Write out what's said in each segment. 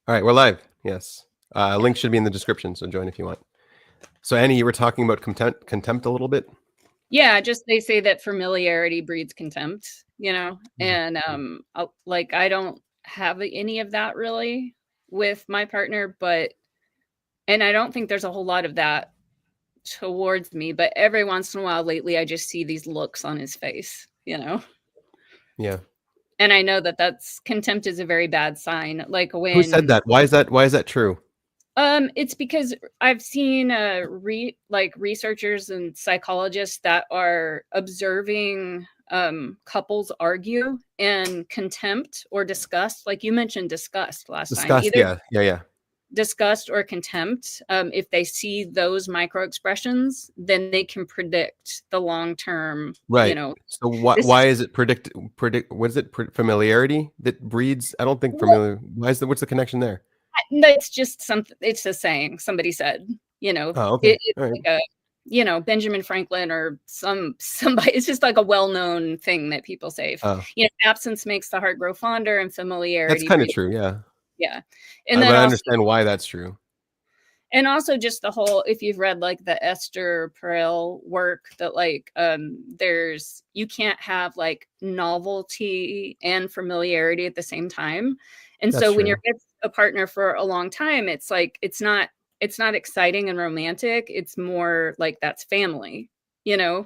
All right, we're live. Yes. Link should be in the description, so join if you want. So Annie, you were talking about contempt a little bit. Yeah, just they say that familiarity breeds contempt, and like I don't have any of that really with my partner, and I don't think there's a whole lot of that towards me, but every once in a while lately I just see these looks on his face. Yeah. And I know that that's contempt is a very bad sign. Like Who said when that? Why is that true? it's because I've seen researchers and psychologists that are observing couples argue and contempt or disgust. Like you mentioned disgust last time. Disgust. Either Yeah. disgust or contempt. If they see those micro expressions, then they can predict the long term, Right. So this why is it predict? What is it? Familiarity that breeds? I don't think familiar. What's the connection there? it's just something, it's a saying somebody said, Oh, okay. it's All right. like a, Benjamin Franklin or somebody, it's just like a well-known thing that people say. Oh, Absence makes the heart grow fonder and that's familiarity kind of breeds. true. Yeah. Yeah. And then But I also, understand why that's true. and also just the whole, if you've read like the Esther Perel work, that like there's, you can't have like novelty and familiarity at the same time. And That's so when you're true. with a partner for a long time, it's like it's not exciting and romantic, it's more like that's family, you know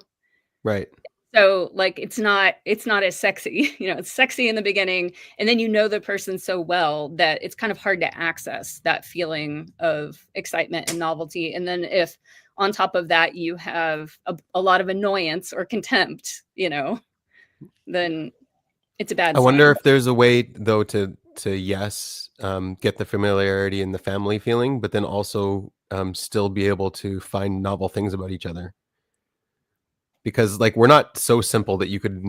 Right. so like it's not as sexy. It's sexy in the beginning, and then the person so well that it's kind of hard to access that feeling of excitement and novelty. And then if on top of that you have a lot of annoyance or contempt, then it's a I bad wonder sign. if there's a way though to yes, get the familiarity and the family feeling, but then also still be able to find novel things about each other. Because like we're not so simple that you could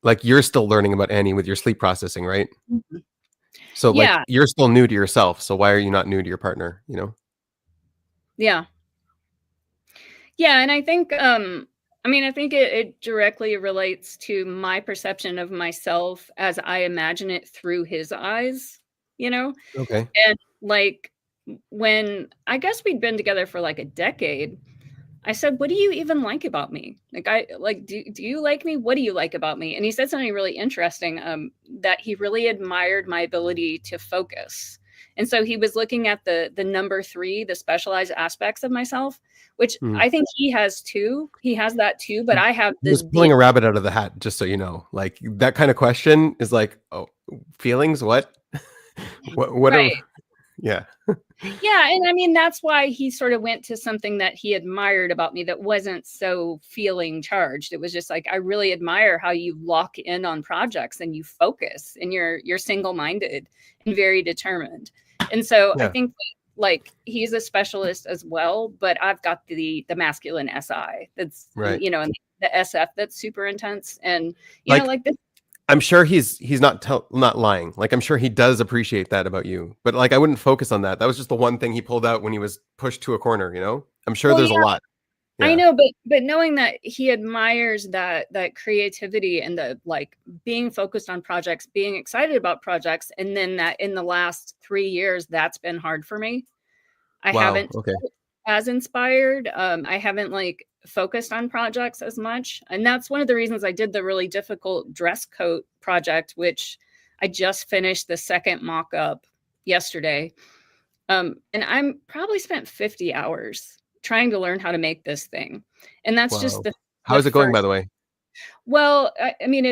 like you're still learning about Annie with your sleep processing, right? Mhm. So like Yeah, you're still new to yourself. So why are you not new to your partner? You know? yeah. Yeah, and I think I think it directly relates to my perception of myself as I imagine it through his eyes, you know? Okay. And like when I guess we'd been together for like a decade, I said, "What do you even like about me? Like I like do you like me? What do you like about me?" And he said something really interesting, that he really admired my ability to focus. And so he was looking at the number 3, the specialized aspects of myself, which Hmm. I think he has too. He has that too, but I have He was the pulling a rabbit out of the hat, just so you know. Like that kind of question is like, oh, feelings? What? What are? right. Yeah. Yeah, and I mean, that's why he sort of went to something that he admired about me that wasn't so feeling charged. It was just like, I really admire how you lock in on projects and you focus and you're single-minded and very determined. And so I Yeah. think like he's a specialist as well, but I've got the masculine SI that's Right. and the SF that's super intense. And Like like this. I'm sure he's not lying. Like I'm sure he does appreciate that about you. But like I wouldn't focus on that. That was just the one thing he pulled out when he was pushed to a corner, you know? I'm sure Well, there's yeah, a lot. I Yeah. know, but knowing that he admires that creativity and the like being focused on projects, being excited about projects, and then that in the last 3 years, that's been hard for me. I Wow. haven't Okay. as inspired. I haven't like focused on projects as much. And that's one of the reasons I did the really difficult dress coat project, which I just finished the second mock-up yesterday. And I'm probably spent 50 hours trying to learn how to make this thing. And that's just Wow. the How's it going, by first. the way? Well, I mean,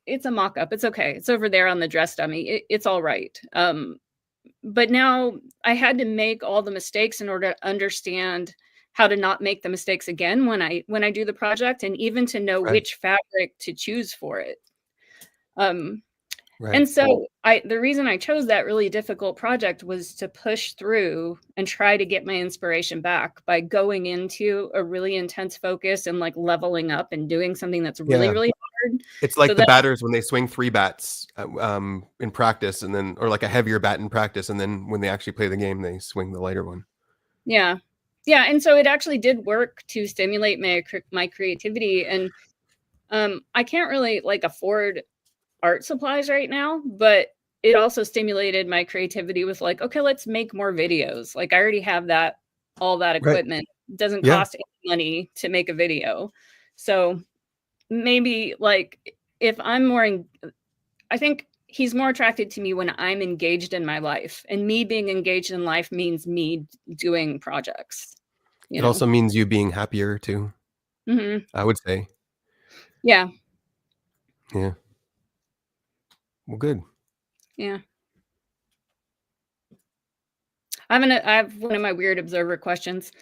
it's a mock-up. It's okay. It's over there on the dress dummy. It's all right. But now I had to make all the mistakes in order to understand how to not make the mistakes again when I do the project, and even to know Right. which fabric to choose for it. Um, Right. and so the reason I chose that really difficult project was to push through and try to get my inspiration back by going into a really intense focus and like leveling up and doing something that's really, Yeah. really hard. It's So like the that, batters when they swing 3 bats in practice and then or like a heavier bat in practice and then when they actually play the game they swing the lighter one. yeah. Yeah. And so it actually did work to stimulate my creativity. And I can't really like afford art supplies right now, but it also stimulated my creativity with like, okay, let's make more videos. Like I already have all that Right. equipment. It doesn't Yeah. cost any money to make a video. So maybe like if I'm I think he's more attracted to me when I'm engaged in my life. And me being engaged in life means me doing projects, you It know? also means you being happier too, Hmm. I would say. Yeah. Yeah. Well, good. Yeah. I have one of my weird observer questions.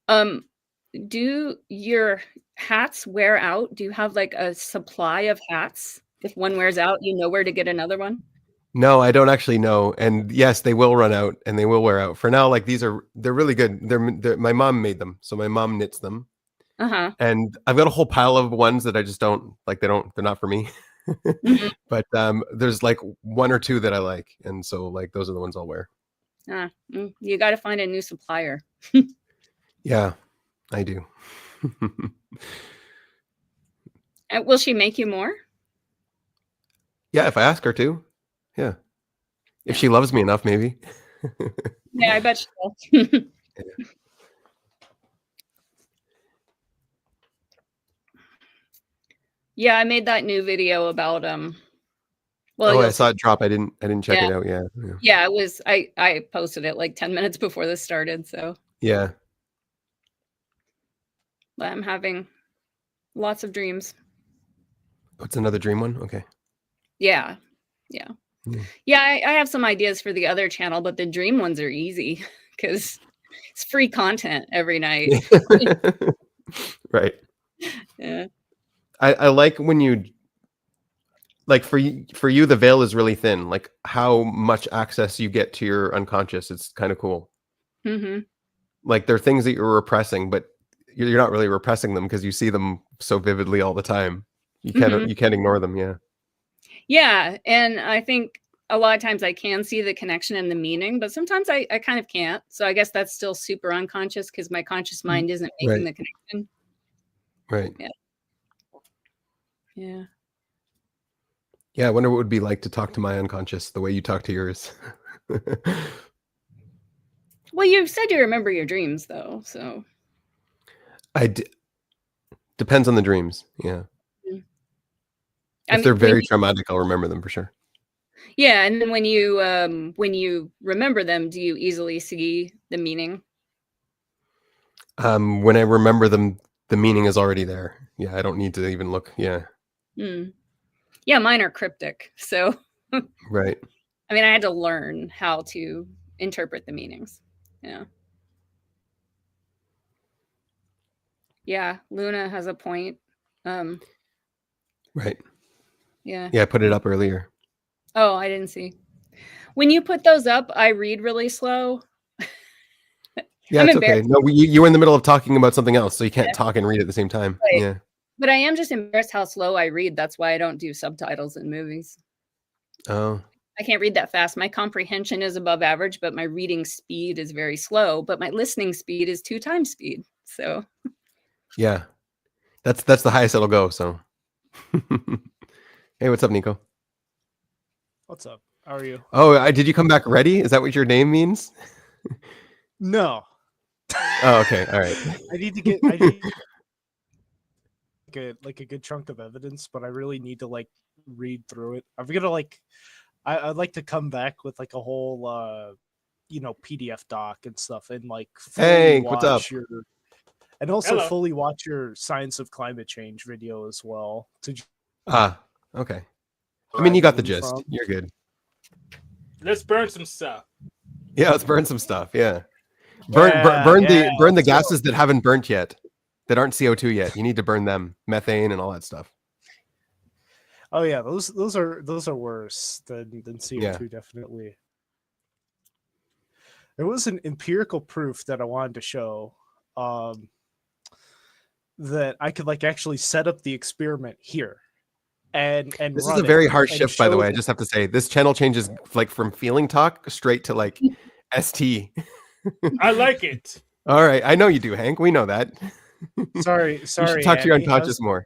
Um, do your hats wear out? Do you have like a supply of hats? If one wears out, you know where to get another one? No, I don't actually know, and yes, they will run out and they will wear out. For now, like, they're really good. They're my mom made them, so my mom knits them, Uh-huh. and I've got a whole pile of ones that I just don't like, they're not for me. Mhm. But, there's, like, 1 or 2 that I like, and so, like, those are the ones I'll wear. You got to find a new supplier. Yeah, I do. Will she make you more? Yeah, if I ask her to. Yeah. If Yeah. she loves me enough, maybe. Yeah, I bet she will. Yeah, I made that new video about well, Oh, I you'll saw see. it drop. I didn't check Yeah. it out. Yeah, yeah. Yeah, it was I posted it like 10 minutes before this started, so Yeah. but I'm having lots of dreams. What's another dream one? Okay. Yeah. Yeah. Yeah. Yeah, I have some ideas for the other channel, but the dream ones are easy because it's free content every night. Right. Yeah. I like when you like, for you, the veil is really thin, like, how much access you get to your unconscious, it's kinda cool. Mhm. Like, there are things that you're repressing, but you're not really repressing them because you see them so vividly all the time. Mhm. You can't ignore them, yeah. Yeah, and I think a lot of times I can see the connection and the meaning, but sometimes I kind of can't. So I guess that's still super unconscious because my conscious Mm. mind isn't making Right, the connection. right. Yeah. Yeah. Yeah, I wonder what it would be like to talk to my unconscious the way you talk to yours. Well, you said you remember your dreams though, so I d Depends on the dreams, yeah. mm. I If mean, they're very traumatic, I'll remember them for sure. yeah, and then when you remember them, do you easily see the meaning? When I remember them, the meaning is already there. Yeah, I don't need to even look, yeah, Mm. Yeah, mine are cryptic. So right. I mean, I had to learn how to interpret the meanings. Yeah. Yeah, Luna has a point. Um, Right. yeah. Yeah, I put it up earlier. Oh, I didn't see. When you put those up, I read really slow. Yeah, I'm it's okay. embarrassed, No, you were in the middle of talking about something else, so you can't talk and read at the same time. right, Yeah. but I am just embarrassed how slow I read. That's why I don't do subtitles in movies. Oh, I can't read that fast. My comprehension is above average, but my reading speed is very slow, but my listening speed is 2 times speed. So, yeah. That's the highest it'll go, so. Hey, what's up, Nico? What's up? How are you? Oh, did you come back ready? Is that what your name means? No. Oh, okay, alright. I need like a good chunk of evidence, but I really need to like read through it. I'm gonna like I'd like to come back with like a whole PDF doc and stuff and like fully Hank, what's up? watch your and also Hello. fully watch your science of climate change video as well to Ah, okay. I where mean, I you got the glean gist. from. You're good. Let's burn some stuff. Yeah, let's burn some stuff, yeah. Burn Yeah, burn the let's go. gases that haven't burnt yet, that aren't CO2 yet. You need to burn them, methane and all that stuff. Oh yeah, those are worse than Yeah. CO2 definitely. There was an empirical proof that I wanted to show that I could like actually set up the experiment here and This is run a very it hard and shift, by the show way. I that just have to say, this channel changes like from feeling talk straight to like ST. I like it. All right, I know you do, Hank. We know that. sorry You should talk to your Andy, unconscious more.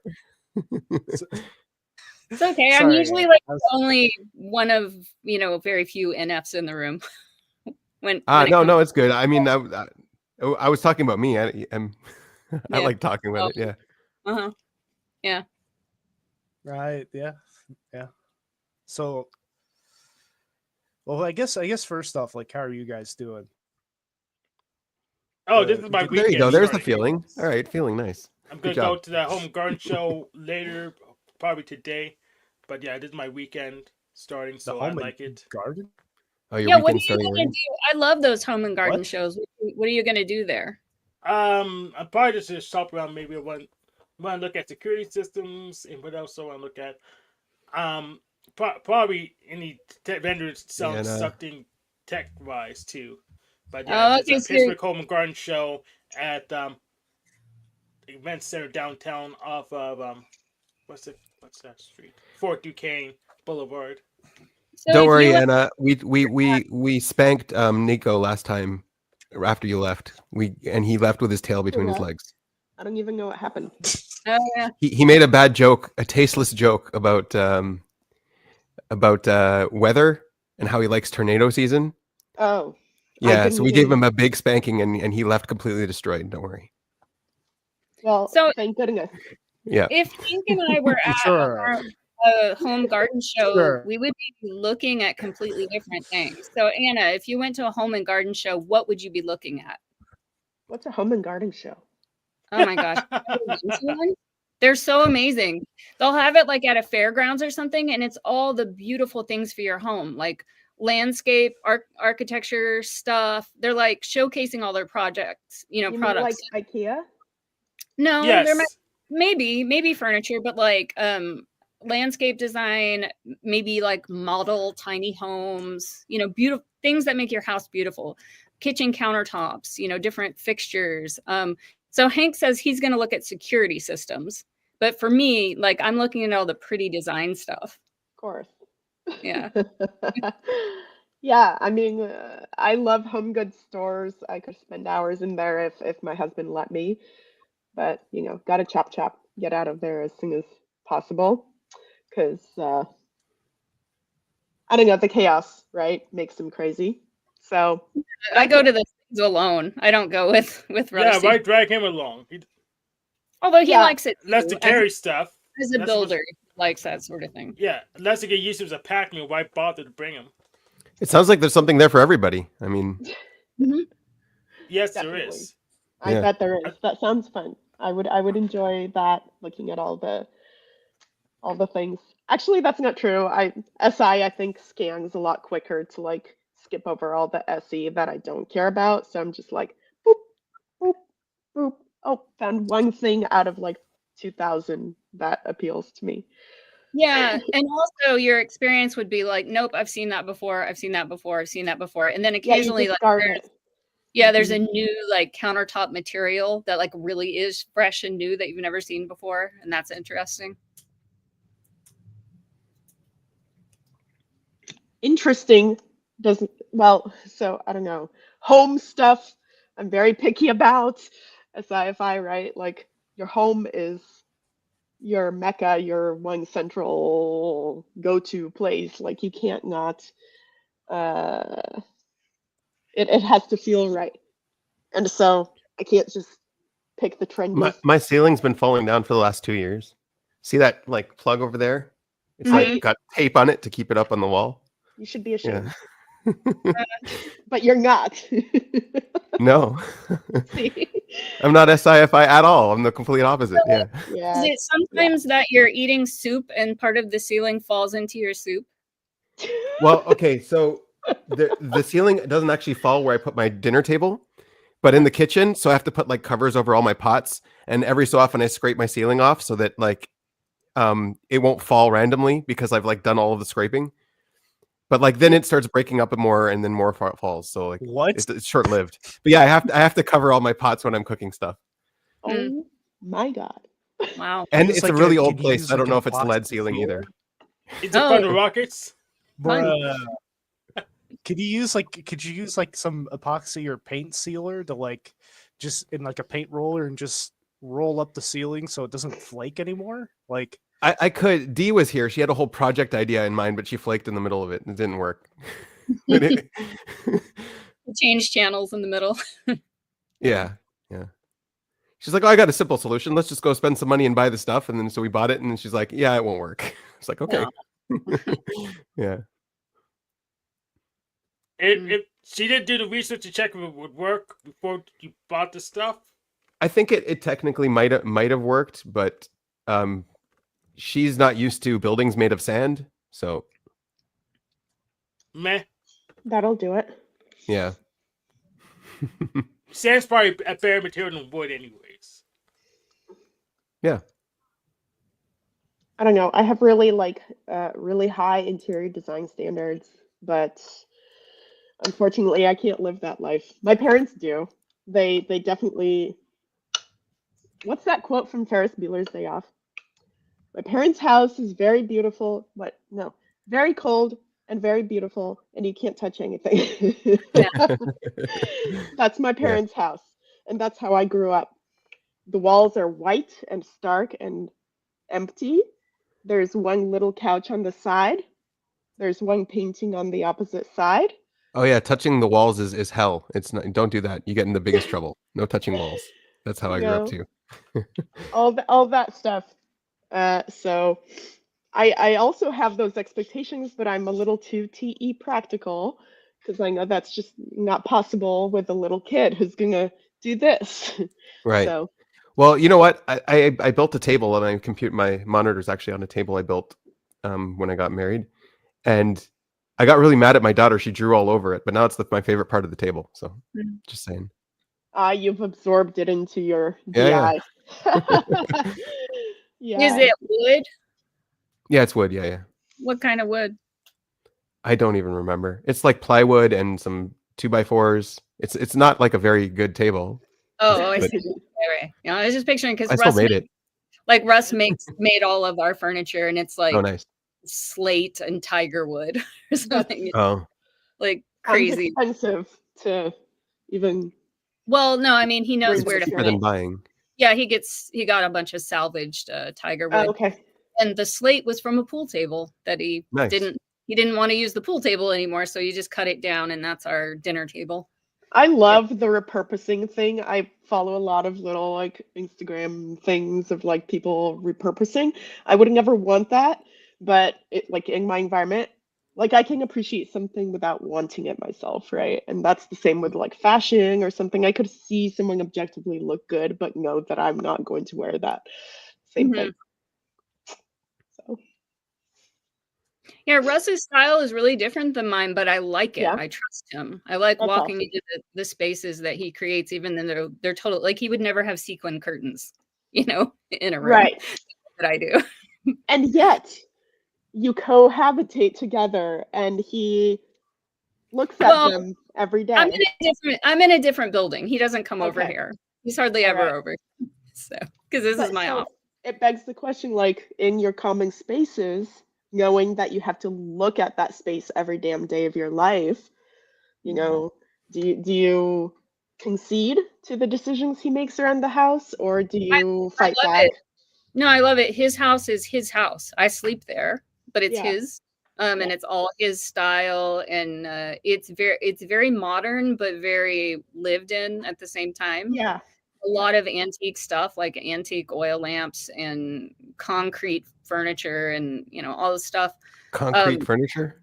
It's okay. I'm Sorry, usually like I was- only one of very few NFs in the room when it No, comes. no, it's good. I mean, I was talking about me. I Yeah. like talking about Oh, it. Yeah. uh-huh. Yeah. right, yeah, yeah. So, well, I guess first off, like, how are you guys doing? Oh, this is my Did- There you weekend go. There's the starting. feeling. All right, feeling nice. I'm Good gonna go job. to the home garden show later, probably today. But yeah, this is my weekend starting, the so I home and like it. garden? Oh, your Yeah, what are weekend you starting gonna already? do? I love those home and garden What? shows. What are you gonna do there? I'm probably just shop around. Maybe I want to look at security systems and what else I want to look at. Um, probably any vendors selling And something tech wise too. But yeah, Oh, there's okay. a So you're, Pittsburgh Home and Garden Show at event center downtown off of what's that street? Fort Duquesne Boulevard. so don't if you worry, Anna. We spanked Nico last time after you left. And he left with his tail between his what? legs. I don't even know what happened. oh yeah. He made a bad joke, a tasteless joke about weather and how he likes tornado season. Oh, I Yeah, didn't so we gave even. him a big spanking and he left completely destroyed. Don't worry. Well, So thank goodness. Yeah. if Hank and I were at Sure, a home garden show, Sure. we would be looking at completely different things. So Anna, if you went to a home and garden show, what would you be looking at? What's a home and garden show? Oh my gosh. Have you been to one? They're so amazing. They'll have it like at a fairgrounds or something, and it's all the beautiful things for your home, like landscape, architecture stuff. They're like showcasing all their projects, You mean products. like IKEA? No, there might Yes. maybe furniture, but like landscape design, maybe like model tiny homes, beautiful things that make your house beautiful. Kitchen countertops, different fixtures. So Hank says he's going to look at security systems, but for me, like I'm looking at all the pretty design stuff. Of course. Yeah. Yeah, I mean, I love home goods stores. I could spend hours in there if my husband let me, but gotta chop, get out of there as soon as possible, because I don't know, the chaos, right, makes him crazy. So, but I go to the things alone. I don't go with Yeah, Rusty. right. Drag him along. He Although he Yeah. likes it lets too, to carry stuff. as a That's builder, he likes that sort of thing. Yeah, unless he get used to as a pack meal, why bother to bring him? It sounds like there's something there for everybody. I mean, Mhm. Yes, Definitely. there is. I Yeah. bet there is. That sounds fun. I would enjoy that, looking at all the things. Actually, that's not true. I think scans a lot quicker to like skip over all the SE that I don't care about. So I'm just like boop, boop, boop. Oh, found one thing out of like 2000 that appeals to me. Yeah, and also your experience would be like, nope, I've seen that before. I've seen that before. I've seen that before. And then Yeah, you occasionally, like, discard there's, it. there's a new like countertop material that like really is fresh and new that you've never seen before, and that's interesting. Interesting. Doesn't well, so I don't know. Home stuff I'm very picky about. SIFI, right? Like your home is your mecca, your one central go-to place. Like you can't not uh it has to feel right. And so I can't just pick the trendiest. my ceiling's been falling down for the last 2 years. See that like plug over there? It's Mhm. like got tape on it to keep it up on the wall. You should be ashamed. Yeah. But you're not. No. See? I'm not SIFI at all. I'm the complete opposite. Yeah. Is Yeah. it sometimes that you're eating soup and part of the ceiling falls into your soup? Well, okay, so the ceiling doesn't actually fall where I put my dinner table, but in the kitchen, so I have to put like covers over all my pots, and every so often I scrape my ceiling off so that like it won't fall randomly because I've like done all of the scraping. But like then it starts breaking up more and then more falls. So like What? it's short lived. But yeah, I have to cover all my pots when I'm cooking stuff. Oh my God. Wow. And Use it's like a really can old you place. use I don't like know an if it's a lead epoxy ceiling sealer? either. It's a fun Oh. rockets. Bruh. Could you use like some epoxy or paint sealer to like just in like a paint roller and just roll up the ceiling so it doesn't flake anymore? Like I could. Dee was here. She had a whole project idea in mind, but she flaked in the middle of it and it didn't work. But Change channels in the middle. yeah, yeah. She's like, "Oh, I got a simple solution. Let's just go spend some money and buy the stuff." And then so we bought it, and then she's like, "Yeah, it won't work." It's like, okay, yeah. If she didn't do the research to check if it would work before you bought the stuff. I think it technically might have worked, but she's not used to buildings made of sand, so Meh. That'll do it. yeah. Sand's probably a better material than wood, anyways. Yeah. I don't know. I have really really high interior design standards, but unfortunately, I can't live that life. My parents do. They definitely. What's that quote from Ferris Bueller's Day Off? My parents' house is very beautiful. What? No, very cold and very beautiful, and you can't touch anything. That's my parents' house, and that's how I grew up. The walls are white and stark and empty. There's one little couch on the side. There's one painting on the opposite side. Oh yeah, touching the walls is hell. It's not. Don't do that. You get in the biggest trouble. No touching walls. That's how I grew up too. all that stuff. So I also have those expectations, but I'm a little too TE practical because I know that's just not possible with a little kid who's gonna do this. Right. So Well, you know what? I built a table, and I compute my monitor's actually on a table I built when I got married, and I got really mad at my daughter. She drew all over it, but now it's my favorite part of the table. So just saying. you've absorbed it into your Yeah, DI. Yeah. Is it wood? Yeah, it's wood. Yeah, yeah. What kind of wood? I don't even remember. It's like plywood and some 2x4s. It's not like a very good table. Oh, I But see. Right. Yeah, I was just picturing because I still made it. Russ made all of our furniture, and it's like Oh, nice. slate and tiger wood or something. Oh, Like Sounds crazy. expensive to even. Well, no, I mean he knows It's where to cheaper put than it. buying. Yeah, he got a bunch of salvaged tiger wood, Oh, okay. and the slate was from a pool table that he Nice. didn't want to use the pool table anymore, so you just cut it down, and that's our dinner table. I love the repurposing thing. I follow a lot of little like Instagram things of like people repurposing. I would never want that, but it like in my environment, like I can appreciate something without wanting it myself, right? And that's the same with like fashion or something. I could see someone objectively look good, but know that I'm not going to wear that. Same thing. So Yeah, Russ's style is really different than mine, but I like it. Yeah. I trust him. I like That's walking awesome. into the spaces that he creates, even though they're total. Like he would never have sequin curtains, in a room. right. That I do. And yet you cohabitate together and he looks at Well, them every day. I'm in a different building. He doesn't come over Okay. here. He's hardly All ever right. over. So because this is my office. It begs the question, like in your common spaces, knowing that you have to look at that space every damn day of your life, do you concede to the decisions he makes around the house, or do you fight love back? it. No, I love it. His house is his house. I sleep there, but it's Yeah. his. And it's all his style, and it's very modern, but very lived in at the same time. Yeah. A lot of antique stuff, like antique oil lamps and concrete furniture, and all this stuff. Concrete furniture?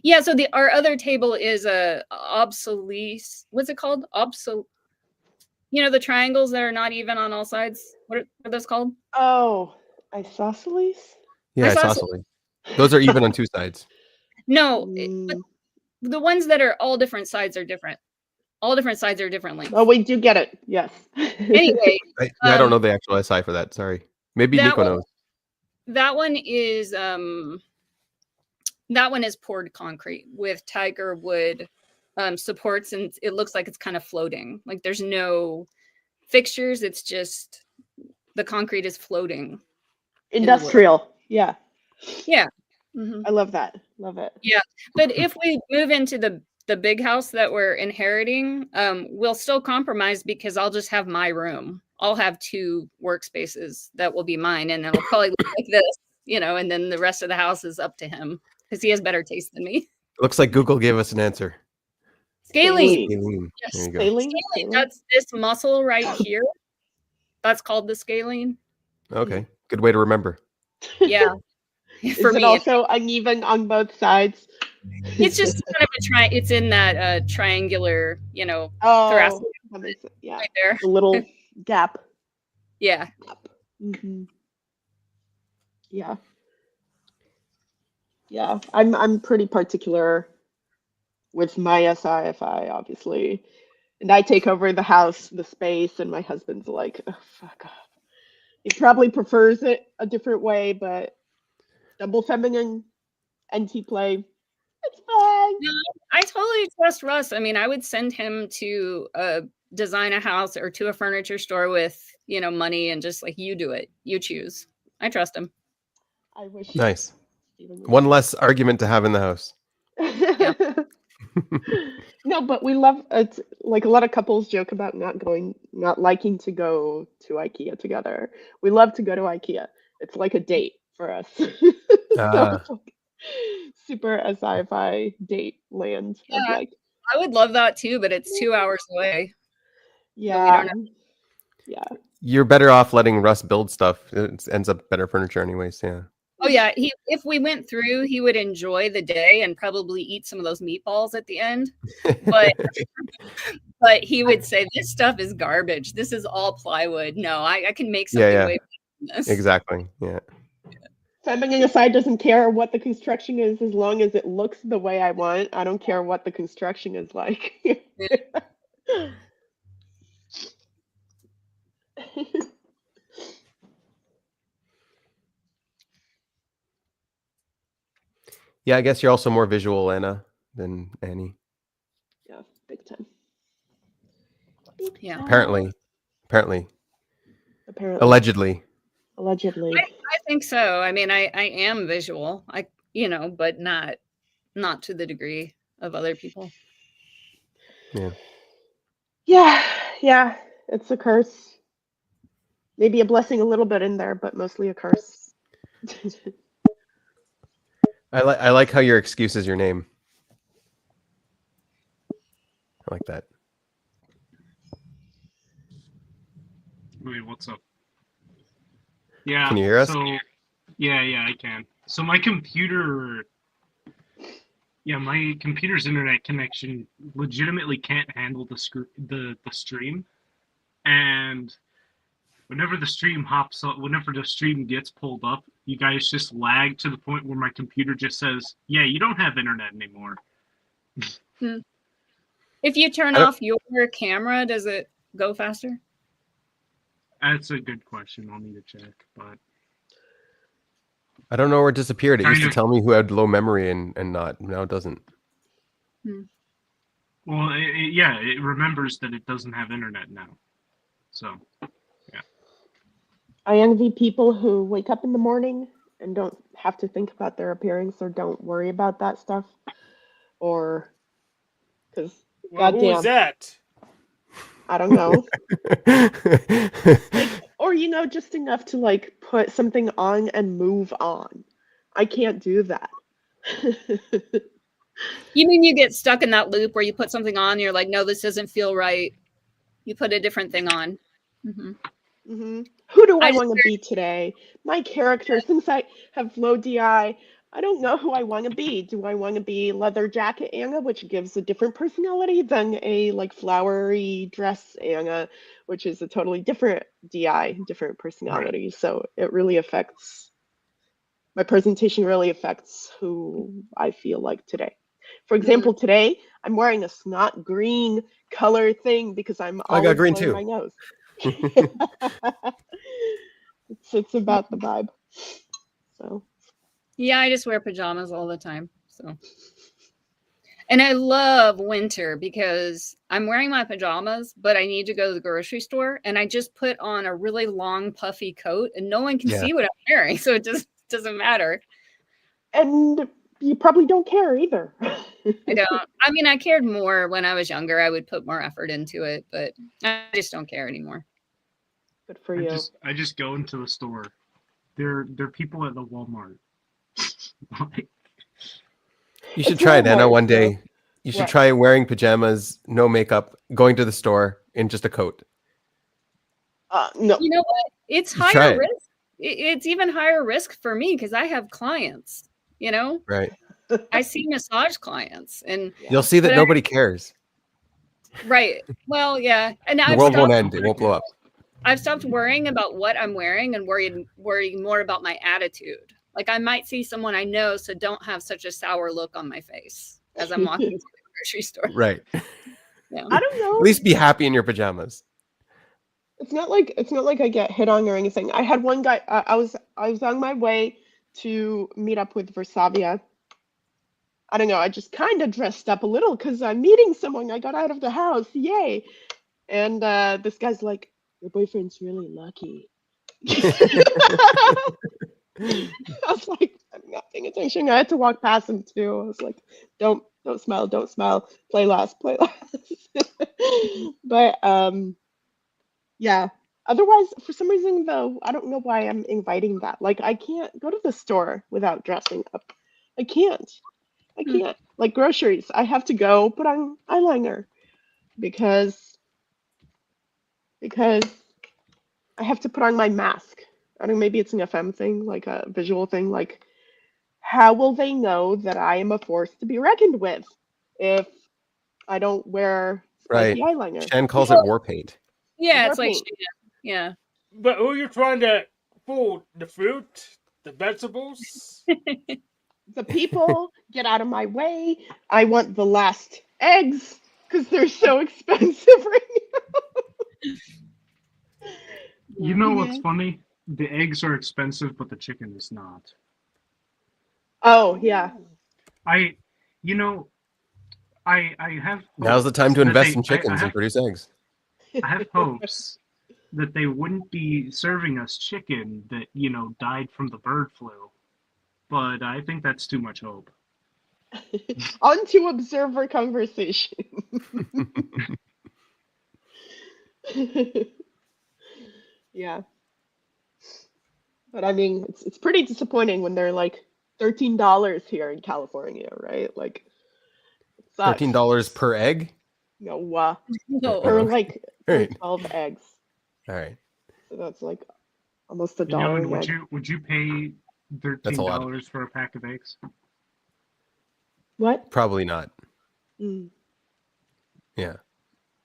Yeah. So our other table is a obsolete. What's it called? The triangles that are not even on all sides. What are those called? Oh, isosceles? Yeah, isosceles. Those are even on two sides. No, but the ones that are all different sides are different. All different sides are different lengths. Oh, we do get it. Yes. Anyway, I don't know the actual SI for that. Sorry. Maybe Nico knows. That one is poured concrete with tiger wood supports, and it looks like it's kind of floating. Like there's no fixtures. It's just the concrete is floating. Industrial. Yeah. Yeah. Mm-hmm. I love that. Love it. Yeah. But if we move into the big house that we're inheriting, we'll still compromise because I'll just have my room I'll have 2 workspaces that will be mine, and it'll probably look like this, and then the rest of the house is up to him because he has better taste than me. Looks like Google gave us an answer. Scaling. Scalene. There Yes. you go. Scaling. That's this muscle right here. That's called the scalene. Okay. Good way to remember. Yeah. Is For it me, also uneven on both sides? it's just kind of a it's in that triangular, thoracic Oh, that makes it, yeah. right there. The little gap. Yeah. Mm-hmm. Yeah. Yeah. I'm pretty particular with my SIFI, obviously. And I take over the house, the space, and my husband's like, oh, fuck off. He probably prefers it a different way, but double feminine NT play, it's fine. No, I totally trust Russ. I mean, I would send him to design a house or to a furniture store with, money and just like, you do it. You choose. I trust him. I wish. Nice. Steven One less argument to have in the house. No, but we love it. Like a lot of couples joke about not liking to go to IKEA together. We love to go to IKEA. It's like a date for us. So it's like super sci-fi date land. Yeah, Of like, I would love that too, but it's 2 hours away. yeah, yeah. You're better off letting Russ build stuff. It ends up better furniture anyways. Yeah. Oh yeah, if we went through, he would enjoy the day and probably eat some of those meatballs at the end. But but he would say, this stuff is garbage. This is all plywood. No, I can make something way better than this. Exactly. Yeah. Feminine aside doesn't care what the construction is as long as it looks the way I want. I don't care what the construction is like. Yeah, I guess you're also more visual, Anna, than Annie. Yeah, big time. Yeah. Apparently. Apparently. Allegedly. Allegedly. I think so. I mean, I am visual. But not to the degree of other people. Yeah. Yeah. It's a curse. Maybe a blessing a little bit in there, but mostly a curse. I like how your excuse is your name. I like that. Wait, what's up? Yeah. Can you hear us? So, yeah, I can. So my computer's internet connection legitimately can't handle the stream, and whenever the stream gets pulled up, you guys just lag to the point where my computer just says, "Yeah, you don't have internet anymore." If you turn off your camera, does it go faster? That's a good question. I'll need to check, but I don't know where it disappeared. It Kind used to of. tell me who had low memory and not. Now it doesn't. well, it remembers that it doesn't have internet now. So, I envy people who wake up in the morning and don't have to think about their appearance or don't worry about that stuff. Or, because, Well, who is goddamn, that? I don't know. Or, just enough to like put something on and move on. I can't do that. You mean you get stuck in that loop where you put something on, you're like, no, this doesn't feel right. You put a different thing on. Who do I I just want to be today? My character, since I have low DI, I don't know who I want to be. Do I want to be leather jacket Anna, which gives a different personality than a like flowery dress Anna, which is a totally different DI, different personality. So it really affects my presentation, really affects who I feel like today. For example, today I'm wearing a snot green color thing because I'm I got always green blowing too. my nose. It's about the vibe. So Yeah, I just wear pajamas all the time. So, and I love winter because I'm wearing my pajamas, but I need to go to the grocery store, and I just put on a really long, puffy coat, and no one can see what I'm wearing, so it just doesn't matter. And you probably don't care either. I don't. I mean, I cared more when I was younger. I would put more effort into it, but I just don't care anymore. Good for you. I just go into the store. They're people at the Walmart. Like, You should It's try it, Anna, Walmart, one so- day. You should What? try wearing pajamas, no makeup, going to the store in just a coat. No. You know what? It's You try higher it. risk. It's even higher risk for me because I have clients. You know, Right. I see massage clients, and You'll see that But I- nobody cares. right. Well, yeah, and The I've world won't stopped. end. It won't blow up. I've stopped worrying about what I'm wearing and worrying more about my attitude. Like I might see someone I know, so don't have such a sour look on my face as I'm walking to the grocery store. Right. Yeah. I don't know. At least be happy in your pajamas. It's not like I get hit on or anything. I had one guy. I was on my way to meet up with Versavia. I don't know. I just kind of dressed up a little because I'm meeting someone. I got out of the house. Yay! And this guy's like, "Your boyfriend's really lucky." I was like, I'm not paying attention. I had to walk past him too. I was like, don't smile, don't smile. Play last, play last. But yeah. Otherwise, for some reason though, I don't know why I'm inviting that. Like I can't go to the store without dressing up. I can't. I Hmm. can't. Like groceries, I have to go put on eyeliner because I have to put on my mask. I don't know, maybe it's an FM thing, like a visual thing. Like, how will they know that I am a force to be reckoned with if I don't wear Right. spiky eyeliner? Shan calls it war paint. Yeah, War it's like paint. yeah. But who are you trying to fool? The fruit, the vegetables. The people get out of my way. I want the last eggs because they're so expensive right now. you know Yeah. what's funny? The eggs are expensive, but the chicken is not. Oh yeah. I, you know, I have. Now's the time to hopes that invest they- in chickens I and produce eggs. have hopes that they wouldn't be serving us chicken that died from the bird flu, but I think that's too much hope. On to observer conversation. Yeah. But I mean, it's pretty disappointing when they're like $13 here in California, right? Like, it sucks. $13 per egg? No, No. per Okay. like All per right. 12 eggs. All right. So that's like almost $1 Dylan, an egg. would you pay That's a lot. $13 for a pack of eggs? What? Probably not. Mm. Yeah.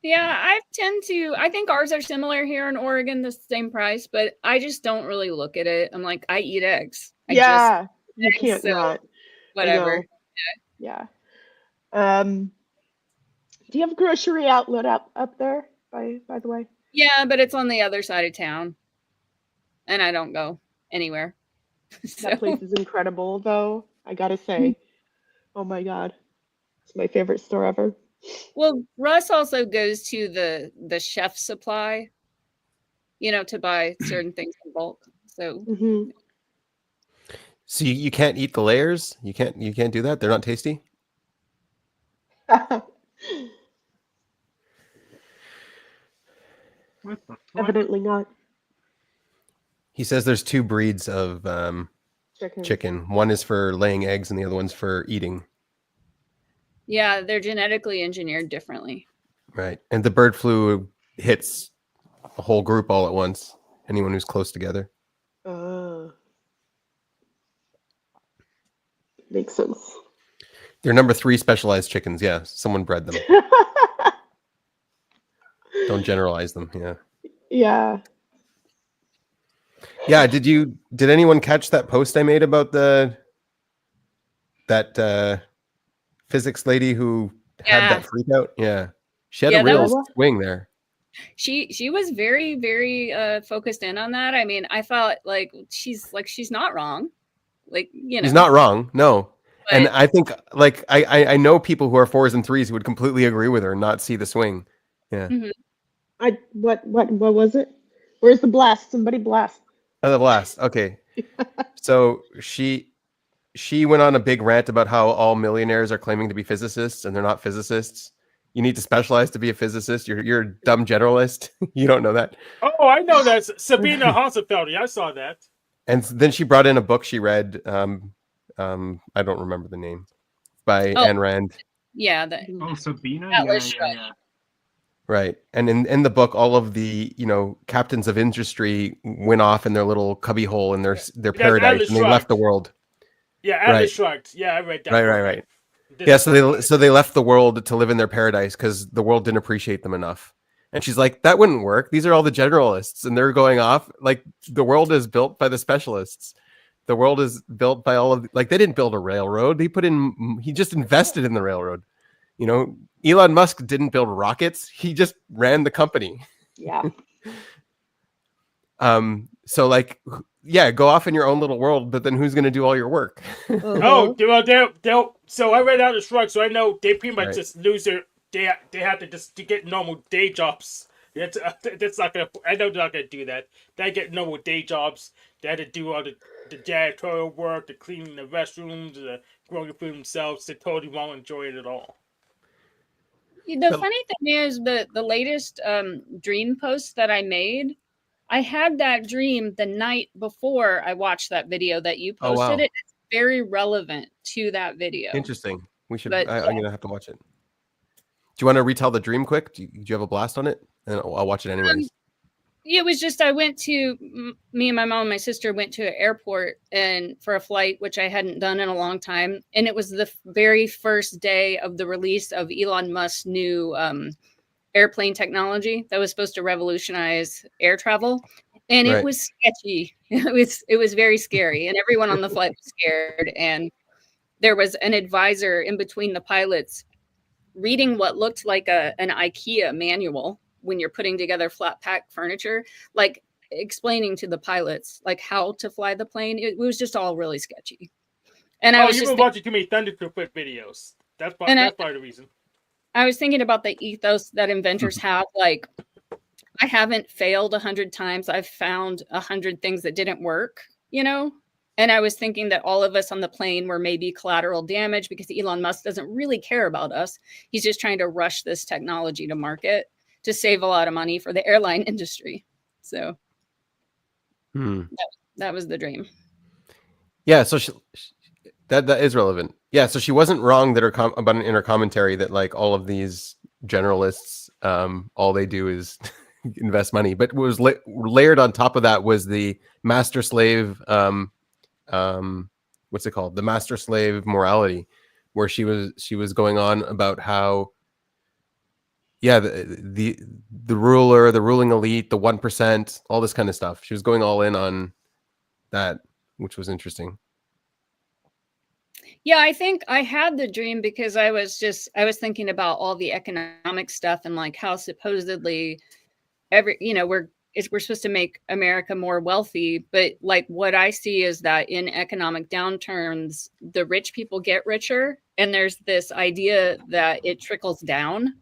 Yeah, I think ours are similar here in Oregon, the same price, but I just don't really look at it. I'm like, I eat eggs. I just Yeah, you eggs, can't so not. I whatever. know. Yeah. Do you have a grocery outlet up there, by the way? Yeah, but it's on the other side of town. And I don't go anywhere. So That place is incredible, though. I gotta say. Oh my God. It's my favorite store ever. well, Russ also goes to the chef supply, to buy certain things in bulk. So Hmm. So you can't eat the layers? You can't do that? They're not tasty? What the fuck? Evidently not. He says there's two breeds of chicken. One is for laying eggs and the other one's for eating. yeah, they're genetically engineered differently. Right. And the bird flu hits a whole group all at once. Anyone who's close together. Makes sense. They're number 3 specialized chickens. Yeah. Someone bred them. Don't generalize them. Yeah. Yeah. Yeah. Did anyone catch that post I made about that physics lady who had that freak out? Yeah. She had Yeah, a that real was- swing there. She was very, very focused in on that. I mean, I thought she's not wrong. He's not wrong. No. And but- I think I know people who are 4s and 3s who would completely agree with her and not see the swing. Yeah. What was it? Where's the blast? Somebody blast. Oh, the blast. Okay. So she went on a big rant about how all millionaires are claiming to be physicists and they're not physicists. You need to specialize to be a physicist. You're a dumb generalist. You don't know that. Oh, I know that Sabina Hansefeld. I saw that. And then she brought in a book she read. I don't remember the name, by Oh, Ayn Rand. yeah, Oh, Sabina? That Yeah, was yeah, yeah. Right. And in the book, all of the, captains of industry went off in their little cubby hole in their That's paradise, Atlas and they left Shrugged. the world. Yeah, Right. Atlas Shrugged. Yeah, I read that. Right. Yeah, so they left the world to live in their paradise because the world didn't appreciate them enough. And she's like, that wouldn't work. These are all the generalists, and they're going off. Like, the world is built by the specialists. The world is built by all of they didn't build a railroad. He just invested in the railroad. Elon Musk didn't build rockets. He just ran the company. Yeah. So go off in your own little world, but then who's going to do all your work? Oh, well, they'll. So I read Atlas Shrugged, so I know they pretty much Right. just lose their. They have to just to get normal day jobs. That's not gonna. I know they're not gonna do that. They get normal day jobs. They had to do all the janitorial work, the cleaning the restrooms, the growing food themselves. They totally won't enjoy it at all. The funny thing is the latest dream post that I made, I had that dream the night before I watched that video that you Oh, posted. wow. It's very relevant to that video. Interesting. We should. But, I'm gonna have to watch it. Do you want to retell the dream quick? Do you have a blast on it? And I'll watch it anyways. It was just I went to me and my mom and my sister went to an airport and for a flight which I hadn't done in a long time, and it was the very first day of the release of Elon Musk's new airplane technology that was supposed to revolutionize air travel, and Right. it was sketchy. It was very scary, and everyone on the flight was scared. And there was an advisor in between the pilots reading what looked like an IKEA manual when you're putting together flat pack furniture, like explaining to the pilots like how to fly the plane. It was just all really sketchy. And I was you've just been watching too many Thunderfoot videos. That's part of the reason. I was thinking about the ethos that inventors have. Like, I haven't failed 100 times. I've found 100 things that didn't work, And I was thinking that all of us on the plane were maybe collateral damage because Elon Musk doesn't really care about us. He's just trying to rush this technology to market to save a lot of money for the airline industry. So that was the dream. Yeah, so that is relevant. Yeah, so she wasn't wrong that in her commentary that like all of these generalists, all they do is invest money. But what was layered on top of that was the master slave. What's it called? The master slave morality, where she was going on about how, the ruler, the ruling elite, the 1%, all this kind of stuff. She was going all in on that, which was interesting. Yeah, I think I had the dream because I was thinking about all the economic stuff and like how supposedly we're supposed to make America more wealthy, but like what I see is that in economic downturns, the rich people get richer, and there's this idea that it trickles down.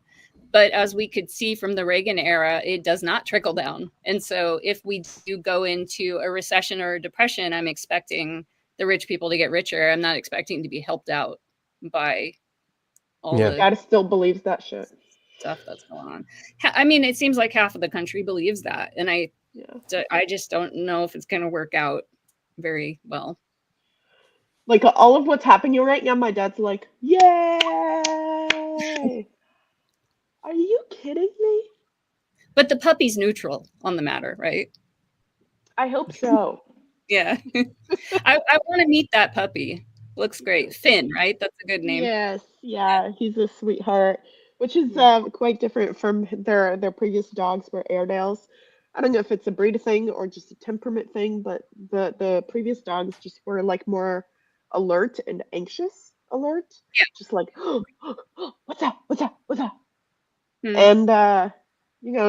But as we could see from the Reagan era, it does not trickle down. And so if we do go into a recession or a depression, I'm expecting the rich people to get richer. I'm not expecting to be helped out by all the God still believes that shit. stuff that's going on. I mean, it seems like half of the country believes that. And I just don't know if it's going to work out very well. Like all of what's happening right now, my dad's like, yay! Are you kidding me? But the puppy's neutral on the matter, right? I hope so. Yeah. I want to meet that puppy. Looks great. Finn, right? That's a good name. Yes, yeah, he's a sweetheart, which is quite different from their previous dogs were Airedales. I don't know if it's a breed thing or just a temperament thing, but the previous dogs just were like more alert and anxious alert. Yeah. Just like, what's that? What's that? What's that? And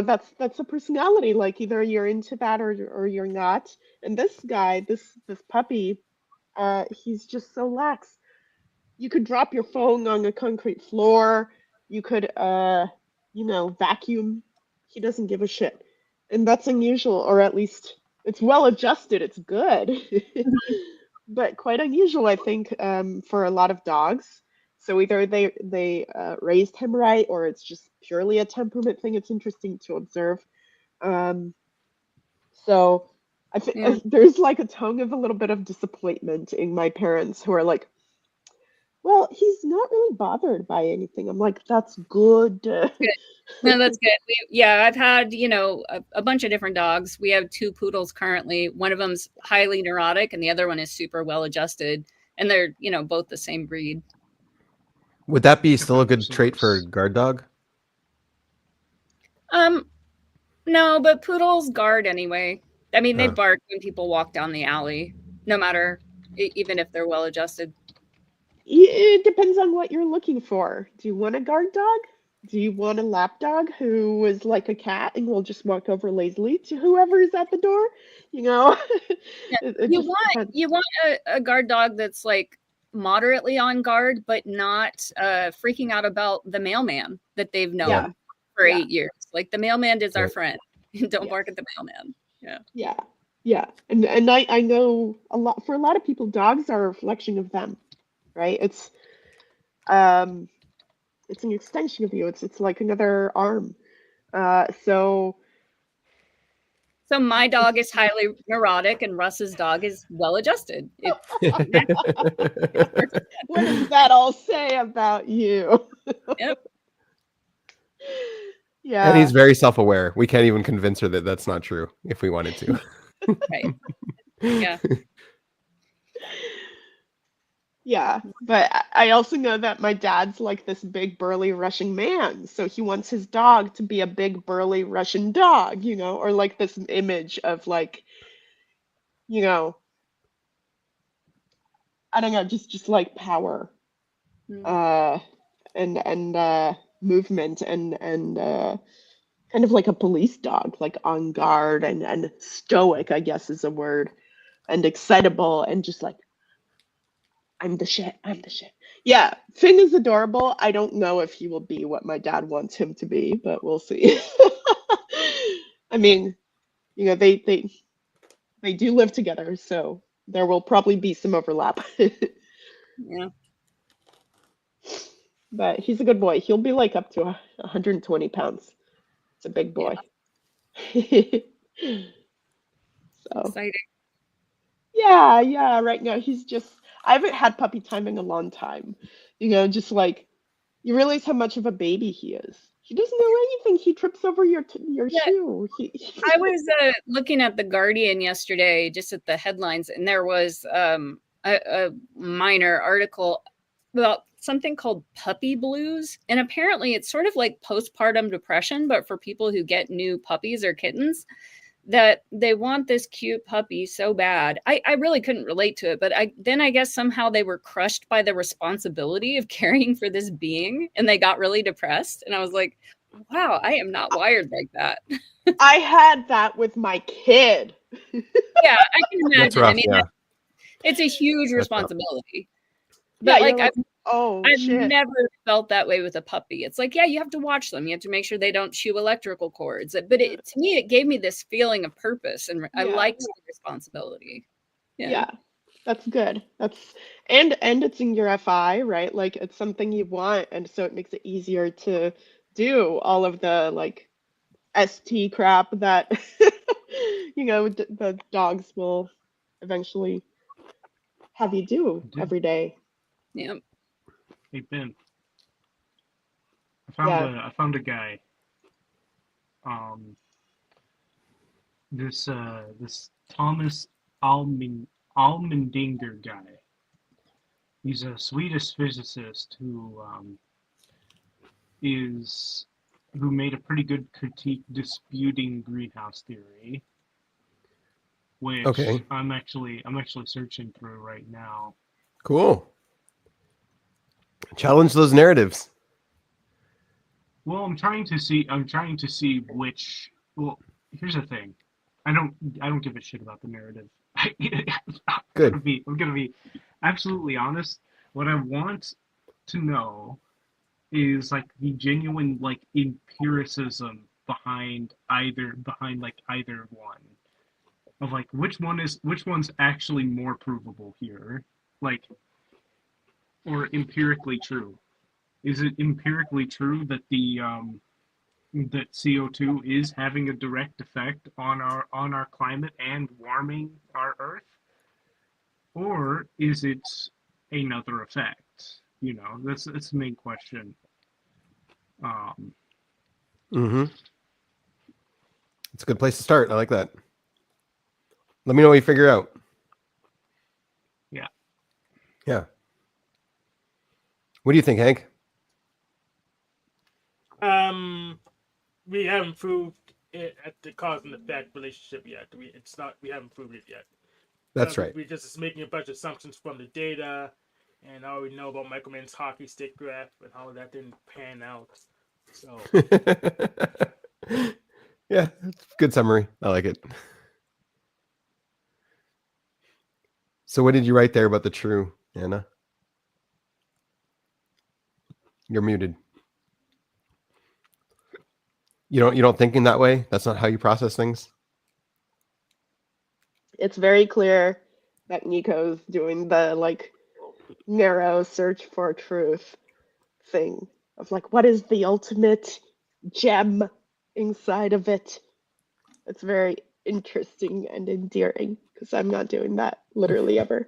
that's a personality. Like either you're into that or you're not. And this guy, this puppy, he's just so lax. You could drop your phone on a concrete floor. You could vacuum. He doesn't give a shit. And that's unusual, or at least it's well adjusted. It's good. But quite unusual, I think, for a lot of dogs. So either they raised him right, or it's just purely a temperament thing. It's interesting to observe. Um, so I think Yeah. there's like a tone of a little bit of disappointment in my parents who are like, well, he's not really bothered by anything. I'm like, that's good. No, that's good. Yeah, I've had, a bunch of different dogs. We have 2 poodles currently. One of them's highly neurotic and the other one is super well adjusted. And they're, both the same breed. Would that be I've still a had good those trait for a dogs. guard dog? No, but poodles guard anyway. I mean, they Huh. bark when people walk down the alley, no matter, even if they're well adjusted. It depends on what you're looking for. Do you want a guard dog? Do you want a lap dog who is like a cat and will just walk over lazily to whoever is at the door? You know, Yeah. it You just want depends. you want a guard dog that's like moderately on guard, but not freaking out about the mailman that they've known Yeah, for yeah, 8 years. Like the mailman is our Right. friend. Don't yes, bark at the mailman. Yeah. yeah, yeah. And I know a lot for a lot of people, dogs are a reflection of them, right? Um it's an extension of you. It's like another arm. So So my it's dog is highly neurotic and Russ's dog is well adjusted. It what does that all say about you? Yep. And Yeah. he's very self-aware. We can't even convince her that that's not true if we wanted to. Right. Yeah. Yeah, but I also know that my dad's like this big burly Russian man, so he wants his dog to be a big burly Russian dog, or like this image of like, you know, I don't know, just like power, Mm. uh, and movement and kind of like a police dog, like on guard and stoic, I guess is a word, and excitable and just like I'm the shit. I'm the shit. Yeah, Finn is adorable. I don't know if he will be what my dad wants him to be, but we'll see. I mean, they do live together, so there will probably be some overlap. Yeah. But he's a good boy. He'll be like up to 120 pounds. It's a big Yeah. boy. So, Exciting. yeah, right now I haven't had puppy time in a long time. Just like you realize how much of a baby he is. He doesn't know anything. He trips over your Yeah. shoe. I was looking at The Guardian yesterday, just at the headlines, and there was a minor article about something called puppy blues. And apparently it's sort of like postpartum depression, but for people who get new puppies or kittens, that they want this cute puppy so bad. I really couldn't relate to it, but I guess somehow they were crushed by the responsibility of caring for this being and they got really depressed. And I was like, wow, I am not wired like that. I had that with my kid. Yeah, I can That's imagine. I rough, mean, yeah. it's a huge That's rough. responsibility. Yeah, But you're like like, oh I've shit. never felt that way with a puppy. It's like, yeah, you have to watch them. You have to make sure they don't chew electrical cords. But to me, it gave me this feeling of purpose, and I Yeah. liked the responsibility. Yeah, that's good. And it's in your FI, right? Like it's something you want, and so it makes it easier to do all of the like ST crap that the dogs will eventually have you do every day. Yeah. Hey Ben, Yeah. I found a guy. Um, this Thomas Almendinger guy. He's a Swedish physicist who made a pretty good critique disputing greenhouse theory, which Okay. I'm actually searching through right now. Cool. Challenge those narratives. Well, I'm trying to see which. Well, here's the thing. I don't give a shit about the narrative. Good. I'm gonna be absolutely honest. What I want to know is like the genuine like empiricism behind either one of like which one's actually more provable here. Like or empirically true? Is it empirically true that that CO2 is having a direct effect on our climate and warming our Earth, or is it another effect? You know, that's the main question. Mm-hmm. It's a good place to start. I like that. Let me know what you figure out. Yeah. Yeah. What do you think, Hank? We haven't proved it at the cause and effect relationship yet. We haven't proved it yet. That's right. We're just making a bunch of assumptions from the data, and I already know about Michael Mann's hockey stick graph and how that didn't pan out. So Yeah, good summary. I like it. So what did you write there about the true, Anna? You're muted. You don't think in that way? That's not how you process things? It's very clear that Nico's doing the like narrow search for truth thing of like, what is the ultimate gem inside of it? It's very interesting and endearing because I'm not doing that literally ever.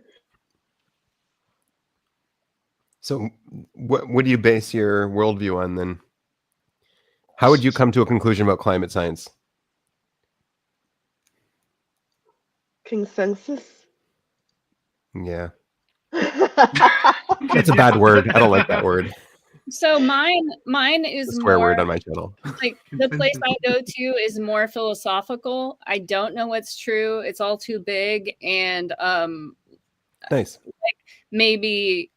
So what do you base your worldview on then? How would you come to a conclusion about climate science? Consensus? Yeah. That's a bad word. I don't like that word. So mine is It's a swear more word on my channel. like the place I go to is more philosophical. I don't know what's true. It's all too big, and Nice. maybe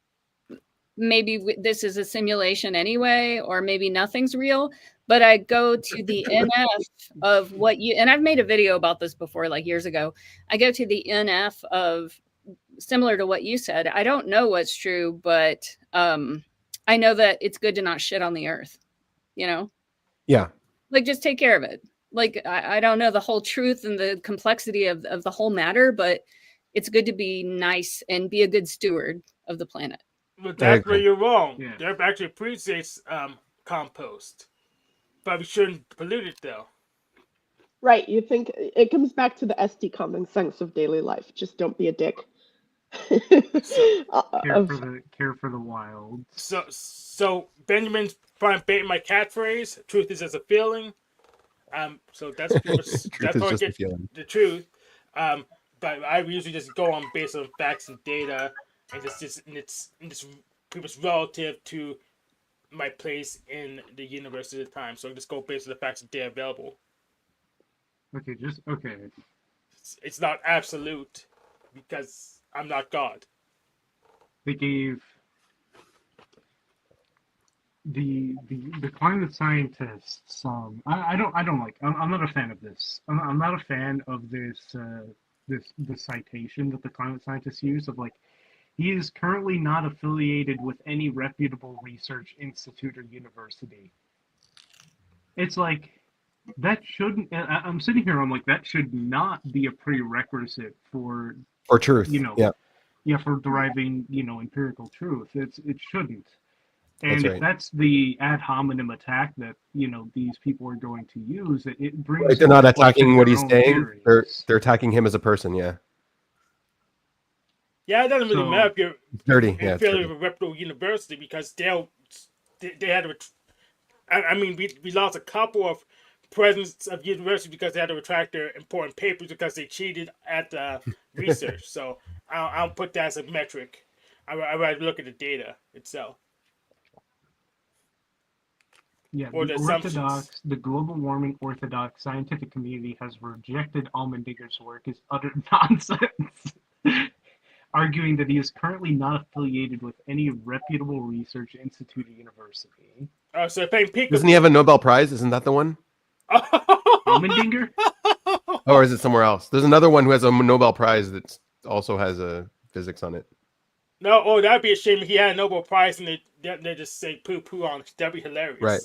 this is a simulation anyway, or maybe nothing's real. But I go to the NF of what you, and I've made a video about this before, like years ago. I go to the NF of similar to what you said. I don't know what's true, but I know that it's good to not shit on the earth, you know? Yeah. Like, just take care of it. Like, I don't know the whole truth and the complexity of the whole matter, but it's good to be nice and be a good steward of the planet. but that's where agree. you're wrong. Yeah. There actually appreciates compost, but we shouldn't pollute it though. Right, you think it comes back to the SD common sense of daily life. Just don't be a dick. Care for the wild. So Benjamin's trying to bait my catchphrase. Truth is as a feeling. So that's pretty much Truth that's is how I just a get feeling. the truth. But I usually just go on based on facts and data, and it's pretty much relative to my place in the universe at the time. So I just go based on the facts and data available. Okay. It's not absolute because I'm not God. They gave the climate scientists. I don't like. I'm not a fan of this. I'm not a fan of this the citation that the climate scientists use of like, he is currently not affiliated with any reputable research institute or university. It's like, that shouldn't. I'm sitting here. I'm like, that should not be a prerequisite for Or truth. Yeah, for deriving empirical truth. It shouldn't. And That's if right. that's the ad hominem attack that these people are going to use, it brings. Right, they're not into question attacking what their he's own saying. theories. They're attacking him as a person. Yeah. Yeah, it doesn't really So- matter if you're Dirty. Yeah. It's affiliated dirty. with a reputable university because they had to. I mean, we lost a couple of presidents of universities because they had to retract their important papers because they cheated at the research. So I don't put that as a metric. I rather look at the data itself. Yeah, Or the assumptions. the global warming orthodox scientific community has rejected Allmendinger's work as utter nonsense, arguing that he is currently not affiliated with any reputable research institute or university. So if I'm peak. Doesn't he have a Nobel Prize? Isn't that the one? Allmendinger? Or is it somewhere else? There's another one who has a Nobel Prize that also has a physics on it. No, that'd be a shame if he had a Nobel Prize and they just say poo poo on it. That'd be hilarious. Right.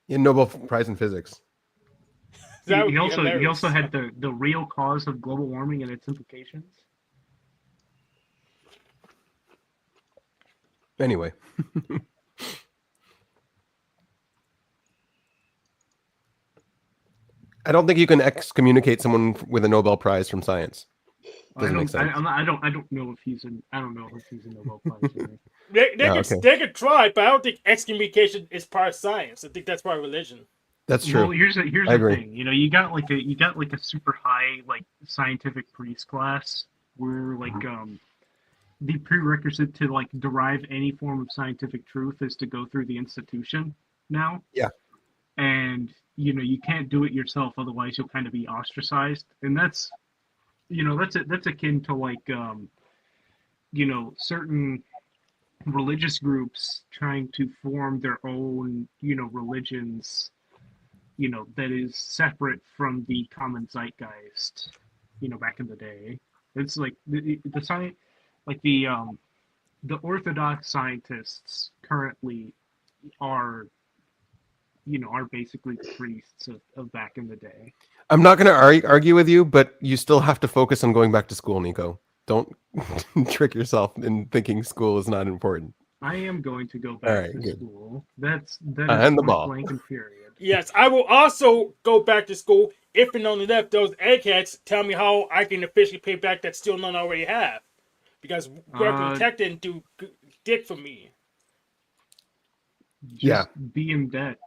Yeah, Nobel Prize in physics. That would He be also hilarious. had the real cause of global warming and its implications. Anyway. I don't think you can excommunicate someone with a Nobel Prize from science. Doesn't make sense. I don't know if he's a Nobel Prize winner. They could try, but I don't think excommunication is part of science. I think that's part of religion. That's true. Well, here's the thing. You know, you got like a super high like scientific priest class where like the prerequisite to like derive any form of scientific truth is to go through the institution now. Yeah. And you know, you can't do it yourself, otherwise you'll kind of be ostracized. And that's, you know, that's akin to like you know, certain religious groups trying to form their own, you know, religions, you know, that is separate from the common zeitgeist, you know, back in the day. It's like the science, like the orthodox scientists currently are, you know, are basically priests of back in the day. I'm not going to argue with you, but you still have to focus on going back to school, Nico. Don't trick yourself in thinking school is not important. I am going to go back to school. That is and the point ball. blank and period. Yes, I will also go back to school if and only if those eggheads tell me how I can officially pay back that student loan I already have. Because working tech didn't do dick for me. Just be in debt.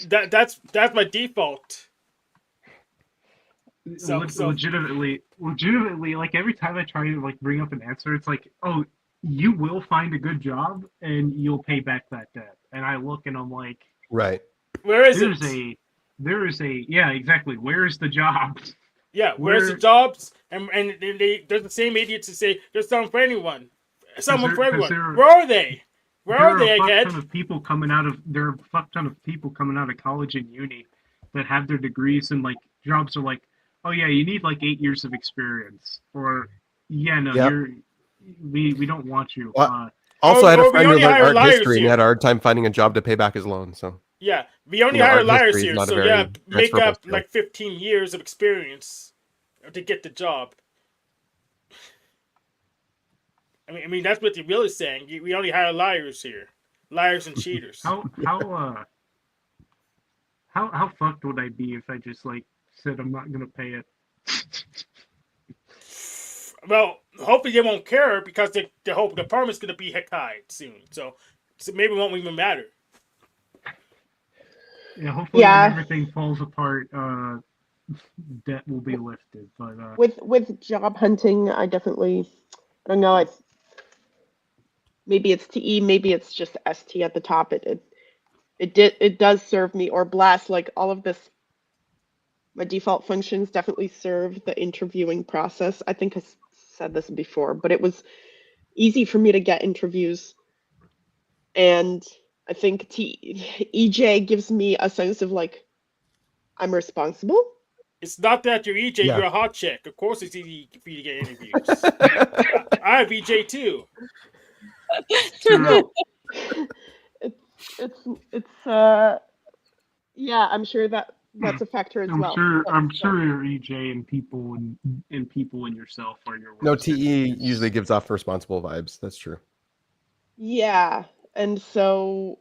That's my default. Legitimately, like every time I try to like bring up an answer, it's like, oh, you will find a good job and you'll pay back that debt. And I look and I'm like, right. Where is it? There is a yeah, exactly. Where is the job? Yeah, where's the jobs? And there's the same idiots who say there's something for anyone, someone for everyone. Where are they? Where are they? There are a fuck ton of people coming out of college and uni that have their degrees, and like jobs are like, oh yeah, you need like 8 years of experience, or yeah, no, we don't want you. Also, I had a friend who learned art history and had a hard time finding a job to pay back his loan. So yeah, we only hire liars here. So yeah, make up like 15 years of experience to get the job. I mean that's what you're really saying. We only hire liars here, liars and cheaters. How fucked would I be if I just like said I'm not gonna pay it? Well, hopefully they won't care because the whole department's gonna be hickeyed soon. So maybe it won't even matter. Yeah, hopefully when everything falls apart, debt will be lifted. But with job hunting, I don't know. Maybe it's TE, maybe it's just ST at the top. It does serve me, or blast, like all of this. My default functions definitely serve the interviewing process. I think I said this before, but it was easy for me to get interviews. And I think EJ gives me a sense of like, I'm responsible. It's not that you're EJ, you're a hot chick. Of course it's easy for you to get interviews. I have EJ too. It's yeah, I'm sure that's a factor as well. I'm sure your EJ and people and yourself are your worst. No, TE usually gives off responsible vibes. That's true. Yeah, and so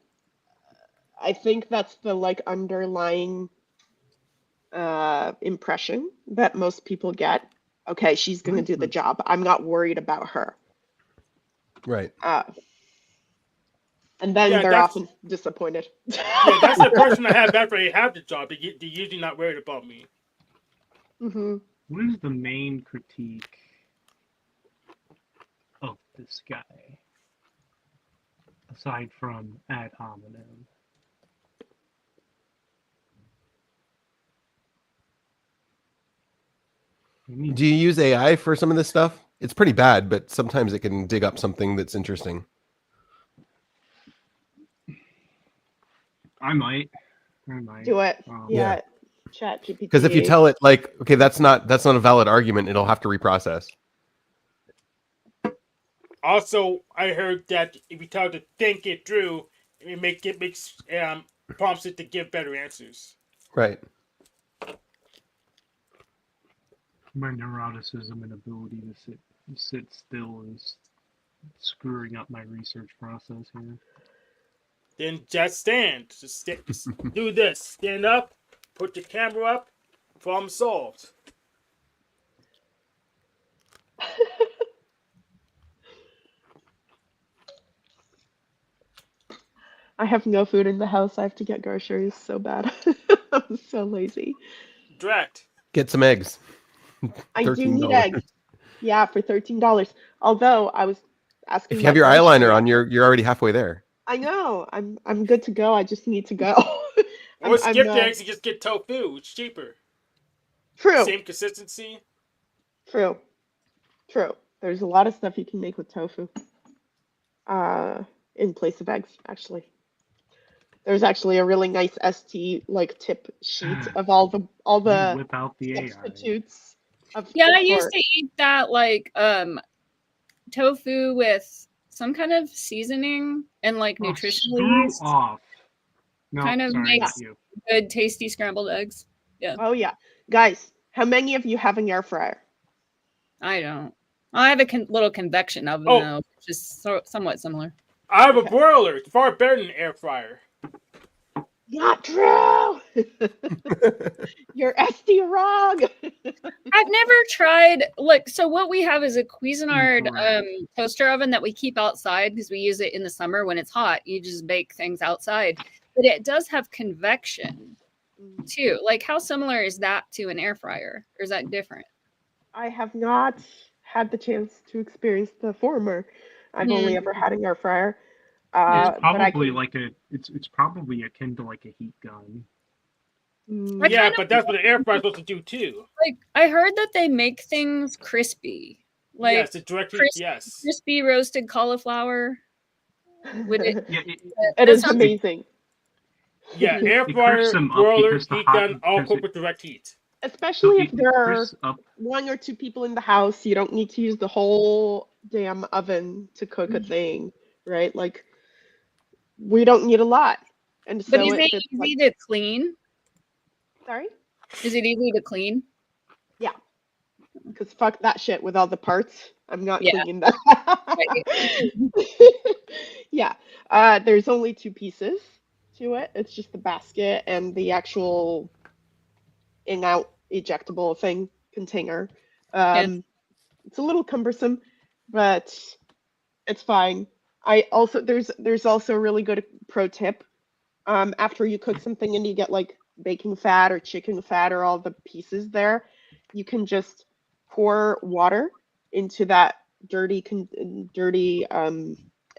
I think that's the like underlying impression that most people get. Okay, she's going to do the job. I'm not worried about her. Right. And then they're often disappointed. Yeah, that's the person I have after they have the job. They're usually not worried about me. Mm-hmm. What is the main critique of this guy, aside from ad hominem? Do you use AI for some of this stuff? It's pretty bad, but sometimes it can dig up something that's interesting. I might. Do it. Yeah. Chat GPT. Because if you tell it like, okay, that's not a valid argument, it'll have to reprocess. Also, I heard that if you tell it to think it through, it makes prompts it to give better answers. Right. My neuroticism and ability to sit still is screwing up my research process here. Then just stand. Just do this. Stand up. Put your camera up. Problem solved. I have no food in the house. I have to get groceries so bad. I'm so lazy. Direct. Get some eggs. I do $13. need eggs. Yeah, for $13. Although I was asking If you my have your grocery. eyeliner on, you're already halfway there. I know. I'm good to go. I just need to go. Or I'm skip the eggs and just get tofu. It's cheaper. true. Same consistency. True. True. There's a lot of stuff you can make with tofu. In place of eggs, actually. There's actually a really nice ST like tip sheet of all the You whip out the AI. substitutes of Yeah, I used for to eat that like tofu with some kind of seasoning and like Oh, nutritional screw yeast. off. No, Kind of sorry, makes not you. good, tasty scrambled eggs. Oh yeah. Guys, how many of you have an air fryer? I don't. I have a little convection oven Oh. though, which is somewhat similar. I have a Okay. broiler. It's far better than an air fryer. Not true. You're SD wrong. I've never tried like so. What we have is a Cuisinart Incorrect. toaster oven that we keep outside because we use it in the summer when it's hot. You just bake things outside, but it does have convection too. Like, how similar is that to an air fryer, or is that different? I have not had the chance to experience the former. I've only ever had an air fryer. Yeah. It's But I probably can. like it's probably akin to like a heat gun. I Yeah, kind but of that's what an air fryer's supposed to do too. like. I heard that they make things crispy, like Yes, the direct heat. Yes. crispy roasted cauliflower. Would it? Yeah, It That is sounds amazing. Yeah, air it fryer, crisps them up broiler, because the heat hot gun, all because cooked with direct heat. so Especially if it there are crisps up. one or two people in the house, you don't need to use the whole damn oven to cook a thing, right? Like we don't need a lot. And But so is it it's easy like, to clean? sorry? Is it easy to clean? Yeah. Because fuck that shit with all the parts. I'm not Yeah. cleaning that. Yeah. There's only two pieces to it. It's just the basket and the actual in-out ejectable thing container. It's a little cumbersome, but it's fine. I also there's also a really good pro tip. After you cook something and you get like baking fat or chicken fat or all the pieces there, you can just pour water into that dirty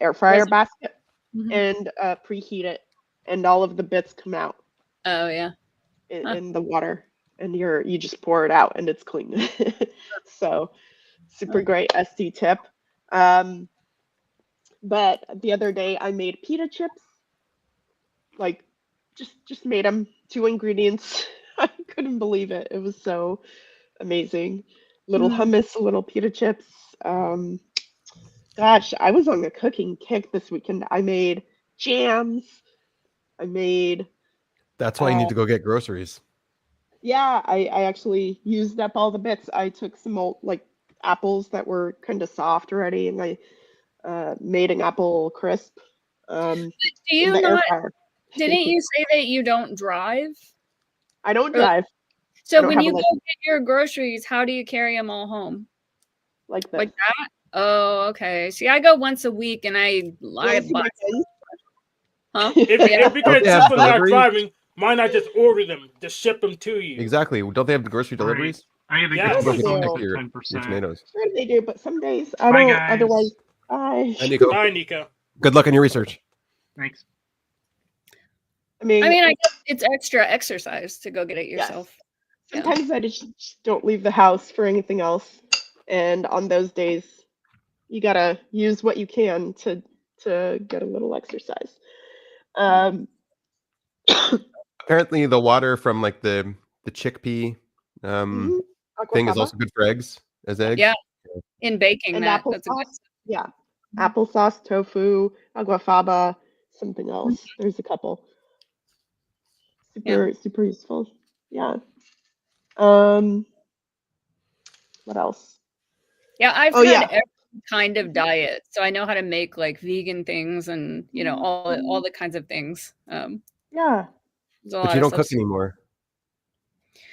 air fryer Resin- basket Mhm. and preheat it, and all of the bits come out Oh yeah. in the water, and you just pour it out and it's clean. So super great SD tip. But the other day I made pita chips, like just made them, two ingredients. I couldn't believe it. It was so amazing. Little hummus, little pita chips. Gosh, I was on a cooking kick this weekend. I made jams. I made That's why you need to go get groceries. yeah, I actually used up all the bits. I took some old like apples that were kind of soft already, and I made an apple crisp Do in you the air not? fryer. Didn't you say that you don't drive? I don't Or- drive. I So don't when have a you go license. get your groceries, how do you carry them all home? Like this. Like that? Oh, okay. See, I go once a week, and I Lazy buy. weekend. Huh? If Yeah. we Don't get they have system not delivery? driving, why not just order them? Just ship them to you. Exactly. Don't they have the grocery Right. deliveries? I had to Yes. get Sure my they Go phone do. pick for your 10%. tomatoes. Sure they do, but some days I Bye, don't. guys. Otherwise, I. And you go. Bye, Nico. Good luck on your research. Thanks. I mean, I guess it's extra exercise to go get it yes. yourself. Yeah. Sometimes I just don't leave the house for anything else, and on those days, you gotta use what you can to get a little exercise. Apparently, the water from like the chickpea Mhm. thing is Aquafaba also good for eggs as eggs. Yeah. In baking, and that's a good. applesauce. Yeah, applesauce, tofu, aquafaba, something else. There's a couple. Super useful. Yeah. What else? Yeah, I've Oh, had yeah. kind of diet, so I know how to make like vegan things and all the kinds of things. Yeah. There's a But lot you of don't cook stuff. anymore.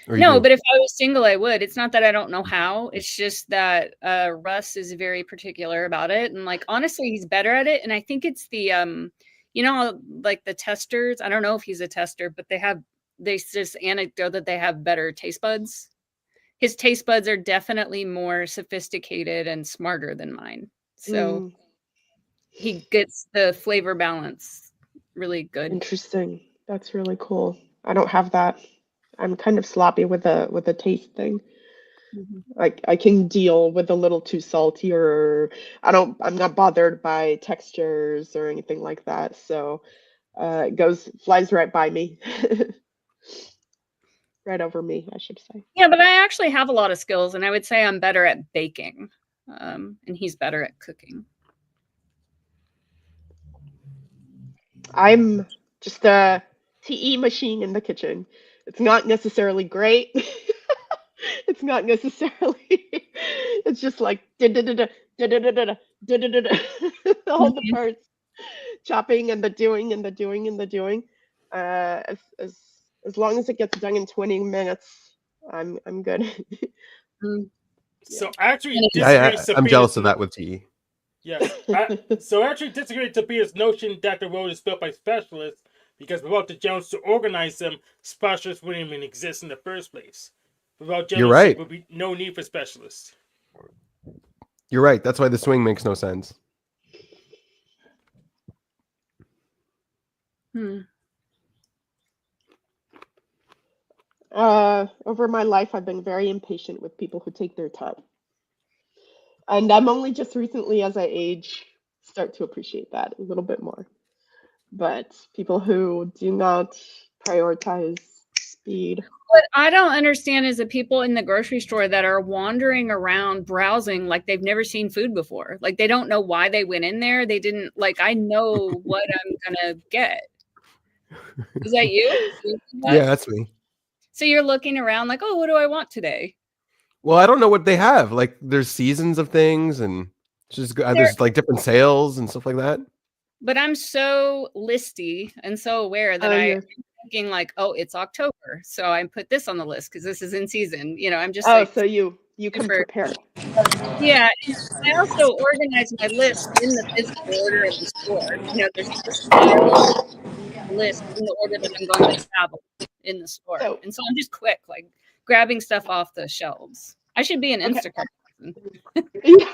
Or you No, do? but if I was single, I would. It's not that I don't know how. It's just that Russ is very particular about it, and like honestly, he's better at it. And I think it's the like the testers. I don't know if he's a tester, but there's this anecdote that they have better taste buds. His taste buds are definitely more sophisticated and smarter than mine. So Mm, he gets the flavor balance really good. interesting. That's really cool. I don't have that. I'm kind of sloppy with the taste thing. Mhm. I can deal with a little too salty, or I'm not bothered by textures or anything like that. So it flies right by me. Right over me, I should say. Yeah, but I actually have a lot of skills, and I would say I'm better at baking, and he's better at cooking. I'm just a TE machine in the kitchen. It's not necessarily great. It's not necessarily. It's just like da-da-da-da, da-da-da-da, da-da-da-da. All the Mhm. parts, chopping and the doing and the doing and the doing. As long as it gets done in 20 minutes, I'm good. Mm. So I actually And Yeah, disagree with I'm Sophia's jealous of that with tea. yes. So I actually disagree with Sophia's notion that the road is built by specialists because without the Jones to organize them, specialists wouldn't even exist in the first place. Without You're generalship, right. there would be no need for specialists. You're right. That's why the swing makes no sense. Hmm. Over my life, I've been very impatient with people who take their time. And I'm only just recently, as I age, start to appreciate that a little bit more. But people who do not prioritize speed. What I don't understand is the people in the grocery store that are wandering around browsing like they've never seen food before. Like they don't know why they went in there. They didn't like. I know what I'm gonna get. Is that you? Yeah, that's me. So you're looking around like, oh, what do I want today? Well, I don't know what they have. Like, there's seasons of things, and it's just there's like different sales and stuff like that. But I'm so listy and so aware that I'm thinking like, oh, it's October, so I put this on the list because this is in season. I'm just like, so you come prepared. Yeah, and I also organize my list in the physical order of the store. There's this file list in the order that I'm going to travel in the store, and so I'm just quick, like grabbing stuff off the shelves. I should be an Instacart person. Yeah.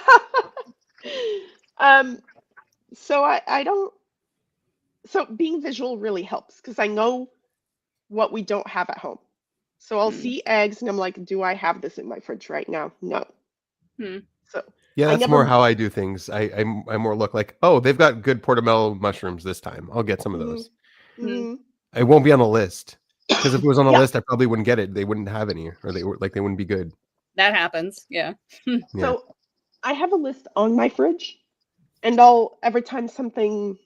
So I don't. So being visual really helps because I know what we don't have at home. So I'll see eggs and I'm like, do I have this in my fridge right now? No. So yeah, that's more how I do things. I more look like, oh, they've got good portobello mushrooms this time. I'll get some of those. It won't be on a list because if it was on a list, I probably wouldn't get it. They wouldn't have any, or they wouldn't be good. That happens. Yeah. So I have a list on my fridge, and every time something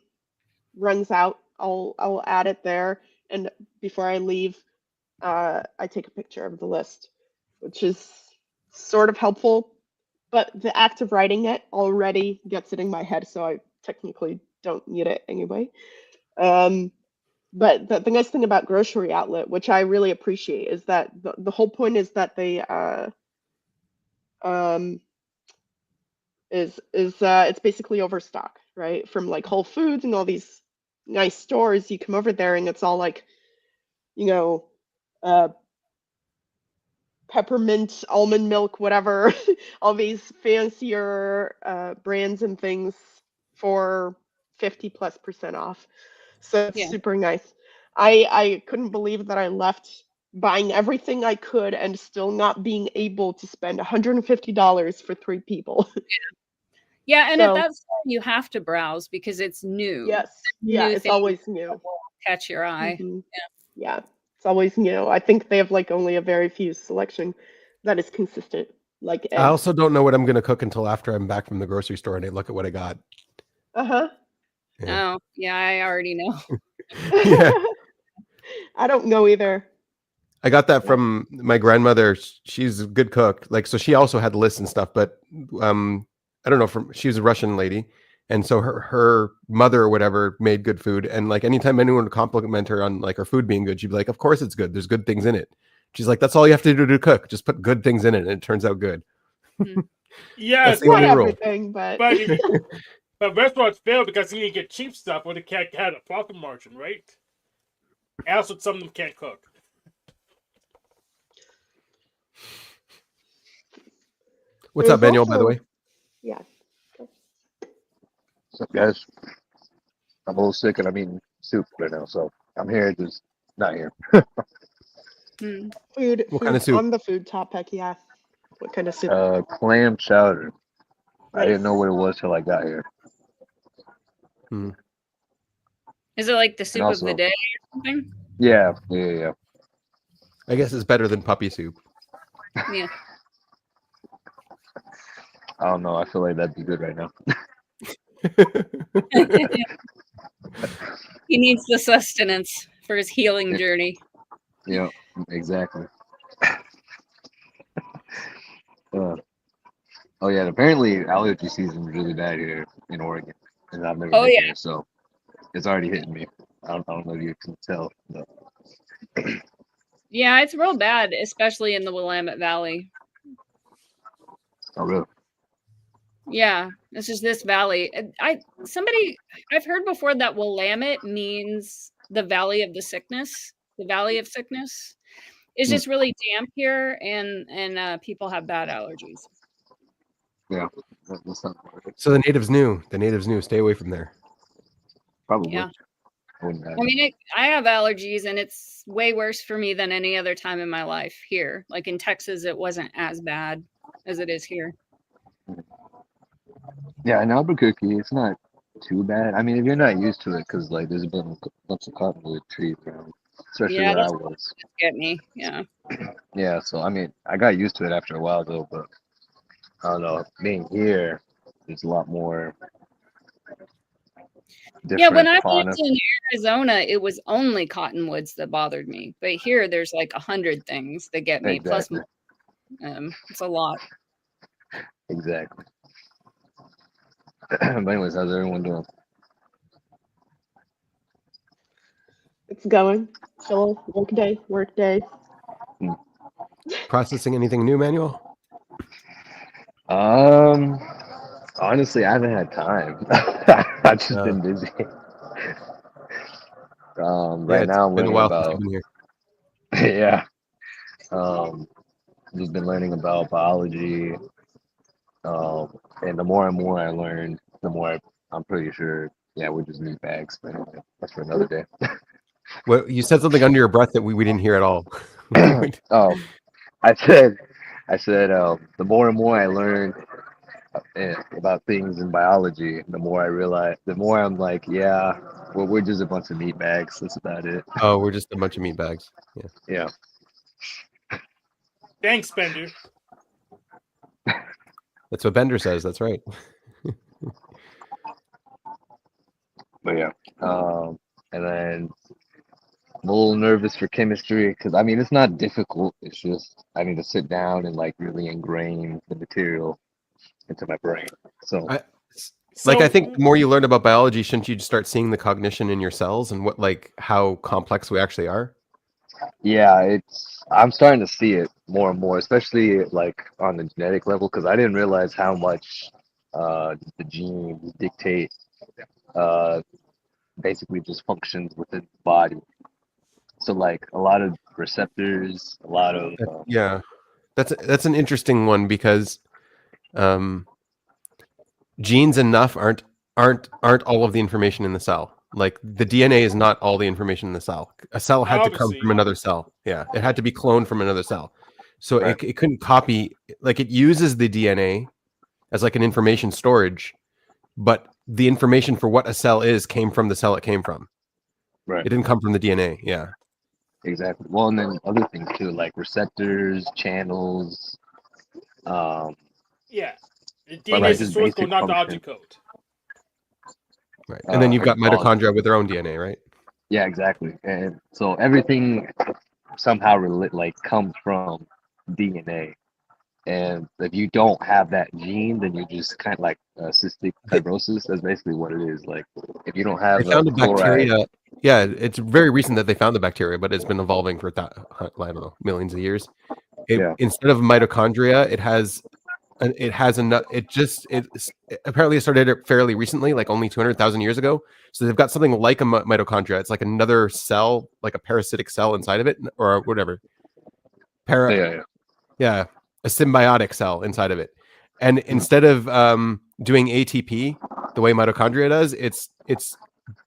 runs out, I'll add it there, and before I leave, I take a picture of the list, which is sort of helpful, but the act of writing it already gets it in my head, so I technically don't need it anyway. But the nice thing about Grocery Outlet, which I really appreciate, is that the whole point is that they it's basically overstock, right? From like Whole Foods and all these nice stores, you come over there and it's all like, peppermint, almond milk, whatever, all these fancier brands and things for 50+% off. So it's super nice. I couldn't believe that I left buying everything I could and still not being able to spend $150 for 3 people. Yeah, and at that store, you have to browse because it's new. Yes. Yeah, it's always new. Catch your eye. Yeah, it's always new. I think they have like only a very few selection that is consistent. Like eggs. I also don't know what I'm going to cook until after I'm back from the grocery store and I look at what I got. Yeah. Oh, yeah, I already know. Yeah. I don't know either. I got that from my grandmother. She's a good cook. Like, so she also had lists and stuff, but I don't know, she was a Russian lady, and so her mother or whatever made good food, and like anytime anyone would compliment her on like her food being good, she'd be like, "Of course it's good. There's good things in it." She's like, "That's all you have to do to cook. Just put good things in it, and it turns out good." Yeah, That's the Not only rule. everything, but but but restaurants fail because you need to get cheap stuff where they can't have a profit margin, right? And also, some of them can't cook. What's up, there's Manuel? By the also way, yeah. What's up, guys? I'm a little sick and I'm eating soup right now, so I'm here, just not here. Hmm. What kind of soup? On the food topic, yeah. What kind of soup? Clam chowder. I Nice. didn't know what it was till I got here. Is it like the And soup of the also, day or something? yeah. I guess it's better than puppy soup. Yeah. I don't know. I feel like that'd be good right now. He needs the sustenance for his healing journey. Yeah, exactly. Oh yeah, and apparently allergy season is really bad here in Oregon, and I've never Oh been yeah. here, so it's already hitting me. I don't know if you can tell. But Yeah, it's real bad, especially in the Willamette Valley. oh really? Yeah, it's just this valley. I've heard before that Willamette means the valley of the sickness, the valley of sickness. It's just really damp here, and people have bad allergies. Yeah, that's not right. So the natives knew. The natives knew. Stay away from there. Probably. Yeah. Wouldn't I matter. mean, I have allergies, and it's way worse for me than any other time in my life here. Like in Texas, it wasn't as bad as it is here. Yeah, in Albuquerque, it's not too bad. I mean, if you're not used to it, because like there's been a bunch of cottonwood trees around, especially Yeah, where I that's what was. get me. Yeah. Yeah, so I mean, I got used to it after a while though, but I don't know. Being here, there's a lot more Yeah, when different I lived fauna. in Arizona, it was only cottonwoods that bothered me. But here, there's like 100 things that get me. Plus, Exactly, it's a lot. exactly. But anyways, how's everyone doing? It's going. Still work day. Processing anything new, Manuel? Honestly, I haven't had time. I've just been busy. Yeah, Right it's now I'm been a learning while since about you've been here. yeah. Just been learning about biology. And the more and more I learn, the more I'm pretty sure, yeah, we're just meat bags. But anyway, that's for another day. Well, you said something under your breath that we didn't hear at all. Oh, I said, the more and more I learn about things in biology, the more I realize, the more I'm like, yeah, well, we're just a bunch of meat bags. That's about it. Oh, we're just a bunch of meat bags. Yeah. Yeah. Thanks, Bender. That's what Bender says. That's right. But yeah. And then I'm a little nervous for chemistry because I mean it's not difficult. It's just I need to sit down and like really ingrain the material into my brain. So I think the more you learn about biology, shouldn't you start seeing the cognition in your cells and how complex we actually are? yeah, I'm starting to see it more and more, especially like on the genetic level, because I didn't realize how much the genes dictate basically just functions within the body. So like a lot of receptors, a lot of Yeah, that's an interesting one because genes enough aren't all of the information in the cell. Like the DNA is not all the information in the cell. A cell had to come Obviously, from yeah. another cell. Yeah, it had to be cloned from another cell. So Right. it couldn't copy. Like it uses the DNA as like an information storage, but the information for what a cell is came from the cell it came from. right. It didn't come from the DNA. Yeah. Exactly. Well, and then other things too, like receptors, channels, Yeah. The But, DNA like, is the just source code, basic not the function. object code. Right. And then you've got all- mitochondria with their own DNA, right? Yeah, exactly. And so everything somehow comes from DNA. And if you don't have that gene, then you're just kind of like cystic They, fibrosis. That's basically what it is. Like if you don't they have a found a chloride, bacteria. Yeah, it's very recent that they found the bacteria, but it's been evolving for I don't know, millions of years. yeah, Instead of mitochondria, it has enough. Apparently it started fairly recently, like only 200,000 years ago. So they've got something like a mitochondria. It's like another cell, like a parasitic cell inside of it, or whatever. yeah. Yeah, a symbiotic cell inside of it. And instead of doing ATP the way mitochondria does, it's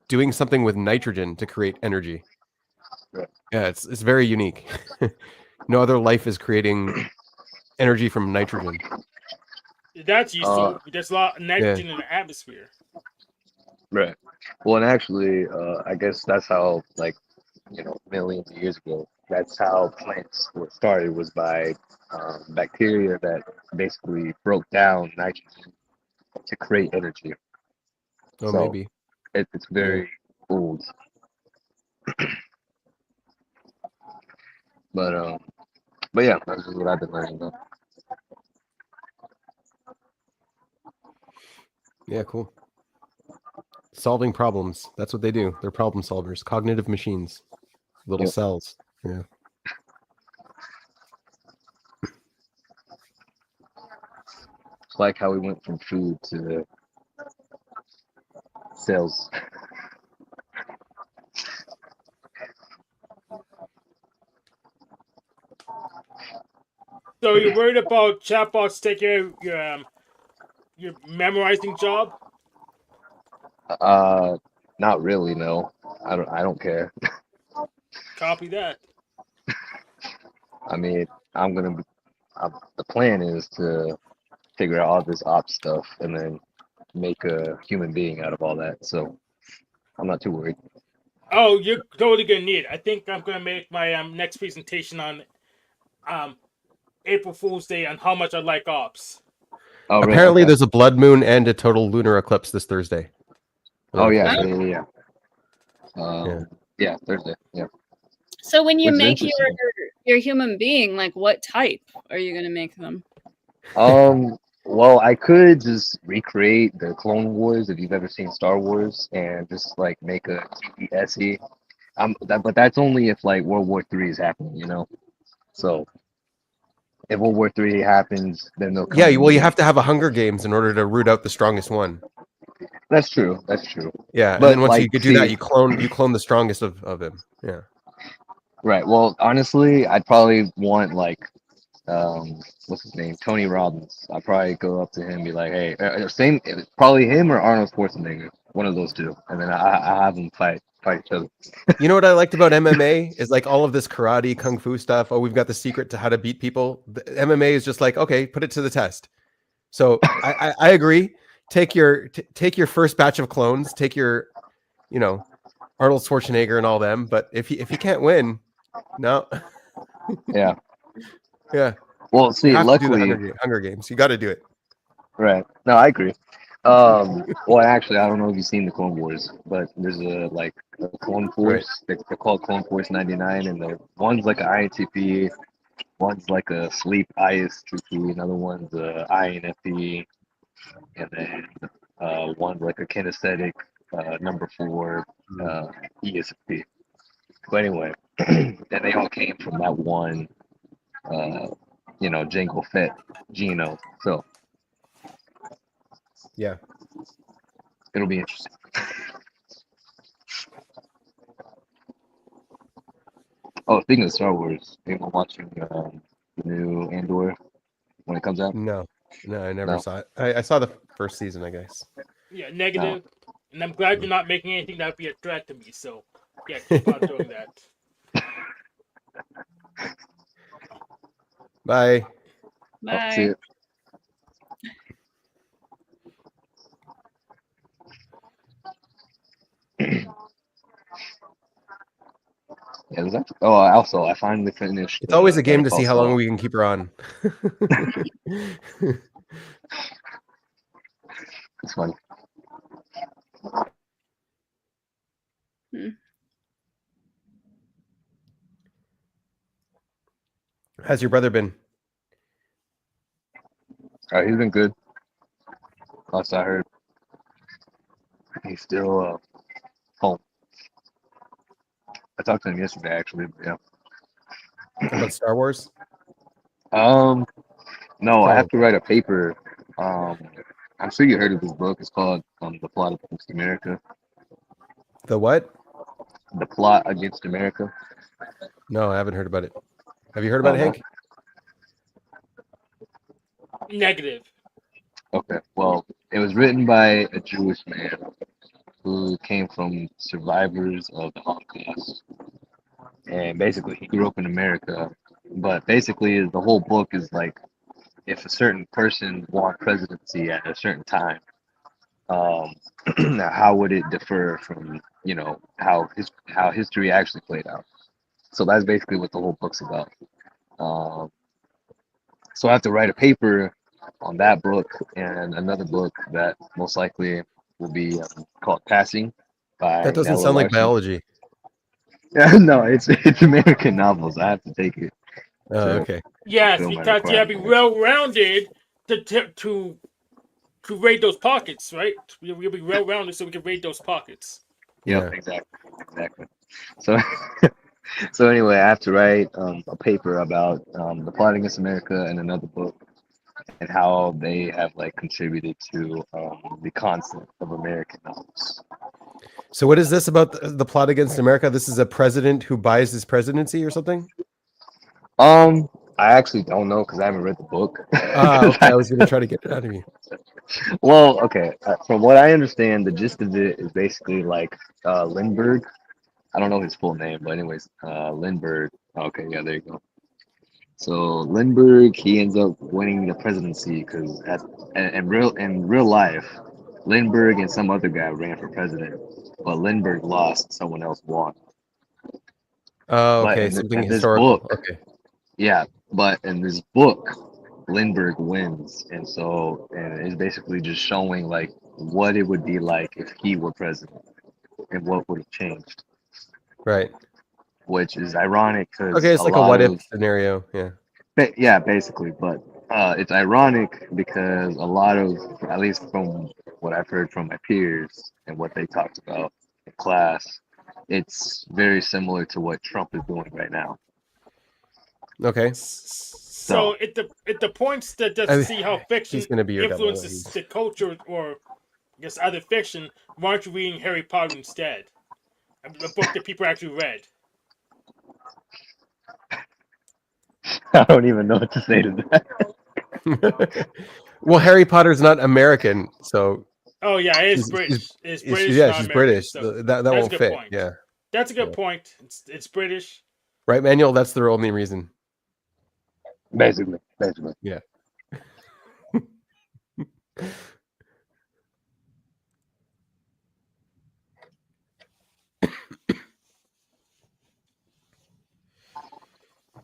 doing something with nitrogen to create energy. Right. Yeah, it's very unique. No other life is creating energy from nitrogen. That's Uh, useful. There's a lot of Yeah. nitrogen in the atmosphere. right. Well, and actually, I guess that's how, like, millions of years ago, that's how plants were started, was by bacteria that basically broke down nitrogen to create energy. Oh, So maybe. it's Yeah. very old. But but yeah, that's just what I've been learning about. Yeah, cool. Solving problems. That's what they do. They're problem solvers, cognitive machines, little Yep. cells. Yeah. It's like how we went from food to sales. So you're worried about chatbots taking your memorizing job? Uh, Not really, no. I don't care. Copy that. I mean, I'm gonna be, the plan is to figure out all this ops stuff and then make a human being out of all that. So I'm not too worried. Oh, you're totally gonna need it. I think I'm gonna make my next presentation on um April Fool's Day on how much I like ops. Oh, really? Apparently, Okay. there's a blood moon and a total lunar eclipse this Thursday. I don't Oh know if you yeah, guys Oh, know. Yeah. yeah, Thursday. Yeah, so when you which is make interesting. your human being, like what type are you gonna make them? Well, I could just recreate the Clone Wars if you've ever seen Star Wars, and just like make a TESE. But that's only if like World War III is happening, you know. So if World War III happens, then they'll come Yeah. and Well, you invade. have to have a Hunger Games in order to root out the strongest one. That's true. That's true. Yeah, and then But once you like, could do that, see, you clone the strongest of him. Yeah. right. Well, honestly, I'd probably want like what's his name? Tony Robbins. I'd probably go up to him and be like, hey, same, probably him or Arnold Schwarzenegger, one of those two, and then I have them fight each other. You know what I liked about MMA is like all of this karate, kung fu stuff. Oh, we've got the secret to how to beat people. The MMA is just like, okay, put it to the test. So I agree. Take your first batch of clones. Take your, you know, Arnold Schwarzenegger and all them. But if he can't win, no, Yeah. yeah, Well, you see, have to do the luckily, Hunger Games. You got to do it. right. No, I agree. Well, actually, I don't know if you've seen the Clone Wars, but there's a Clone Right. Force. They're called Clone Force 99, and one's like an INTP, one's like a sleep ISTP, another one's a INFP, and then one's like a kinesthetic number 4 uh, ESFP. But anyway, and they all came from that one, uh, Jango Fett genome. So Yeah. it'll be interesting. Oh, speaking of Star Wars, I'm watching the new Andor when it comes out. No, no, I never No, saw it. I saw the first season, I guess. Yeah, no. negative. And I'm glad you're not making anything that would be a threat to me. So yeah, keep on doing that. Bye. Oh, see Bye. it. Yeah, there's actually. Oh, also, I finally finished It's always a Better game to see Call how long Saul. we can keep her on. It's funny. Hmm. How's your brother been? He's been good. Last I heard, he's still home. I talked to him yesterday, actually. But yeah. About Star Wars? Um, no, I have Probably. to write a paper. Um, I'm sure you heard of this book. It's called The Plot Against America. The what? The Plot Against America. No, I haven't heard about it. Have you heard Oh about it, no. Hank? Negative. Okay. Well, it was written by a Jewish man who came from survivors of the Holocaust, and basically he grew up in America. But basically, the whole book is like if a certain person won presidency at a certain time, um, how would it differ from how history actually played out? So that's basically what the whole book's about. Um, so I have to write a paper on that book and another book that most likely will be called Passing That by doesn't Nella sound like Larson. biology. Yeah, no, it's American novels. I have to take it Oh, to okay. Yes, fulfill my because you have to be requirement. well-rounded to raid those pockets, right? You'll be well-rounded so we can raid those pockets. Yep, Yeah. exactly. So, so anyway, I have to write a paper about the plot against America and another book and how they have like contributed to the concept of American novels. So what is this about the plot against America? This is a president who buys his presidency or something? I actually don't know because I haven't read the book. Okay. I was going to try to get it out of you. Well, okay. From what I understand, the gist of it is basically like Lindbergh. I don't know his full name, but anyways, Lindbergh. Okay, yeah, there you go. So Lindbergh, he ends up winning the presidency because in real life, Lindbergh and some other guy ran for president, but Lindbergh lost, someone else won. Oh, But okay. Something in this historical. book, Okay. yeah, but in this book, Lindbergh wins, and it's basically just showing like what it would be like if he were president and what would have changed, Right. which is ironic Okay. because It's a like a lot what if of scenario. Yeah. yeah, basically, but it's ironic because a lot of, at least from what I've heard from my peers and what they talked about in class, it's very similar to what Trump is doing right now. Okay. So So it points to just I, see how he's fiction going to be your devil. influences the culture, or I guess other fiction. Why aren't you reading Harry Potter instead? A book that people actually read. I don't even know what to say to that. Well, Harry Potter's not American, so Oh yeah, it is she's British. It's British, yeah, not she's American. British. So That that's a won't good fit. point. Yeah. That's a good Yeah. point. It's British. Right, Manuel? That's the only reason. Basically. Yeah.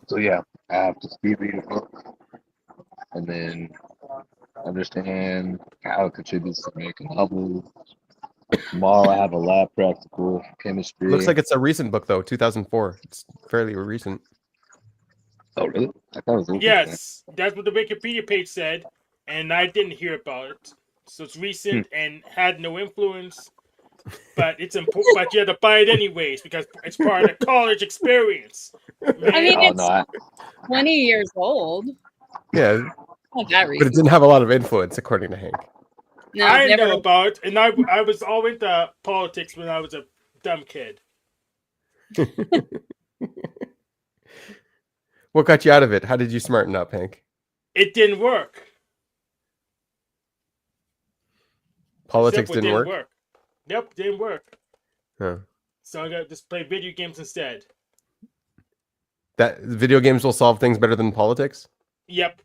So yeah, I have to speed read a book and then understand how it contributes to American novels. Tomorrow I have a lab practical, Looks chemistry. like it's a recent book though, 2004. It's fairly recent. Oh really? I thought it was older than that. Yes, that's what the Wikipedia page said, and I didn't hear about it. So it's recent and had no influence, but it's important. But you have to buy it anyways because it's part of the college experience. I Man, mean, Oh no, it's 20 years old. Yeah, Not that but it recent. didn't have a lot of influence, according to Hank. No, I never. know about it, and I was all into politics when I was a dumb kid. What got you out of it? How did you smarten up, Hank? It didn't work. Politics Simple, it didn't work? Yep, didn't work. Huh. So I got to just play video games instead. That video games will solve things better than politics? Yep.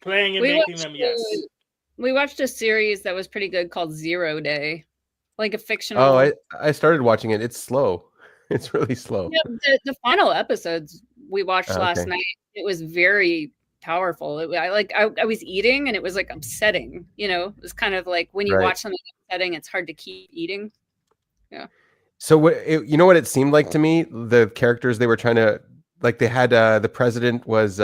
Playing and We making watched, them, yes. we watched a series that was pretty good called 0 Day, like a fictional. Oh, I started watching it. It's slow. It's really slow. Yeah, the final episodes we watched Oh, last okay. night. It was very powerful. I was eating and it was like upsetting. You know, it was kind of like when you Right. watch something upsetting, it's hard to keep eating. So you know what it seemed like to me? The characters they were trying to, like, they had the president was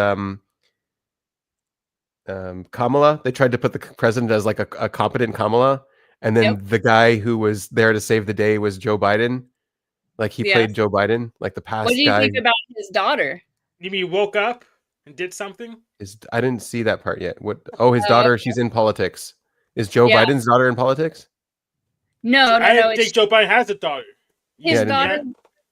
Kamala. They tried to put the president as like a competent Kamala, and then Yep. the guy who was there to save the day was Joe Biden. Like he Yeah. played Joe Biden, like the What past do you guy. think about his daughter? You mean he woke up and did something? I didn't see that part yet. What? Oh, his Oh, daughter. okay. She's in politics. Is Joe Yeah. Biden's daughter in politics? No. I didn't It's think Joe Biden has a daughter. his Yeah, daughter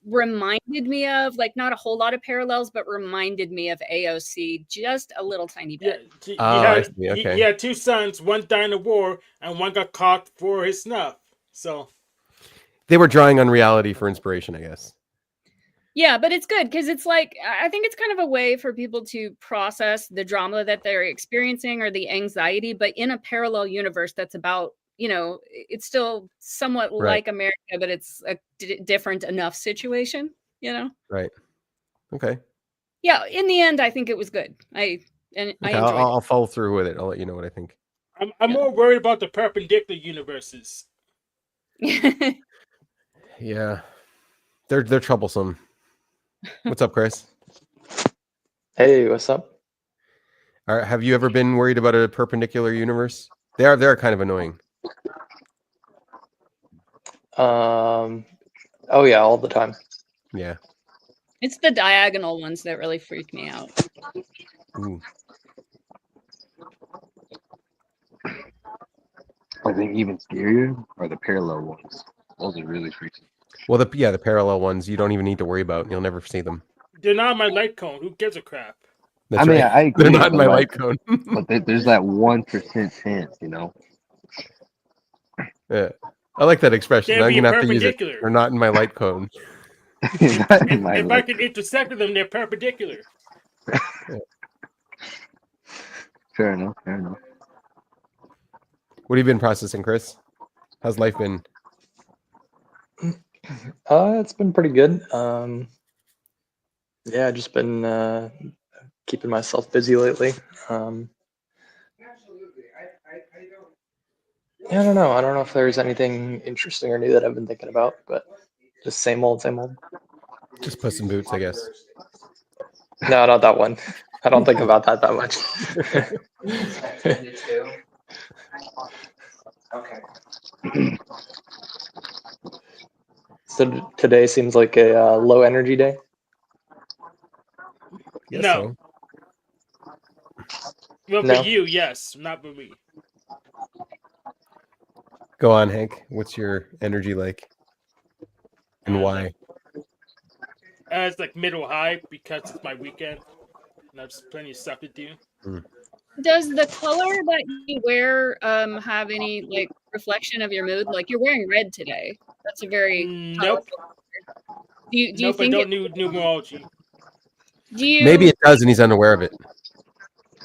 reminded me of, like, not a whole lot of parallels, but reminded me of AOC just a little tiny Yeah, bit. I see. Okay. he had two sons. One died in the war, and one got caught for his snuff. So They were drawing on reality for inspiration, I guess. Yeah, but it's good because it's like, I think it's kind of a way for people to process the drama that they're experiencing or the anxiety, but in a parallel universe that's about, it's still somewhat Right. like America, but it's a different enough situation, Right. Okay. Yeah, in the end, I think it was good. I Okay, enjoyed I'll follow through with it. I'll let you know what I think. I'm Yeah. more worried about the perpendicular universes. it. Yeah, they're troublesome. What's up, Chris? Hey, what's up? Have you ever been worried about a perpendicular universe? They're kind of annoying. Oh yeah, all the time. Yeah. It's the diagonal ones that really freak me out. Ooh. I think even scarier are the parallel ones. Those are really freaky. Well, the parallel ones you don't even need to worry about. You'll never see them. They're not my light cone. Who gives a crap? That's I mean, right. I agree. They're not in but my like, light cone. but there's that 1% chance, you know. Yeah. I like that expression. They're I'm being gonna have to use it. perpendicular. They're not in my light cone. Not in my If I life. can intersect with them, they're perpendicular. Fair enough. Fair enough. What have you been processing, Chris? How's life been? It's been pretty good. Yeah, just been keeping myself busy lately. Yeah, I don't know. I don't know if there's anything interesting or new that I've been thinking about, but just same old, same old. Just Puss in Boots, I guess. No, not that one. I don't think about that much. So today seems like a low energy day. Guess No. so. Well, No. for you, yes, not for me. Go on, Hank. What's your energy like? And why? It's like middle high because it's my weekend. And there's plenty of stuff to do. Does the color that you wear have any like reflection of your mood? Like you're wearing red today. That's a very Nope. colorful. Do you Nope, I think don't need numerology. do you Maybe it does, and he's unaware of it.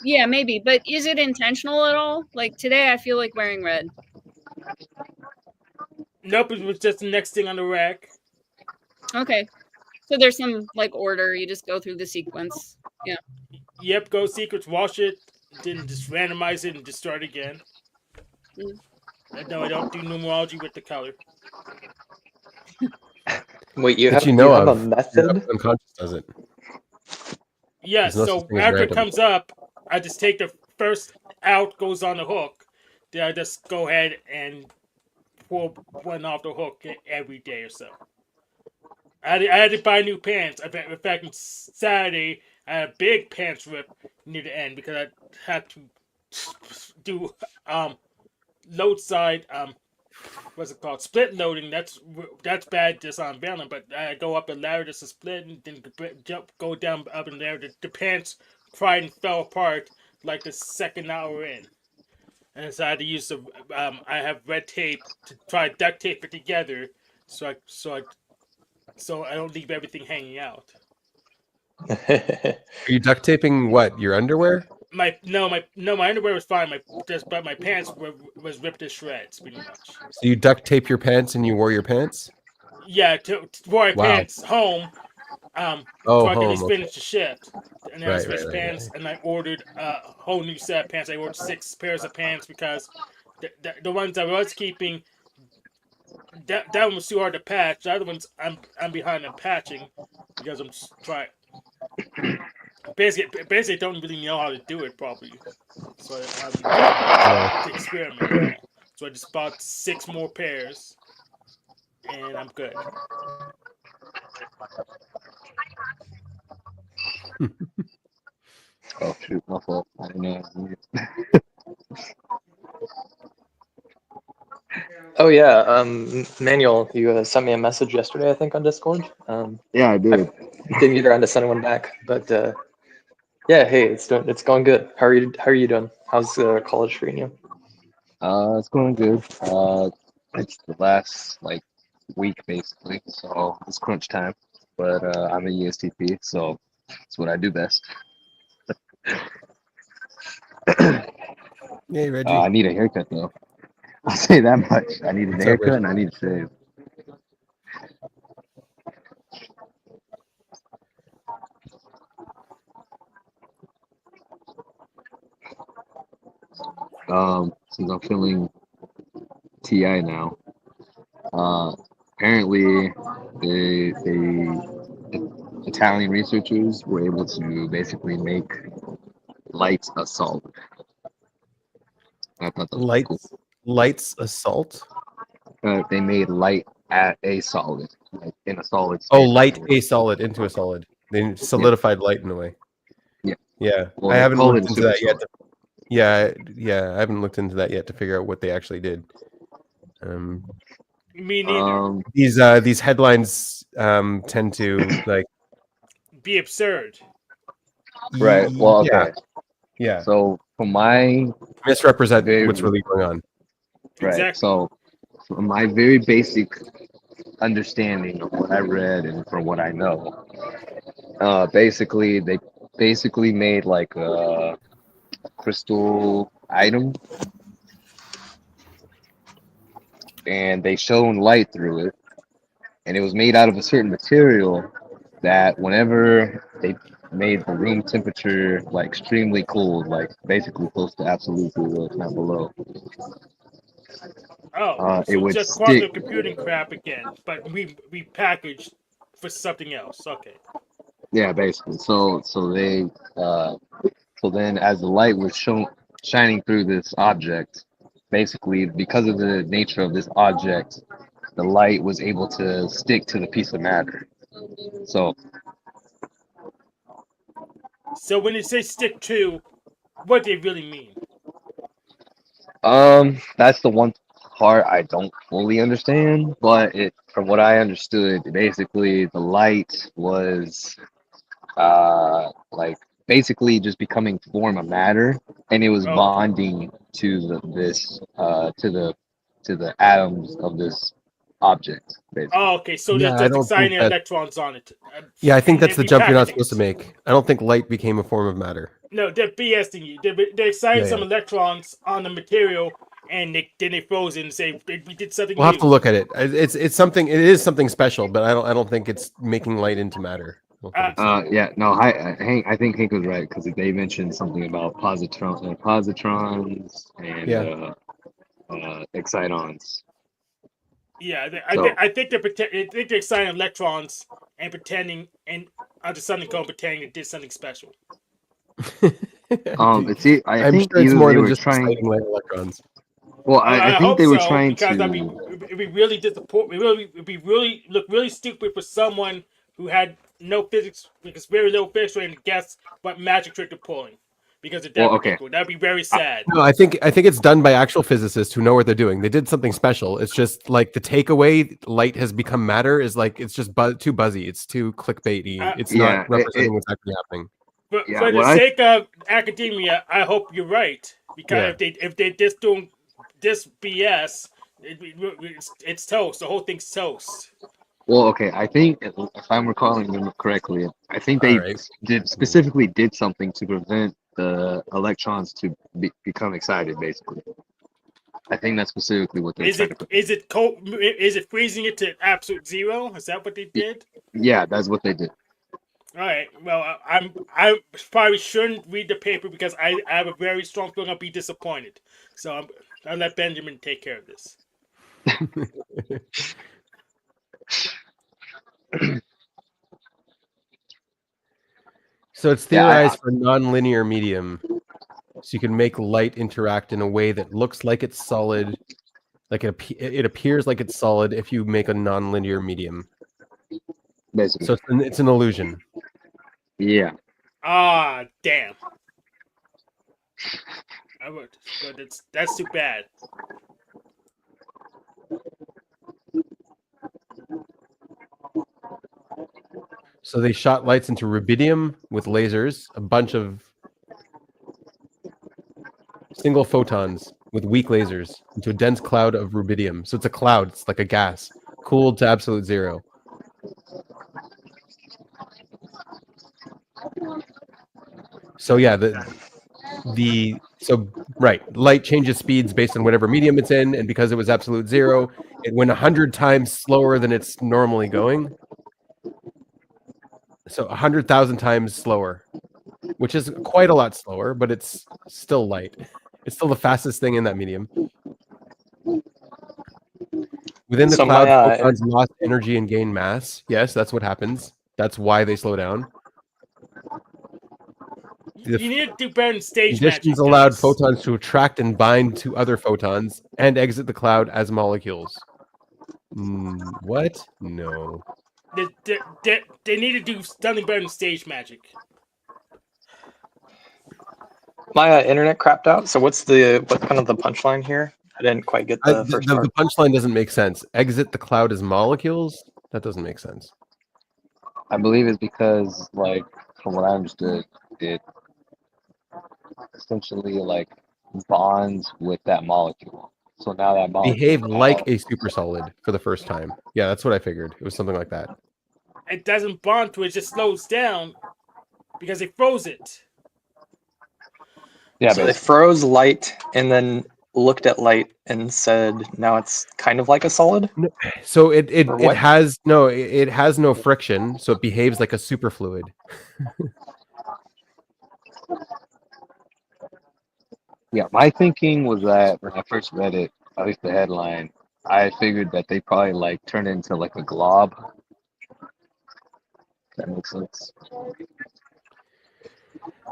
Yeah, maybe. But is it intentional at all? Like today I feel like wearing red. Nope, it was just the next thing on the rack. Okay. So there's some like order, you just go through the sequence. Yeah. Yep, go secrets, wash it, then just randomize it and just start again. No, I don't do numerology with the color. Wait, you That have you know have of. a Your method? unconscious does it. Yes, There's no so such thing as after it random. comes up, I just take the first out goes on the hook. Then I just go ahead and pull one off the hook every day or so. I had to buy new pants. In fact, on Saturday, I had a big pants rip near the end because I had to do load side what's it called, split loading. That's bad just on bailing, but I go up the ladder just to split and then go down up in there. The pants cried and fell apart like the second hour in, and so I had to use the I have red tape to try to duct tape it together so I don't leave everything hanging out. Are you duct taping what? Your underwear? My underwear was fine. But my pants was ripped to shreds pretty much. So you duct tape your pants and you wore your pants? Yeah, to wear my Wow. pants home. Oh, so I could home. just Okay. finish the shift. And then I Right, switched right, pants, and I ordered a whole new set of pants. I ordered 6 pairs of pants because the ones I was keeping, that one was too hard to patch. The other ones I'm behind in patching because I'm just trying. basically don't really know how to do it properly. So I'm Yeah. to experiment and all. So I just bought 6 more pairs, and I'm good. Oh shoot, my fault. I didn't know. Oh yeah, Manuel, you sent me a message yesterday, I think, on Discord. Yeah, I I did. didn't get around to sending one back, but yeah, hey, it's going good. How are you doing? How's college treating you? It's going good. It's the last like week basically, so it's crunch time. But I'm a ESTP, so it's what I do best. Hey, I Reggie. need a haircut though. I'll say that much. I need a What's up, haircut Reggie? and I need to shave. Since I'm feeling TI now, apparently they Italian researchers were able to basically make light a solid. I thought that was pretty cool. Lights assault. They made light at a solid, like in a solid Oh, state. light a solid into a solid. They Yeah, solidified light in a way. yeah. Yeah, Well, I they haven't call it looked a into that yet. supersolid. Yeah, I haven't looked into that yet to figure out what they actually did. Um, Me neither. these headlines tend to like Be absurd. Right. Well, yeah, okay. yeah, So from my misrepresent what's very really going on. right. Exactly. So from my very basic understanding of what I read and from what I know, basically they basically made like a crystal item and they shone light through it, and it was made out of a certain material that whenever they made the room temperature like extremely cold, like basically close to absolute zero, if not below, Oh, it so would just stick. quantum computing crap again, but we packaged for something else. Okay. Yeah, basically. Uh, so then as the light was shining through this object, basically because of the nature of this object, the light was able to stick to the piece of matter. So So when they say stick to, what do they really mean? that's the one part I don't fully understand, but from what I understood, basically the light was like basically just becoming form of matter, and it was Okay. bonding to to the atoms of this object, basically. Oh, okay. So they're Yeah, I just don't think exciting that. electrons on it, Yeah, I think and that's then the jump you're not repackaging supposed to it. make. I don't think light became a form of matter. No, they're BSing you. They're exciting Yeah, some yeah. electrons on the material, and then they froze it and say we did something We'll have to new. look at it. It's something. It is something special, but I don't think it's making light into matter. I don't think it's that. Yeah, no, I think Hank was right because they mentioned something about positrons and Yeah. excitons. Yeah, So, I think I think they're exciting electrons and pretending and onto something called pretending it did something special. Dude, see, I I'm think sure it's either more they than were just trying. exciting light electrons. Well, I I think hope they were so trying because to. it'd be really disappointing. It'd be really look really stupid for someone who had no physics because very little physics and guess what magic trick they're pulling because of Well, that okay. particular. That'd be very sad. No, I think it's done by actual physicists who know what they're doing. They did something special. It's just like the takeaway light has become matter is like it's just too buzzy. It's too clickbaity. Uh, It's not Yeah, representing what's actually happening. yeah. for the What I sake of academia, I hope you're right because Yeah. if they just doing this BS, it's toast. The whole thing's toast. Well, okay. I think if I'm recalling them correctly, I think All they right. specifically did something to prevent the electrons to become excited. Basically, I think that's specifically what they're trying to prevent. Is it cold? Is it freezing it to absolute zero? Is that what they Y- did? Yeah, that's what they did. All right. Well, I probably shouldn't read the paper because I have a very strong feeling I'll be disappointed. So I'll let Benjamin take care of this. So it's Yeah, theorized for non-linear medium. So you can make light interact in a way that looks like it's solid, like it appears like it's solid if you make a non-linear medium. basically. So it's an illusion. Yeah. Ah, damn. But that's too bad. So they shot lights into rubidium with lasers, a bunch of single photons with weak lasers into a dense cloud of rubidium. So it's a cloud, it's like a gas, cooled to absolute zero. So yeah, light changes speeds based on whatever medium it's in, and because it was absolute zero, it went 100 times slower than it's normally going. So 100,000 times slower, which is quite a lot slower, but it's still light. It's still the fastest thing in that medium. Within the So cloud, my photons lost energy and gain mass. Yes, that's what happens. That's why they slow down. You need to do better than stage magic. Conditions allowed photons to attract and bind to other photons and exit the cloud as molecules. What? No. They need to do something better than stage magic. my internet crapped out. So what's kind of the punchline here? I didn't quite get the first part. The punchline doesn't make sense. Exit the cloud as molecules? That doesn't make sense. I believe it's because, like, from what I understood, it essentially like bonds with that molecule. So now that molecule Behave like a super solid for the first time. Yeah, that's what I figured. It was something like that. It doesn't bond to it, just slows down because they froze it. Yeah, so they froze light and then looked at light and said, now it's kind of like a solid. So it Or what? has no friction, so it behaves like a superfluid. Yeah, my thinking was that when I first read it, at least the headline, I figured that they probably like turn into like a glob. That makes sense.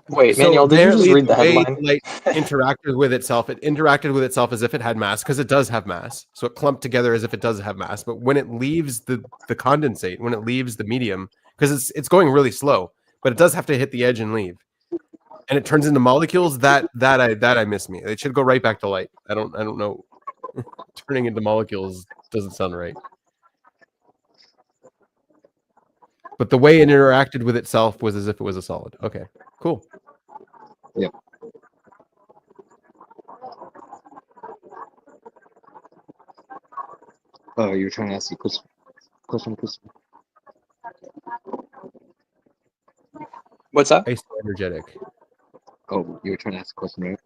Wait, So Manuel, did you just apparently read the way headline? light interacted with itself, it interacted with itself as if it had mass, because it does have mass. So it clumped together as if it does have mass. But when it leaves the condensate, when it leaves the medium, because it's going really slow, but it does have to hit the edge and leave. And it turns into molecules, that I miss me. It should go right back to light. I don't know. Turning into molecules doesn't sound right. But the way it interacted with itself was as if it was a solid. Okay, cool. Yep. Oh, you were trying to ask a question. What's that? Isoenergetic. Oh, you were trying to ask a question, right?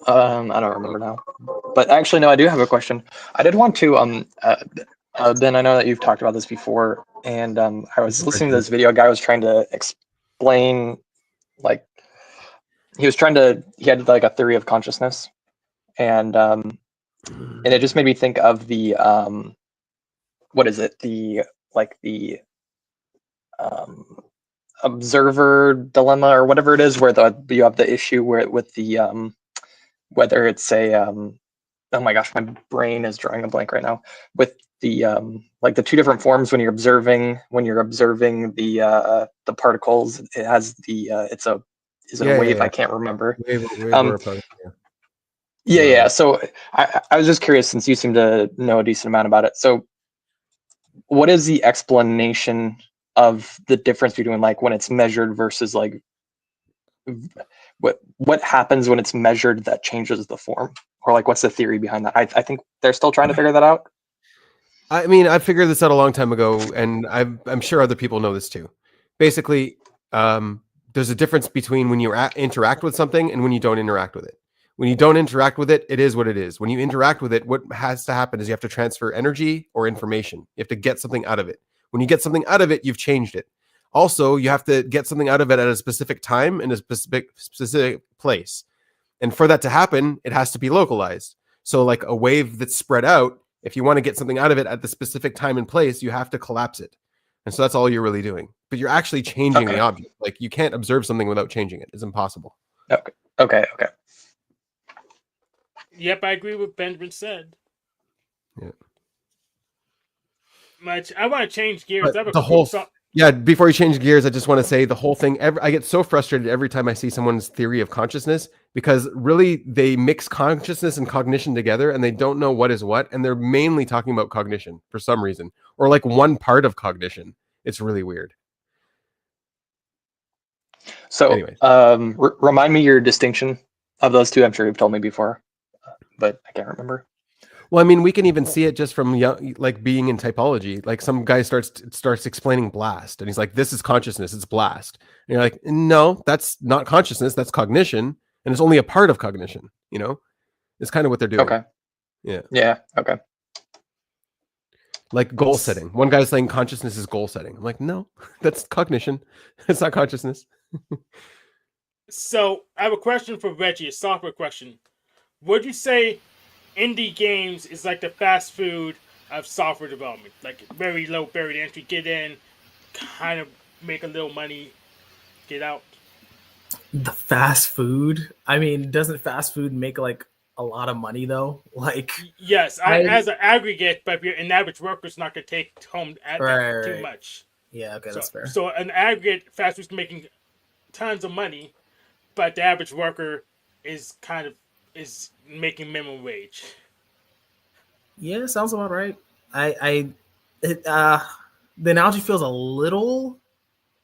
I don't remember now. But actually, no, I do have a question. I did want to, Ben, I know that you've talked about this before, and I was listening to this video. A guy was trying to explain, like, he had like a theory of consciousness, and it just made me think of the, what is it? The observer dilemma or whatever it is, where you have the issue with the whether it's a oh my gosh, my brain is drawing a blank right now, with the like the two different forms when you're observing the particles. It has the is it a wave? I can't remember. Wave or a particle, yeah. So I was just curious, since you seem to know a decent amount about it. So what is the explanation of the difference between, like, when it's measured versus, like, what happens when it's measured that changes the form? Or, like, what's the theory behind that? I think they're still trying to figure that out. I mean, I figured this out a long time ago, and I'm sure other people know this too. Basically, there's a difference between when you interact with something and when you don't interact with it. When you don't interact with it, it is what it is. When you interact with it, what has to happen is you have to transfer energy or information. You have to get something out of it. When you get something out of it, you've changed it. Also, you have to get something out of it at a specific time in a specific place. And for that to happen, it has to be localized. So like a wave that's spread out If you want to get something out of it at the specific time and place, you have to collapse it. And so that's all you're really doing. But you're actually changing the object. Like you can't observe something without changing it. It's impossible. Okay. Yep, I agree with Benjamin said. Yeah. I want to change gears. But the whole yeah, before you change gears, I just want to say the whole thing. I get so frustrated every time I see someone's theory of consciousness because really they mix consciousness and cognition together and they don't know what is what. And they're mainly talking about cognition for some reason or like one part of cognition. It's really weird. So, anyways. Remind me your distinction of those two. I'm sure you've told me before, but I can't remember. Well, I mean, we can even see it just from like being in typology. Like some guy starts explaining blast, and he's like, "This is consciousness. It's blast." And you're like, "No, that's not consciousness. That's cognition, and it's only a part of cognition." You know, it's kind of what they're doing. Okay. Yeah. Okay. Like goal setting. One guy's saying consciousness is goal setting. I'm like, no, that's cognition. It's not consciousness. So I have a question for Reggie, a software question. Would you say indie games is like the fast food of software development? Like very low barrier to entry, get in, kind of make a little money, get out. The fast food? I mean, doesn't fast food make like a lot of money though? Like yes, as an aggregate, but if you're an average worker's not gonna take home too much. Yeah, okay, that's fair. So an aggregate fast food's making tons of money, but the average worker is making minimum wage. Yeah, sounds about right. The analogy feels a little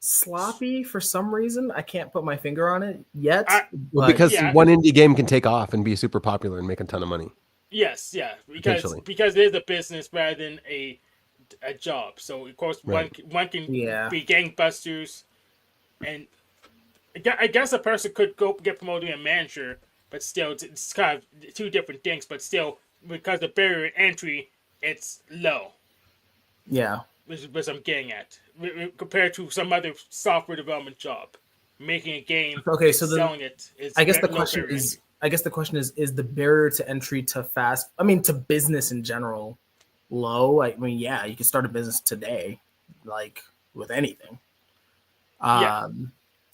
sloppy for some reason. I can't put my finger on it yet. Because one indie game can take off and be super popular and make a ton of money. Yes, yeah, because it is a business rather than a job. So of course one can be gangbusters, and I guess a person could go get promoted to a manager, but still it's kind of two different things. But still, because the barrier to entry, it's low. Yeah. Which is what I'm getting at. Compared to some other software development job. Making a game, selling it is I guess the question is the barrier to entry to business in general low? I mean, yeah, you can start a business today, like with anything.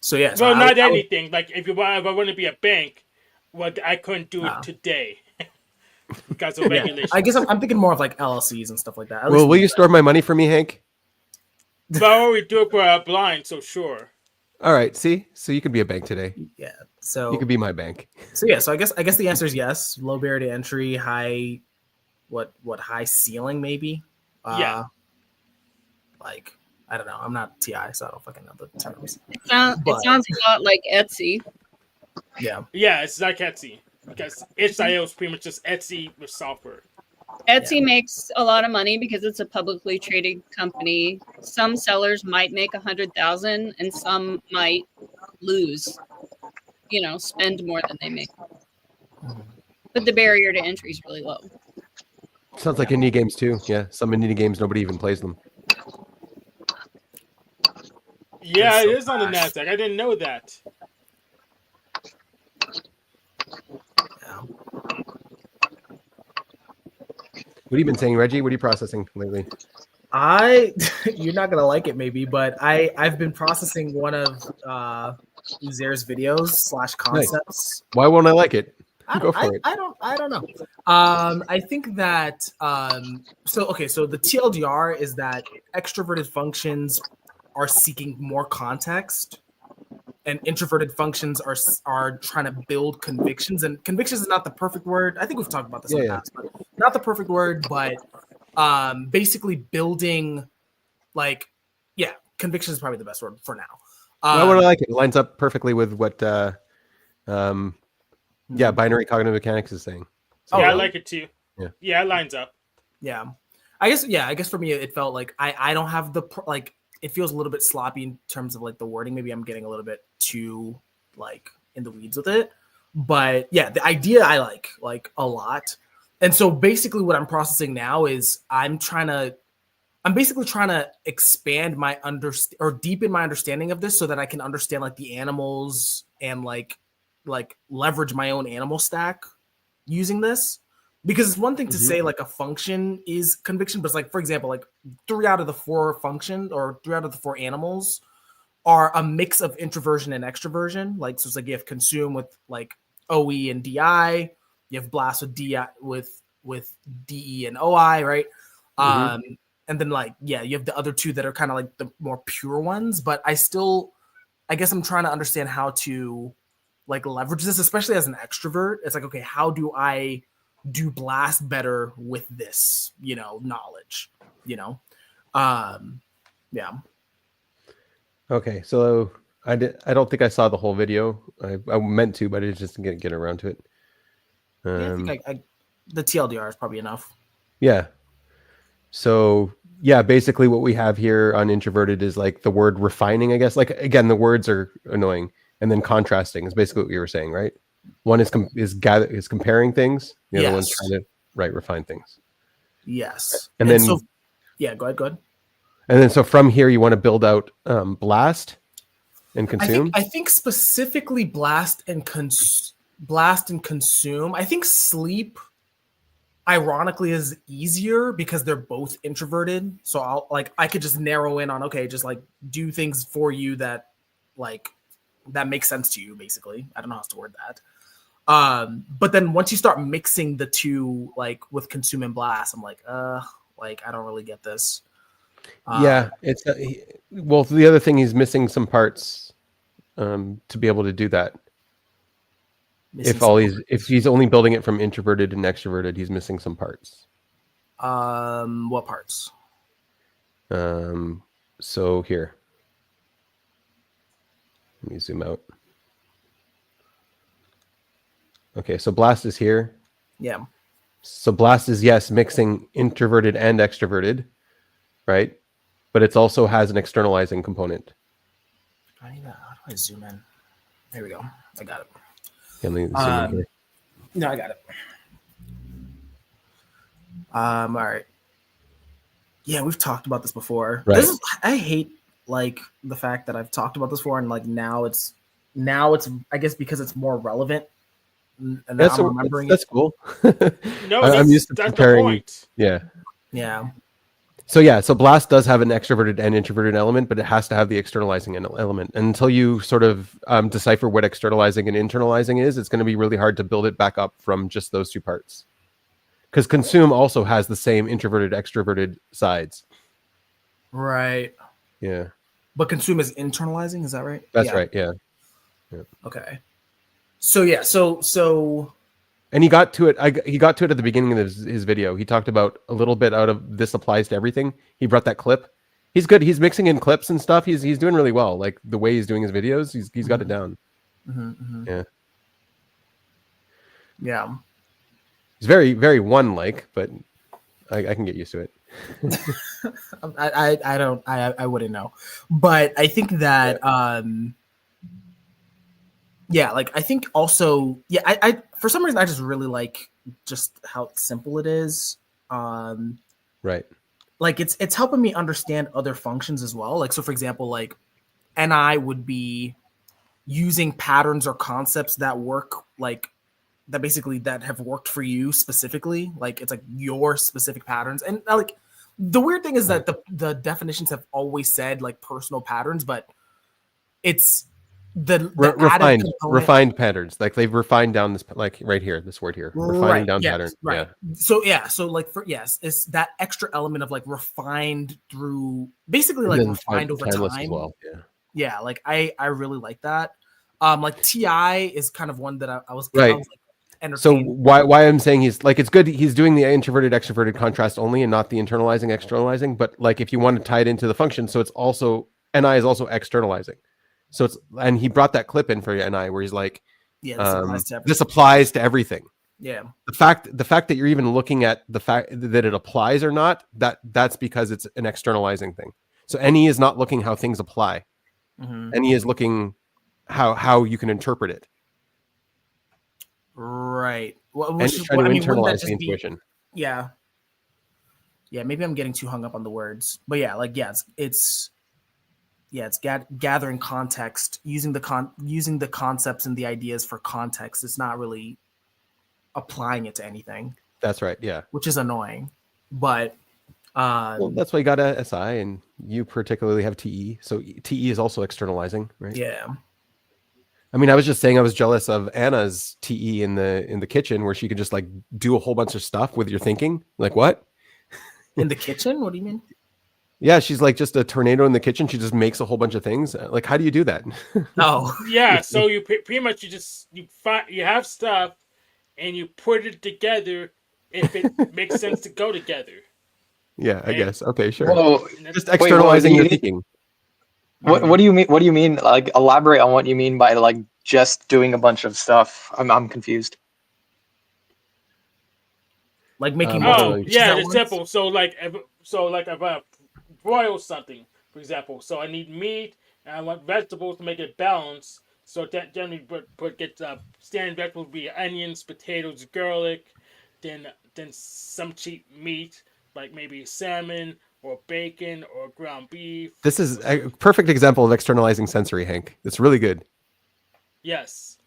So yeah. Well, not anything. Like if I want to be a bank, I couldn't do it today. Because of regulations. I guess I'm thinking more of like LLCs and stuff like that. Will you store my money for me, Hank? Well, we do it for a blind, so sure. All right, see? So you could be a bank today. Yeah. So you could be my bank. So yeah, so I guess the answer is yes. Low barrier to entry, high high ceiling maybe? Yeah. Like I don't know. I'm not TI, so I don't fucking know the terms. It sounds a lot like Etsy. Yeah. Yeah, it's like Etsy. Because itch.io is pretty much just Etsy with software. Etsy makes a lot of money because it's a publicly traded company. Some sellers might make 100,000 and some might lose, spend more than they make. But the barrier to entry is really low. Sounds like indie games too. Yeah, some indie games, nobody even plays them. Yeah, it is on the NASDAQ. I didn't know that. What have you been saying, Reggie? What are you processing lately? You're not gonna like it maybe, but I've been processing one of Uzair's videos / concepts. Nice. Why won't I like it? Go for it. I don't know. I think that so the TLDR is that extroverted functions are seeking more context, and introverted functions are trying to build convictions. And convictions is not the perfect word. I think we've talked about this in the past, but not the perfect word, but basically building conviction is probably the best word for now. Why would I like it? It lines up perfectly with what binary cognitive mechanics is saying. So, I like it too. Yeah, it lines up. Yeah. I guess for me it felt like I don't have the it feels a little bit sloppy in terms of like the wording. Maybe I'm getting a little bit too like in the weeds with it. But yeah, the idea I like a lot. And so basically what I'm processing now is I'm basically trying to expand my deepen my understanding of this so that I can understand like the animals and like leverage my own animal stack using this. Because it's one thing to Mhm. say like a function is conviction, but it's like, for example, like 3 out of the 4 functions or 3 out of the 4 animals are a mix of introversion and extroversion. Like, so it's like you have consume with like OE and DI, you have blast with DI with DE and OI, right? Mhm. And then like, yeah, you have the other 2 that are kind of like the more pure ones, but I guess I'm trying to understand how to like leverage this, especially as an extrovert. It's like, okay, how do I do blast better with this, knowledge, yeah. Okay, so I don't think I saw the whole video. I meant to, but I just didn't get around to it. Yeah, I think the TLDR is probably enough. Yeah. So yeah, basically what we have here on introverted is like the word refining, I guess. Like again, the words are annoying, and then contrasting is basically what you were saying, right? One is comparing things. The other one's Yes. trying to refine things. Yes. And then so, yeah, go ahead. And then so from here you want to build out blast and consume. I think specifically blast and consume. I think sleep ironically is easier because they're both introverted. So I could just narrow in on, okay, just like do things for you that make sense to you, basically. I don't know how to word that. But then once you start mixing the 2, like with consume and blast, I'm like, I don't really get this. Yeah, it's well, the other thing, he's missing some parts to be able to do that. If he's only building it from introverted and extroverted, he's missing some parts. What parts? So here, let me zoom out. Okay, so blast is here. Yeah. So blast is, yes, mixing introverted and extroverted, right? But it also has an externalizing component. How do I zoom in? There we go. I got it. Yeah, let me zoom in here. No, I got it. All right. Yeah, we've talked about this before. Right. I hate like the fact that I've talked about this before, and like now it's I guess because it's more relevant. And That's I'm remembering that's cool. No, I'm used to that's comparing. the point. Yeah. Yeah. So blast does have an extroverted and introverted element, but it has to have the externalizing element. And until you sort of decipher what externalizing and internalizing is, it's going to be really hard to build it back up from just those 2 parts. Because consume also has the same introverted, extroverted sides. Right. Yeah. But consume is internalizing, is that right? That's right. Yeah. Okay. So yeah, so and he got to it. He got to it at the beginning of his video. He talked about a little bit out of this applies to everything. He brought that clip. He's good. He's mixing in clips and stuff. He's doing really well. Like the way he's doing his videos, he's got it down. Yeah. Yeah. He's very, very one-like, but I can get used to it. I wouldn't know, but I think that yeah, like I think also, yeah, I for some reason I just really like just how simple it is. Right. Like it's helping me understand other functions as well. Like, so for example, like NI would be using patterns or concepts that work, like that basically that have worked for you specifically. Like it's like your specific patterns. And like the weird thing is that the definitions have always said like personal patterns, but it's the refined patterns. Like they've refined down this, like right here, this word here, refining down pattern. Right. Yeah. So like it's that extra element of like refined through basically like refined over time. As well. Yeah. Like I really like that. Like TI is kind of one that I was right. So why I'm saying he's like, it's good. He's doing the introverted extroverted contrast only and not the internalizing externalizing. But like, if you want to tie it into the function, so it's also NI is also externalizing. So it's, and he brought that clip in for NI where he's like, this applies to everything. Yeah. The fact that you're even looking at the fact that it applies or not, that's because it's an externalizing thing. So NE is not looking how things apply. NE is looking how you can interpret it. Right. Well, and trying to internalize the intuition. Yeah. Maybe I'm getting too hung up on the words, but yeah, like it's gathering context, using the concepts and the ideas for context. It's not really applying it to anything. That's right. Yeah. which is annoying. But Well, that's why you got a SI, and you particularly have TE. So TE is also externalizing, right? yeah, I mean, I was just saying I was jealous of Anna's TE in the kitchen, where she could just like do a whole bunch of stuff with your thinking. Like what? in the kitchen. What do you mean? Yeah, she's like just a tornado in the kitchen. She just makes a whole bunch of things. Like, how do you do that? Oh, Yeah, so you pretty much you have stuff and you put it together if it makes sense to go together. Yeah, I And- guess. Okay, sure. Whoa, Just wait, externalizing you your need- thinking. what do you mean? What do you mean? Like, elaborate on what you mean by like just doing a bunch of stuff. I'm confused. like making I don't multiple know. dishes Yeah, at it's once? simple. So like if I broil something, for example, so I need meat and I want vegetables to make it balanced. So that generally get standard vegetables would be onions, potatoes, garlic, then some cheap meat like maybe salmon or bacon or ground beef. This is a perfect example of externalizing sensory, Hank. It's really good. Yes.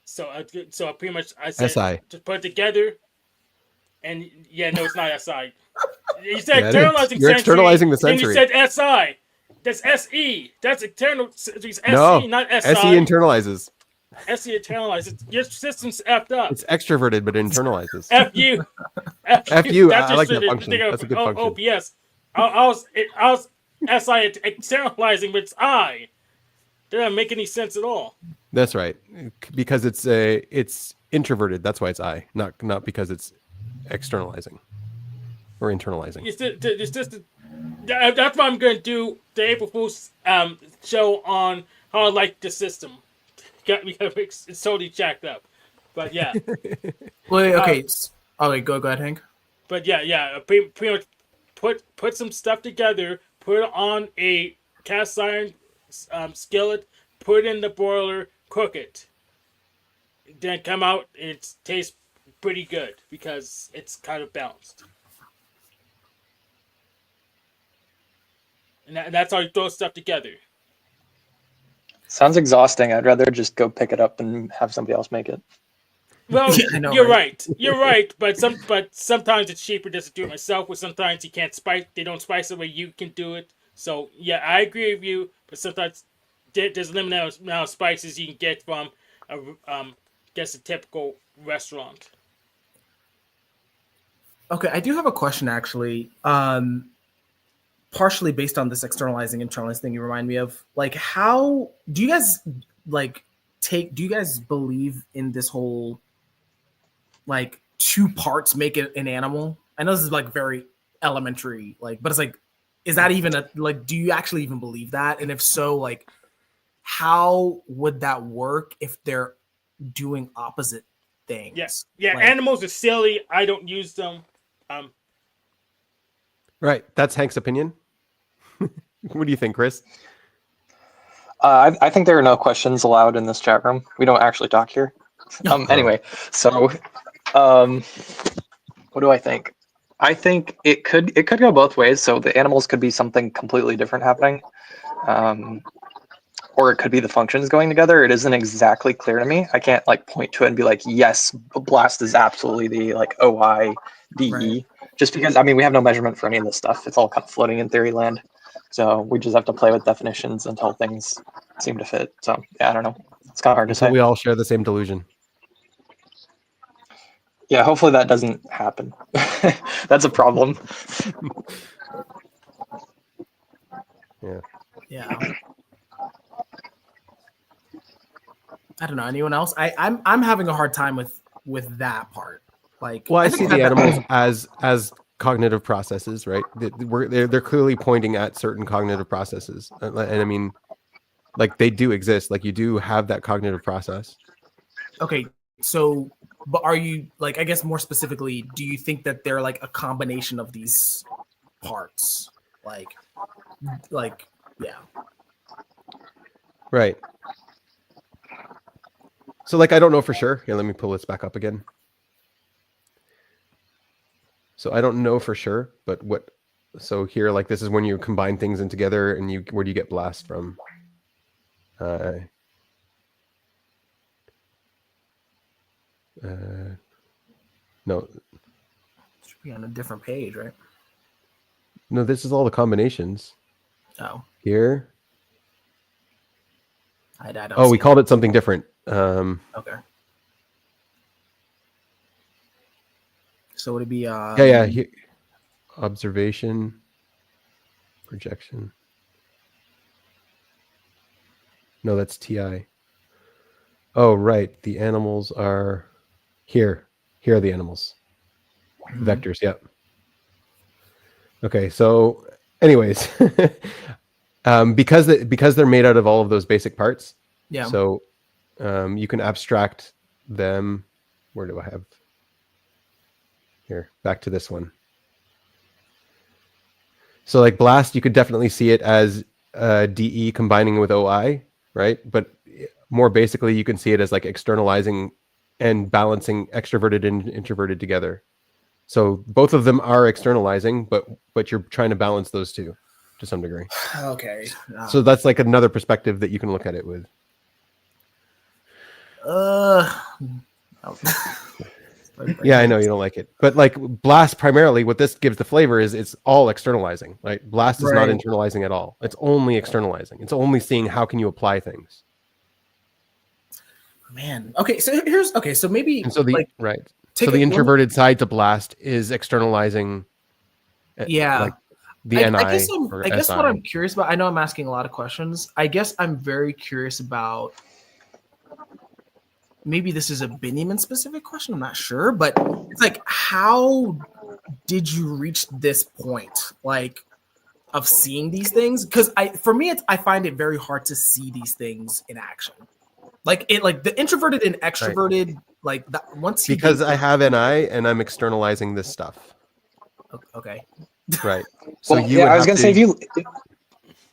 So I pretty much I said SI. to put it together, and yeah, no, it's not SI. You said Yeah, it is. externalizing You're sensory. externalizing the Then you sensory. said SI. That's SE. That's internal. It's SE, No, not SI. SE internalizes. SE internalizes. Your system's effed up. It's extroverted, but internalizes. F you. F you. That's I like just that function. think of That's a good function. OPS. I was SI externalizing, but it's I. That doesn't make any sense at all. That's right, because it's introverted. That's why it's I, not because it's externalizing or internalizing. It's just that's what I'm going to do the April Fool's show on how I like the system. It's totally jacked up, but yeah. Wait, okay. Okay, go ahead, Hank. But yeah. Pretty much put some stuff together. Put it on a cast iron skillet. Put it in the boiler. Cook it. Then come out. And it tastes pretty good because it's kind of balanced. And that's how you throw stuff together. Sounds exhausting. I'd rather just go pick it up and have somebody else make it. Well, Yeah, I know, you're right? right. You're right. But sometimes it's cheaper just to do it myself. Or sometimes you can't spice. They don't spice the way you can do it. So yeah, I agree with you. But sometimes there's a limited amount of spices you can get from a typical restaurant. Okay, I do have a question actually. Partially based on this externalizing internalizing thing you remind me of. Like, how do you guys do you guys believe in this whole like two parts make it an animal? I know this is like very elementary, like, but it's like, is that even do you actually even believe that? And if so, like, how would that work if they're doing opposite things? Yes. Yeah. Like, Animals are silly. I don't use them. Right. That's Hank's opinion. What do you think, Chris? I think there are no questions allowed in this chat room. We don't actually talk here. Anyway, so what do I think? I think it could go both ways. So the animals could be something completely different happening, or it could be the functions going together. It isn't exactly clear to me. I can't like point to it and be like, yes, blast is absolutely the like OIDE. Right. Just because, I mean, we have no measurement for any of this stuff. It's all kind of floating in theory land. So we just have to play with definitions until things seem to fit. So yeah, I don't know. It's kind of hard to So say. we all share the same delusion. Yeah, hopefully that doesn't happen. That's a problem. yeah. I don't know. Anyone else? I'm having a hard time with that part. Like, Well, I think see that- the animals as cognitive processes, right? They're clearly pointing at certain cognitive processes, and I mean, like they do exist. Like you do have that cognitive process. Okay, so but are you like, I guess more specifically, do you think that they're like a combination of these parts? Like yeah. Right. So like I don't know for sure. Yeah, let me pull this back up again. So I don't know for sure, but so here, like this is when you combine things in together and where do you get blast from? No, You're on a different page, right? No, this is all the combinations. Oh, Here. I don't Oh, we see called it something different. Okay. So would it be Yeah. Here. Observation. Projection. No, that's TI. Oh, right. The animals are here. Here are the animals. Vectors, yep. Okay, so anyways, because they're made out of all of those basic parts, Yeah. so you can abstract them. Where do I have? Here, back to this one. So like blast, you could definitely see it as DE combining with OI, right? But more basically, you can see it as like externalizing and balancing extroverted and introverted together. So both of them are externalizing, but you're trying to balance those two to some degree. Okay. So that's like another perspective that you can look at it with. Yeah, I know you don't like it, but like blast primarily, what this gives the flavor is it's all externalizing. Right? Blast is not Right. internalizing at all. It's only externalizing. It's only seeing how can you apply things. Man. Okay, so so maybe And so the like right. take So the it- introverted side to blast is externalizing. Yeah. Like the NI I guess or I guess SI. what I'm curious about, I know I'm asking a lot of questions. I guess I'm very curious about, maybe this is a Benjamin specific question, I'm not sure, but it's like, how did you reach this point, like, of seeing these things? Because for me, I find it very hard to see these things in action. Like the introverted and extroverted, like that once he Because gets I have NI and I'm externalizing this stuff. okay. Right. So Well, you yeah, would I was have gonna say to,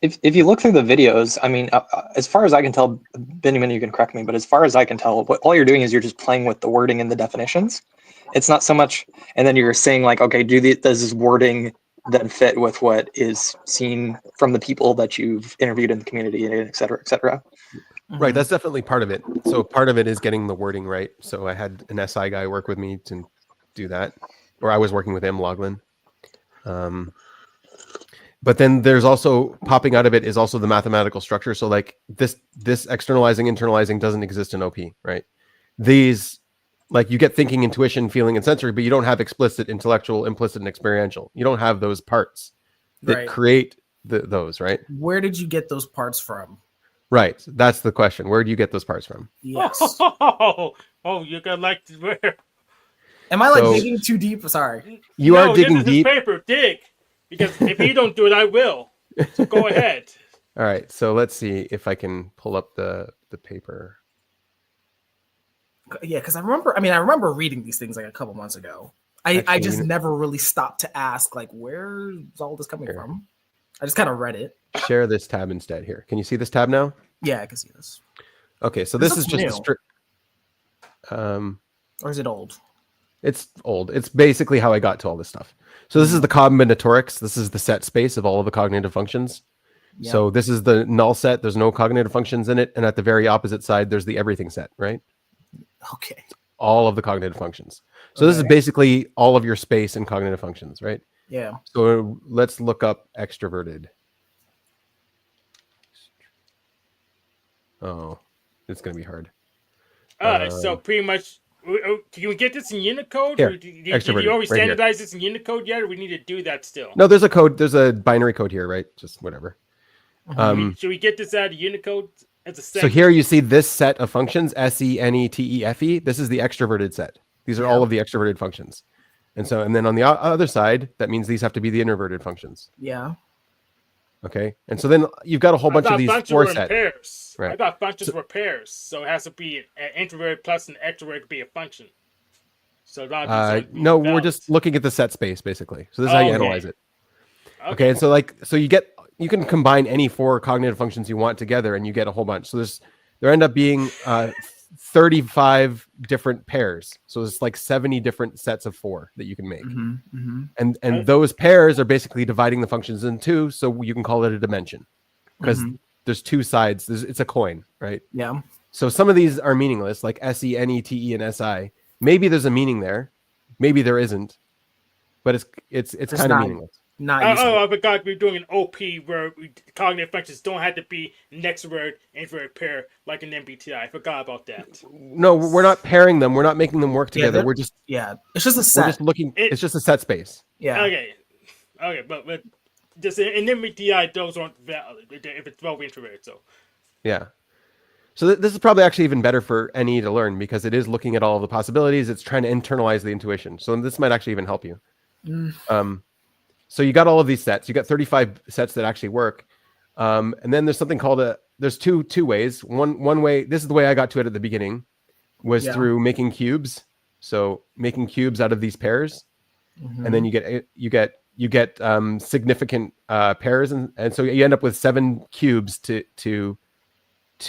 if you look through the videos, I mean, as far as I can tell, Benjamin, you can correct me, but as far as I can tell, all you're doing is you're just playing with the wording and the definitions. It's not so much, and then you're saying like, okay, does this wording then fit with what is seen from the people that you've interviewed in the community, and et cetera, et cetera. right, that's definitely part of it. So part of it is getting the wording right. So I had an SI guy work with me to do that, or I was working with him, Loglin. But then there's also popping out of it is also the mathematical structure. So like this externalizing, internalizing doesn't exist in OP, right? These, like you get thinking, intuition, feeling, and sensory, but you don't have explicit, intellectual, implicit, and experiential. You don't have those parts that Right. create those, right? Where did you get those parts from? Right. That's the question. Where do you get those parts from? Yes. Oh, you're gonna like to wear. Am I like So- digging too deep? Sorry. You are digging this is deep. paper. Dig, because if you don't do it, I will. So go ahead. All right. So let's see if I can pull up the paper. Yeah, because I remember reading these things like a couple months ago. I Actually, just you know- never really stopped to ask, like, where's all this coming Here. from? I just kind of read it. Share this tab instead here. Can you see this tab now? Yeah, I can see this. Okay. So This this is looks just a new. strict. Or is it old? It's old. It's basically how I got to all this stuff. So this is the combinatorics. This is the set space of all of the cognitive functions. Yeah. So this is the null set. There's no cognitive functions in it. And at the very opposite side, there's the everything set, right? Okay. All of the cognitive functions. So this is basically all of your space and cognitive functions, right? Yeah. So let's look up extroverted. Oh, it's going to be hard. So pretty much, can we get this in Unicode? Here, Or did you extroverted, already right here. standardize this in Unicode yet, or we need to do that still? No, there's a code. There's a binary code here, right? Just whatever. Should we get this out of Unicode as a set? So here you see this set of functions, SENETEFE. This is the extroverted set. These are all of the extroverted functions. And then on the other side, that means these have to be the introverted functions. Yeah. Okay. And so then you've got a whole bunch of these functions four were in sets. pairs. Right. I thought functions were pairs, so it has to be an introvert plus an extrovert to be a function. So No, we're just looking at the set space basically. So this is how you Okay. analyze it. Okay. And so you can combine any four cognitive functions you want together and you get a whole bunch. So there end up being 35 different pairs. So it's like 70 different sets of four that you can make. And those pairs are basically dividing the functions in two, so you can call it a dimension. Because there's two sides. It's a coin, right? Yeah. So some of these are meaningless, like SENETE and SI. Maybe there's a meaning there. Maybe there isn't. but it's Just kind of not- meaningless. Not useful. Oh, I forgot we're doing an OP where cognitive functions don't have to be next word, inverted pair like an MBTI. I forgot about that. No, we're not pairing them. We're not making them work Yeah, together. they're- We're just it's just a set. we're just looking. It- It's just a set space. Yeah. Okay, but just in MBTI, those aren't valid if it's well introverted. So Yeah. So this is probably actually even better for NE to learn because it is looking at all of the possibilities. It's trying to internalize the intuition. So this might actually even help you. So you got all of these sets. You got 35 sets that actually work. And then there's something called there's two ways. One way, this is the way I got to it at the beginning, was through making cubes. So making cubes out of these pairs. And then you get significant pairs. And so you end up with 7 cubes to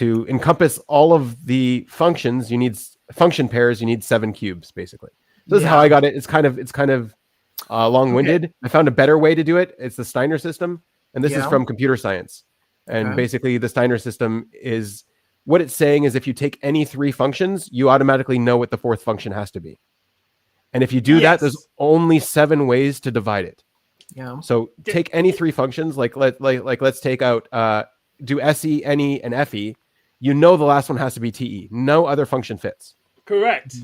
encompass all of the functions. You need function pairs. You need 7 cubes basically. So this is how I got it. It's kind of long-winded. Okay. I found a better way to do it. It's the Steiner system, and this is from computer science. And basically, the Steiner system is what it's saying is if you take any 3 functions, you automatically know what the 4th function has to be. And if you do that, there's only 7 ways to divide it. Yeah. So take any 3 functions, like let's take out do SE, NE, and FE. You know the last one has to be TE. No other function fits. correct.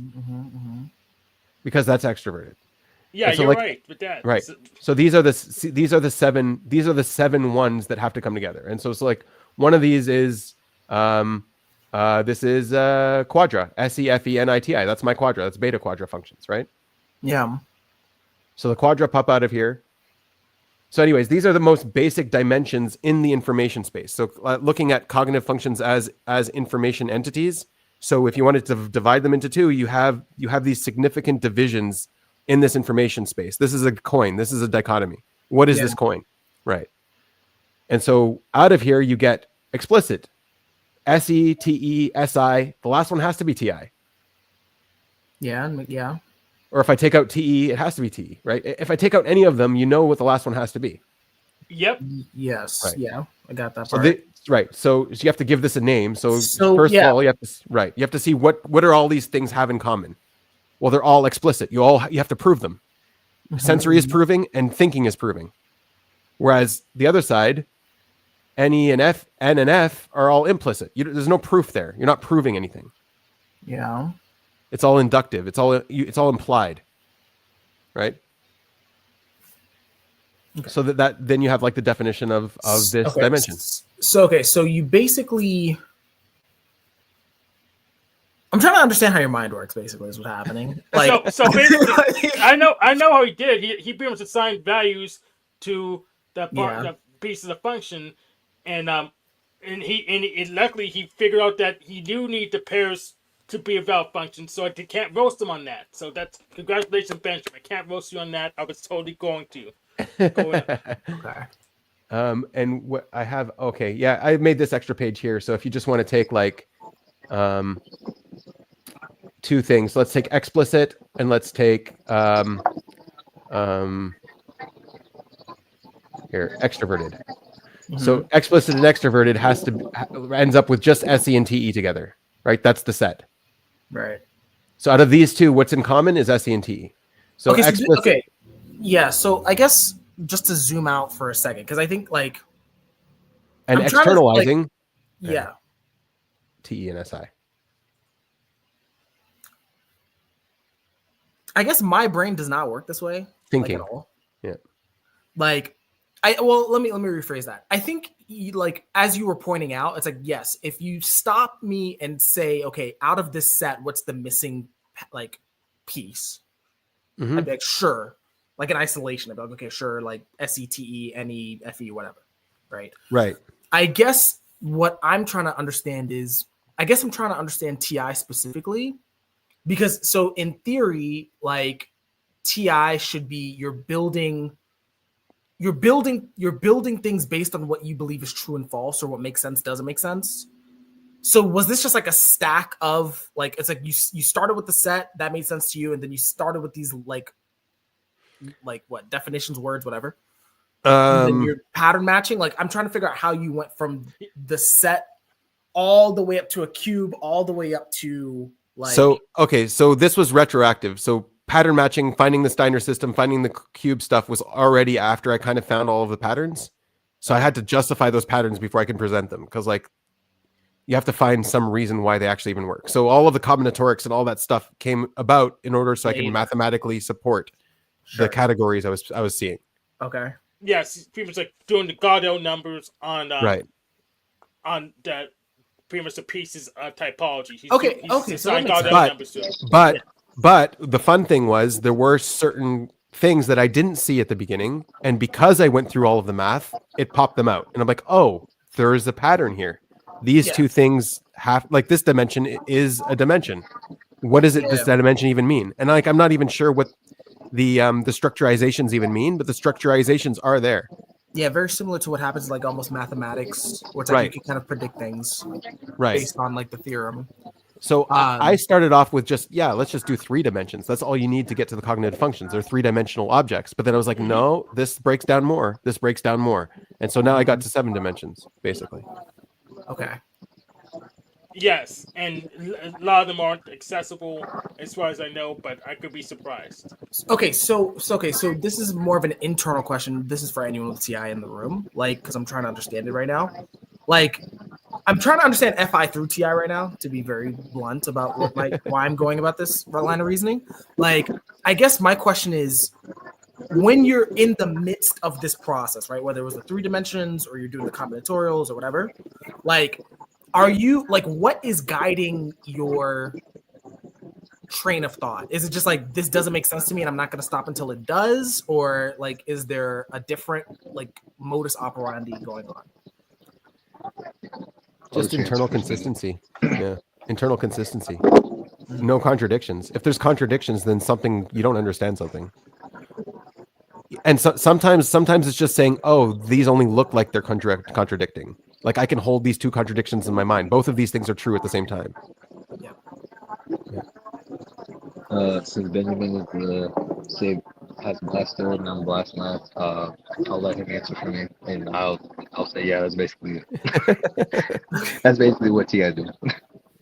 Because that's extroverted. Yeah, so you're like, right with that. Right. So these are the 7 ones that have to come together. And so it's like one of these is this is quadra, SEFENITI. That's my quadra. That's beta quadra functions, right? Yeah. So the quadra pop out of here. So anyways, these are the most basic dimensions in the information space. So looking at cognitive functions as information entities. So if you wanted to divide them into 2, you have these significant divisions in this information space. This is a coin. This is a dichotomy. What is this coin? Right. And so out of here, you get explicit. SE, TE, SI. The last one has to be TI. Yeah. Or if I take out TE, it has to be TE, right? If I take out any of them, you know what the last one has to be. Yep. Yes. Right. Yeah. I got that So part. right. So you have to give this a name. So first yeah. of all, you have to see what are all these things have in common. Well, they're all explicit. You have to prove them. Sensory is proving and thinking is proving. Whereas the other side, NE and F, N and F are all implicit. There's no proof there. You're not proving anything. Yeah. It's all inductive. It's all implied. Right? Okay. So that then you have like the definition of this dimension. So you basically, I'm trying to understand how your mind works. Basically, is what's happening. Like, so basically, I know how he did it. He pretty much assigned values to the pieces of function, and luckily he figured out that he do need the pairs to be a valid function, so I can't roast him on that. So that's congratulations, Benjamin. I can't roast you on that. I was totally going to. Okay. And what I have, I made this extra page here. So if you just want to take like 2 things, let's take explicit and let's take here extroverted. So explicit and extroverted ends up with just SE and TE together, right? That's the set. Right. So out of these 2, what's in common is SE and TE. So explicit. Yeah. So I guess just to zoom out for a second, because I think like and externalizing. Yeah. TE and SI. I guess my brain does not work this way. Thinking. Like, at all. Yeah. Like let me rephrase that. I think like as you were pointing out, it's like, yes, if you stop me and say, okay, out of this set, what's the missing like piece? I'd be like, sure. Like in isolation, I'd be like, okay, sure, like SETE, NE, FE, whatever. Right. Right. I guess what I'm trying to understand is I'm trying to understand TI specifically. Because so in theory, like TI should be you're building things based on what you believe is true and false or what makes sense, doesn't make sense. So was this just like a stack of like, it's like you started with the set that made sense to you, and then you started with these like what definitions, words, whatever. And then you're pattern matching. Like I'm trying to figure out how you went from the set all the way up to a cube, all the way up to like. So this was retroactive. So pattern matching, finding the Steiner system, finding the cube stuff was already after I kind of found all of the patterns. So I had to justify those patterns before I can present them, because like you have to find some reason why they actually even work. So all of the combinatorics and all that stuff came about in order so I can mathematically support the categories I was seeing. Okay. Yes, pretty much like doing the Godel numbers on Right. on the pretty much the pieces of typology. He's Okay, so that makes sense. numbers to it. But the fun thing was there were certain things that I didn't see at the beginning, and because I went through all of the math, it popped them out, and I'm like, oh, there is a pattern here. These two things have, like, this dimension is a dimension. What does this dimension even mean? And like, I'm not even sure what the structurizations even mean, but the structurizations are there. Yeah, very similar to what happens like almost mathematics, where it's like you can kind of predict things based on like the theorem. So I started off with just, let's just do 3 dimensions. That's all you need to get to the cognitive functions. They're 3-dimensional objects. But then I was like, no, this breaks down more. This breaks down more. And so now I got to 7 dimensions, basically. Okay. Yes, and a lot of them aren't accessible as far as I know, but I could be surprised. Okay, so this is more of an internal question. This is for anyone with TI in the room, like, because I'm trying to understand it right now. Like, I'm trying to understand FI through TI right now, to be very blunt about what why I'm going about this line of reasoning. Like, I guess my question is, when you're in the midst of this process, right, whether it was the 3 dimensions or you're doing the combinatorials or whatever, like, are you, like, what is guiding your train of thought? Is it just like, this doesn't make sense to me and I'm not going to stop until it does? Or, like, is there a different, like, modus operandi going on? Just internal consistency. Yeah. Internal consistency. No contradictions. If there's contradictions, then you don't understand something. And so, sometimes it's just saying, oh, these only look like they're contradicting. Like, I can hold these 2 contradictions in my mind. Both of these things are true at the same time. Yeah. Since Benjamin is has blast third and I'm blast math, I'll let him answer for me, and I'll say that's basically it. That's basically what TI do.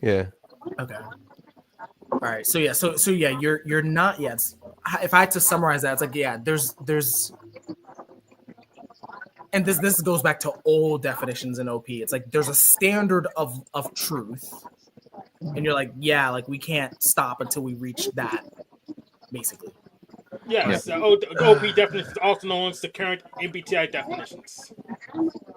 Yeah. Okay. All right. So you're not yet. If I had to summarize that, it's like there's and this goes back to old definitions in OP. It's like there's a standard of truth, and you're like, like we can't stop until we reach that, basically. Yes, OP definitions, also known as the current MBTI definitions.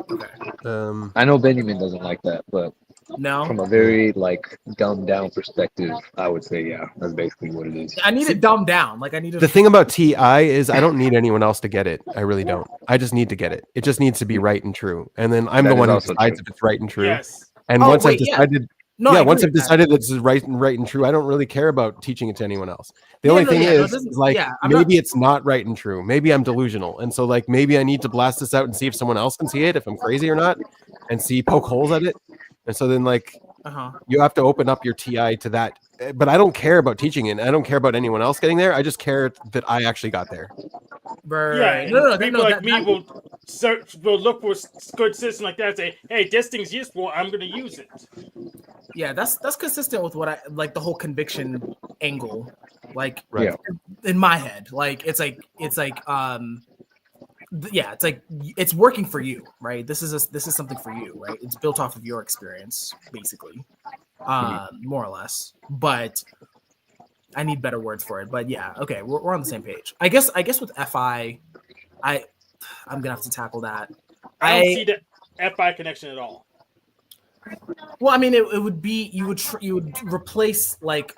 Okay. I know Benjamin doesn't like that, but no, from a very like dumbed down perspective, I would say that's basically what it is. I need it dumbed down. Like, I need The thing about TI is I don't need anyone else to get it. I really don't. I just need to get it. It just needs to be right and true. And then I'm the one who decides if it's right and true. Yes. And once I've decided once I've decided that this is right and true, I don't really care about teaching it to anyone else. The only thing is maybe it's not right and true. Maybe I'm delusional. And so, like, maybe I need to blast this out and see if someone else can see it, if I'm crazy or not, and poke holes at it. And so then, like, you have to open up your TI to that. But I don't care about teaching it. I don't care about anyone else getting there. I just care that I actually got there. Right. Yeah, people like me will look for a good system like that and say, hey, this thing's useful, I'm going to use it. Yeah, that's consistent with what I like, the whole conviction angle. Like, in my head, like it's like it's like it's working for you, right? This is something for you, right? It's built off of your experience, basically, more or less. But I need better words for it. But yeah, okay, we're on the same page. I guess with FI, I'm gonna have to tackle that. I don't see the FI connection at all. Well, I mean, it would be you would replace, like,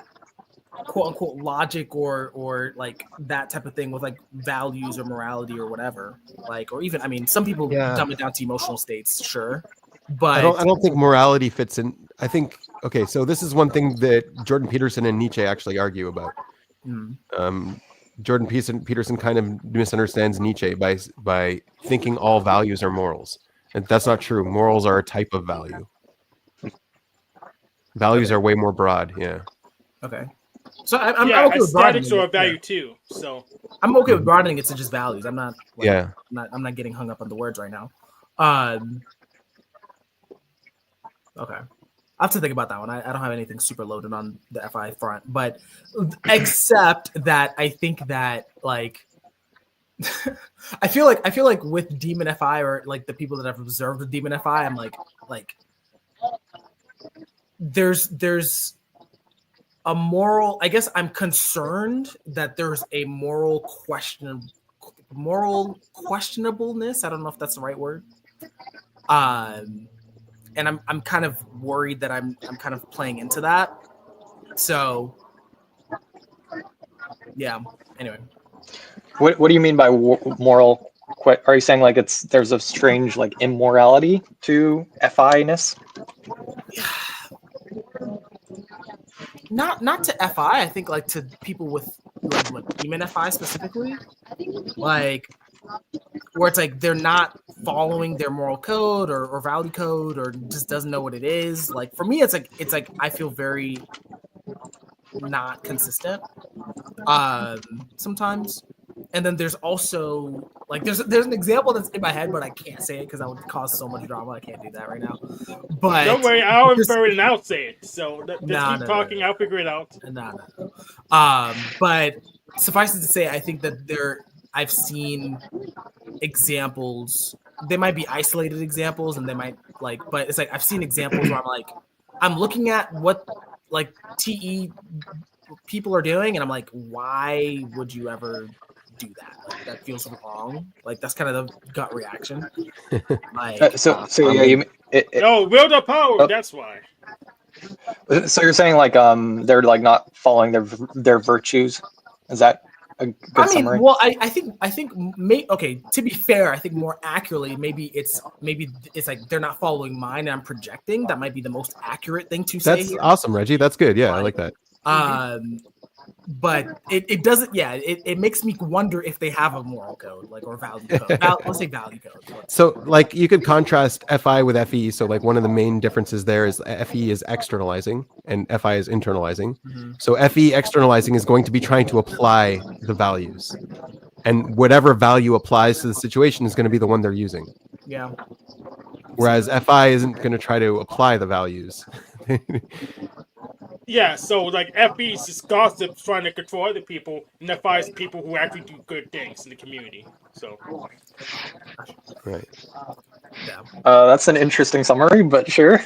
quote unquote logic or like that type of thing with like values or morality or whatever, like, or even, I mean, some people dumb it down to emotional states, sure, but I don't think morality fits in. I think, okay, so this is one thing that Jordan Peterson and Nietzsche actually argue about. Jordan Peterson kind of misunderstands Nietzsche by thinking all values are morals, and that's not true. Morals are a type of value. Values are way more broad. Okay. So I'm okay with broadening are a value too. So I'm okay with broadening it to just values. I'm not. Like, I'm not getting hung up on the words right now. Okay. I have to think about that one. I don't have anything super loaded on the FI front, but except that I think that like I feel like with Demon FI or like the people that have observed with Demon FI, I'm like there's a moral. I guess I'm concerned that there's a moral questionableness. I don't know if that's the right word. And I'm kind of worried that I'm kind of playing into that. So yeah. Anyway, What do you mean by moral? Are you saying like there's a strange like immorality to FI-ness? not to FI. I think like to people with like Demon FI specifically, like where it's like they're not following their moral code or value code or just doesn't know what it is. Like for me, it's like I feel very not consistent sometimes. And then there's also like there's an example that's in my head, but I can't say it because that would cause so much drama. I can't do that right now. But Don't worry, I'll infer it and I'll say it. So just No, keep talking. I'll figure it out. No. But suffice it to say, I think that I've seen examples. They might be isolated examples, and they might like, but it's like I've seen examples where I'm looking at what like TE people are doing, and I'm like, why would you ever do that? Like that feels wrong. Like that's kind of the gut reaction. Like so yeah, no, will the power. That's why. So you're saying like they're like not following their virtues? Is that a good summary? Well, I think okay. To be fair, I think more accurately, maybe it's like they're not following mine, and I'm projecting. That might be the most accurate thing to say. That's awesome, Reggie. That's good. Yeah, I like that. But it doesn't. Yeah, it makes me wonder if they have a moral code, like or value code. Let's say value code. So, like, you could contrast FI with FE. So, like, one of the main differences there is FE is externalizing and FI is internalizing. Mm-hmm. So, FE externalizing is going to be trying to apply the values, and whatever value applies to the situation is going to be the one they're using. Yeah. Whereas FI isn't going to try to apply the values. Yeah, so like FE is just gossip trying to control other people, and FI is people who actually do good things in the community. So, right. Yeah. That's an interesting summary, but sure.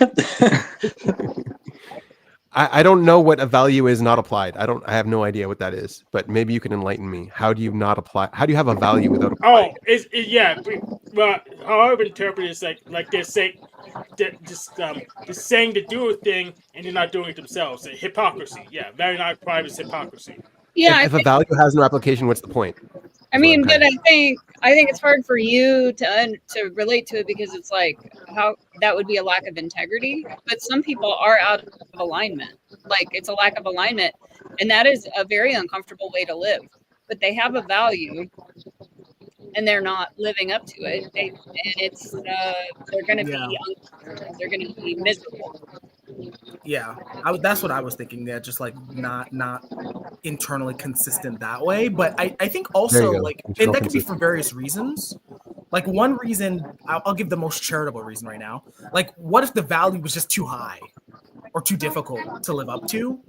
I don't know what a value is not applied. I have no idea what that is, but maybe you can enlighten me. How do you not apply? How do you have a value without applying? Well, how I would interpret it is like they're saying just saying to do a thing and they're not doing it themselves. Hypocrisy. Yeah, very not private hypocrisy. Yeah, If a value has no application, what's the point? I mean, but I think it's hard for you to relate to it because it's like how that would be a lack of integrity. But some people are out of alignment. Like it's a lack of alignment, and that is a very uncomfortable way to live. But they have a value, and they're not living up to it. They're going to be miserable. Yeah, that's what I was thinking. That just like not internally consistent that way. But I think also like, and that could be for various reasons. Like one reason, I'll give the most charitable reason right now. Like, what if the value was just too high or too difficult to live up to?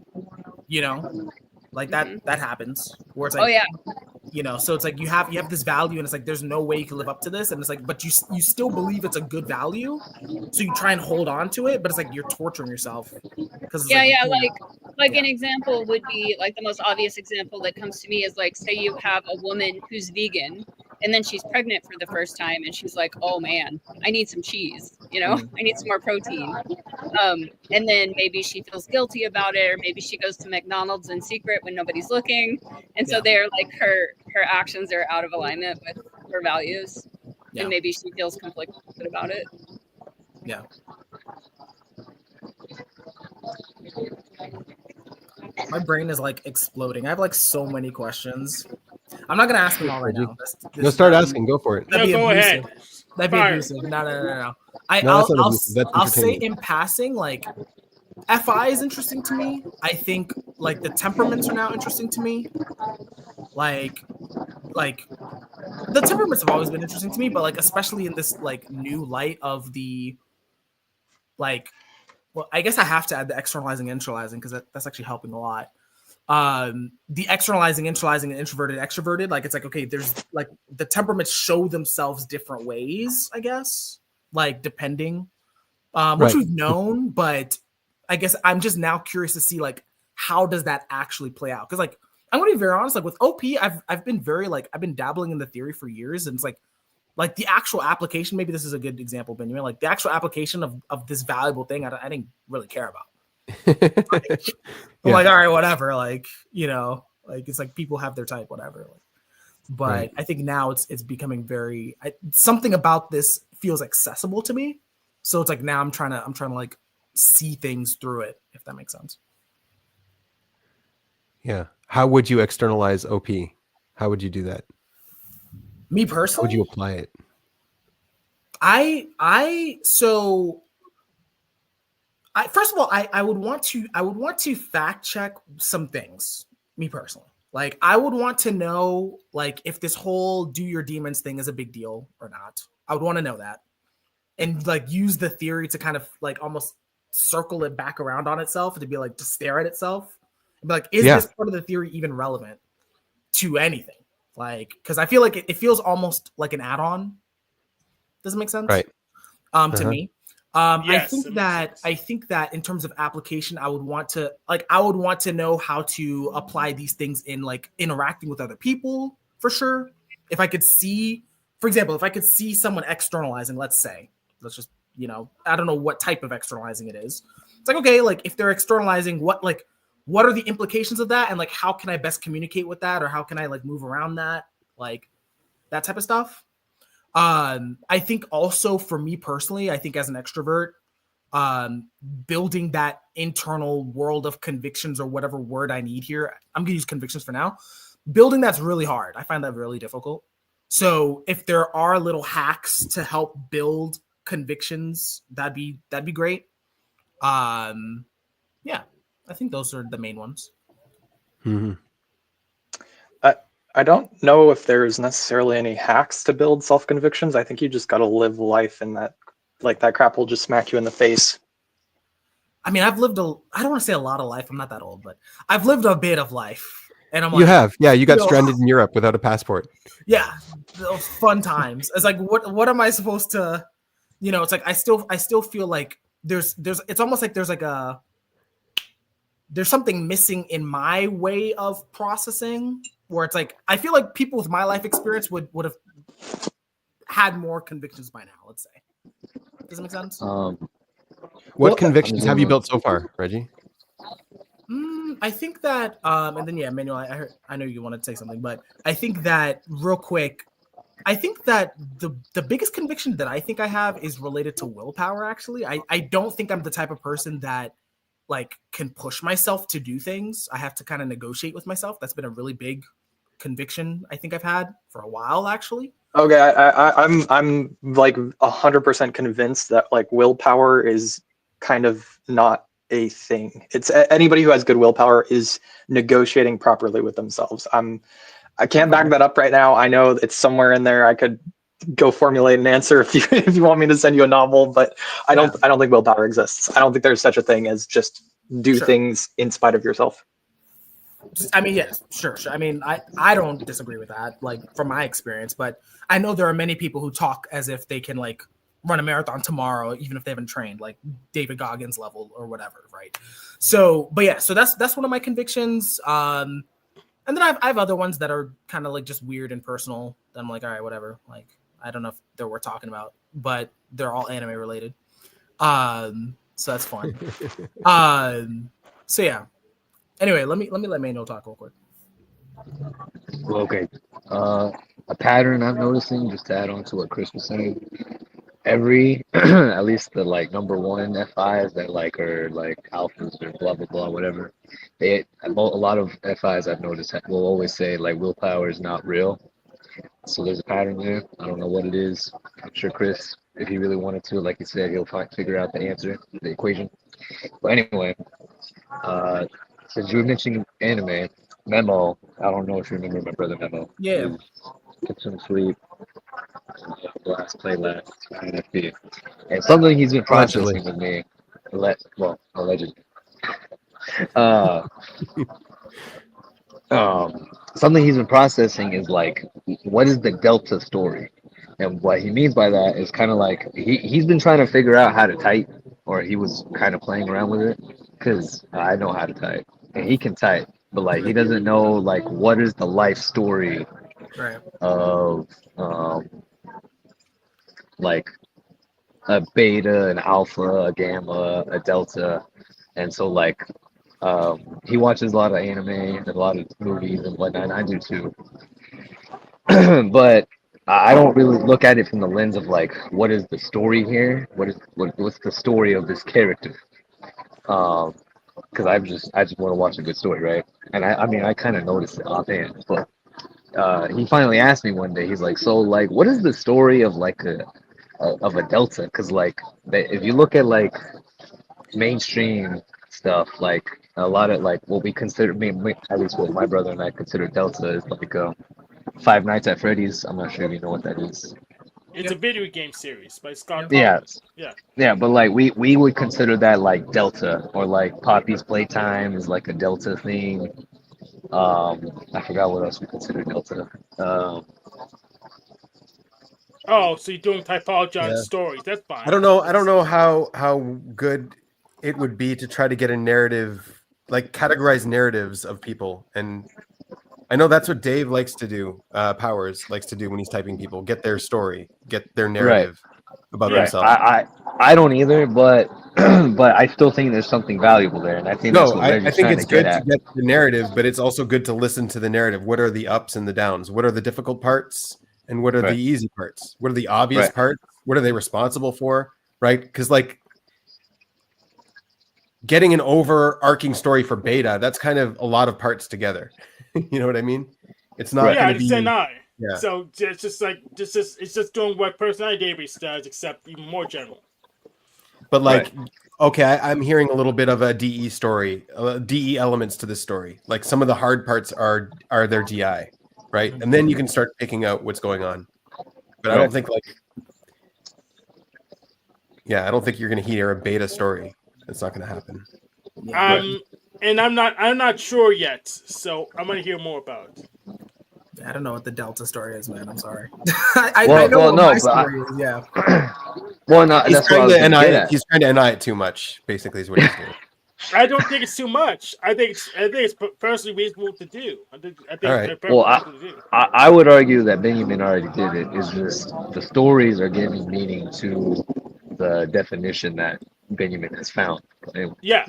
You know, like that happens. Where it's like, oh yeah. You know, so it's like you have this value and it's like there's no way you can live up to this, and it's like but you still believe it's a good value, so you try and hold on to it, but it's like you're torturing yourself because an example would be like the most obvious example that comes to me is like say you have a woman who's vegan and then she's pregnant for the first time and she's like, oh man, I need some cheese, you know, I need some more protein, and then maybe she feels guilty about it, or maybe she goes to McDonald's in secret when nobody's looking, and so they're like her actions are out of alignment with her values, and maybe she feels conflicted about it. Yeah. My brain is like exploding. I have like so many questions. I'm not gonna ask them all right now. No, start asking. Go for it. Go ahead. That'd be abusive. No. I'll say in passing, like FI is interesting to me. I think like the temperaments are now interesting to me. Like the temperaments have always been interesting to me, but like especially in this like new light of the like well, I guess I have to add the externalizing and introalizing because that's actually helping a lot. The externalizing, internalizing, and introverted, extroverted, like it's like, okay, there's like the temperaments show themselves different ways, I guess, like depending, which Right. we've known, but I guess I'm just now curious to see like how does that actually play out? Because like I'm gonna be very honest, like with OP, I've been very like I've been dabbling in the theory for years, and it's like the actual application, maybe this is a good example, Benjamin, like the actual application of this valuable thing, I didn't really care about. I'm Yeah. like, all right, whatever. Like, you know, like it's like people have their type, whatever. Like, but Right. I think now it's becoming very something about this feels accessible to me. So it's like now I'm trying to like see things through it, if that makes sense. Yeah. How would you externalize OP? How would you do that? Me How would you personally, apply it? First of all, I would want to fact check some things, me personally. Like I would want to know like if this whole do your demons thing is a big deal or not. I would want to know that. And like use the theory to kind of like almost circle it back around on itself to be like to stare at itself. And be like, is this part of the theory even relevant to anything? Like, because I feel like it feels almost like an add-on. Does it make sense? Right. To me. Yes, I think that in terms of application, I would want to know how to apply these things in like interacting with other people for sure. If I could see, for example, if I could see someone externalizing, let's just, you know, I don't know what type of externalizing it is. It's like, okay, like if they're externalizing, what are the implications of that? And like, how can I best communicate with that? Or how can I like move around that? Like that type of stuff. I think also for me personally, I think as an extrovert, building that internal world of convictions or whatever word I need here, I'm going to use convictions for now. Building that's really hard. I find that really difficult. So if there are little hacks to help build convictions, that'd be great. Yeah, I think those are the main ones. Mm-hmm. I don't know if there's necessarily any hacks to build self-convictions. I think you just got to live life, and that crap will just smack you in the face. I mean, I've lived I don't want to say a lot of life. I'm not that old, but I've lived a bit of life. And I'm You like, have. Yeah, you got you know, stranded in Europe without a passport. yeah, those fun times. It's like, what am I supposed to, you know, it's like, I still feel like there's, it's almost like there's something missing in my way of processing where it's like, I feel like people with my life experience would have had more convictions by now, let's say. Does it make sense? What convictions have you built so far, Reggie? I think that, and then yeah, Manuel, I know you wanted to say something, but I think that real quick, I think that the biggest conviction that I think I have is related to willpower. Actually, I don't think I'm the type of person that like can push myself to do things. I have to kind of negotiate with myself. That's been a really big conviction I think I've had for a while, actually. Okay, I'm like 100% convinced that like willpower is kind of not a thing. It's anybody who has good willpower is negotiating properly with themselves. I can't back that up right now. I know it's somewhere in there. I could go formulate an answer if you want me to send you a novel, but I don't think willpower exists. I don't think there's such a thing as just do things in spite of yourself. I mean, yes, sure. I mean, I don't disagree with that, like from my experience, but I know there are many people who talk as if they can like run a marathon tomorrow, even if they haven't trained, like David Goggins level or whatever, right? So, but yeah, so that's one of my convictions. And then I have other ones that are kind of like just weird and personal that I'm like, all right, whatever. Like, I don't know if they're worth talking about, but they're all anime related. So that's fun. So yeah. Anyway, let me let Manuel talk real quick. Well, okay. A pattern I'm noticing, just to add on to what Chris was saying, every at least the like number one FIs that like are like alphas or blah blah blah whatever, a lot of FIs I've noticed will always say like willpower is not real. So there's a pattern there. I don't know what it is. I'm sure Chris, if he really wanted to, like he said, he'll figure out the answer, the equation. But anyway, since you were mentioning anime, Memo, I don't know if you remember my brother Memo. Yeah. Get some sleep. Last play last. And something he's been processing with me. Allegedly. Uh, Something he's been processing is like, what is the Delta story? And what he means by that is kind of like he's been trying to figure out how to type, or he was kind of playing around with it, because I know how to type and he can type, but like he doesn't know like what is the life story Right. of like a beta, an alpha, a gamma, a delta, and so like he watches a lot of anime and a lot of movies and whatnot, and I do too. But I don't really look at it from the lens of like, what is the story here? What's the story of this character? Because I just want to watch a good story, right? And I mean I kind of noticed it offhand, but he finally asked me one day. He's like, so like, what is the story of like a delta? Because like, if you look at like mainstream stuff, like a lot of like what we consider, at least what my brother and I consider delta is like Five Nights at Freddy's. I'm not sure if you know what that is. It's a video game series by Scott Yeah, Cawthon. Yeah. yeah, but like we would consider that like delta, or like Poppy's Playtime is like a delta thing. I forgot what else we consider delta. Oh, so you're doing typology on Yeah. stories. That's fine. I don't know how good it would be to try to get a narrative, like categorize narratives of people. And I know that's what Dave likes to do. Powers likes to do when he's typing people, get their story, get their narrative about Right. themselves. I don't either, but but I still think there's something valuable there, and I think that's No, what I Reggie's think trying it's to get good to at. get the narrative, but it's also good to listen to the narrative. What are the ups and the downs? What are the difficult parts? And what are the Right. easy parts? What are the obvious Right. parts? What are they responsible for? Right? Because like getting an overarching story for beta, that's kind of a lot of parts together. You know what I mean? It's not Right. Yeah, going I to be. understand I. Yeah. So it's just like it's just doing what personality database does, except even more general. But like, Right. okay, I'm hearing a little bit of a DE story, DE elements to this story. Like some of the hard parts are their DI, right? And then you can start picking out what's going on. But I Right. don't think like, yeah, I don't think you're going to hear a beta story. That's not going to happen. And I'm not sure yet, so I'm gonna hear more about it. I don't know what the Delta story is, man. I'm sorry. I Well, know well, what no, my but I- story is. Yeah. Well, no, He's that's what I trying was to gonna get NI. at. He's trying to NI it too much. Basically, is what he's doing. I don't think it's too much. I think it's personally reasonable to do. I think All right. it's perfectly Well, reasonable to do. I would argue that Benjamin already did it. It's just the stories are giving meaning to the definition that Benjamin has found. Anyway, Yeah,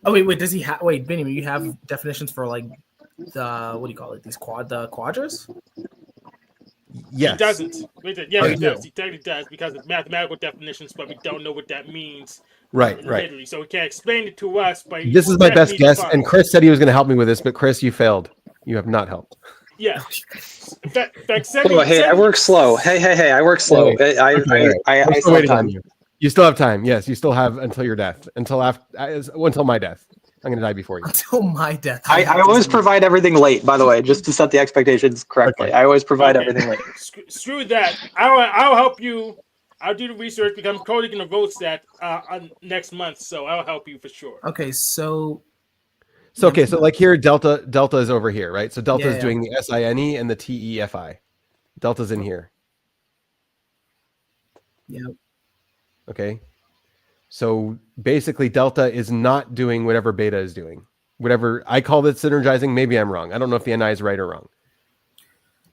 Oh wait. Does he have? Wait, Benjamin, you have definitions for like the what do you call it? These quadras? Yes. he doesn't. Yes, Oh, he you does. do? He technically does because it's mathematical definitions, but we don't know what that means. Right. Literally, so he can't explain it to us. But This is my best definitely guess. define And it. Chris said he was going to help me with this, but Chris, you failed. You have not helped. Yeah. In fact, Oh, hey, I work slow. Hey, I work slow. Wait. I Okay, all right. I We're still still have waiting on time. you. You still have time. Yes, you still have until your death. Until my death. I'm going to die before you. Until my death. I always provide everything late, by the way, just to set the expectations correctly. Okay. I always provide Okay. everything late. Screw that. I'll help you. I'll do the research because I'm totally gonna vote that on next month, so I'll help you for sure. Okay, so So okay, so like here, Delta is over here, right? So Delta is Yeah. doing the SINE and the TEFI. Delta's in here. yeah. Okay. So basically, Delta is not doing whatever Beta is doing. Whatever I call it synergizing, maybe I'm wrong. I don't know if the NI is right or wrong.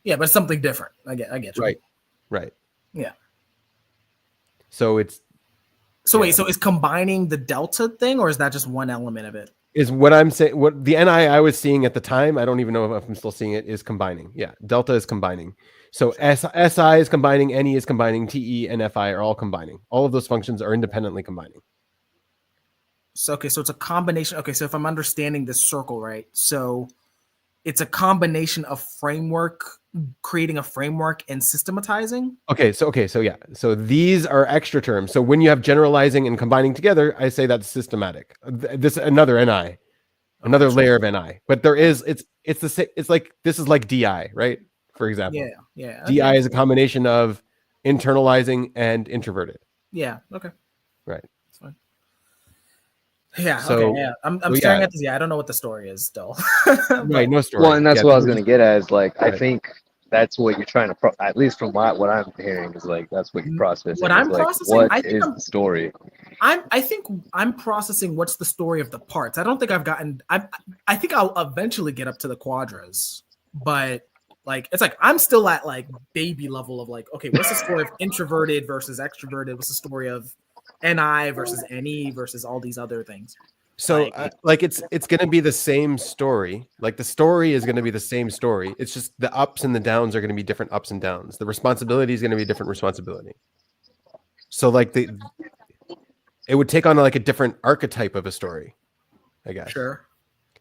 Yeah, but it's something different. I get you. Right. Yeah. So it's So wait, so is combining the Delta thing, or is that just one element of it? is what I'm saying. What the NI I was seeing at the time, I don't even know if I'm still seeing it, is combining. Yeah, Delta is combining. So SI is combining, NE is combining, TE and FI are all combining. All of those functions are independently combining. So okay, so it's a combination. Okay, so if I'm understanding this circle right, so it's a combination of creating a framework and systematizing. Okay, so yeah. So these are extra terms. So when you have generalizing and combining together, I say that's systematic. This another NI, another layer of NI. But there is it's the same. It's like this is like DI, right? For example, Yeah. DI is a combination of internalizing and introverted. Yeah. Okay. Right. That's fine. Yeah. So, Okay. Yeah. I'm well, staring yeah. at this. Yeah. I don't know what the story is still. Right, no story. Well, and that's Yeah, what I they was were gonna just get at. Is like I right. think that's what you're trying to at least from what I'm hearing is like that's what you're processing What is I'm like processing, what I think is the story. I think I'm processing what's the story of the parts. I don't think I've gotten. I think I'll eventually get up to the quadras, but like it's like I'm still at like baby level of like, okay, what's the story of introverted versus extroverted? What's the story of NI versus NE versus all these other things? So, Like, like it's going to be the same story. Like the story is going to be the same story. It's just the ups and the downs are going to be different ups and downs. The responsibility is going to be a different responsibility. So, like it would take on like a different archetype of a story, I guess. sure.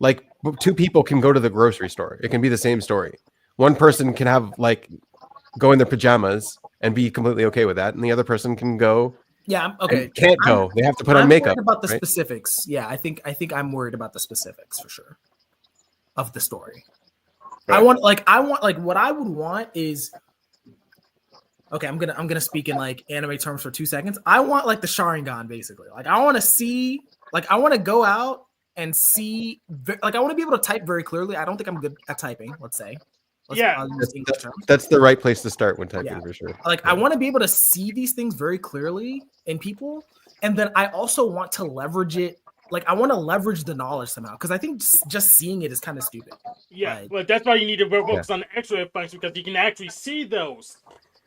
Like two people can go to the grocery store. It can be the same story. One person can have like go in their pajamas and be completely okay with that, and the other person can go Yeah. Okay. and can't go. They have to put on I'm makeup. worried about the right? specifics. Yeah, I think I'm worried about the specifics for sure of the story. Right. I want like what I would want is okay, I'm gonna speak in like anime terms for 2 seconds. I want like the Sharingan basically. Like I want to see, like I want to go out and see, like I want to be able to type very clearly. I don't think I'm good at typing. Let's say, Yeah. I'll use English terms. That's the right place to start when typing Yeah. for sure. Like I want to be able to see these things very clearly in people, and then I also want to leverage it. Like I want to leverage the knowledge somehow because I think just seeing it is kind of stupid. Yeah, Like, but that's why you need to focus on the X-ray function because you can actually see those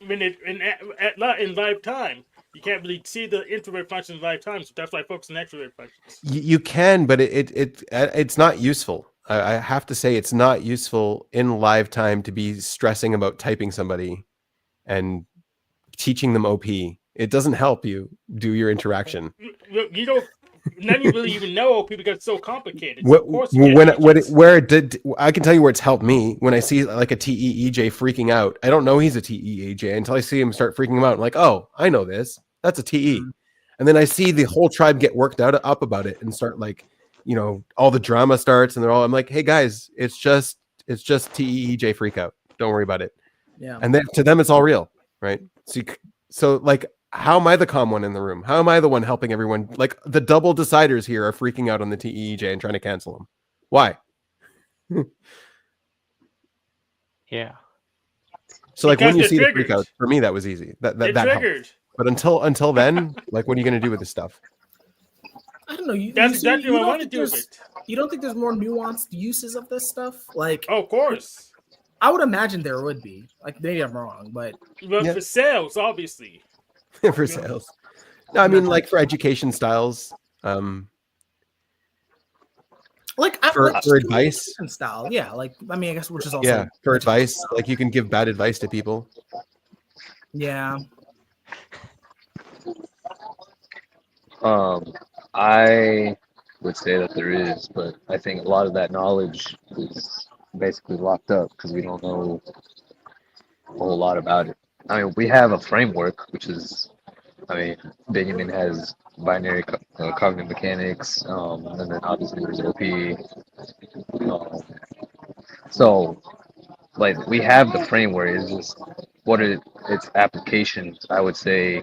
when in live time. You can't really see the infrared function in live time, so that's why I focus on X-ray functions. You can, but it's not useful. I have to say it's not useful in live time to be stressing about typing somebody and teaching them OP. It doesn't help you do your interaction. You don't. None of you really even know OP because it's so complicated. So What, of course, you can't teach it. where it did, I can tell you where it's helped me when I see like a TEEJ freaking out. I don't know he's a TEEJ until I see him start freaking him out. I'm like, oh, I know this. That's a TE. And then I see the whole tribe get worked up about it and start like, all the drama starts and I'm like, hey guys, it's just TEEJ freak out. Don't worry about it. yeah. And then to them, it's all real, right? So like, how am I the calm one in the room? How am I the one helping everyone? Like the double deciders here are freaking out on the TEEJ and trying to cancel them. Why? Yeah. So like Because when you they're see the triggered. freak out, for me that was easy. That They're helped. triggered. But until then, like what are you gonna do with this stuff? I don't know. That's exactly what I want to do with it. You don't think there's more nuanced uses of this stuff? Like, Oh, of course. I would imagine there would be. Like, maybe I'm wrong, but But Yeah. for sales, obviously. For sales. No, I mean like for education styles. like For like advice. student style, yeah. Like, I mean, I guess which is also Yeah, for advice. Like you can give bad advice to people. Yeah, I would say that there is, but I think a lot of that knowledge is basically locked up because we don't know a whole lot about it. I mean, we have a framework, which is, I mean, Benjamin has binary cognitive mechanics, and then obviously there's OP. So, like, we have the framework. It's just what are its applications? I would say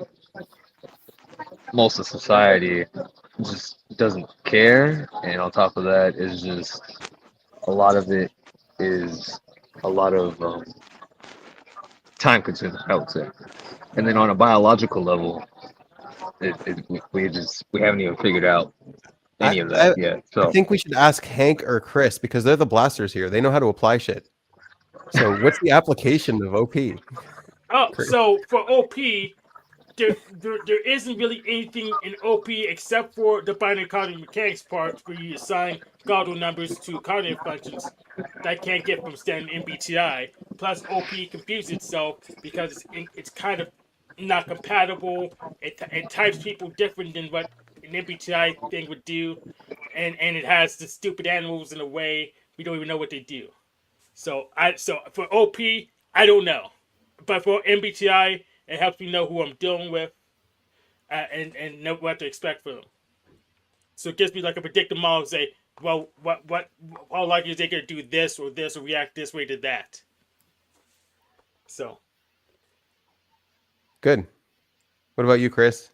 most of society just doesn't care, and on top of that is just a lot of it is a lot of time consuming, I would say. And then on a biological level, we haven't even figured out any of that yet. I So think we should ask Hank or Chris because they're the blasters here. They know how to apply shit. So what's the application of OP? Oh, so for OP, there isn't really anything in OP except for the binary cognitive mechanics part where you assign Godel numbers to cognitive functions that can't get from standard MBTI. Plus, OP confuses itself because it's kind of not compatible. It types people different than what an MBTI thing would do, and it has the stupid animals in a way we don't even know what they do. So for OP, I don't know, but for MBTI, it helps me know who I'm dealing with, and know what to expect from them. So it gives me like a predictive model to say, well, how likely is they going to do this or react this way to that. So Good. What about you, Chris?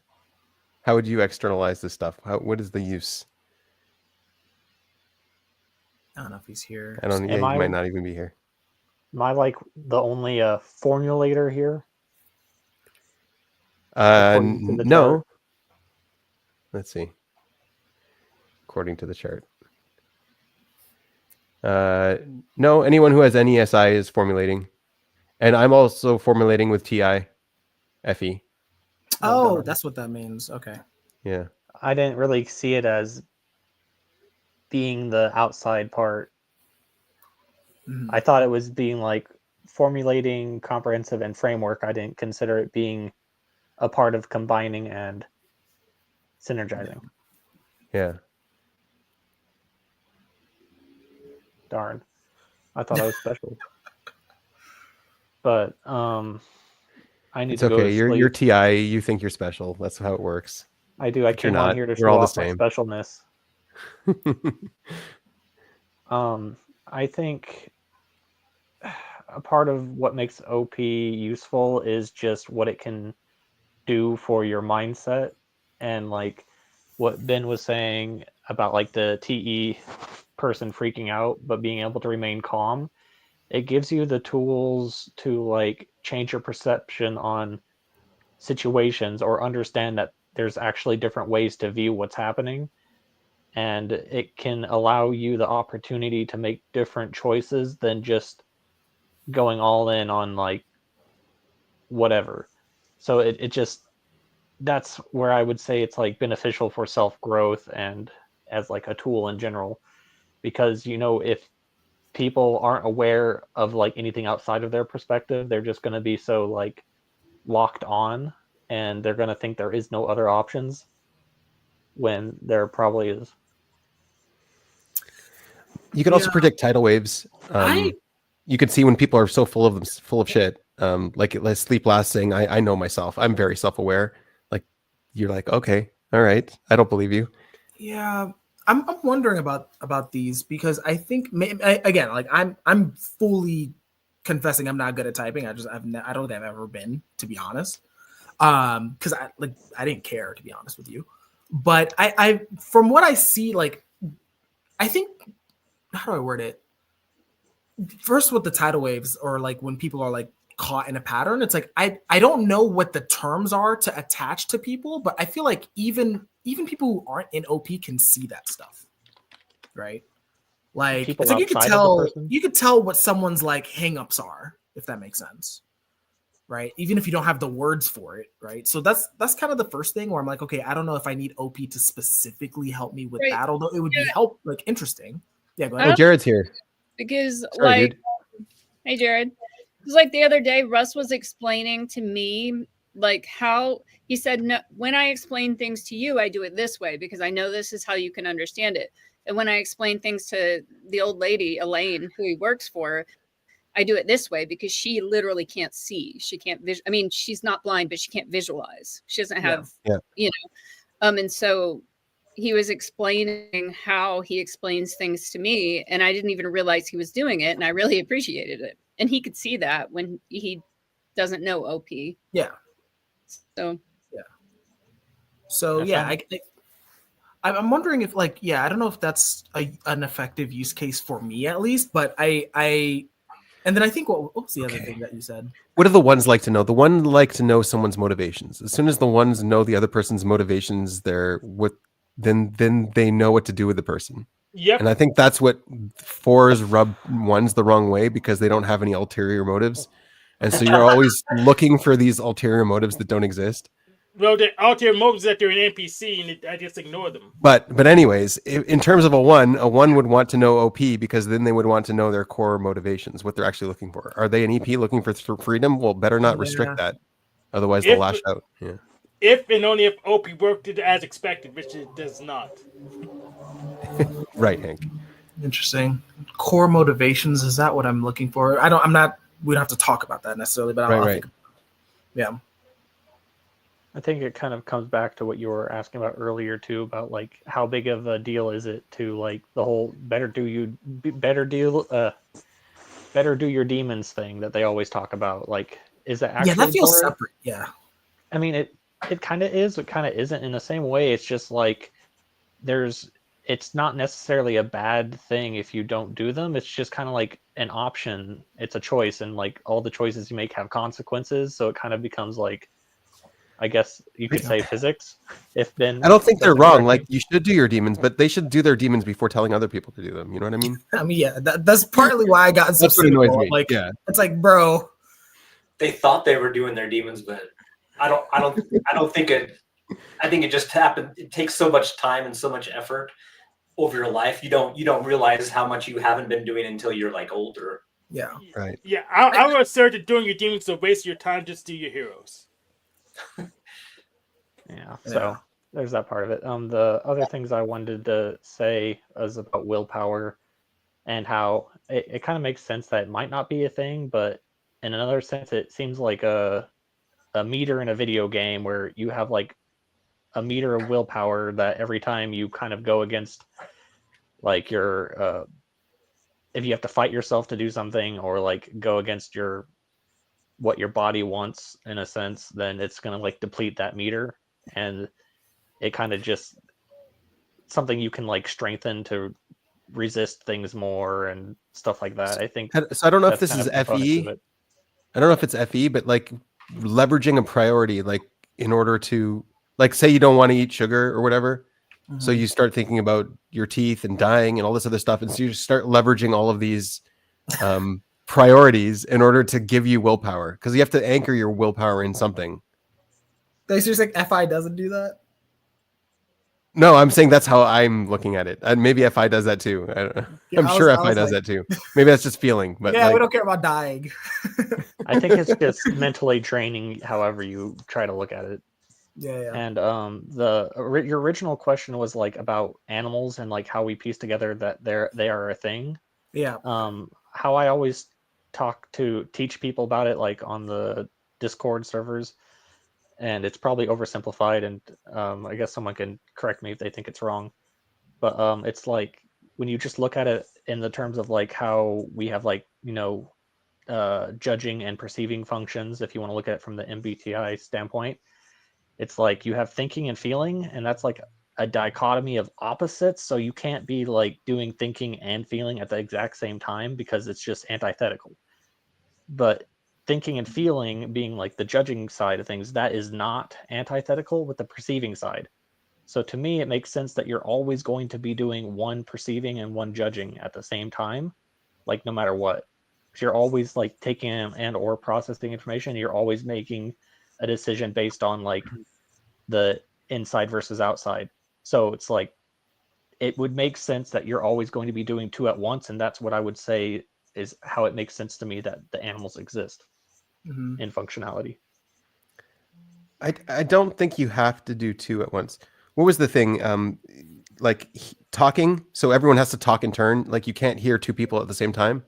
How would you externalize this stuff? What is the use? I don't know if he's here. I don't. Yeah, Am he I might not even be here. like the only formulator here according to the chart? No. Let's see. According to the chart. No, anyone who has NESI is formulating. And I'm also formulating with TI, FE. Oh, that's what that means. Okay. Yeah. I didn't really see it as being the outside part. Mhm. I thought it was being like formulating, comprehensive, and framework. I didn't consider it being a part of combining and synergizing. Yeah. Darn. I thought I was special. But I need It's to go to okay. You're sleep. TI. You think you're special. That's how it works. I do. I But you're came on not. here to We're show all the off my same. specialness. I think a part of what makes OP useful is just what it can do for your mindset, and like what Ben was saying about like the TE person freaking out but being able to remain calm. It gives you the tools to like change your perception on situations or understand that there's actually different ways to view what's happening, and it can allow you the opportunity to make different choices than just going all in on like whatever. So it just, that's where I would say it's like beneficial for self growth and as like a tool in general, because if people aren't aware of like anything outside of their perspective, they're just going to be so like locked on, and they're going to think there is no other options when there probably is. You can also predict tidal waves. You can see when people are so full of shit. Like Sleep Last saying, I know myself. I'm very self-aware. Like you're like, okay, all right. I don't believe you. Yeah, I'm wondering about these because I think again, like I'm fully confessing I'm not good at typing. I don't think I've ever been, to be honest. Because I didn't care, to be honest with you. But I from what I see, like I think, how do I word it? First, with the tidal waves, or like when people are like caught in a pattern, it's like I don't know what the terms are to attach to people, but I feel like even people who aren't in OP can see that stuff, right? Like People it's like outside of the person? you could tell what someone's like hangups are, if that makes sense, right? Even if you don't have the words for it, right? So that's kind of the first thing where I'm like, okay, I don't know if I need OP to specifically help me with Right. that, although it would be interesting. Yeah, go I ahead. Oh, Jared's here. Because Sorry, like, dude. hey Jared, because like the other day Russ was explaining to me like how he said, no, when I explain things to you, I do it this way because I know this is how you can understand it. And when I explain things to the old lady Elaine, who he works for, I do it this way because she literally can't see. She can't I mean, she's not blind, but she can't visualize. She doesn't have, and so he was explaining how he explains things to me, and I didn't even realize he was doing it, and I really appreciated it. And he could see that when he doesn't know OP. Yeah. So yeah. So yeah, I'm wondering if like I don't know if that's an effective use case for me at least, but I and then I think what was the other thing that you said? What do the ones like to know? The one like to know someone's motivations. As soon as the ones know the other person's motivations, then they know what to do with the person. Yep. And I think that's what fours rub ones the wrong way, because they don't have any ulterior motives. And so you're always looking for these ulterior motives that don't exist. Well, the ulterior motives that they're an NPC, and I just ignore them. But anyways, in terms of a one would want to know OP, because then they would want to know their core motivations, what they're actually looking for. Are they an EP looking for freedom? Well, better not restrict that. Otherwise, they'll lash out. Yeah. If and only if OP worked as expected, which it does not. Right, Hank. Interesting. Core motivations, is that what I'm looking for? we don't have to talk about that necessarily, but I'll think. Yeah. I think it kind of comes back to what you were asking about earlier too, about like how big of a deal is it to like the whole better do your demons thing that they always talk about. Like, is it actually that feels core? separate. Yeah. I mean, it kind of is, it kind of isn't in the same way. It's just like there's it's not necessarily a bad thing if you don't do them. It's just kind of like an option. It's a choice, and like all the choices you make have consequences. So it kind of becomes like, I guess you could say physics, if Ben I don't think said they're the wrong. correct Like thing. you should do your demons, but they should do their demons before telling other people to do them. You know what I mean? I mean, yeah, that's partly why I got so That's what annoys cynical. me. Like, Yeah. it's like, bro, They thought they were doing their demons, but I don't think it. I think it just happened. It takes so much time and so much effort over your life. You don't realize how much you haven't been doing until you're like older. yeah. Right. Yeah, I would assert that doing your demons is a waste of your time. Just do your heroes. Yeah, so there's that part of it. The other things I wanted to say is about willpower and how it kind of makes sense that it might not be a thing, but in another sense, it seems like a meter in a video game where you have like a meter of willpower that every time you kind of go against like your if you have to fight yourself to do something or like go against your what your body wants in a sense, then it's going to like deplete that meter, and it kind of just something you can like strengthen to resist things more and stuff like that. I think So I don't know if that's this kind is of components of FE. it. I don't know if it's FE, but like leveraging a priority, like in order to, like, say you don't want to eat sugar or whatever. So you start thinking about your teeth and dying and all this other stuff. And so you start leveraging all of these priorities in order to give you willpower, because you have to anchor your willpower in something. They seriously think FI doesn't do that? No, I'm saying that's how I'm looking at it. And maybe FI does that too. I don't know. Yeah, I'm I sure was FI does like- that too. Maybe that's just feeling. But yeah, like, we don't care about dying. I think it's just mentally draining, however you try to look at it. Yeah. And your original question was like about animals and like how we piece together that they are a thing. Yeah. How I always teach people about it, like on the Discord servers, and it's probably oversimplified, and I guess someone can correct me if they think it's wrong. But it's like when you just look at it in the terms of like how we have like judging and perceiving functions. If you want to look at it from the MBTI standpoint, it's like you have thinking and feeling, and that's like a dichotomy of opposites. So you can't be like doing thinking and feeling at the exact same time because it's just antithetical. But thinking and feeling being like the judging side of things, that is not antithetical with the perceiving side. So to me, it makes sense that you're always going to be doing one perceiving and one judging at the same time, like no matter what. Because you're always like taking and or processing information. You're always making a decision based on like the inside versus outside. So it's like it would make sense that you're always going to be doing two at once, and that's what I would say is how it makes sense to me that the animals exist in functionality. I don't think you have to do two at once. What was the thing? Like talking, so everyone has to talk in turn. Like you can't hear two people at the same time.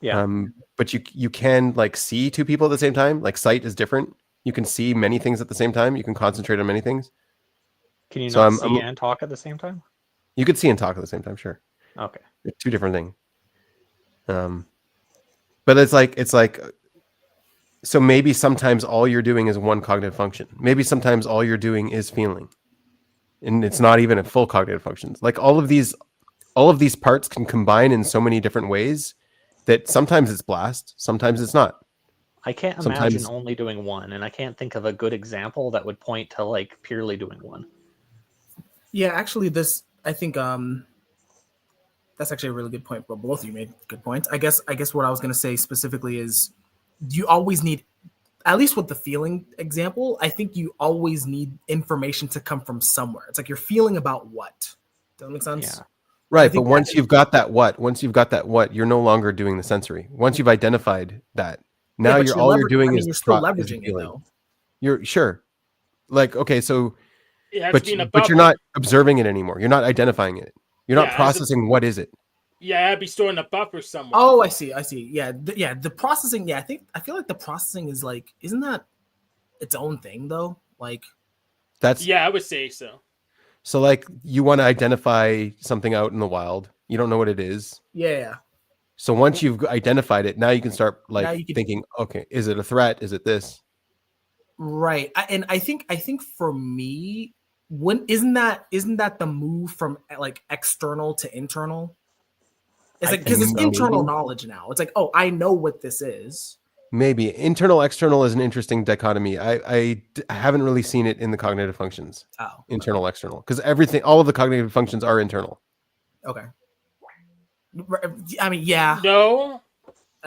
Yeah. But you can like see two people at the same time. Like sight is different. You can see many things at the same time. You can concentrate on many things. Can you So not see and talk at the same time? You could see and talk at the same time, sure. Okay. They're two different things. But it's like so maybe sometimes all you're doing is one cognitive function. Maybe sometimes all you're doing is feeling. And it's not even a full cognitive functions. Like all of these parts can combine in so many different ways that sometimes it's blast, sometimes it's not. I can't imagine only doing one, and I can't think of a good example that would point to like purely doing one. Yeah, actually, I think that's actually a really good point. But both of you made good points. I guess what I was gonna say specifically is you always need, at least with the feeling example, I think you always need information to come from somewhere. It's like you're feeling about what. Does that make sense? Yeah. Right, but once you've got that what, you're no longer doing the sensory. Once you've identified that, now you're doing is you're still leveraging it though. You're sure. Like, okay, so but you're bubble. not observing it anymore. You're not identifying it. You're not processing what is it. Yeah, I'd be storing a buffer somewhere. Oh, I see. Yeah, the processing. Yeah, I feel like the processing is like, isn't that its own thing though? Like, I would say so. So like you want to identify something out in the wild. You don't know what it is. Yeah. So once you've identified it, now you can start like thinking, okay, is it a threat? Is it this? Right. I think for me, isn't that the move from like external to internal? It's I like because think it's so. internal knowledge now. It's like, oh, I know what this is. Maybe internal external is an interesting dichotomy. I haven't really seen it in the cognitive functions. Oh, Internal external, because all of the cognitive functions are internal. okay. I mean, yeah, No.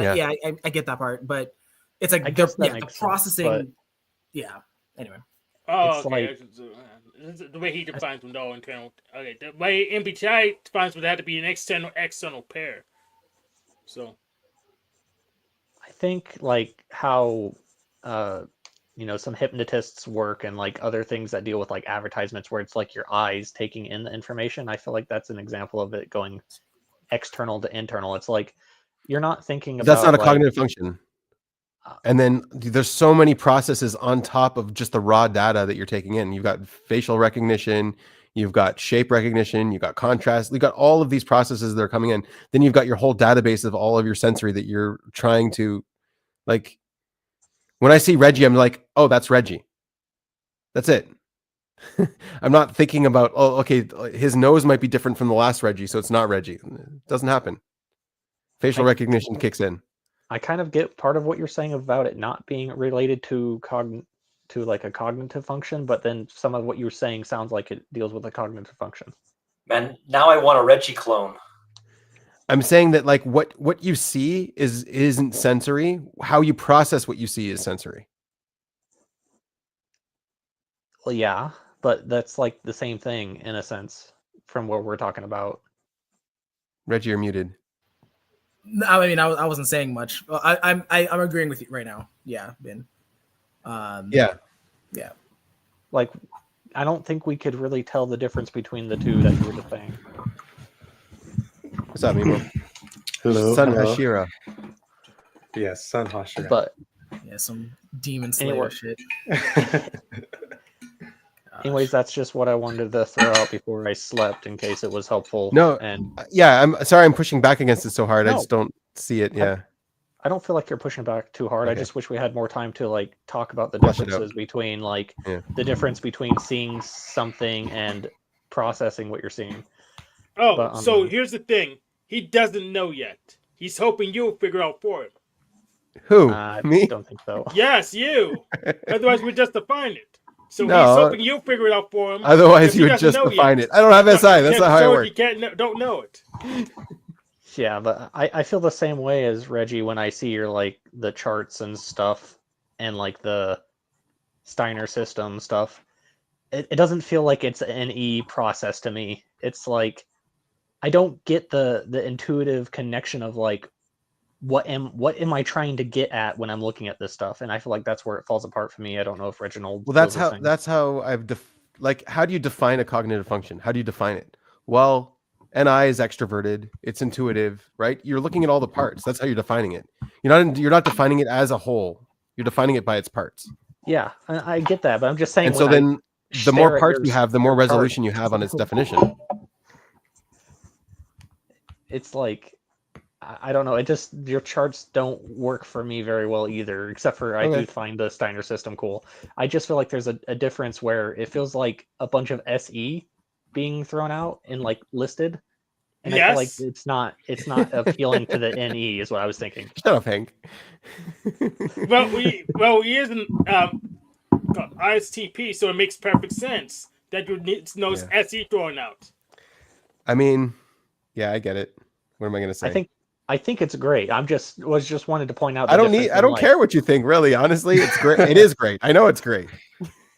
Yeah. yeah, I get that part, but it's like I guess that the makes sense, processing. but Yeah. Anyway. Oh, It's okay. like- This is the way he defines with no internal. Okay, the way MBTI defines would have to be an external pair. So I think like how some hypnotists work and like other things that deal with like advertisements where it's like your eyes taking in the information. I feel like that's an example of it going external to internal. It's like you're not thinking about That's not a like, cognitive function. And then there's so many processes on top of just the raw data that you're taking in. You've got facial recognition, you've got shape recognition, you've got contrast, you've got all of these processes that are coming in. Then you've got your whole database of all of your sensory that you're trying to, like, when I see Reggie, I'm like, oh, that's Reggie. That's it. I'm not thinking about, oh, okay, his nose might be different from the last Reggie, so it's not Reggie. It doesn't happen. Facial recognition kicks in. I kind of get part of what you're saying about it not being related to like a cognitive function, but then some of what you were saying sounds like it deals with a cognitive function. Man, now I want a Reggie clone. I'm saying that like what you see isn't sensory. How you process what you see is sensory. Well, yeah, but that's like the same thing in a sense from what we're talking about. Reggie, you're muted. I mean, I wasn't saying much. I'm agreeing with you right now. Yeah, Ben. Yeah. Like, I don't think we could really tell the difference between the two that you were just saying. What's up, Mimo? Hello. Sun hello. Hashira. Yes, Sun Hashira. But yeah, some demon slayer shit. Anyways, that's just what I wanted to throw out before I slept in case it was helpful. No, and yeah, I'm sorry I'm pushing back against it so hard. I No. just don't see it. Yeah. I don't feel like you're pushing back too hard. I Okay. just wish we had more time to like talk about the Flesh it out. differences between like Yeah. the difference between seeing something and processing what you're seeing. Oh, But, so here's the thing. He doesn't know yet. He's hoping you'll figure out for him. Who? I Me? don't think so. Yes, you. Otherwise, we'd just define it. So No. he's hoping you'll figure it out for him. Otherwise, if he you would doesn't just know define yet. it. I don't have SI. That's not how so I if work. you don't know it. Yeah, but I feel the same way as Reggie when I see your like the charts and stuff and like the Steiner system stuff. It doesn't feel like it's an E process to me. It's like I don't get the intuitive connection of like what am I trying to get at when I'm looking at this stuff, and I feel like that's where it falls apart for me. I don't know if Reginald. Well, feels the same. how I've like. How do you define a cognitive function? How do you define it? Well, NI is extroverted. It's intuitive, right? You're looking at all the parts. That's how you're defining it. You're not defining it as a whole. You're defining it by its parts. Yeah, I get that, but I'm just saying. And so when then, the stare more at parts your- you have, the more your chart, resolution you have on its definition. It's like I don't know. It just your charts don't work for me very well either. Except for I Okay. do find the Steiner system cool. I just feel like there's a difference where it feels like a bunch of SE being thrown out and like listed, and I feel like Yes. it's not appealing to the NE is what I was thinking. Shut up, Hank. Well, he isn't ISTP, so it makes perfect sense that you need to know SE thrown out. I mean, yeah, I get it. What am I going to say? I think it's great. Was just wanted to point out. I don't care what you think, really. Honestly, it's great. It is great. I know it's great.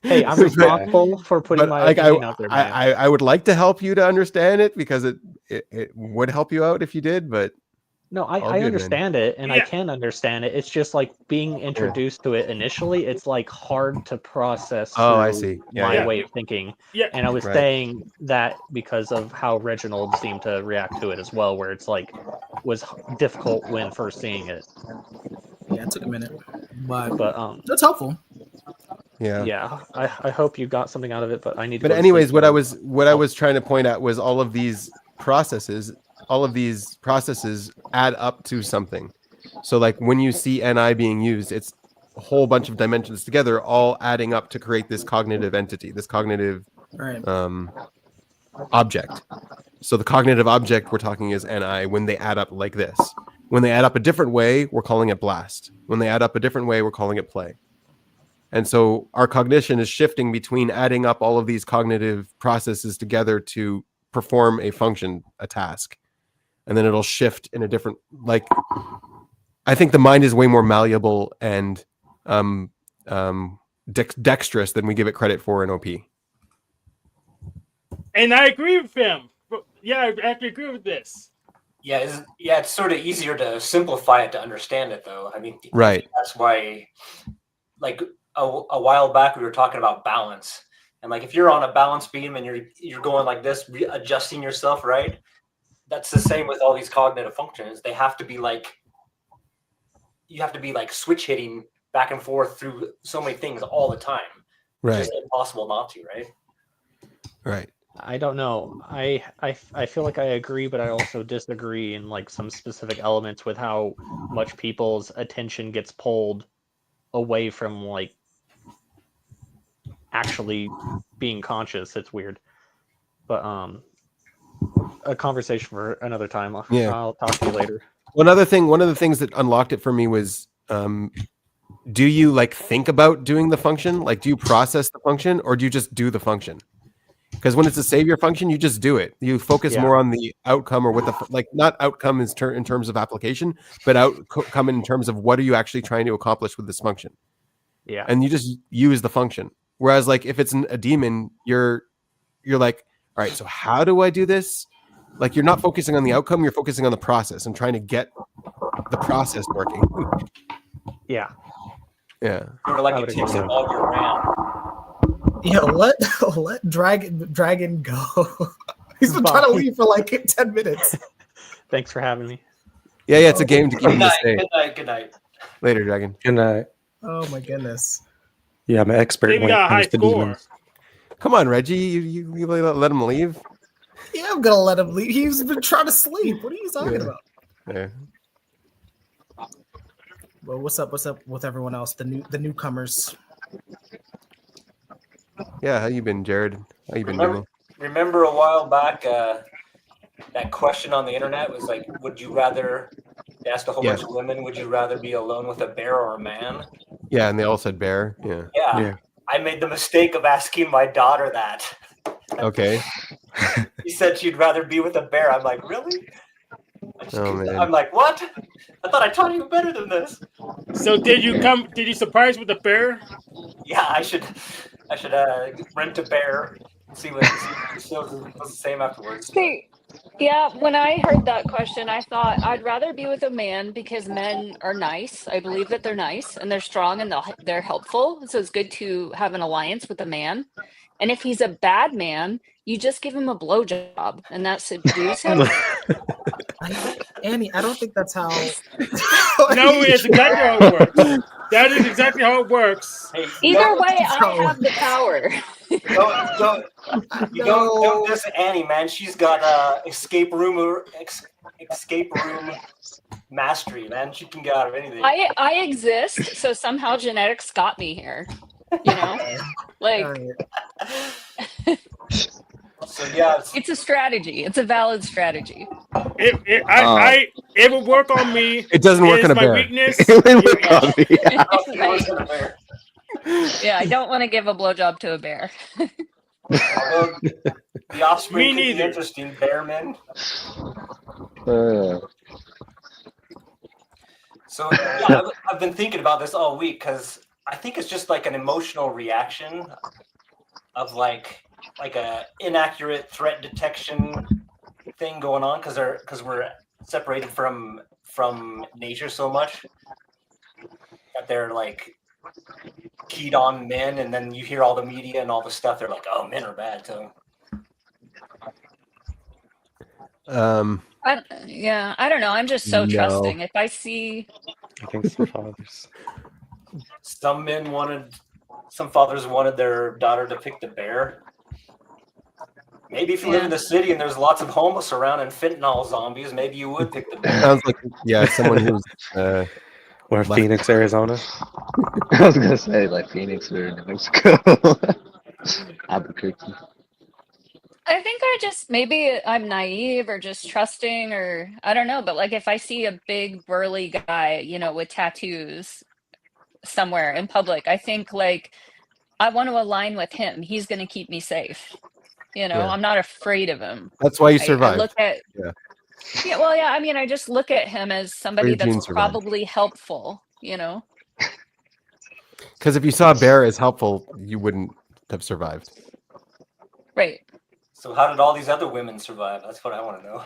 Hey, I'm responsible for putting my opinion out there, man. I would like to help you to understand it because it would help you out if you did, but no, all I good, understand it, and I can understand it. It's just like being introduced to it initially. It's like hard to process. Oh, I through see. my way of thinking. Yeah. And I was Right. saying that because of how Reginald seemed to react to it as well, where it's like was difficult when first seeing it. Yeah, it took a minute, but that's helpful. Yeah. Yeah, I hope you got something out of it, but I need to. But go to anyways, sleep. what I was trying to point out was all of these processes add up to something. So like when you see NI being used, it's a whole bunch of dimensions together, all adding up to create this cognitive entity, this cognitive Right. object. So the cognitive object we're talking is NI when they add up like this. When they add up a different way, we're calling it blast. When they add up a different way, we're calling it play. And so our cognition is shifting between adding up all of these cognitive processes together to perform a function, a task. And then it'll shift in a different, like, I think the mind is way more malleable and dexterous than we give it credit for in OP. And I agree with him. Yeah, I actually agree with this. Yeah, it's sort of easier to simplify it to understand it, though. I mean, right. That's why, like a while back, we were talking about balance, and like if you're on a balance beam and you're going like this, adjusting yourself, right? That's the same with all these cognitive functions. They have to be like, you have to be like switch hitting back and forth through so many things all the time. Right. It's just impossible not to, right? Right. I don't know. I feel like I agree, but I also disagree in like some specific elements with how much people's attention gets pulled away from like actually being conscious. It's weird. But a conversation for another time. Yeah. I'll talk to you later. One of the things that unlocked it for me was do you like think about doing the function? Like do you process the function or do you just do the function? Because when it's a savior function, you just do it. You focus more on the outcome or what the like not outcome is in terms of application, but outcome in terms of what are you actually trying to accomplish with this function. Yeah. And you just use the function. Whereas like if it's a demon, you're like, all right, so how do I do this? Like you're not focusing on the outcome, you're focusing on the process and trying to get the process working. Yeah. Yeah. Sort of like it takes all year round. Yeah, let Dragon go. He's been trying to leave for like 10 minutes. Thanks for having me. Yeah, it's a game to keep him to stay. Good night. Later, Dragon. Good night. Oh my goodness. Yeah, I'm an expert Maybe when it got a high comes to score. demons. Come on, Reggie. You let him leave? Yeah, I'm gonna let him leave. He's been trying to sleep. What are you talking about? Yeah. Well, what's up with everyone else? The newcomers. Yeah, how you been, Jared? How you been doing? Remember a while back that question on the internet was like, would you rather, they asked a whole bunch of women, would you rather be alone with a bear or a man? Yeah, and they all said bear. Yeah. I made the mistake of asking my daughter that. Okay. She said she'd rather be with a bear. I'm like, really? Oh, man. I'm like, what? I thought I taught you better than this. So did you surprise with the bear? Yeah, I should rent a bear and see what she was the same afterwards. See, yeah, when I heard that question, I thought I'd rather be with a man because men are nice. I believe that they're nice and they're strong and they're helpful. So it's good to have an alliance with a man. And if he's a bad man, you just give him a blowjob and that subdues him. Annie, I don't think that's how. No, it's exactly how it works. That is exactly how it works. Hey, Either way, I have the power. Don't diss Annie, man. She's got escape room mastery, man. She can get out of anything. I exist, so somehow genetics got me here. You know, like. So yeah, it's a strategy. It's a valid strategy. It would work on me. It doesn't work on a bear. Weakness. It would work on me. Yeah, I don't want to give a blowjob to a bear. The offspring Me could be neither. interesting, bear men. So yeah, I've been thinking about this all week because I think it's just like an emotional reaction of like a inaccurate threat detection thing going on because we're separated from nature so much that they're like keyed on men, and then you hear all the media and all the stuff. They're like, "Oh, men are bad." So, I don't know. I'm just so trusting. If I see, I think some fathers. Some fathers wanted their daughter to pick the bear. Maybe if you live in the city and there's lots of homeless around and fentanyl zombies, maybe you would pick the bear. Sounds like someone who's or Phoenix, Arizona. I was gonna say like Phoenix or New Mexico, Albuquerque. I think maybe I'm naive or just trusting, or I don't know, but like if I see a big burly guy, with tattoos somewhere in public, I think like I want to align with him. He's going to keep me safe. Yeah. I'm not afraid of him. That's why you I look survived. at Yeah. Yeah, well, yeah, I mean, I just look at him as Or somebody your that's genes survived. probably helpful. Because if you saw a bear as helpful, you wouldn't have survived. Right. So how did all these other women survive? That's what I want to know.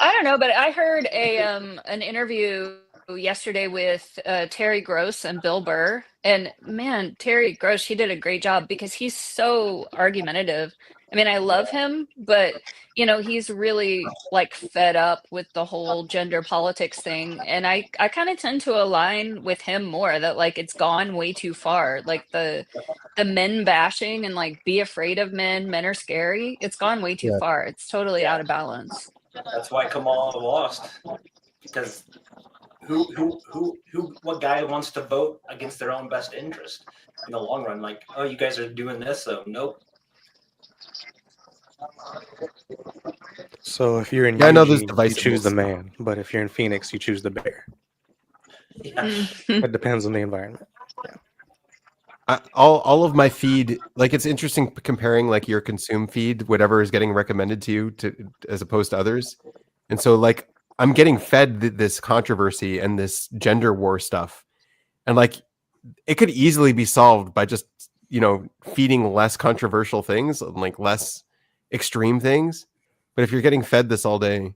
I don't know, but I heard an interview yesterday with Terry Gross and Bill Burr, and man, Terry Gross, he did a great job because he's so argumentative. I mean, I love him, but he's really like fed up with the whole gender politics thing, and I kind of tend to align with him more that like it's gone way too far. Like the men bashing and like be afraid of men are scary. It's gone way too Yeah. far. It's totally out of balance. That's why Kamala lost, because what guy wants to vote against their own best interest in the long run? Like, oh, you guys are doing this, so nope. So if you're in Yeah, I know there's Eugene, you choose the divisiveness. man, but if you're in Phoenix, you choose the bear. Yeah. It depends on the environment. All of my feed, like it's interesting comparing like your consume feed, whatever is getting recommended to you as opposed to others. And so like I'm getting fed this controversy and this gender war stuff. And like it could easily be solved by just, feeding less controversial things and like less extreme things. But if you're getting fed this all day,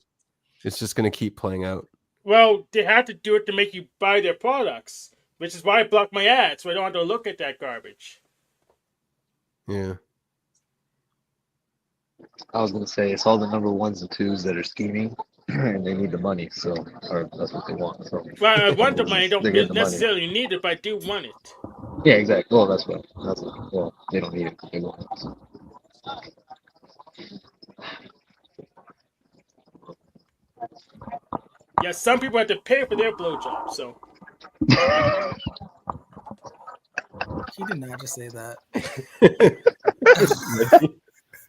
it's just going to keep playing out. Well, they have to do it to make you buy their products, which is why I block my ads, so I don't have to look at that garbage. Yeah. I was gonna say it's all the number ones and twos that are scheming, and they need the money, so or that's what they want. So Well, I want the money. I they're don't getting the money. necessarily need it, but I do want it. Yeah, exactly. Well, that's what. Well, they don't need it. They want it. So. Yeah, some people have to pay for their blowjob, so. He did not just say that.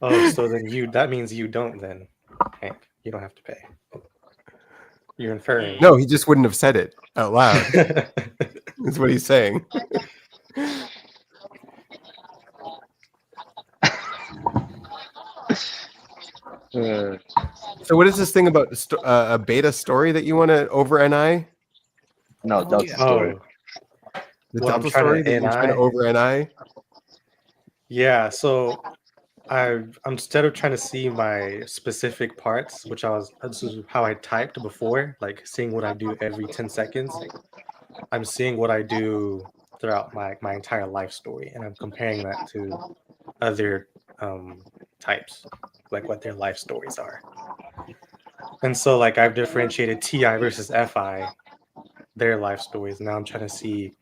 Oh, so then that means you don't then, Hank. You don't have to pay. You're inferring. No, he just wouldn't have said it out loud. That's what he's saying. So what is this thing about a beta story that you want to over NI? No, Delta story. The Well, I'm Delta trying story to that you're trying to over NI? Yeah, so I'm instead of trying to see my specific parts, this is how I typed before, like seeing what I do every 10 seconds. I'm seeing what I do throughout my entire life story, and I'm comparing that to other types, like what their life stories are. And so like I've differentiated TI versus FI, their life stories. Now I'm trying to see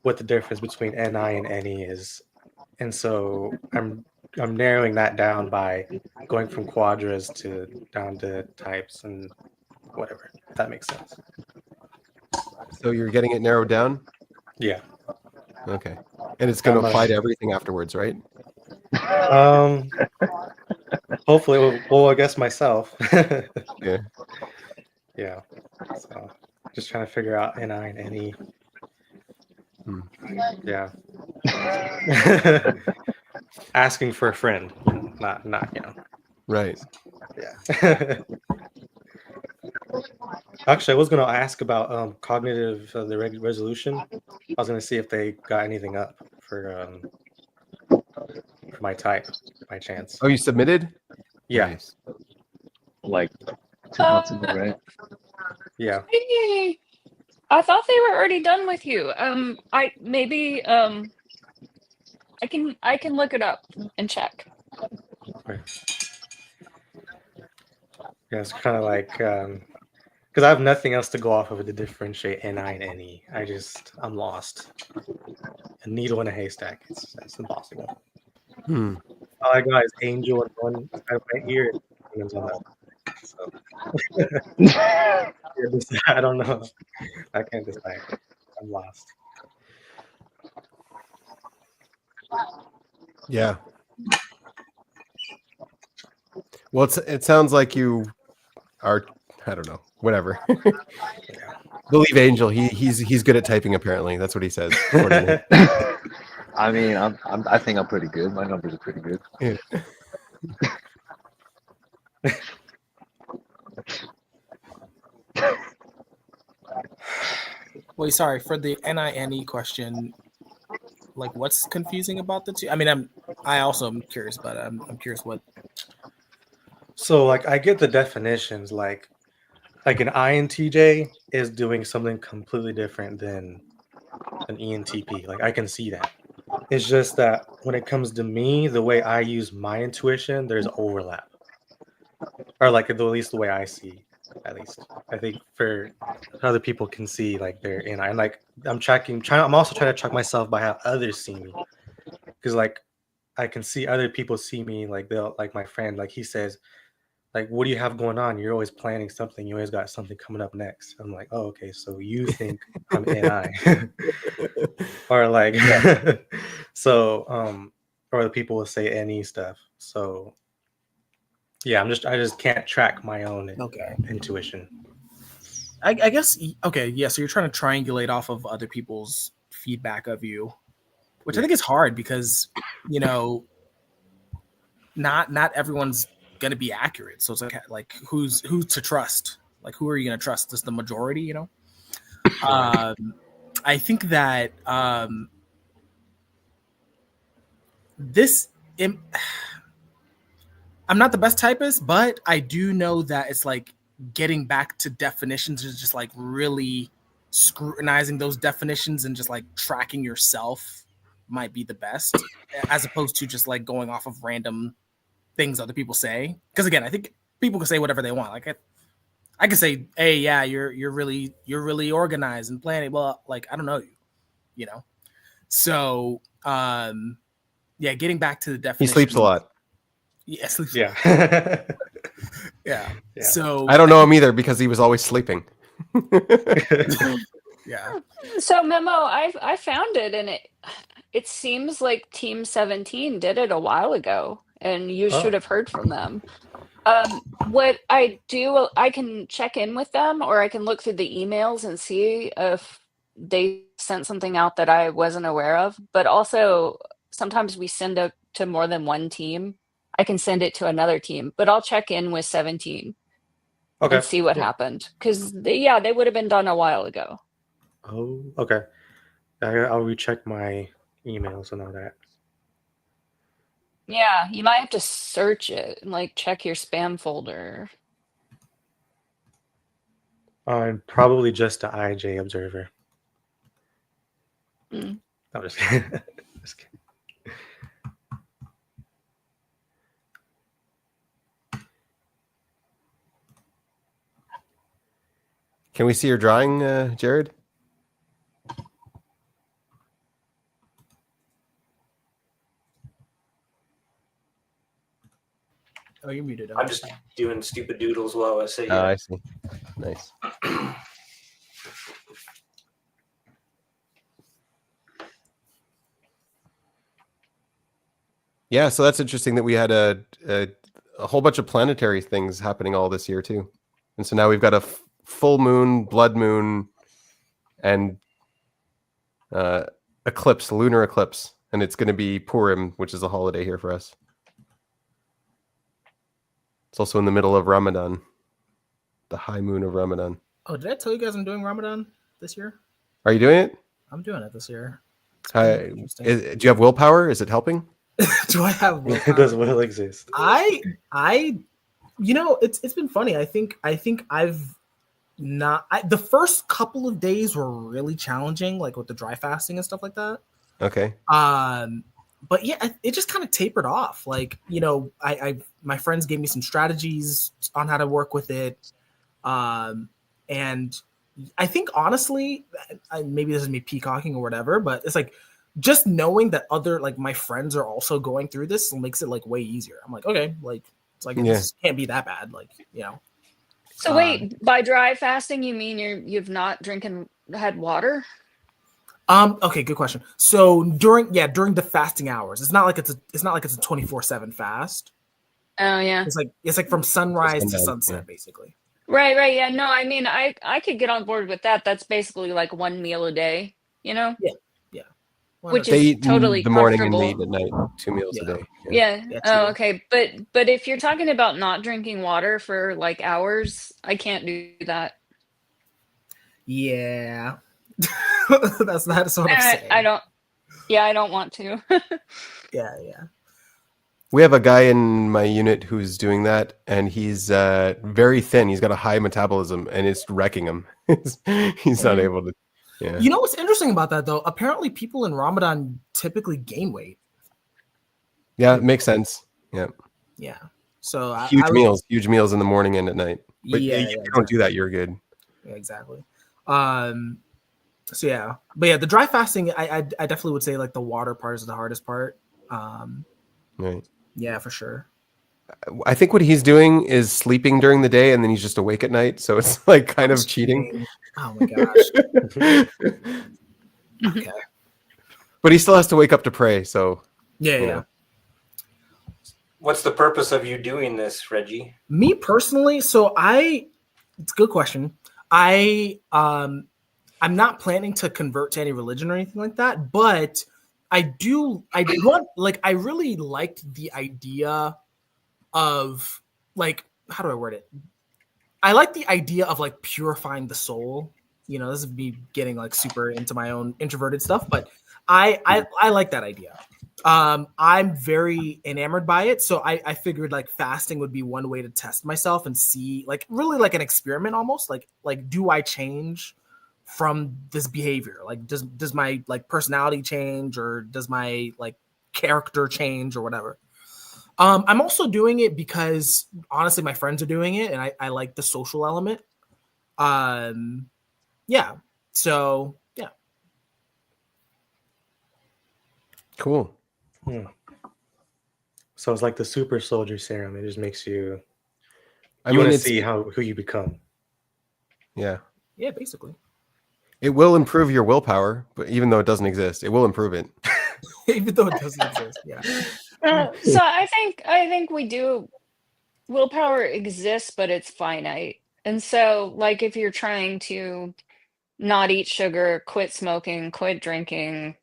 what the difference between NI and NE is. And so I'm narrowing that down by going from quadras down to types and whatever, if that makes sense. So you're getting it narrowed down? Yeah. Okay. And it's going to apply to everything afterwards, right? Hopefully, well, I guess myself. Yeah. Yeah. So just trying to figure out NI and NE. Yeah. Asking for a friend, not Right. Yeah. Actually, I was going to ask about cognitive the resolution. I was going to see if they got anything up for my type by chance. Oh, you submitted? Yeah. Nice. Like 2 months ago, right? Yeah. I thought they were already done with you. I can look it up and check. Right. Yeah, it's kind of like because I have nothing else to go off of to differentiate NI and NE. I'm lost. A needle in a haystack. It's impossible. All I got is angel and one side of my ear. And on that. So. I don't know. I can't decide. I'm lost. Yeah. Well, it sounds like you are. I don't know. Whatever. Believe Angel. He's good at typing. Apparently, that's what he says. According to him. I mean, I think I'm pretty good. My numbers are pretty good. Yeah. Wait, sorry for the NINE question. Like, what's confusing about the two? I mean, I also am curious, but I'm curious what. So like I get the definitions, like an INTJ is doing something completely different than an ENTP. Like I can see that. It's just that when it comes to me, the way I use my intuition, there's overlap. Or like at least the way I see, at least. I think for other people can see like their inner, and like I'm also trying to track myself by how others see me. Because like I can see other people see me, like they'll, like my friend, like he says, like, what do you have going on? You're always planning something. You always got something coming up next. I'm like, oh, okay. So you think I'm NI. Or like, so, or the people will say NE stuff. So yeah, I just can't track my own intuition. I guess, okay, yeah, so you're trying to triangulate off of other people's feedback of you, which I think is hard because, you know, not everyone's going to be accurate. So it's like who's to trust? Like, who are you going to trust? Is the majority, you know? I think that I'm not the best typist, but I do know that it's like getting back to definitions is just like really scrutinizing those definitions and just like tracking yourself might be the best, as opposed to just like going off of random things other people say. Because again, I think people can say whatever they want. Like I can say, "Hey, yeah, you're really organized and planning." Well, like I don't know you, you know. So yeah, getting back to the definition. He sleeps a lot. Yeah, sleeps. Yeah. Yeah. So I don't know him either because he was always sleeping. Yeah. So Memo, I found it, and it seems like Team 17 did it a while ago, and you should have heard from them. What I do, I can check in with them, or I can look through the emails and see if they sent something out that I wasn't aware of. But also, sometimes we send it to more than one team. I can send it to another team, but I'll check in with 17 and see what happened, because they would have been done a while ago. Oh, okay. I'll recheck my emails and all that. Yeah, you might have to search it and like check your spam folder. Probably just the IJ Observer. Mm. I'm just kidding. Just kidding. Can we see your drawing, Jared? Oh, you're muted. I'm just doing stupid doodles while I say. I see. Nice. Yeah, so that's interesting that we had a whole bunch of planetary things happening all this year too, and so now we've got a full moon, blood moon, and eclipse, lunar eclipse, and it's going to be Purim, which is a holiday here for us. It's also in the middle of Ramadan, the high moon of Ramadan. Oh, did I tell you guys I'm doing Ramadan this year? Are you doing it? I'm doing it this year. Do you have willpower? Is it helping? Do I have willpower? Does will exist? You know, it's been funny. I think I've not. The first couple of days were really challenging, like with the dry fasting and stuff like that. Okay. But yeah, it just kind of tapered off. Like, you know, my friends gave me some strategies on how to work with it. And I think honestly, maybe this is me peacocking or whatever, but it's like just knowing that other, like my friends are also going through this makes it like way easier. I'm like, okay, like it's like this can't be that bad. Like, you know. So wait, by dry fasting you mean you've not had water? Okay, good question. So during the fasting hours, it's not like it's a 24/7 fast. Oh yeah. It's like from sunrise to sundown, sunset, yeah. basically. Right. Yeah. No, I mean, I could get on board with that. That's basically like one meal a day, you know, Yeah. which They is eat in totally the morning and they eat comfortable. at night, 2 meals a Yeah. day. Yeah. Yeah, Oh, true. okay. But if you're talking about not drinking water for like hours, I can't do that. Yeah. that's what I'm saying. I don't. Yeah, I don't want to. Yeah. We have a guy in my unit who's doing that, and he's very thin. He's got a high metabolism, and it's wrecking him. He's not able to. Yeah. You know what's interesting about that though? Apparently, people in Ramadan typically gain weight. Yeah, it makes sense. Yeah. Yeah. So Huge meals in the morning and at night. But Yeah, if yeah, you don't do that, you're good. Yeah, exactly. So yeah, but yeah, the dry fasting, I definitely would say like the water part is the hardest part. Right. Yeah, for sure. I think what he's doing is sleeping during the day and then he's just awake at night. So it's like kind of cheating. Oh my gosh. Okay. But he still has to wake up to pray. So Yeah, you yeah. know. What's the purpose of you doing this, Reggie? Me personally, it's a good question. I'm not planning to convert to any religion or anything like that, but I really liked the idea of like, how do I word it? I like the idea of like purifying the soul. You know, this is me getting like super into my own introverted stuff, but I like that idea. I'm very enamored by it, so I figured like fasting would be one way to test myself and see, like, really like an experiment almost. Like do I change from this behavior? Like does my like personality change, or does my like character change, or whatever? I'm also doing it because honestly my friends are doing it and I like the social element. Yeah. So yeah. Cool. So it's like the super soldier serum. It just makes you. I You mean, want to it's see who you become. yeah. Yeah, basically. It will improve your willpower, but even though it doesn't exist, it will improve it. Even though it doesn't exist. Yeah. So I think we do. Willpower exists, but it's finite. And so, like, if you're trying to not eat sugar, quit smoking, quit drinking,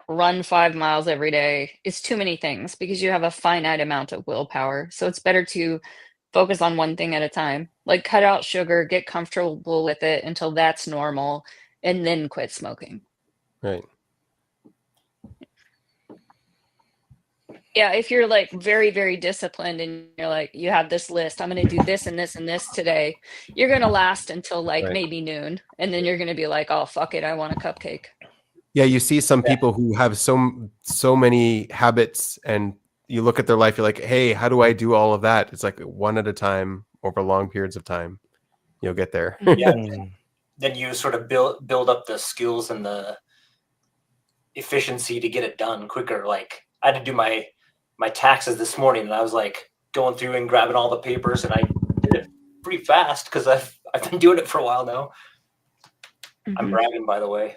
run 5 miles every day, it's too many things because you have a finite amount of willpower. So it's better to focus on one thing at a time. Like, cut out sugar, get comfortable with it until that's normal, and then quit smoking. Right. Yeah, if you're like very, very disciplined and you're like, you have this list, I'm going to do this and this and this today, you're going to last until like Right. maybe noon. And then you're going to be like, oh, fuck it, I want a cupcake. Yeah, you see some people who have so many habits, and you look at their life, you're like, hey, how do I do all of that? It's like one at a time over long periods of time. You'll get there. Yeah. Then you sort of build up the skills and the efficiency to get it done quicker. Like, I had to do my taxes this morning, and I was like going through and grabbing all the papers, and I did it pretty fast because I've been doing it for a while now. I'm bragging, by the way.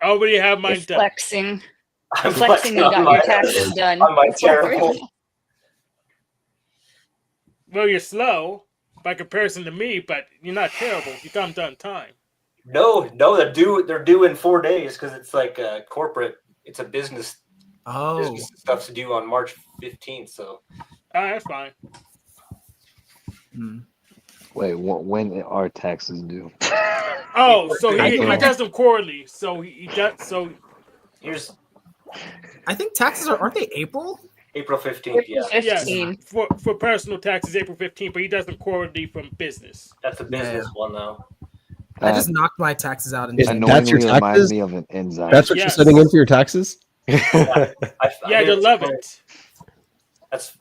I already have mine You're done. flexing. I'm Flexing, you got your taxes done. On my That's what we're terrible. doing. Well, you're slow by comparison to me, but you're not terrible. You come done time. No, they're due in 4 days because it's like a corporate. It's a business stuff to do on March 15th. So that's fine. Wait, when are taxes due? Oh, so he April. does them quarterly. So he does. So here's. I think taxes aren't they April? April 15th. Yeah. Yes, for personal taxes, April 15th, but he does them quarterly from business. That's a business one though. I just knocked my taxes out in That's your Annoyingly reminds taxes? me of an enzyme. That's what you're setting in for your taxes? I you'll love it. That's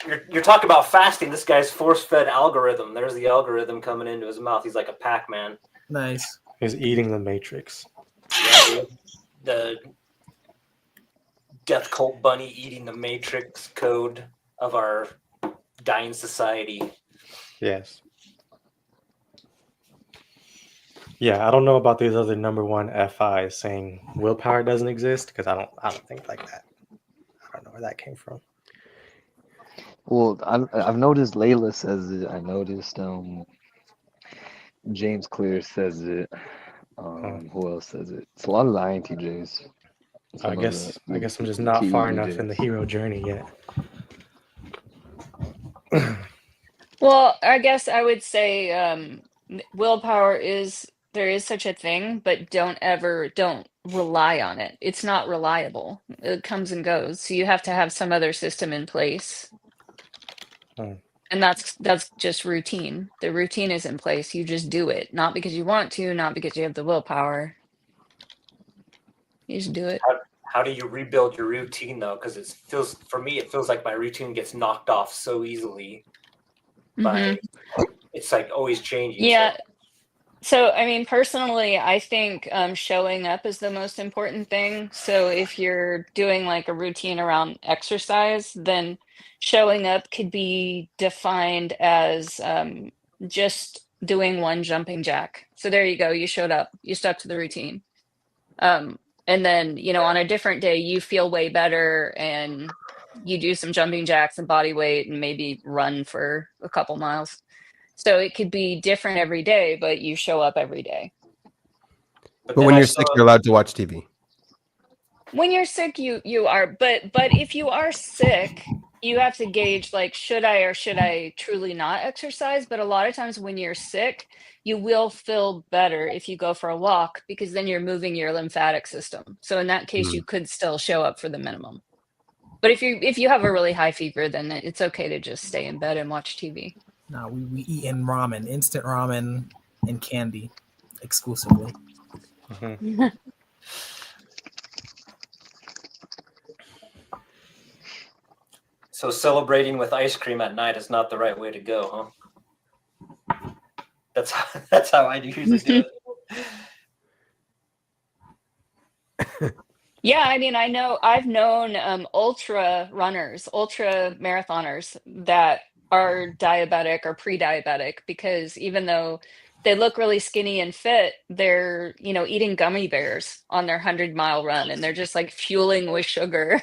you're talking about fasting. This guy's force-fed algorithm. There's the algorithm coming into his mouth. He's like a Pac-Man. Nice. He's eating the Matrix. Yeah, the death cult bunny eating the Matrix code of our dying society. Yes. Yeah, I don't know about these other number one FIs saying willpower doesn't exist because I don't think like that. I don't know where that came from. Well, I've noticed Layla says it. I noticed James Clear says it. Who else says it? It's a lot of the INTJs. I Some of guess the I'm just not far enough in the TEDJs. hero journey yet. Well, I guess I would say willpower is there is such a thing, but don't rely on it. It's not reliable. It comes and goes. So you have to have some other system in place. Hmm. And that's just routine. The routine is in place. You just do it, not because you want to, not because you have the willpower. You just do it. How do you rebuild your routine though? Because for me, it feels like my routine gets knocked off so easily by it's like always changing. Yeah. So, I mean, personally, I think showing up is the most important thing. So, if you're doing like a routine around exercise, then showing up could be defined as just doing one jumping jack. So, there you go. You showed up, you stuck to the routine. And then, on a different day, you feel way better and you do some jumping jacks and body weight and maybe run for a couple miles. So it could be different every day, but you show up every day. But when you're sick, you're allowed to watch TV. When you're sick, you are, but if you are sick, you have to gauge like, should I or should I truly not exercise? But a lot of times when you're sick, you will feel better if you go for a walk because then you're moving your lymphatic system. So in that case, you could still show up for the minimum. But if you have a really high fever, then it's okay to just stay in bed and watch TV. No, we eat in ramen, instant ramen, and candy exclusively. So celebrating with ice cream at night is not the right way to go, huh? That's how I usually do it. Yeah, I mean, I've known ultra runners, ultra marathoners that are diabetic or pre-diabetic because even though they look really skinny and fit, they're, eating gummy bears on their 100-mile run and they're just like fueling with sugar.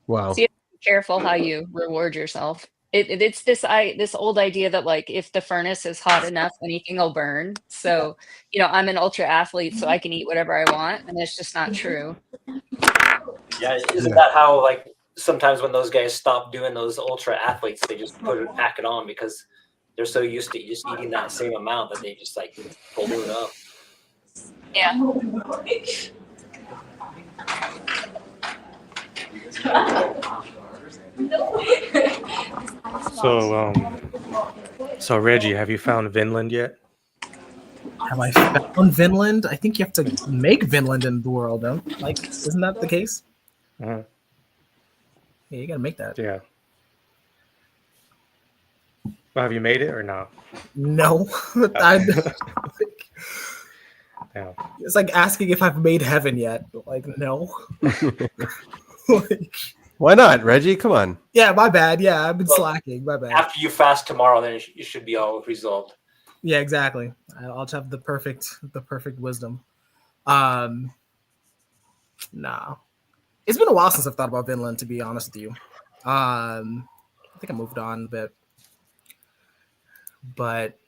Wow. So you have to be careful how you reward yourself. It's this old idea that like if the furnace is hot enough, anything will burn. So, I'm an ultra athlete, so I can eat whatever I want, and it's just not true. Yeah, isn't that how like sometimes when those guys stop doing those ultra athletes, they just pack it on because they're so used to just eating that same amount that they just like balloon up. Yeah. So Reggie, have you found Vinland yet? Have I found Vinland? I think you have to make Vinland in the world, don't? Like, isn't that the case? Yeah, you gotta make that. Yeah. Well, have you made it or not? No. Yeah. It's like asking if I've made heaven yet. Like, no. Why not, Reggie? Come on. Yeah, my bad. Yeah, I've been slacking. My bad. After you fast tomorrow, then it should be all resolved. Yeah, exactly. I'll just have the perfect wisdom. Nah. It's been a while since I've thought about Vinland, to be honest with you. I think I moved on a bit. But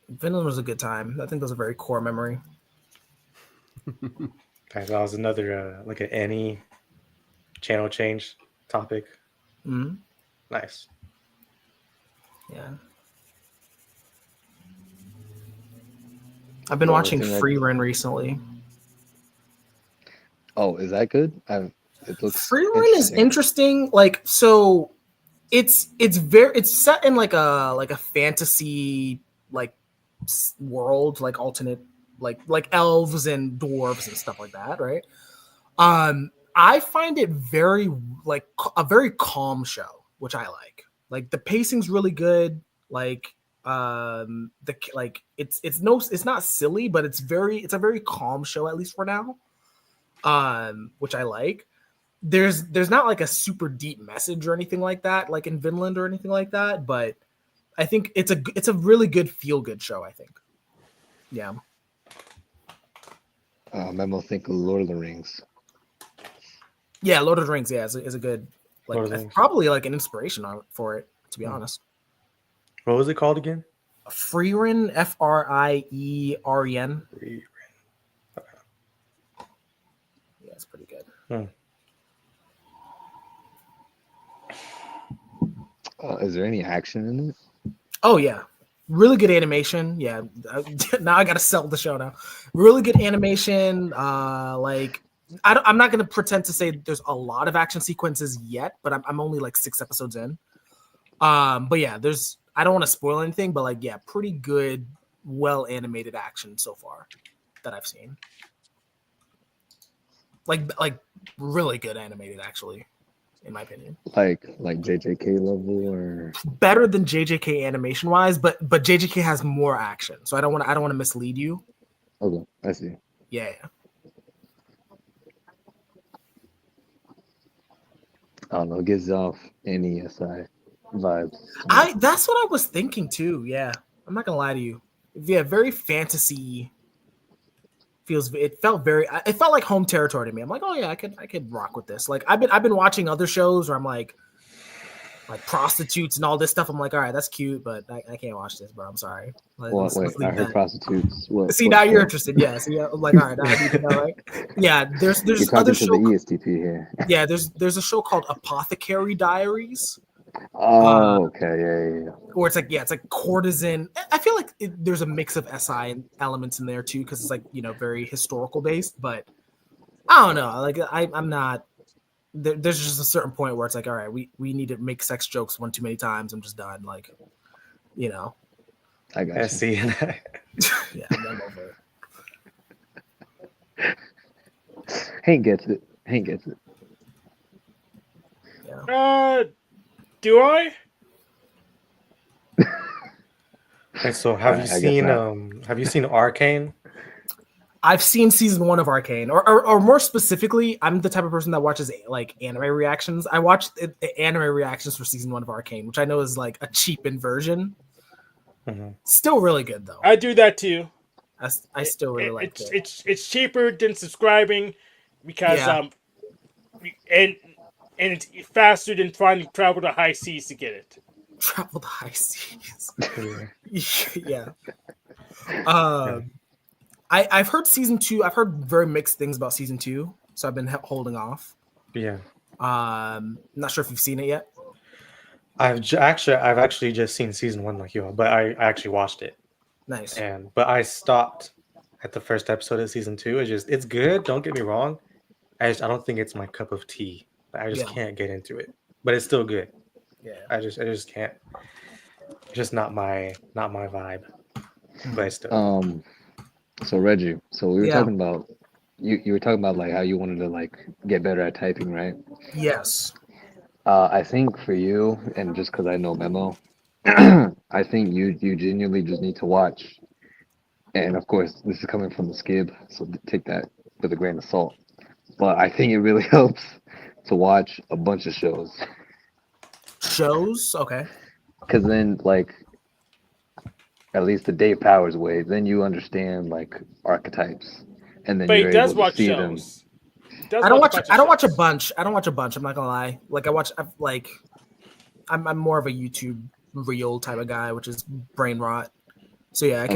Vinland was a good time. I think that was a very core memory. That was another like an any channel change topic. Mm-hmm. Nice. Yeah. I've been watching Freerun recently. Oh, is that good? It looks Freerun is interesting. Like, so it's set in like a fantasy like world, like alternate like elves and dwarves and stuff like that, right? I find it very like a very calm show, which I like. Like the pacing's really good. Like it's not silly, but it's a very calm show, at least for now. Which I like. There's not like a super deep message or anything like that, like in Vinland or anything like that, but I think it's a really good feel-good show, I think. Yeah. Memo think of Lord of the Rings. Yeah, Lord of the Rings, yeah, is a good What Like is that's it? probably like an inspiration for it, to be honest. What was it called again? Freeren, Frieren. Yeah, it's pretty good. Is there any action in it? Oh yeah, really good animation. Yeah, now I gotta sell the show now. Really good animation. Like I'm not gonna pretend to say there's a lot of action sequences yet, but I'm only like 6 episodes in. But yeah, I don't want to spoil anything, but like yeah, pretty good, well animated action so far that I've seen. Like really good animated actually, in my opinion. Like JJK level or Better than JJK animation wise, but JJK has more action, so I don't want to mislead you. okay, I see. Yeah. I don't know. It gives off NESI vibes. That's what I was thinking too. Yeah, I'm not gonna lie to you. Yeah, very fantasy. It felt like home territory to me. I'm like, oh yeah, I could rock with this. Like I've been watching other shows where I'm like prostitutes and all this stuff. I'm like, all right, that's cute, but I can't watch this, bro. I'm sorry. Like, Wait, I heard prostitutes. See, now you're interested. Yeah. See, I'm like, all right, now I need to know, right? Yeah. There's You're talking other to show. the ESTP here. Yeah. There's a show called Apothecary Diaries. Oh, okay, yeah. Or it's like courtesan. I feel like there's a mix of SI elements in there too, because it's like very historical based. But I don't know. Like I'm not. There's just a certain point where it's like, all right, we need to make sex jokes one too many times. I'm just done. Like, I got you. See. Yeah, I'm over it. Hank gets it. Yeah. Do I? And so have you seen Arcane? I've seen season 1 of Arcane, or more specifically, I'm the type of person that watches like anime reactions. I watched the anime reactions for season 1 of Arcane, which I know is like a cheapened version. Mm-hmm. Still really good though. I do that too. I still really like it. It's cheaper than subscribing because and it's faster than trying to travel to high seas to get it. Travel to high seas. Yeah. Yeah. I've heard season 2. I've heard very mixed things about season 2, so I've been holding off. Yeah. Not sure if you've seen it yet. I've actually just seen season 1 like you, but I actually watched it. Nice. But I stopped at the first episode of season 2. It's good. Don't get me wrong. I don't think it's my cup of tea. I just can't get into it. But it's still good. Yeah. I just can't. It's just not my vibe. But it's still. So Reggie, we were talking about you were talking about like how you wanted to like get better at typing, right? Yes. I think for you, and just because I know Memo, I think you genuinely just need to watch. And of course, this is coming from the Skib, so take that with a grain of salt. But I think it really helps to watch a bunch of shows. Shows, okay. Because then, like, at least the Dave Powers way, then you understand like archetypes, and then you're able to see them. I don't watch a bunch. I'm not gonna lie. Like I'm more of a YouTube reel type of guy, which is brain rot. So yeah,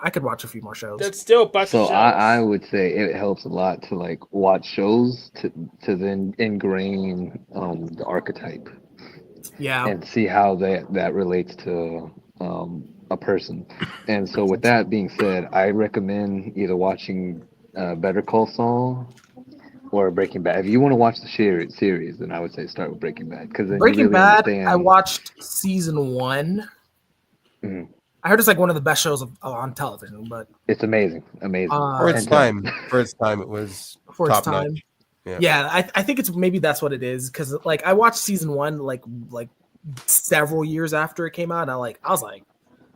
I could watch a few more shows. That's still a bunch of shows. I would say it helps a lot to like watch shows to then ingrain the archetype. Yeah. And see how that relates to a person. And so with that being said, I recommend either watching Better Call Saul or Breaking Bad. If you want to watch the series, then I would say start with Breaking Bad, because then Breaking you really Bad, understand. I watched season 1. Mhm. I heard it's like one of the best shows on television, but it's amazing. For its time, it was top notch. Yeah, I think it's maybe that's what it is, because like I watched season 1 like several years after it came out. And I was like,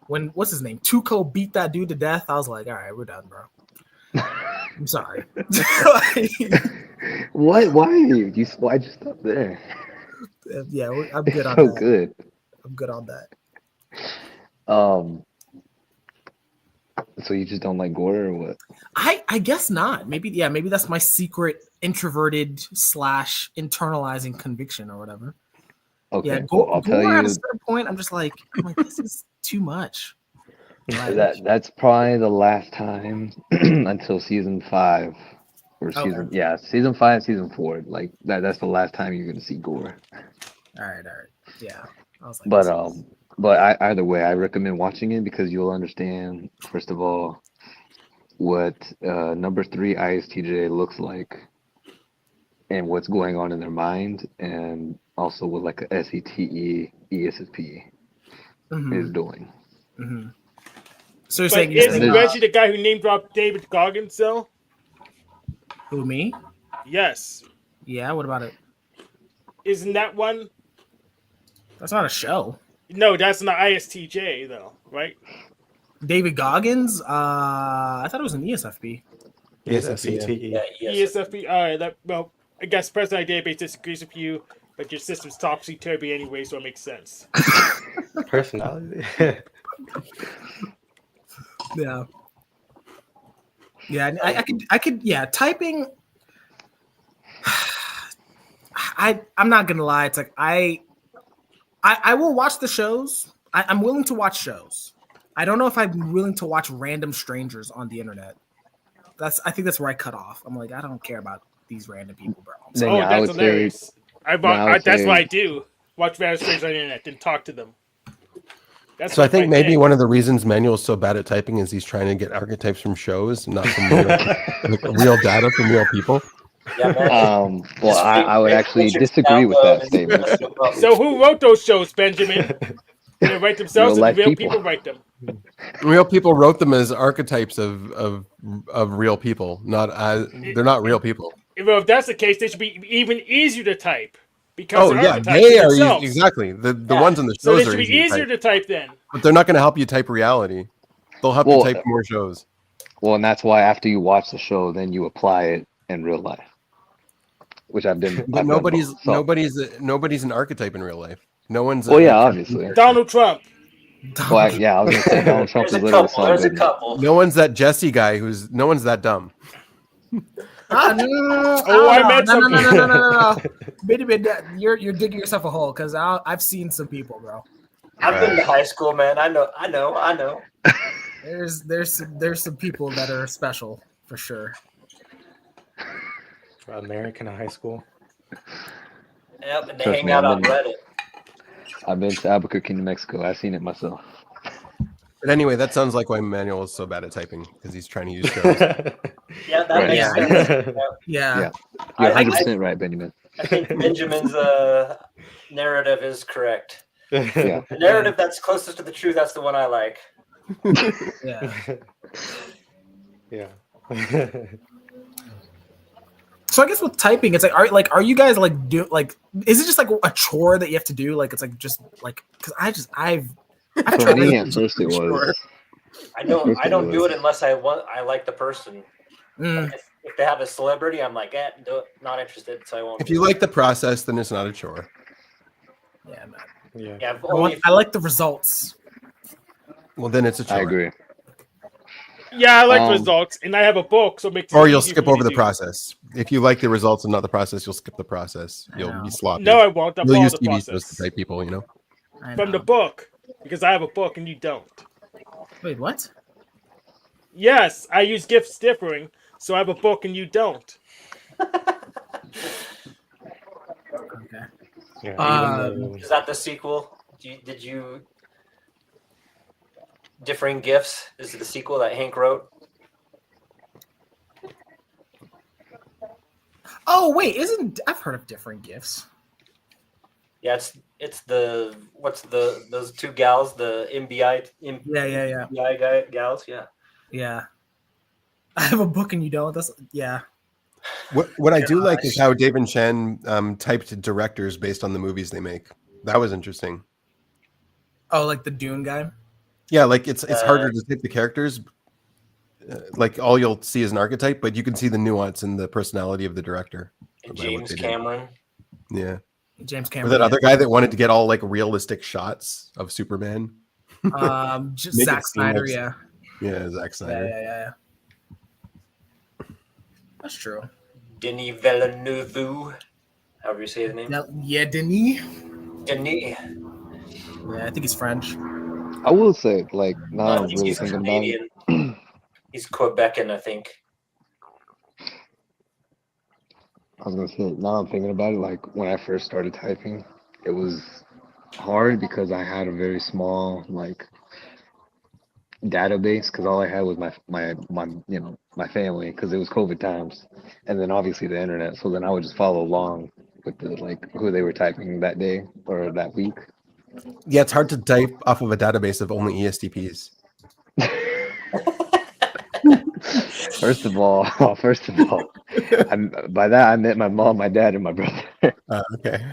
when what's his name, Tuco beat that dude to death, I was like, all right, we're done, bro. I'm sorry. What? Why'd you stop there? Yeah, I'm good on so that. Good. I'm good on that. So you just don't like gore or what? I guess not. Maybe maybe that's my secret introverted / internalizing conviction or whatever. Okay, Yeah, well, I'll tell gore at a you certain point, I'm like this is too much. Like, that's probably the last time until season 5 or okay. season 5, season 4. Like that's the last time you're gonna see gore. All right. Yeah. I was like, But either way, I recommend watching it because you'll understand, first of all, what number 3 ISTJ looks like and what's going on in their mind, and also what like a SETE ESFP is doing. Mm-hmm. So you're But saying isn't Reggie the guy who name dropped David Goggins, though? Who, me? Yes. Yeah, what about it? Isn't that one? That's not a show. No, that's not ISTJ, though, right? David Goggins? I thought it was an ESFP. ESFP. Yeah, ESFP. All right, well, I guess personality database disagrees with you, but your system's topsy-turvy anyway, so it makes sense. Personality? Yeah. Yeah, I could typing I'm not gonna lie, it's like I will watch the shows. I'm willing to watch shows. I don't know if I'm willing to watch random strangers on the internet. I think that's where I cut off. I'm like, I don't care about these random people, bro. That's hilarious. That's what I do. Watch random strangers on the internet, then talk to them. So I think maybe one of the reasons Manuel's so bad at typing is he's trying to get archetypes from shows, not from real data from real people. Yeah, well, I would actually disagree with that statement. So who wrote those shows, Benjamin? Did they write themselves, or real people write them? Real people wrote them as archetypes of real people, not as they're not real people. Well, if that's the case, they should be even easier to type. Because they are exactly the ones in the shows. So they are should be easier to type then. But they're not going to help you type reality. They'll help you type more shows. Well, and that's why after you watch the show, then you apply it in real life, which I've been. But nobody's an archetype in real life. No one's. Well, yeah, obviously. Donald Trump. Well, yeah, I was gonna say Donald Trump is literally There's a couple. No one's that Jesse guy no one's that dumb. No. You're digging yourself a hole because I've seen some people, bro. I've been to high school, man. I know. There's some people that are special for sure. American high school. Yep, and they hang out on Reddit. I've been to Albuquerque, New Mexico. I've seen it myself. But anyway, that sounds like why Manuel is so bad at typing because he's trying to use shows. Yeah, that makes sense. Yeah. You're 100% right, Benjamin. I think Benjamin's narrative is correct. Yeah. The narrative that's closest to the truth, that's the one I like. Yeah. Yeah. So I guess with typing, it's are you guys is it just like a chore that you have to do? Like it's like just like because I've For me at first it was. I don't do it unless I like the person. Like if they have a celebrity, I'm like, not interested, so I won't. If you like the process, then it's not a chore. Yeah, man. Yeah, I like the results. Well, then it's a chore. I agree. Yeah, I like results, and I have a book, so it makes it or you'll easy skip for me over to the do. process. If you like the results and not the process, you'll skip the process. You'll be sloppy. No, I won't. I'll You'll follow use the TV shows process. to type people, you know? From the book, because I have a book and you don't. Wait, what? Yes, I use gift differing, so I have a book and you don't. Okay. Yeah, Is that the sequel? Did you Differing Gifts is the sequel that Hank wrote? Oh wait, I've heard of Different Gifts? Yeah, it's those two gals, the MBI MBI gals, yeah. Yeah. I have a book and you don't. What I do like is how David Chen typed directors based on the movies they make. That was interesting. Oh, like the Dune guy? Yeah, like it's harder to type the characters. Like all you'll see is an archetype, but you can see the nuance in the personality of the director. James Cameron. Yeah. James Or Cameron. that other guy that wanted to get all like realistic shots of Superman. Just Zack Snyder, yeah. Yeah, Zack Yeah, Snyder. yeah. That's true. Denis Villeneuve, however you say his name. Yeah, Denis. Denis. Yeah, I think he's French. I will say, like, No, now I I'm think really he's thinking about it. Canadian. He's Quebecan, I think. I was gonna say, now I'm thinking about it, like when I first started typing, it was hard because I had a very small like database because all I had was my my family because it was COVID times, and then obviously the internet. So then I would just follow along with the like who they were typing that day or that week. Yeah, it's hard to type off of a database of only ESTPs. First of all, by that I meant my mom, my dad, and my brother. Okay.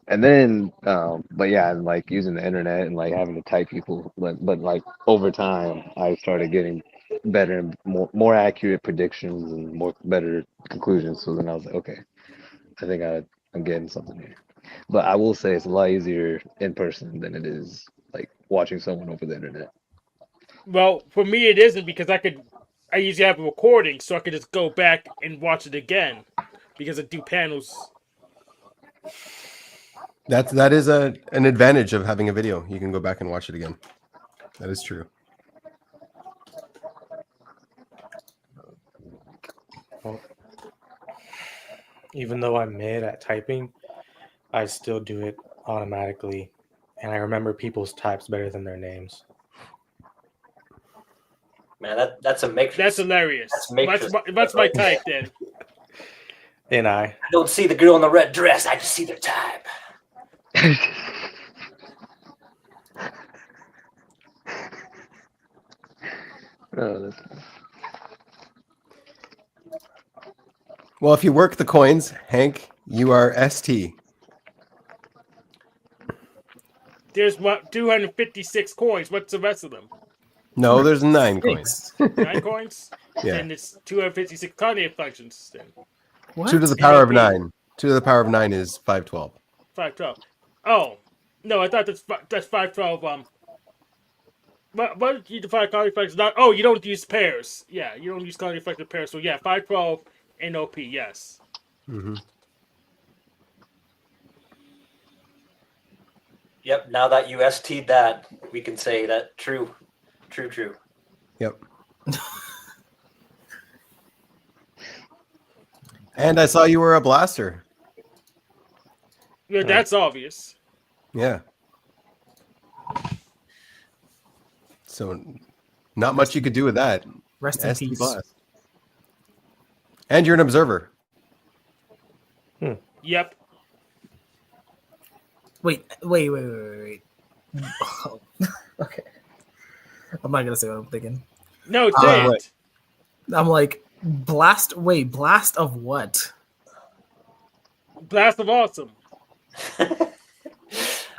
And then, but yeah, and like using the internet and like having to type people, but like over time, I started getting better and more accurate predictions and more better conclusions. So then I was like, okay, I think I'm getting something here. But I will say it's a lot easier in person than it is like watching someone over the internet. Well, for me it isn't because I usually have a recording, so I could just go back and watch it again because I do panels. That is an advantage of having a video. You can go back and watch it again. That is true. Well, even though I'm mid at typing, I still do it automatically, and I remember people's types better than their names. Man, that's a matrix. That's hilarious. That's matrix. That's my type then. And I don't see the girl in the red dress. I just see their type. Well, if you work the coins, Hank, you are ST. There's 256 coins. What's the rest of them? No, there's 9 coins. 9 coins? Yeah. Then it's 256 coordinate functions then. What? 2 to the power of 9. 2 to the power of 9 is 512. 512. Oh, no, I thought that's 512. What did you define coordinate functions? Not. Oh, you don't use pairs. Yeah, you don't use coordinate functions pairs. So yeah, 512 NOP. Yes. Mm-hmm. Yep. Now that you ST'd that, we can say that true. Yep. And I saw you were a blaster. Yeah, that's obvious. Yeah. So, not much you could do with that. Rest in ST peace. Blast. And you're an observer. Yep. Wait. Oh, okay. I'm not gonna say what I'm thinking. No, say it. I'm like, blast. Wait, blast of what? Blast of awesome. All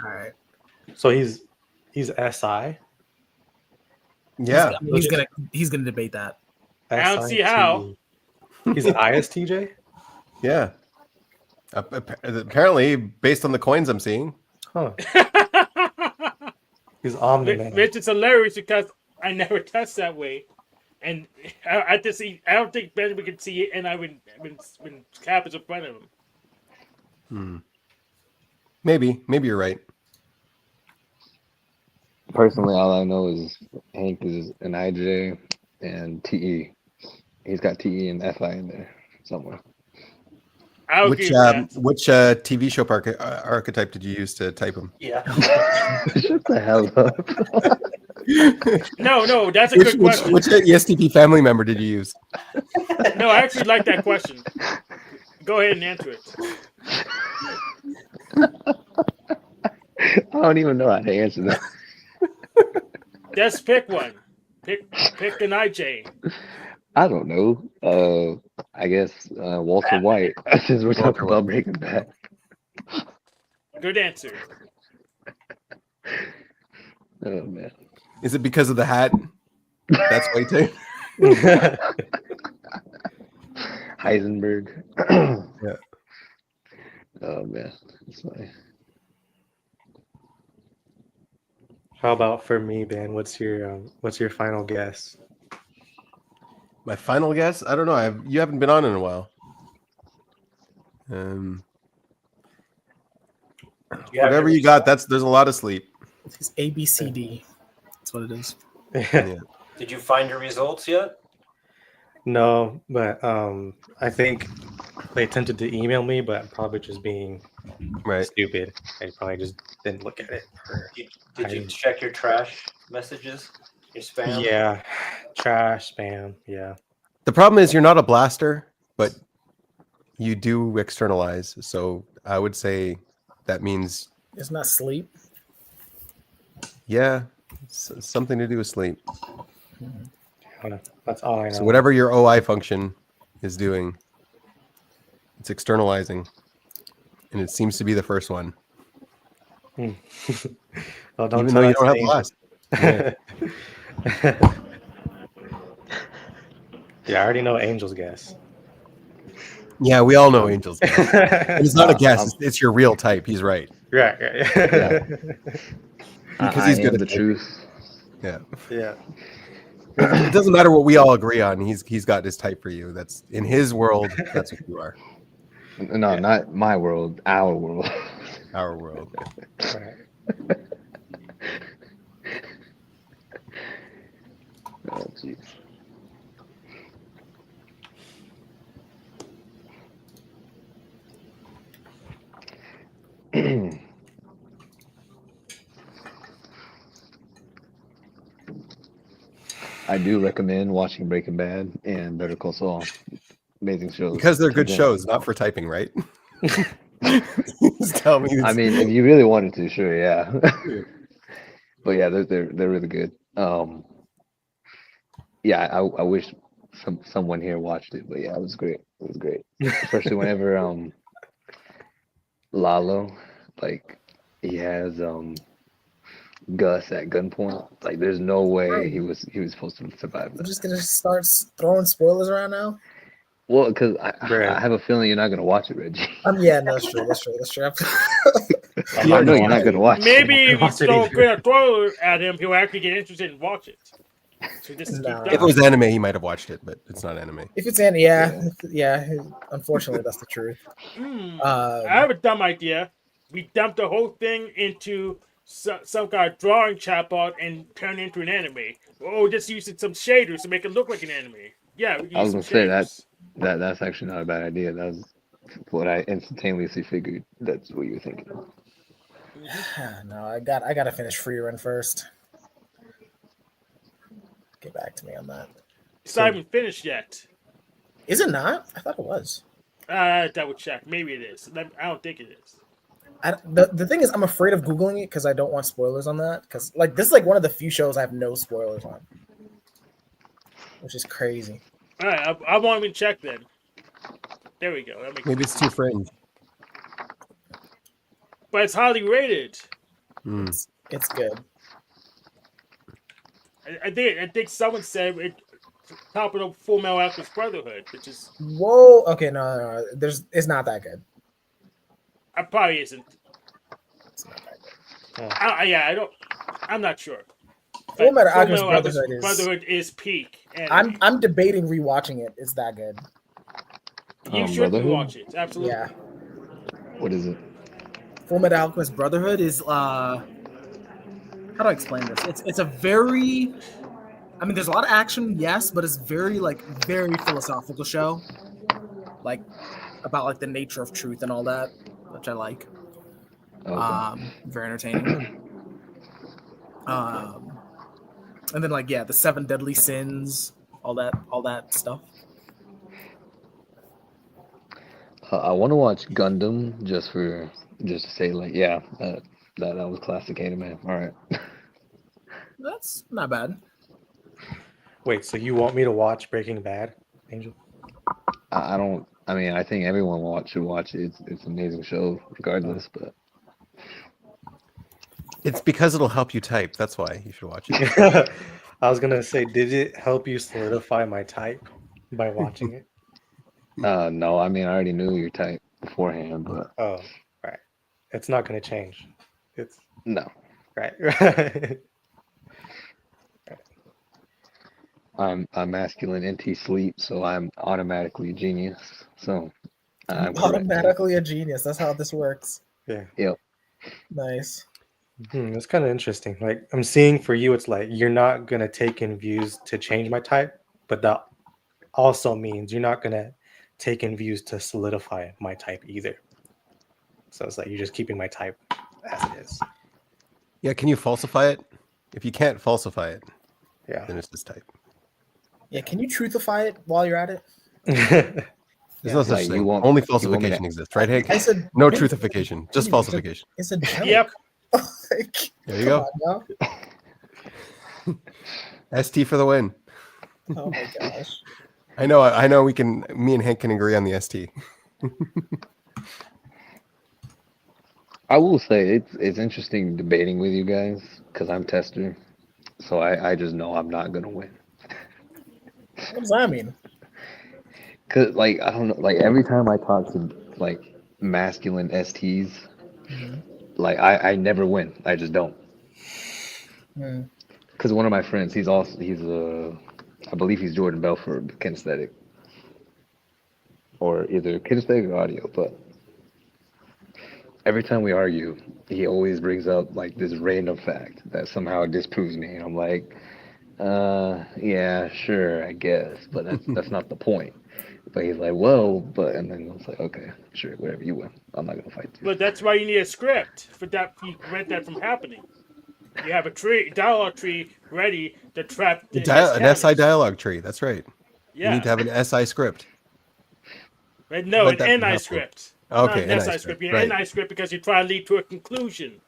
right. So he's SI. Yeah. He's gonna debate that. I don't see how. He's an ISTJ. Yeah. Apparently, based on the coins I'm seeing. Huh. He's Omni-Man. Which is hilarious because I never test that way, and I just see. I don't think Benjamin can see it, and when Cap is in front of him. Maybe you're right. Personally, all I know is Hank is an IJ and TE. He's got TE and FI in there somewhere. Which TV show archetype did you use to type him? Yeah. Shut the hell up. No, that's a good question. Which ESTP family member did you use? No, I actually like that question. Go ahead and answer it. I don't even know how to answer that. Just pick one. Pick an IJ. I don't know. I guess Walter White, since we're talking about Breaking Bad. Good answer. Oh man. Is it because of the hat? That's way too. Heisenberg. Yeah. Oh man, that's funny. How about for me, Ben? What's your final guess? My final guess? I don't know. You haven't been on in a while. You have Whatever your you got, there's a lot of sleep. It's ABCD. That's what it is. Yeah. Did you find your results yet? No, but I think they attempted to email me, but I'm probably just being stupid. I probably just didn't look at it. Did you check your trash messages? Your spam? Yeah, trash, spam. Yeah. The problem is you're not a blaster, but you do externalize. So I would say that means It's not sleep. yeah, something to do with sleep. That's all I know. So whatever your OI function is doing, it's externalizing, and it seems to be the first one. Well, don't even tell though you that don't to have blast. Angel. Yeah, I already know Angel's guess. Yeah, we all know Angel's guess. And it's not a guess; it's your real type. He's right. Right. Yeah. Because I he's good am at the typing. truth. Yeah. Yeah. It doesn't matter what we all agree on. He's got his type for you. That's in his world. That's what you are. No, not my world. Our world. Our world. Right. Oh, jeez. I do recommend watching Breaking Bad and Better Call Saul. Amazing shows. Because they're good Again. shows, not for typing, right? Just tell me. I mean, if you really wanted to, sure, yeah. But yeah, they're really good. Yeah, I wish someone here watched it, but yeah, it was great. It was great, especially whenever Lalo, like, he has Gus at gunpoint. Like, there's no way he was supposed to survive I'm that. just gonna start throwing spoilers around now. Well, because I have a feeling you're not gonna watch it, Reggie. Yeah, no, that's true. I know you're not gonna watch Maybe it. if we throw a bit of spoiler at him, he'll actually get interested and watch it. So this is No. If it was anime, he might have watched it, but it's not anime. If it's anime, yeah. Unfortunately, that's the truth. I have a dumb idea. We dump the whole thing into some kind of drawing chatbot and turn it into an anime. Oh, just using some shaders to make it look like an anime. Yeah, we I was use gonna some say shaders. that's actually not a bad idea. That was what I instantaneously figured. That's what you were thinking. No, I gotta finish Free Run first. Get back to me on that. It's not even finished yet. Is it not? I thought it was. Double check. Maybe it is. I don't think it is. The thing is, I'm afraid of Googling it because I don't want spoilers on that. Because like this is like one of the few shows I have no spoilers on, which is crazy. All right, I won't even check then. There we go. Maybe it's too fringe. But it's highly rated. It's good. I think someone said it top of the Full Metal Alchemist Brotherhood, which is Whoa. Okay, no. It's not that good. It probably isn't. It's not that good. I don't. I'm not sure. Full Metal Full Alchemist Metal Brotherhood is peak. And I'm debating rewatching it. It's that good. You should Brotherhood? watch it. Absolutely. Yeah. What is it? Full Metal Alchemist Brotherhood is how do I explain this? It's a very, I mean, there's a lot of action, yes, but it's very philosophical show, like about like the nature of truth and all that, which I like. Okay. Very entertaining. And then like the 7 deadly sins, all that stuff. I want to watch Gundam just to say like, yeah, that was classic anime. All right. That's not bad. Wait, so you want me to watch Breaking Bad, Angel? I don't. I mean, I think everyone should watch it. It's an amazing show, regardless. But it's because it'll help you type. That's why you should watch it. I was gonna say, did it help you solidify my type by watching it? No. I mean, I already knew your type beforehand, but right, it's not gonna change. It's no. Right. I'm masculine NT sleep, so I'm automatically a genius. So I'm correct. Automatically a genius. That's how this works. Yeah. Yep. Nice. It's kind of interesting. Like I'm seeing for you, it's like you're not gonna take in views to change my type, but that also means you're not gonna take in views to solidify my type either. So it's like you're just keeping my type as it is. Yeah, can you falsify it? If you can't falsify it, Yeah. then it's this type. Yeah, can you truthify it while you're at it? There's no such Like, you thing. want- Only you want me falsification to- exists, right, Hank? I said No maybe- truthification, just maybe falsification. It's a joke. Yep. Like, There you come go. on now. ST for the win. Oh my gosh. I know me and Hank can agree on the ST. I will say it's interesting debating with you guys because I'm tester, so I just know I'm not gonna win. What does that mean? Cause like I don't know, like every time I talk to like masculine STs, like I never win. I just don't. Mm. Cause one of my friends, he's I believe he's Jordan Belfort, kinesthetic, or either kinesthetic or audio. But every time we argue, he always brings up like this random fact that somehow disproves me, and I'm like, yeah, sure, I guess, but that's not the point. But he's like, well, and then it's like, okay, sure, whatever, you win. I'm not gonna fight you. But that's why you need a script for that. You prevent that from happening. You have a dialogue tree ready to trap An SI dialogue tree. That's right. Yeah. You need to have an SI script. Right? No, Prevent that an from NI happening. script. Okay, not an NI SI script, script. You right. NI script because you try to lead to a conclusion.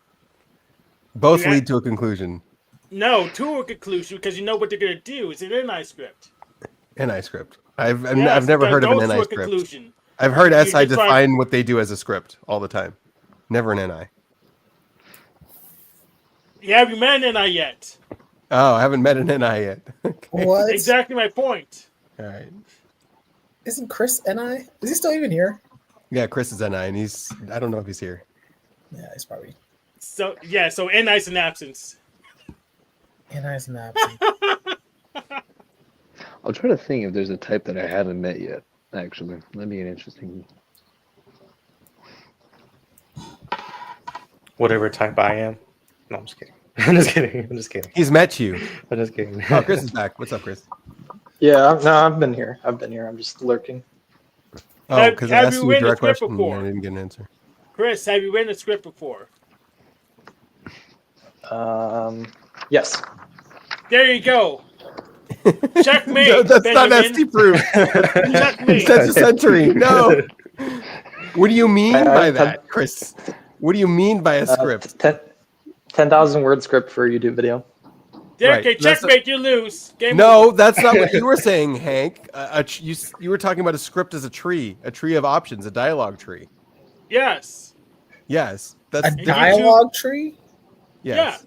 Both You lead to a conclusion. No, to a conclusion because you know what they're gonna do. It's an NI script. NI script. I've Yes, never that heard of an goes to NI a script. conclusion. I've heard You SI just try- define what they do as a script all the time. Never an NI. You haven't met an NI yet. Oh, I haven't met an NI yet. What? Exactly my point. All right. Isn't Chris NI? Is he still even here? Yeah, Chris is NI, and I don't know if he's here. Yeah, he's probably So NI's in absence. NI's in absence. I'll try to think if there's a type that I haven't met yet. Actually, that'd be an interesting. Whatever type I am. No, I'm just kidding. I'm just kidding. I'm just kidding. He's met you. I'm just kidding. Oh, Chris is back. What's up, Chris? Yeah, no, I've been here. I'm just lurking. Oh, Have- because I have asked you you a written a direct script question before? and I didn't get an answer. Chris, have you written a script before? Yes. There you go. Checkmate. No, that's not Benjamin. ST proof. Checkmate. That's a century. No. What do you mean I- by I- that, Chris? What do you mean by a script? 10,000 word script for a YouTube video. There, Right, okay, that's checkmate. You lose. Game No, over. that's not what you were saying, Hank. You were talking about a script as a tree of options, a dialogue tree. Yes. Yes, that's A dialogue tree? Yes.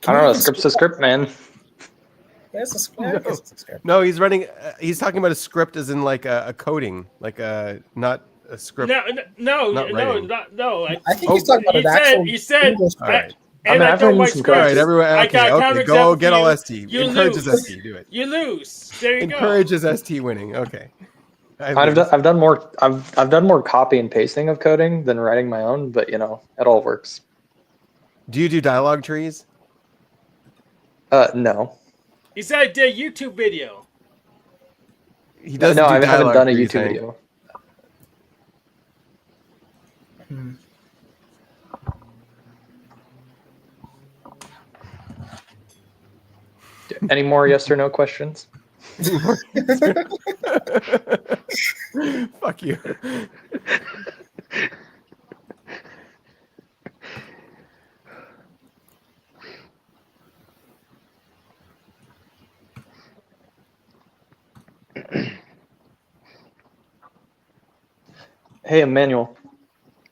I don't know. Script's a script, man. Yeah, it's a script. I guess it's a script. No, he's running. He's talking about a script as in like a coding, like not a script. No. Not writing. I think he's talking about an actual He said. English All right. And I don't like All right, scripts. everyone. I Okay, got a okay. counterexample Go for get all you. ST. You Encourages lose. ST. Do it. You lose. There you go. Encourages ST winning. Okay. I've done more copy and pasting of coding than writing my own, but you know, it all works. Do you do dialogue trees? No. He said I did a YouTube video. He doesn't. No, do I haven't dialogue done a trees, YouTube Hank. video. Any more yes or no questions? Fuck you. Hey, Emmanuel.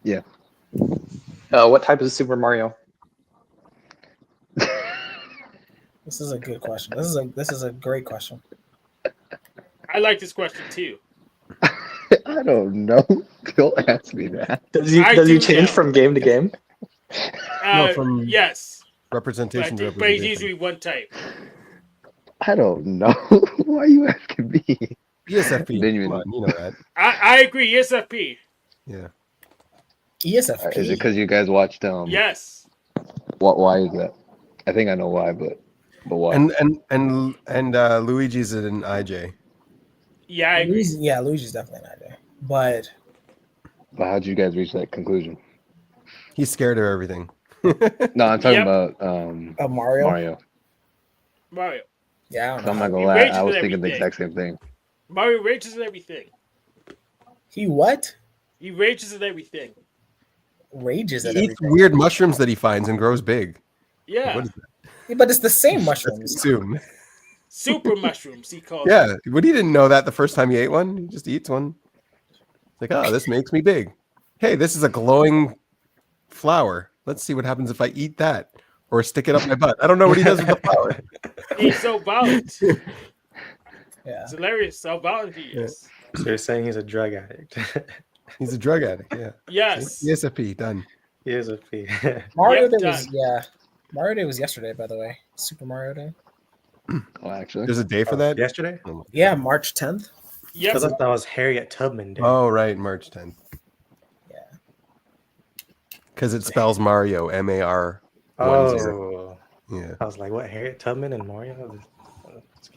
Yeah. What type is Super Mario? This is a good question. This is a great question. I like this question too. I don't know. Don't ask me that. Does he I does he do change know. from game to game? No, from Yes, representation to but he's representation. usually one type. I don't know. Why are you asking me? ESFP. Didn't Come even. on, you know that. I agree. ESFP. Yeah. ESFP. Is it because you guys watched Yes. Why is that? I think I know why, but why? And Luigi's an IJ. Yeah, I agree. Luigi's definitely an idea. But How'd you guys reach that conclusion? He's scared of everything. No, I'm talking Yep. about Mario. Mario. Yeah, I don't 'Cause I'm know. not gonna He lie, rages I was at thinking the everything. exact same thing. Mario rages at everything. He what? He rages at everything. Rages He at eats everything. weird mushrooms that he finds and grows big. Yeah. What is that? Yeah, but it's the same That's mushrooms. consume. Super mushrooms, he calls Yeah, them. but he didn't know that the first time he ate one. He just eats one. It's like, oh, this makes me big. Hey, this is a glowing flower. Let's see what happens if I eat that or stick it up my butt. I don't know what he does with the flower. He's so violent. Yeah. It's hilarious how violent he is. So you're saying he's a drug addict? He's a drug addict. Yeah. Yes. See? ESFP done. He is a P. Mario Yep, Day done. was Mario Day was yesterday, by the way. Super Mario Day. Oh, actually, There's a day for that. Yesterday? Yeah, March 10th. Yep. Because I thought that was Harriet Tubman Day. Oh, right, March 10th. Yeah. Because it spells Mario, M-A-R. Oh. Yeah. I was like, what, Harriet Tubman and Mario?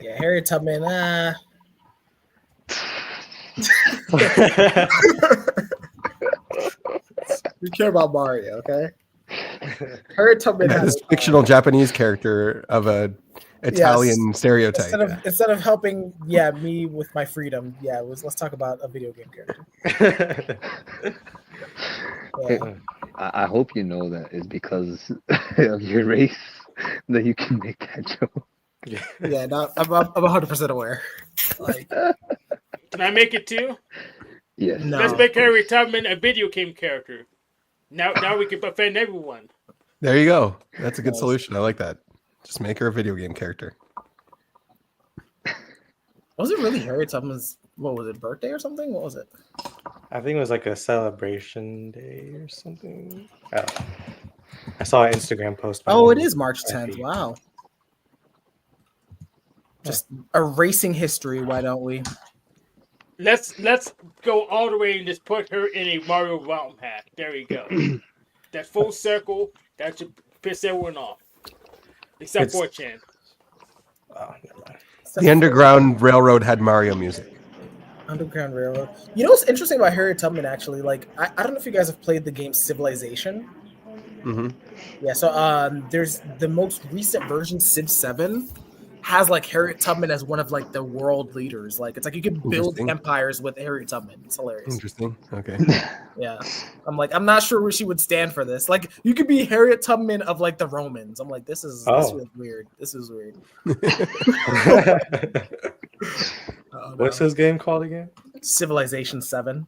Yeah, Harriet Tubman. We care about Mario, okay? Harriet Tubman Yeah, has this fictional Japanese character of a Italian stereotype. Instead of helping, me with my freedom, let's talk about a video game character. Yeah. I hope you know that it's because of your race that you can make that joke. Yeah, no, I'm 100% aware. Like, Can I make it too? Yes. no. Let's make Harry Tubman a video game character. Now we can offend everyone. There you go. That's a good Nice. solution. I like that. Just make her a video game character. Was it really Harriet Tubman's, what was it, birthday or something? What was it? I think it was like a celebration day or something. Oh. I saw an Instagram post. by Oh, one it of is March the 10th. IP. Wow. Just erasing history, why don't we? Let's go all the way and just put her in a Mario realm hat. There you go. That full circle, that should piss everyone off. Except It's- 4chan. Oh, never mind. The Underground Railroad had Mario music. Underground Railroad. You know what's interesting about Harriet Tubman, actually? Like, I don't know if you guys have played the game Civilization. Mm-hmm. Yeah, so there's the most recent version, Civ 7, has like Harriet Tubman as one of like the world leaders. Like, it's like you can build Interesting. empires with Harriet Tubman. It's hilarious. Interesting. Okay. Yeah. I'm not sure where she would stand for this. Like, you could be Harriet Tubman of like the Romans. I'm like, this is weird. This is weird. Oh, What's no. his game called again? Civilization 7.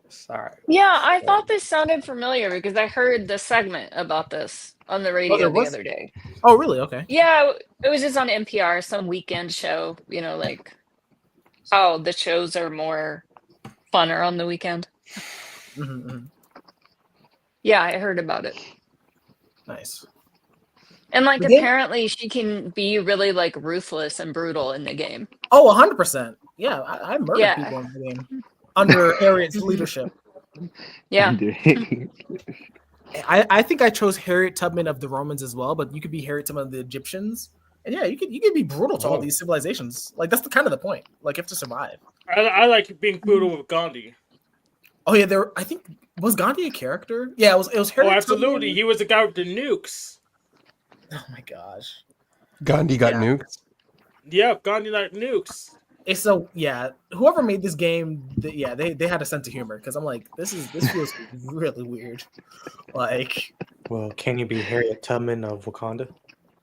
Sorry. Yeah, I thought this sounded familiar because I heard the segment about this on the radio the was? other day. Oh, really? Okay. Yeah, it was just on NPR, some weekend show, like how the shows are more funner on the weekend. Mm-hmm. Yeah, I heard about it. Nice. And like The game- apparently she can be really like ruthless and brutal in the game. Oh, 100%. Yeah, I murdered Yeah. people in the game under Harriet's leadership. Yeah. I think I chose Harriet Tubman of the Romans as well, but you could be Harriet Tubman of the Egyptians. And yeah, you could be brutal to all these civilizations. Like, that's the point. Like, you have to survive. I like being brutal with Gandhi. Oh yeah, I think, was Gandhi a character? Yeah, it was Oh, Harriet absolutely. Tubman. He was the guy with the nukes. Oh my gosh. Gandhi got nuked. Yeah, Gandhi like nukes. It's so, yeah, whoever made this game, they had a sense of humor, because I'm like, this feels really weird. Like, Well, can you be Harriet Tubman of Wakanda?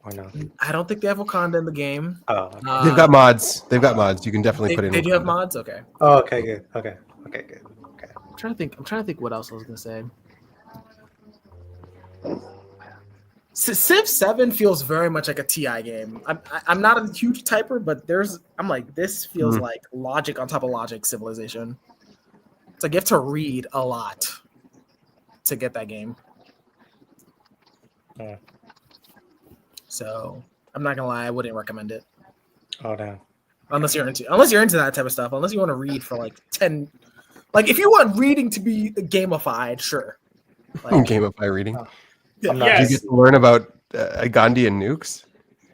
Or no? I don't think they have Wakanda in the game. Oh, okay. They've got mods. They've got mods. You can definitely put in. They do have Wakanda. mods? Okay. Oh, okay, good. Okay, good. Okay. I'm trying to think what else I was gonna say. Civ 7 feels very much like a TI game. I'm not a huge typer, but I'm like, this feels like logic on top of logic Civilization. It's like you have to read a lot to get that game. Yeah. So I'm not gonna lie, I wouldn't recommend it. Oh damn. Unless you're into that type of stuff. Unless you want to read for like 10. Like if you want reading to be gamified, sure. Like, Gamify reading. Yeah. I'm not. Do you Yes. get to learn about Gandhian nukes?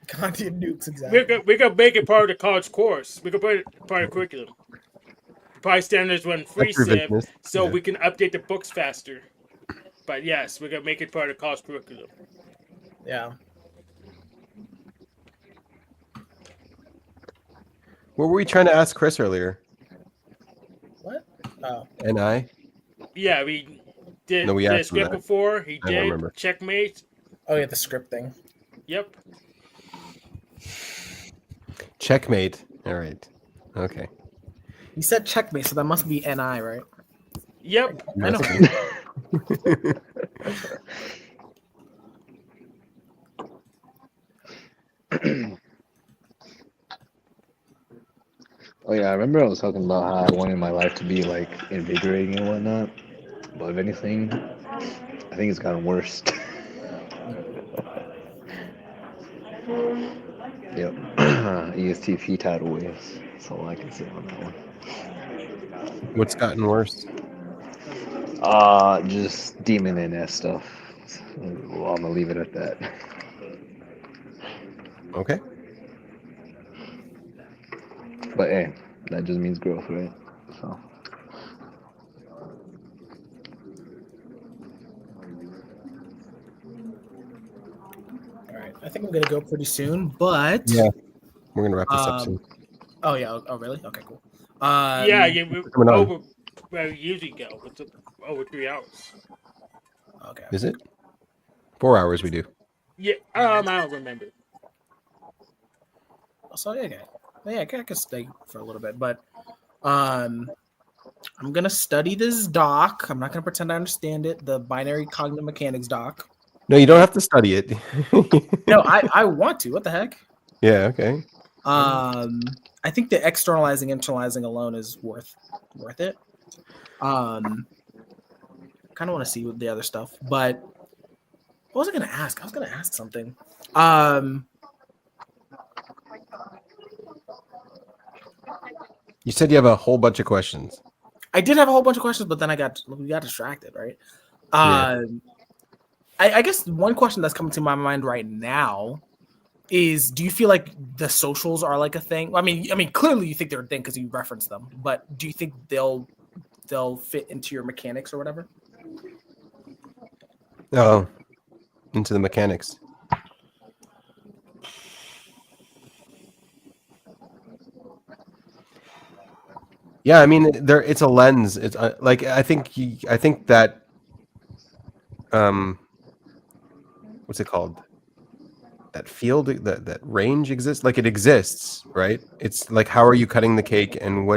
Gandhian nukes, exactly. We're gonna make it part of the college course. We're gonna put it part of the curriculum. Probably standards run free That's sim, revisionist. so Yeah. we can update the books faster. But yes, we're gonna make it part of the college curriculum. Yeah. What were we trying to ask Chris earlier? What? Oh. And I? Yeah, we did No, we the asked him script that. before. He I don't did remember. checkmate. Oh yeah, the script thing. Yep. Checkmate. All right. Okay. You said checkmate, so that must be NI, right? Yep. I know. Oh yeah, I remember I was talking about how I wanted my life to be like invigorating and whatnot. But if anything, I think it's gotten worse. Yep. ESTP tidal waves. That's all I can say on that one. What's gotten worse? Just demon and S stuff. Well, I'm gonna leave it at that. Okay. But hey, that just means growth, right? So. All right. I think I'm gonna go pretty soon, but Yeah. We're gonna wrap this up soon. Oh yeah. Oh really? Okay, cool. Yeah, we're coming on. over where we usually go. It's over 3 hours. Okay. Is it? 4 hours we do. Yeah, I don't remember. So yeah, I could stay for a little bit, but I'm gonna study this doc. I'm not gonna pretend I understand it. The binary cognitive mechanics doc. No, you don't have to study it. No, I want to. What the heck? Yeah, okay. I think the externalizing, internalizing alone is worth it. Kind of want to see what the other stuff, but what was I gonna ask? I was gonna ask something. You said you have a whole bunch of questions. I did have a whole bunch of questions, but then we got distracted, right? Yeah. I guess one question that's coming to my mind right now is: do you feel like the socials are like a thing? I mean, clearly you think they're a thing because you reference them, but do you think they'll fit into your mechanics or whatever? Oh, into the mechanics. Yeah, I mean, it's a lens. It's like I think that what's it called? That field, that range exists. Like it exists, right? It's like how are you cutting the cake, and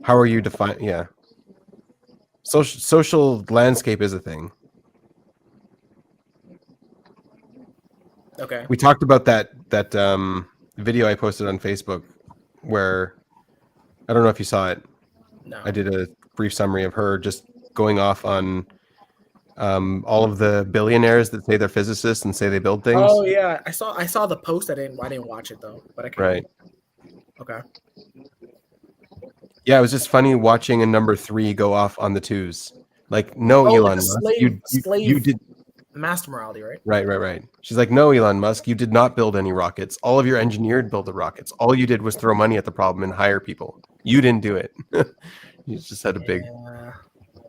how are you defining? Yeah, social landscape is a thing. Okay. We talked about that video I posted on Facebook where I don't know if you saw it. No. I did a brief summary of her just going off on all of the billionaires that say they're physicists and say they build things. Oh yeah, I saw the post. I didn't watch it though, but I can. Right. Okay. Yeah, it was just funny watching a number 3 go off on the twos. Like, no, Oh, Elon like Musk, slave you did. master morality, right? Right. She's like, no, Elon Musk, you did not build any rockets. All of your engineered build the rockets. All you did was throw money at the problem and hire people. You didn't do it. You just had a big.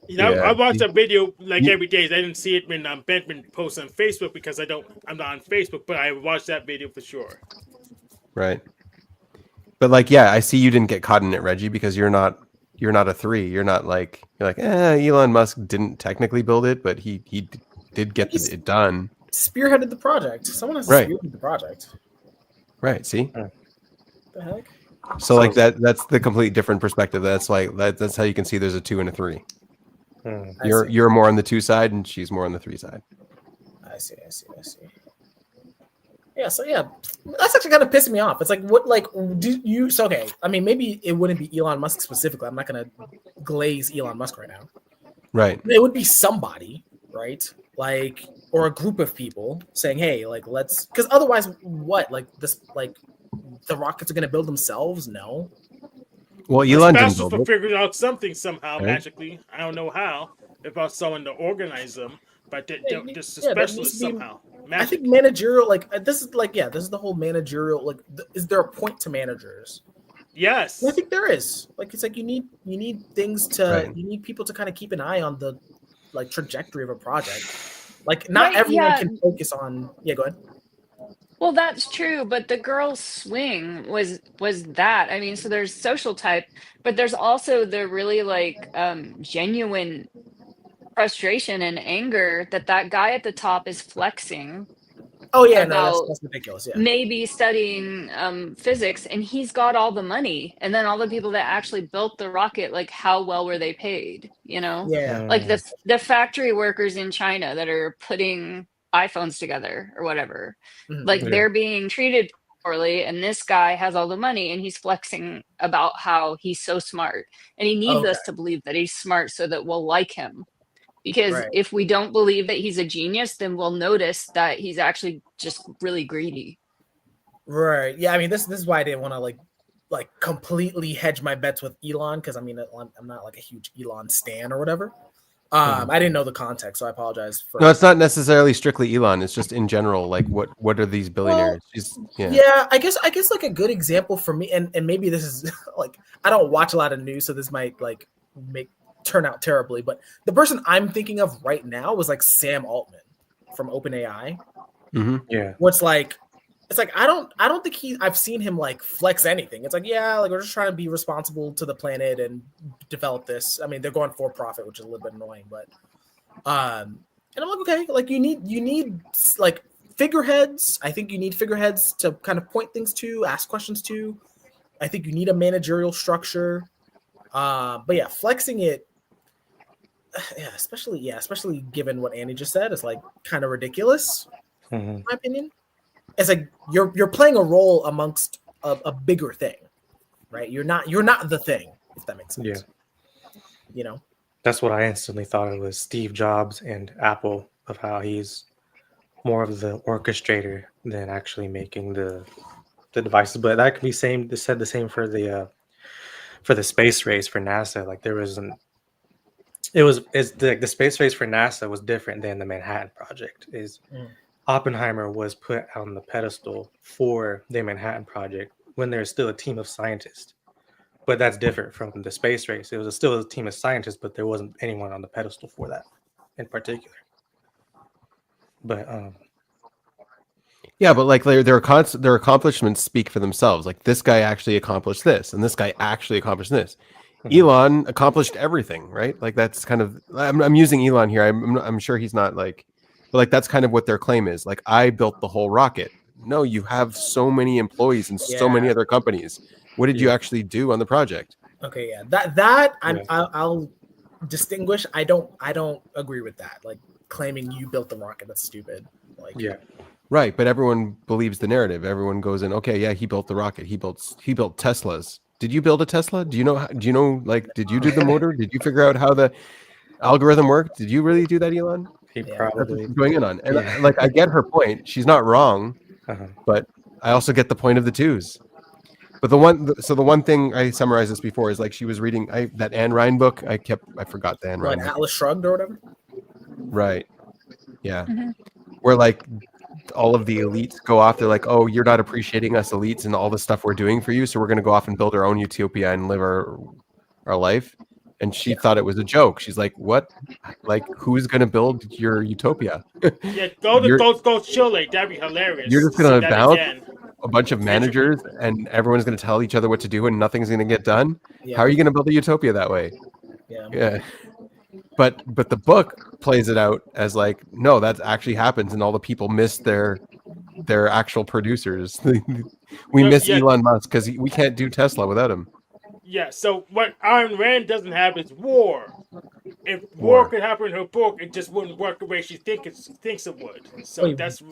You know, Yeah. I watch that video like every day. I didn't see it when Benjamin posts on Facebook because I'm not on Facebook, but I watched that video for sure. Right. But like, yeah, I see you didn't get caught in it, Reggie, because you're not a 3. You're like, Elon Musk didn't technically build it, but he did get it done. Spearheaded the project. Someone has to Right. spearhead the project. Right. See? What the heck? So like that's the complete different perspective. That's like that's how you can see there's a 2 and a 3. You're more on the 2 side and she's more on the 3 side. I see. Yeah, so yeah, that's actually kind of pissing me off. It's like, what, like, do you? So okay, I mean, maybe it wouldn't be Elon Musk specifically. I'm not gonna glaze Elon Musk right now. Right. It would be somebody, right? Like, or a group of people saying, "Hey, like, let's," because otherwise, what? Like this, like, the rockets are going to build themselves? No. Well, The Elon didn't specialists build will it. figure out something somehow Right. magically. I don't know how. About someone to organize them, but the Yeah, there needs specialists to be. somehow I think magic. managerial, like, this is like, this is the whole managerial. Like, is there a point to managers? Yes. And I think there is. Like, it's like you need things to Right. you need people to kind of keep an eye on the like trajectory of a project. Like, not Right, everyone yeah. can focus on. Yeah, go ahead. Well, that's true, but the girl's swing was that. I mean, so there's social type, but there's also the really like genuine frustration and anger that that guy at the top is flexing Oh yeah, no, about that's ridiculous. Yeah. maybe studying physics, and he's got all the money, and then all the people that actually built the rocket, like how well were they paid, you know? Yeah. Like the factory workers in China that are putting iPhones together or whatever, like Yeah. they're being treated poorly, and this guy has all the money and he's flexing about how he's so smart, and he needs Okay. us to believe that he's smart so that we'll like him. Because Right. if we don't believe that he's a genius, then we'll notice that he's actually just really greedy. Right. Yeah. I mean, this is why I didn't want to like completely hedge my bets with Elon, because I mean, I'm not like a huge Elon stan or whatever. I didn't know the context, so I apologize for. No, it's not necessarily strictly Elon. It's just in general, like what are these billionaires? Yeah, I guess like a good example for me, and maybe this is like, I don't watch a lot of news, so this might like turn out terribly, but the person I'm thinking of right now was like Sam Altman from OpenAI. Yeah. What's like, it's like I don't think I've seen him like flex anything. It's like, yeah, like we're just trying to be responsible to the planet and develop this. I mean, they're going for profit, which is a little bit annoying, but and I'm like, okay, like you need like figureheads. I think you need figureheads to kind of point things to, ask questions to. I think you need a managerial structure. But yeah, flexing it, especially given what Annie just said, is like kind of ridiculous, in my opinion. It's like you're playing a role amongst a bigger thing, right? You're not the thing, if that makes sense. Yeah. You know? That's what I instantly thought of was Steve Jobs and Apple, of how he's more of the orchestrator than actually making the devices. But that could be said the same for the space race for NASA. Like the space race for NASA was different than the Manhattan Project. Oppenheimer was put on the pedestal for the Manhattan Project when there's still a team of scientists. But that's different from the space race. It was still a team of scientists, but there wasn't anyone on the pedestal for that in particular. But yeah, but like their accomplishments speak for themselves. Like this guy actually accomplished this, and this guy actually accomplished this. Elon accomplished everything, right? Like that's kind of I'm using Elon here. I'm sure he's not like, but like that's kind of what their claim is. Like I built the whole rocket. No, you have so many employees and so many other companies. What did you actually do on the project? Okay, yeah, I'll distinguish. I don't agree with that. Like claiming you built the rocket, that's stupid. Like, yeah, right. But everyone believes the narrative. Everyone goes in. Okay, yeah, he built the rocket. He built Teslas. Did you build a Tesla? Do you know? Like, did you do the motor? Did you figure out how the algorithm worked? Did you really do that, Elon? He probably going in on. And I get her point. She's not wrong, but I also get the point of the twos. But the one thing I summarized this before is like she was reading that Anne Ryan book. I forgot the Anne Ryan book. Atlas Shrugged or whatever. Right. Yeah. Where like all of the elites go off. They're like, oh, you're not appreciating us elites and all the stuff we're doing for you. So we're going to go off and build our own utopia and live our life. And she thought it was a joke. She's like, what? Like, who's going to build your utopia? Yeah, go to Chile. That'd be hilarious. You're just going to bounce again. a bunch of managers and everyone's going to tell each other what to do and nothing's going to get done. Yeah. How are you going to build a utopia that way? Yeah. But the book plays it out as like, no, that actually happens and all the people miss their actual producers. We miss Elon Musk because we can't do Tesla without him. Yeah, so what Ayn Rand doesn't have is war. If war could happen in her book, it just wouldn't work the way she thinks it would. So Wait, that's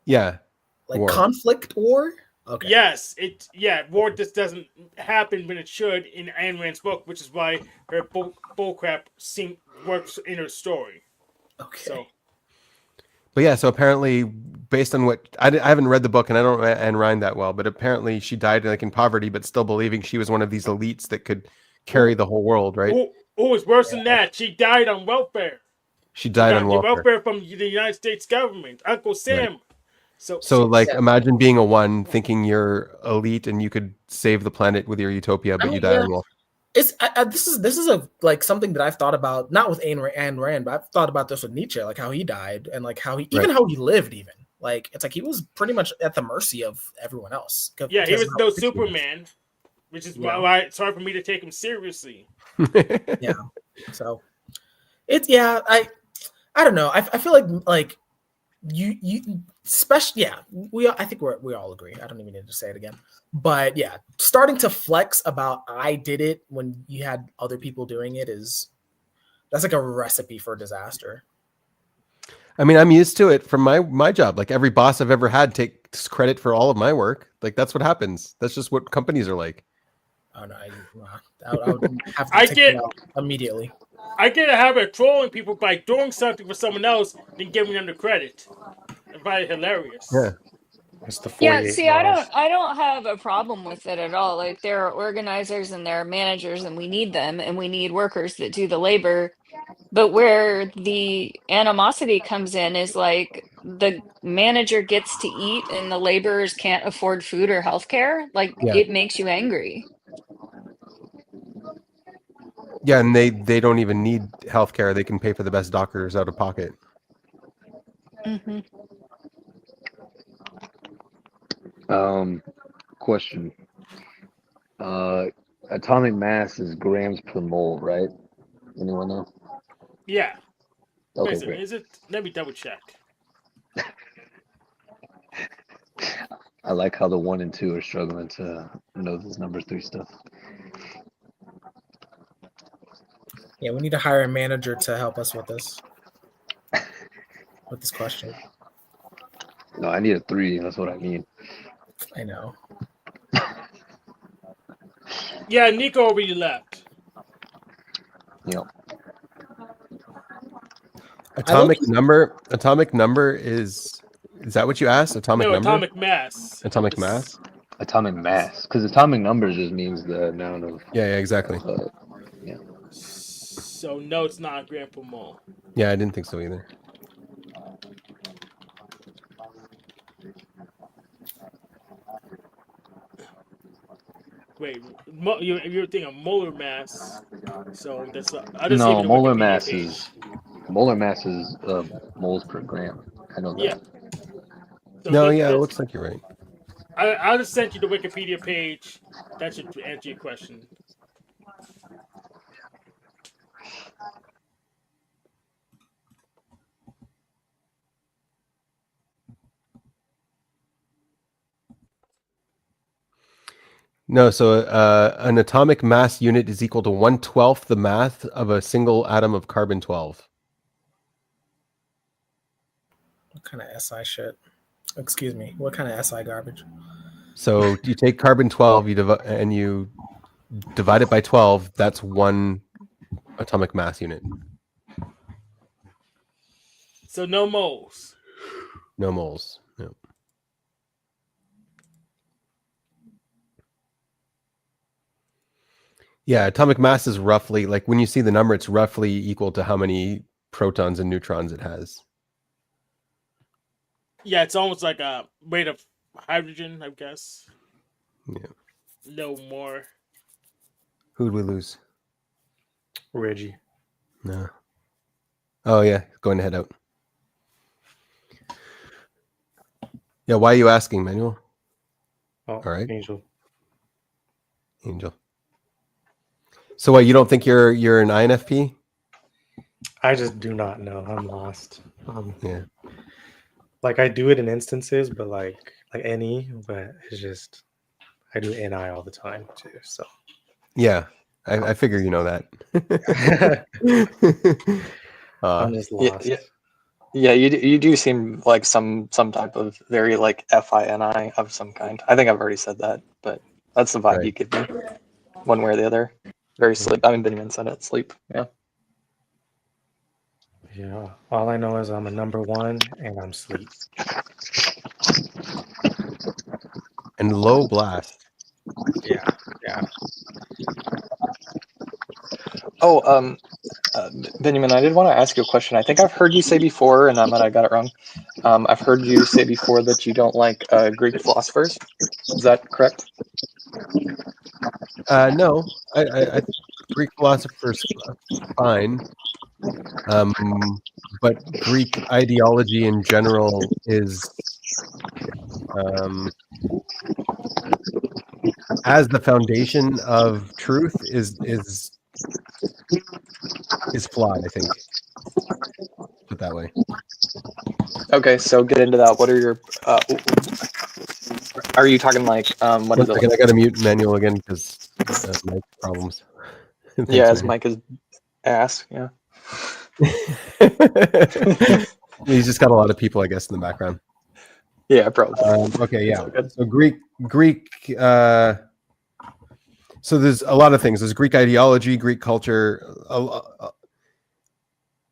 yeah. Like conflict war? Okay. Yes, war just doesn't happen when it should in Ayn Rand's book, which is why her bullcrap works in her story. Okay. So, But yeah, so apparently, based on what I haven't read the book and I don't know Anne Rind that well, but apparently she died like in poverty, but still believing she was one of these elites that could carry the whole world, right? it's worse than that. She died on welfare. She died on Got the welfare. welfare from the United States government, Uncle Sam. Right. So like, imagine being a one, thinking you're elite and you could save the planet with your utopia, but you die on welfare. It's this is a like something that I've thought about, not with Ayn Rand, but I've thought about this with Nietzsche, like how he died and like how he how he lived. Even like it's like he was pretty much at the mercy of everyone else. Yeah, he was no Superman, which is why it's hard for me to take him seriously. Yeah, so it's I don't know. I feel like you especially I think we all agree. I don't even need to say it again. But yeah, starting to flex about I did it when you had other people doing it that's like a recipe for disaster. I mean, I'm used to it from my job. Like every boss I've ever had takes credit for all of my work. Like that's what happens. That's just what companies are like. Oh no, I would have to take it out immediately. I get a habit of trolling people by doing something for someone else, then giving them the credit. I find it hilarious. Yeah. It's the 48 Yeah, see, I don't have a problem with it at all. Like there are organizers and there are managers and we need them and we need workers that do the labor. But where the animosity comes in is like the manager gets to eat and the laborers can't afford food or healthcare. Like it makes you angry. Yeah, and they don't even need healthcare. They can pay for the best doctors out of pocket. Mm-hmm. Question. Atomic mass is grams per mole, right? Anyone know? Yeah. Okay, Listen, great. is it? Let me double check. I like how the 1 and 2 are struggling to know this number 3 stuff. Yeah, we need to hire a manager to help us with this. With this question. No, I need a 3. That's what I mean. I know. Yeah, Nico already left. Yep. Atomic number is that what you asked? Atomic number? Atomic mass. Atomic mass? Atomic mass. Because atomic number just means the amount of... Yeah, exactly. Yeah. So no, it's not a gram per mole. Yeah, I didn't think so either. Wait, you're thinking of molar mass. So that's no, molar mass is moles per gram. I know that. Yeah. So no, yeah, it looks like you're right. I'll just send you the Wikipedia page. That should answer your question. No, so an atomic mass unit is equal to 1/12 the mass of a single atom of carbon-12. What kind of SI shit? Excuse me. What kind of SI garbage? So you take carbon-12, you divide it by 12. That's 1 atomic mass unit. So no moles. No moles. No. Yeah, atomic mass is roughly, like when you see the number, it's roughly equal to how many protons and neutrons it has. Yeah, it's almost like a weight of hydrogen, I guess. Yeah. No more. Who'd we lose? Reggie. No. Oh yeah, going to head out. Yeah, why are you asking, Manuel? Oh, all right. Angel. So what, you don't think you're an INFP? I just do not know. I'm lost. Yeah. Like I do it in instances, but like NE, but it's just I do NI all the time too. So yeah, I figure you know that. I'm just lost. Yeah, you do seem like some type of very like FINI of some kind. I think I've already said that, but that's the vibe Right. you give me, one way or the other. Very sleep. I mean, Benjamin said it. Sleep. Yeah. Yeah. All I know is I'm a number one and I'm sleep. And low blast. Yeah. Yeah. Oh, Benjamin, I did want to ask you a question. I think I've heard you say before, and I might have got it wrong. I've heard you say before that you don't like Greek philosophers. Is that correct? No, I think Greek philosophers fine, but Greek ideology in general is as the foundation of truth is flawed. I think. Put it that way. Okay, so get into that. What are your? Are you talking like what One is it second, like? I got to mute Manuel again because mic problems. Thanks, Yeah, his Manuel. mic is ass. Yeah. He's just got a lot of people, I guess, in the background. Yeah, probably. Okay, It's yeah. all good. So Greek. So there's a lot of things. There's Greek ideology, Greek culture.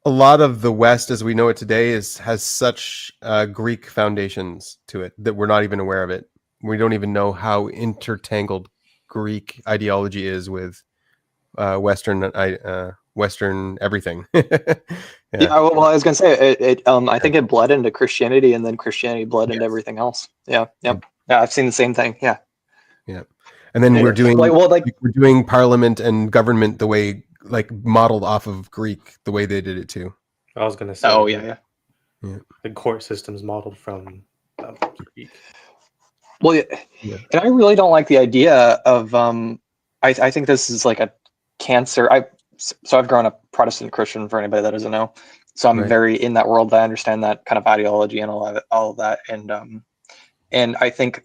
A lot of the West, as we know it today, has such Greek foundations to it that we're not even aware of it. We don't even know how intertangled Greek ideology is with Western everything. Yeah, well, I was gonna say I think it bled into Christianity, and then Christianity bled into everything else. Yeah, yep. Yeah, I've seen the same thing. Yeah. Yeah. And then we're doing we're doing parliament and government the way like modeled off of Greek, the way they did it too. I was gonna say. Oh yeah. The court system's modeled from Greek. Well, yeah. And I really don't like the idea of I think this is like a cancer. So I've grown up Protestant Christian, for anybody that doesn't know. So I'm very in that world. I understand that kind of ideology and all of that. And I think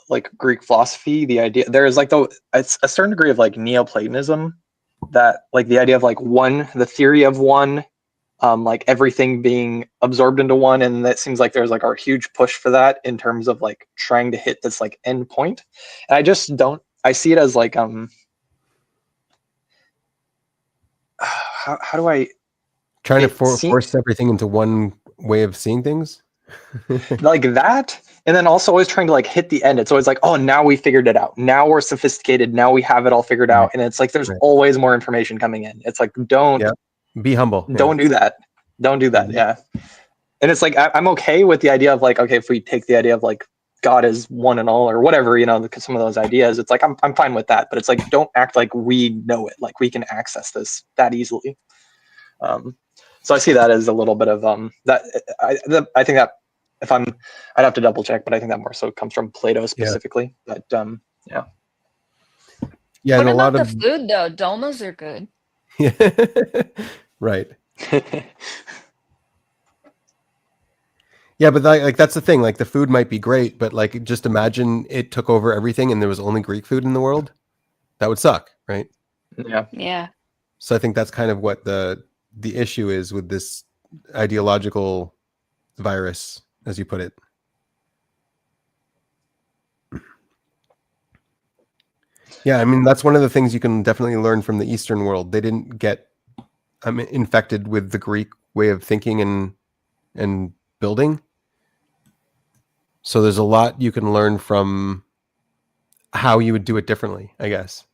like Greek philosophy, the idea there is like it's a certain degree of like Neoplatonism, that like the idea of like one, the theory of one, like everything being absorbed into one, and that seems like there's like a huge push for that in terms of like trying to hit this like end point. And I just don't. I see it as like how do I trying to force everything into one way of seeing things like that, and then also always trying to like hit the end. It's always like, oh, now we figured it out, now we're sophisticated, now we have it all figured out, and it's like there's always more information coming in. It's like don't be humble, don't do that, don't do that. Yeah. And it's like I'm okay with the idea of like, okay, if we take the idea of like God is one and all or whatever, some of those ideas, it's like I'm fine with that, but it's like don't act like we know it, like we can access this that easily. So I see that as a little bit of that. I think that I'd have to double check, but I think that more so comes from Plato specifically. But yeah. Yeah, what and a about lot of the food though? Dolmas are good. right. Yeah, but that's the thing. Like the food might be great, but like just imagine it took over everything and there was only Greek food in the world. That would suck, right? Yeah. Yeah. So I think that's kind of what the issue is with this ideological virus, as you put it. Yeah, I mean that's one of the things you can definitely learn from the Eastern world. They didn't get infected with the Greek way of thinking and building. So there's a lot you can learn from how you would do it differently, I guess.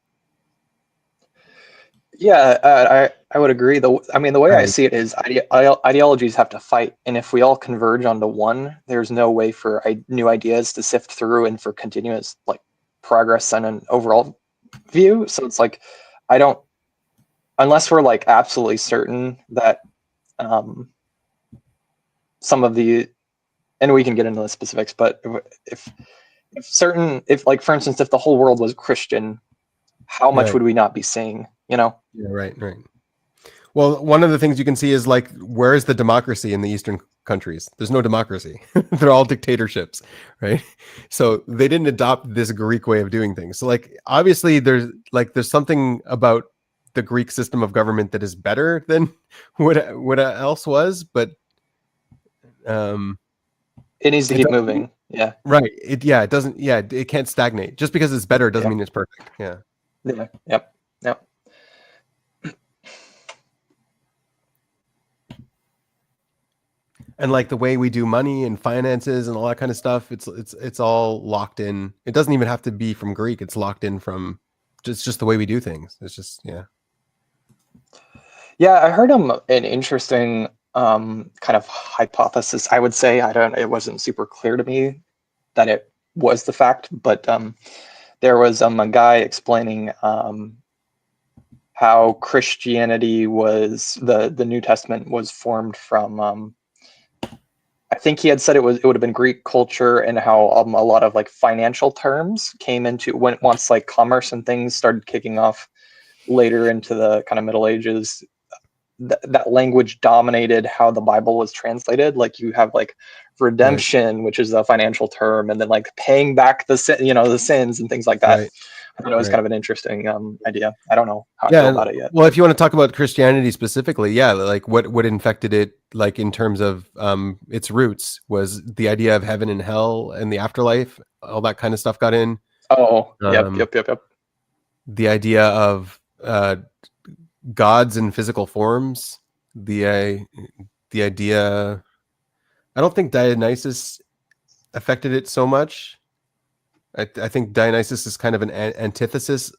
Yeah, I would agree. The way I see it is ideologies have to fight, and if we all converge onto one, there's no way for new ideas to sift through and for continuous like progress and an overall view. So it's like I don't, unless we're like absolutely certain that some of the, and we can get into the specifics, but if like for instance, if the whole world was Christian, how much would we not be seeing? Yeah, right. Well, one of the things you can see is like, where is the democracy in the Eastern countries? There's no democracy. They're all dictatorships, right? So they didn't adopt this Greek way of doing things. So like, obviously there's something about the Greek system of government that is better than what else was, but It needs to it keep doesn't- moving. Yeah. Right. It doesn't. Yeah. It can't stagnate. Just because it's better doesn't Yeah. mean it's perfect. Yeah. Yeah. Yep. Yep. And like the way we do money and finances and all that kind of stuff, it's all locked in. It doesn't even have to be from Greek. It's locked in from just the way we do things. It's just yeah. Yeah, I heard an interesting kind of hypothesis. I would say it wasn't super clear to me that it was the fact, but there was a guy explaining how Christianity was the New Testament was formed from. I think he had said it would have been Greek culture, and how a lot of like financial terms came into once like commerce and things started kicking off later into the kind of Middle Ages. That language dominated how the Bible was translated. Like you have like redemption, which is a financial term, and then like paying back the sins and things like that. Right. I thought it was Right. kind of an interesting idea. I don't know how I Yeah. feel about it yet. Well, if you want to talk about Christianity specifically, yeah, like what infected it, like in terms of its roots, was the idea of heaven and hell and the afterlife. All that kind of stuff got in. Oh, yep. The idea of gods in physical forms. The idea. I don't think Dionysus affected it so much. I think Dionysus is kind of an antithesis.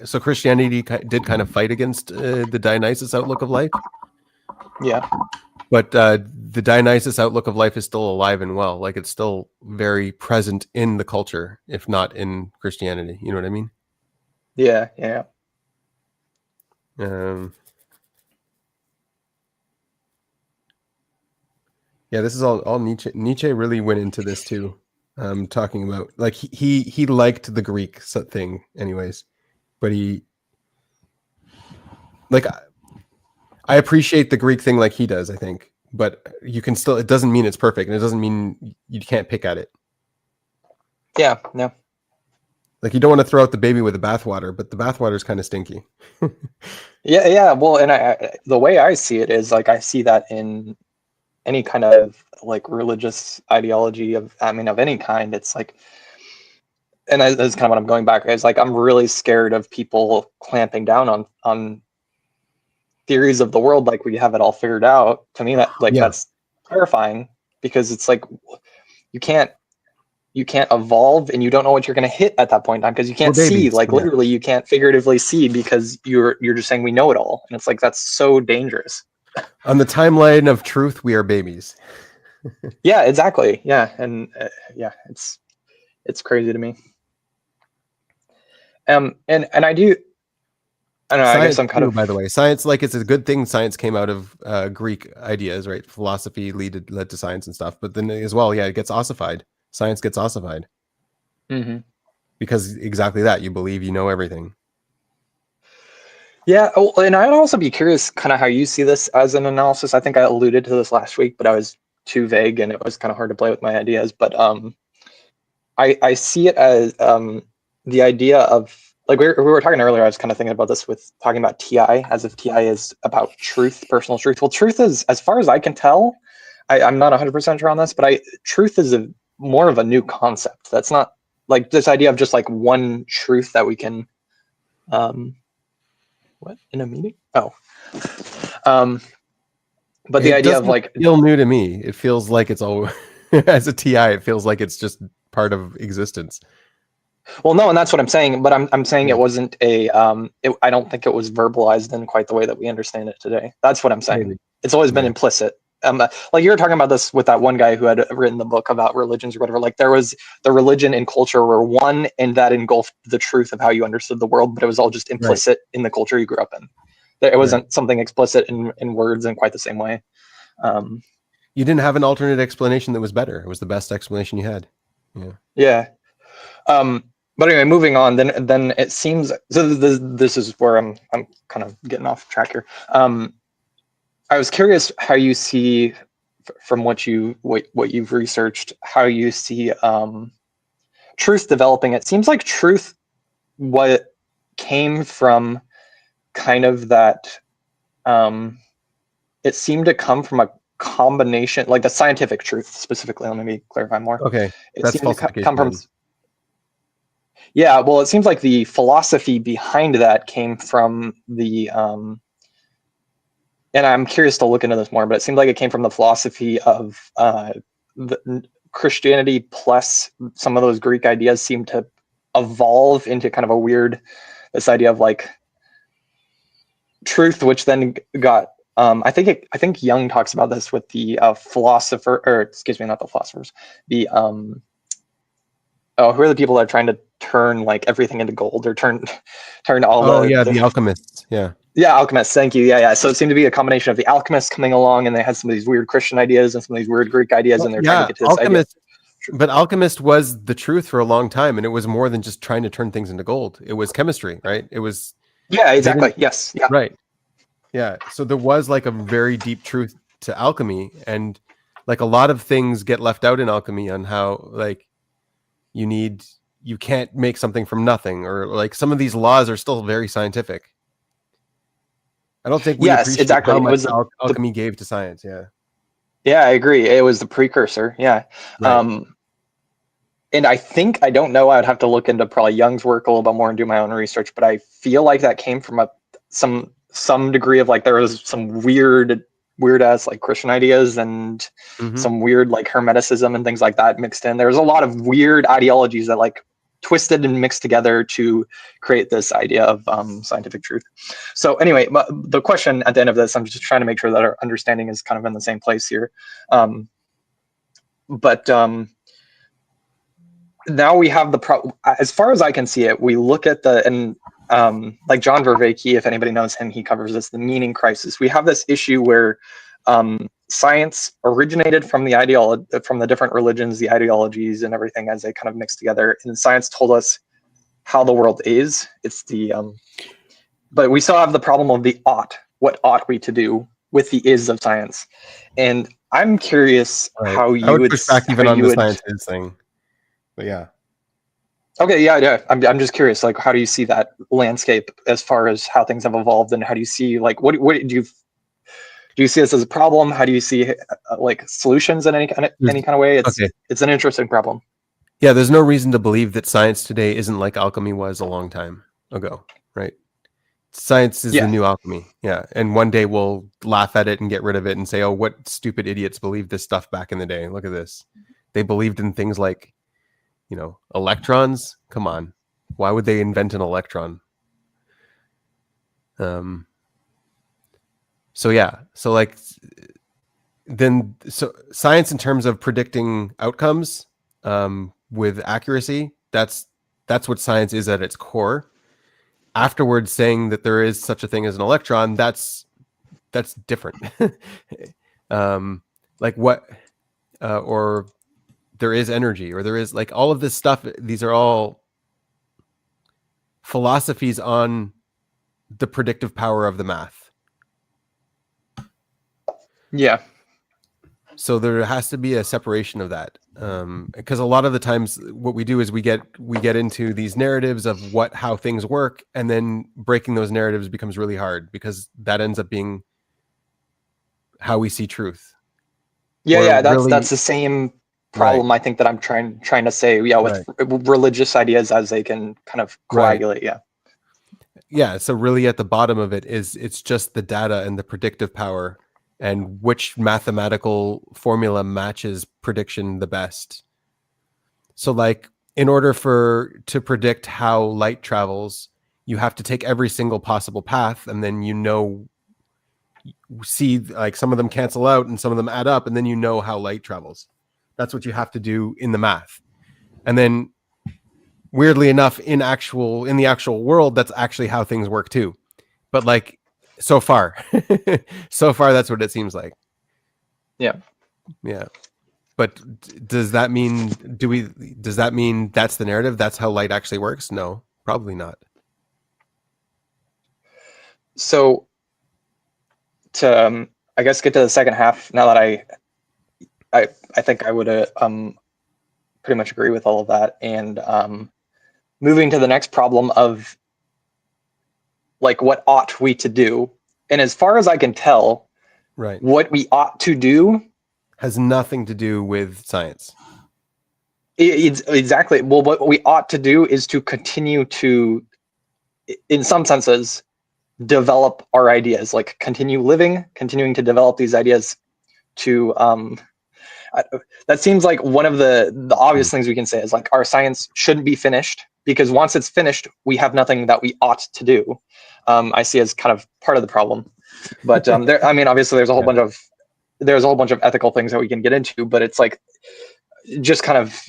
So Christianity did kind of fight against the Dionysus outlook of life. Yeah. But the Dionysus outlook of life is still alive and well. Like it's still very present in the culture, if not in Christianity. You know what I mean? Yeah. Yeah. Yeah, this is all Nietzsche. Nietzsche really went into this too. Talking about like he liked the Greek thing anyways, but he like I appreciate the Greek thing like he does, I think, but you can still, it doesn't mean it's perfect, and it doesn't mean you can't pick at it. Yeah, no. Like you don't want to throw out the baby with the bathwater, but the bathwater is kind of stinky. Yeah. Well, and the way I see it is like I see that in any kind of like religious ideology of any kind. It's like, and that's kind of what I'm going back. It's like I'm really scared of people clamping down on theories of the world like we have it all figured out. To me, that that's terrifying, because it's like you can't evolve, and you don't know what you're going to hit at that point in time, because you can't see. Like literally, you can't figuratively see, because you're just saying we know it all, and it's like that's so dangerous. On the timeline of truth, we are babies. Yeah, exactly. Yeah, and yeah, it's crazy to me. And I do. I don't know. Science I guess I'm kind too, of. by the way, science, like it's a good thing. Science came out of Greek ideas, right? Philosophy led to science and stuff, but then as well, yeah, it gets ossified. Science gets ossified because exactly that, you believe you know everything. Yeah, and I'd also be curious kind of how you see this as an analysis. I think I alluded to this last week, but I was too vague and it was kind of hard to play with my ideas. But I see it as the idea of, like we were talking earlier, I was kind of thinking about this with talking about TI, as if TI is about truth, personal truth. Well, truth is, as far as I can tell, I'm not 100% sure on this, but truth is more of a new concept. That's not like this idea of just like one truth that we can what, in a meeting? Oh. But the idea of like feel new to me. It feels like it's all as a TI, it feels like it's just part of existence. Well, no, and that's what I'm saying, but I'm saying it wasn't a I don't think it was verbalized in quite the way that we understand it today. That's what I'm saying. Maybe. It's always been implicit. Like you were talking about this with that one guy who had written the book about religions or whatever. Like there was the religion and culture were one, and that engulfed the truth of how you understood the world, but it was all just implicit in the culture you grew up in. It wasn't something explicit in words in quite the same way. You didn't have an alternate explanation that was better. It was the best explanation you had. Yeah. But anyway, moving on. Then it seems so. This is where I'm kind of getting off track here. I was curious how you see, from what you've researched, how you see truth developing. It seems like truth, what came from kind of that, it seemed to come from a combination, like the scientific truth specifically. Let me clarify more. Okay, It that's seemed to falsification come from. then. Yeah, well, it seems like the philosophy behind that came from the. And I'm curious to look into this more, but it seemed like it came from the philosophy of Christianity plus some of those Greek ideas seemed to evolve into kind of a weird, this idea of like truth, which then got I think Jung talks about this with the philosopher, or excuse me, not the philosophers, the who are the people that are trying to turn like everything into gold, or turn all Oh the yeah, the alchemists. Yeah. yeah, alchemists. Thank you. Yeah. So it seemed to be a combination of the alchemists coming along, and they had some of these weird Christian ideas and some of these weird Greek ideas, Well, and they're trying to yeah, get to this idea. alchemist. But alchemist was the truth for a long time, and it was more than just trying to turn things into gold. It was chemistry, right? It was. Yeah, they exactly. didn't- Yes. Yeah. Right. Yeah. So there was like a very deep truth to alchemy, and like a lot of things get left out in alchemy on how like you can't make something from nothing, or like some of these laws are still very scientific. I don't think we Yes, appreciate exactly. how It much was alchemy gave to science. Yeah. yeah, I agree. It was the precursor. Yeah. Right. And I don't know, I would have to look into probably Jung's work a little bit more and do my own research, but I feel like that came from some degree of like, there was some weird ass like Christian ideas and some weird like Hermeticism and things like that mixed in. There was a lot of weird ideologies that like twisted and mixed together to create this idea of scientific truth. So anyway, the question at the end of this, I'm just trying to make sure that our understanding is kind of in the same place here. Now we have as far as I can see it, we look at like John Vervaeke, if anybody knows him, he covers this, the meaning crisis. We have this issue where science originated from from the different religions, the ideologies and everything as they kind of mixed together. And science told us how the world is. It's but we still have the problem of the ought. What ought we to do with the is of science? And I'm curious how you I would would push back even on the science is thing. But yeah. Okay, yeah. I'm just curious, like, how do you see that landscape as far as how things have evolved, and how do you see, like, what do you see this as a problem? How do you see like solutions in any kind of way? It's an interesting problem. Yeah, there's no reason to believe that science today isn't like alchemy was a long time ago, right? Science is the new alchemy. Yeah, and one day we'll laugh at it and get rid of it and say, "Oh, what stupid idiots believed this stuff back in the day? Look at this. They believed in things like, electrons. Come on, why would they invent an electron?" So yeah, so science in terms of predicting outcomes with accuracy, that's what science is at its core. Afterwards, saying that there is such a thing as an electron, that's different. Like what, or there is energy, or there is like all of this stuff. These are all philosophies on the predictive power of the math. Yeah. So there has to be a separation of that, because a lot of the times what we do is we get into these narratives of how things work, and then breaking those narratives becomes really hard, because that ends up being how we see truth. Yeah, that's the same problem, right. I think that I'm trying to say, with religious ideas as they can kind of coagulate. Right. Yeah. So really at the bottom of it it's just the data and the predictive power, and which mathematical formula matches prediction the best. So like, in order to predict how light travels, you have to take every single possible path, and then see like some of them cancel out and some of them add up, and then how light travels. That's what you have to do in the math. And then weirdly enough, in the actual world, that's actually how things work too. But like, so far that's what it seems like. Yeah. But does that mean that's the narrative? That's how light actually works? No, probably not. So to I guess get to the second half, now that I think I would pretty much agree with all of that, and moving to the next problem of like, what ought we to do? And as far as I can tell, Right. What we ought to do has nothing to do with science. It's exactly. Well, what we ought to do is to continue to, in some senses, develop our ideas, like continuing to develop these ideas to that seems like one of the obvious things we can say is like our science shouldn't be finished, because once it's finished, we have nothing that we ought to do. I see as kind of part of the problem, but there, I mean, obviously there's a whole bunch of ethical things that we can get into, but it's like just kind of